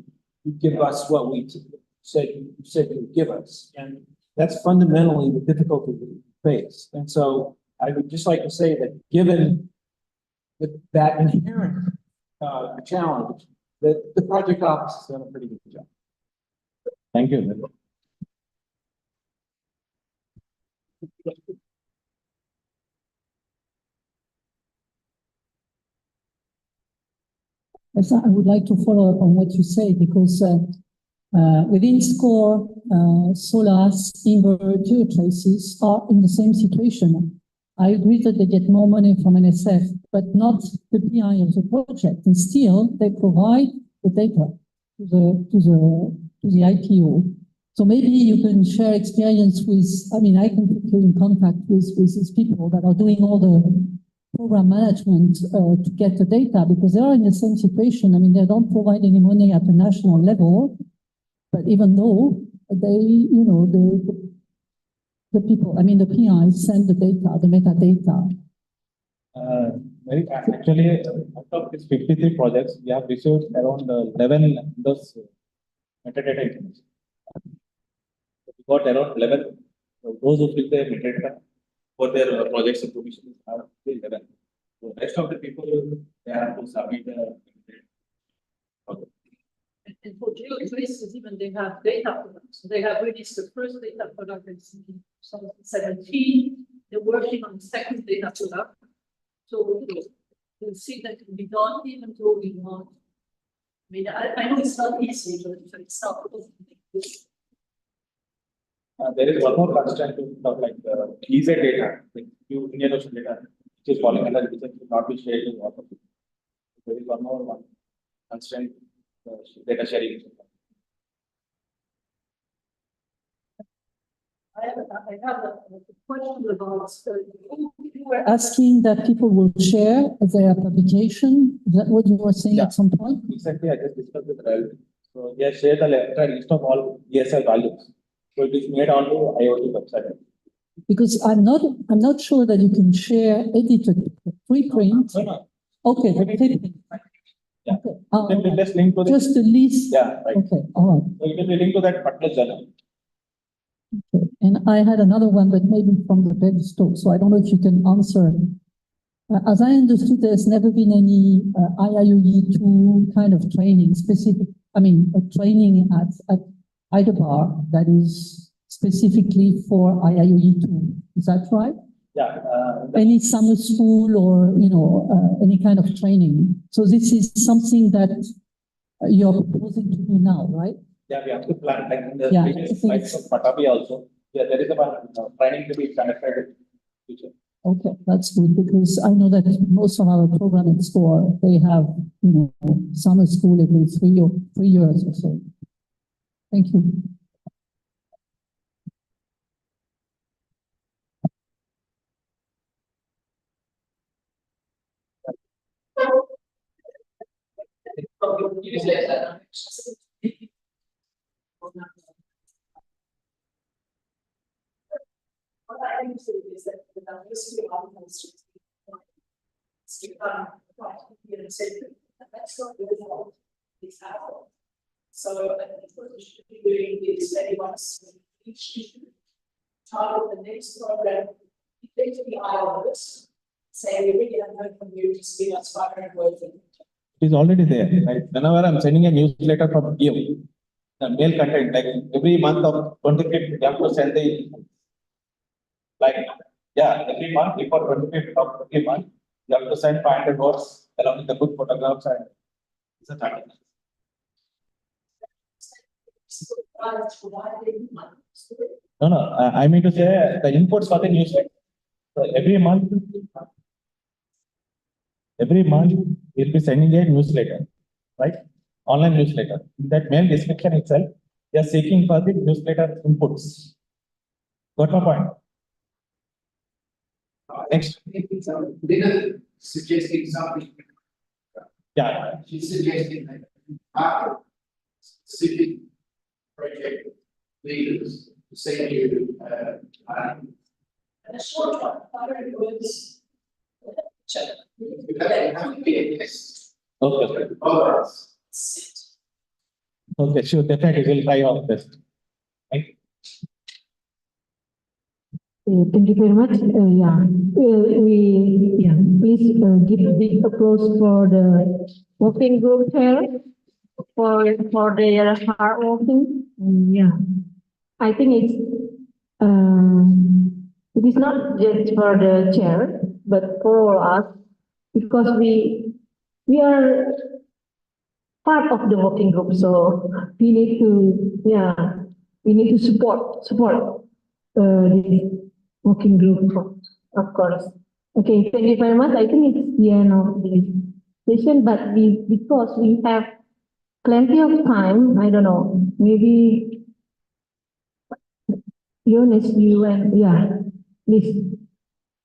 you give us what we said you would give us, and that's fundamentally the difficulty we face. And so I would just like to say that given that inherent challenge, that the project office has done a pretty good job. Thank you. Yes, I would like to follow up on what you say, because within SCORE, SOLAS, Inver, GeoTraces are in the same situation. I agree that they get more money from NSF, but not the PI of the project, and still they provide the data to the IPO. So maybe you can share experience with, I mean, I can put you in contact with these people that are doing all the program management to get the data, because they are in the same situation. I mean, they don't provide any money at the national level, but even though they, you know, the people, I mean, the PIs send the data, the metadata. Actually, out of these 53 projects, we have received around 11 those metadata information. We got around 11. Those who fill their metadata for their projects information are 11. So rest of the people, they have to submit the project. And for GeoTraces, even they have data products. They have released the first data product in 2017. They're working on the second data product. So we'll see that can be done, even though we want. I mean, I know it's not easy, but it's not. There is one more constraint to talk, like EZ data, like Indian Ocean data, which is falling under research, will not be shared with water. There is one more constraint, data sharing. I have a question about You were asking that people will share their publication. Is that what you were saying at some point? Exactly, I just discussed with Ravi. So they share the list of all ESL values. So it is made on the IoT website. Because I'm not sure that you can share edited preprint. No. Okay, the preprint. Yeah. Okay. Then just link to the, just the list. Yeah, right. Okay, all right. So you can link to that particular journal. Okay. And I had another one, but maybe from the web store. So I don't know if you can answer. As I understood, there's never been any IIoE2 kind of training specific. I mean, a training at adalah that is specifically for IIoE2. Is that right? Yeah. Any summer school or, you know, any kind of training. So this is something that you're proposing to do now, right? Yeah, we have to plan, like in the Yeah, previous slides of Patabi also. Yeah, there is a training to be conducted in the future. Okay, that's good, because I know that most of our program at SCORE, they have, you know, summer school every 3 years or so. Thank you. What I am saying is that the diversity of articles that's not the result. It's our. So I think what we should be doing is maybe once each issue, target the next program, effectively eye this, say we really have heard from you, just give us 500 words. It is already there. Right? Whenever I'm sending a newsletter from you, the mail content, like every month of 25th, you have to send the, like, yeah, every month before 25th of every month, you have to send 500 words along with the good photographs and it's a target. No, I mean to say the inputs for the newsletter. So every month we'll be sending a newsletter, right? Online newsletter. In that mail description itself, they are seeking for the newsletter inputs. Got my point? Next. They're suggesting something. Yeah. She's suggesting that our specific project leaders send you And a short one, 500 words. Check. that have to be a yes. Okay. Otherwise, Okay, sure, definitely we'll try our best. Thank you. Thank you very much. Please give a big applause for the working group chair. for their hard working. Yeah, I think it is not just for the chair, but for us, because we are part of the working group, so we need to support this working group, of course. Okay, thank you very much. I think it's the end of this session, but because we have plenty of time, I don't know, maybe Eunice, you and please,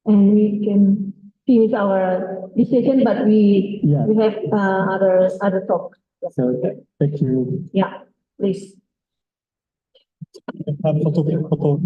and we can finish our decision, but we have other talk. So thank you. Yeah, please. Photo.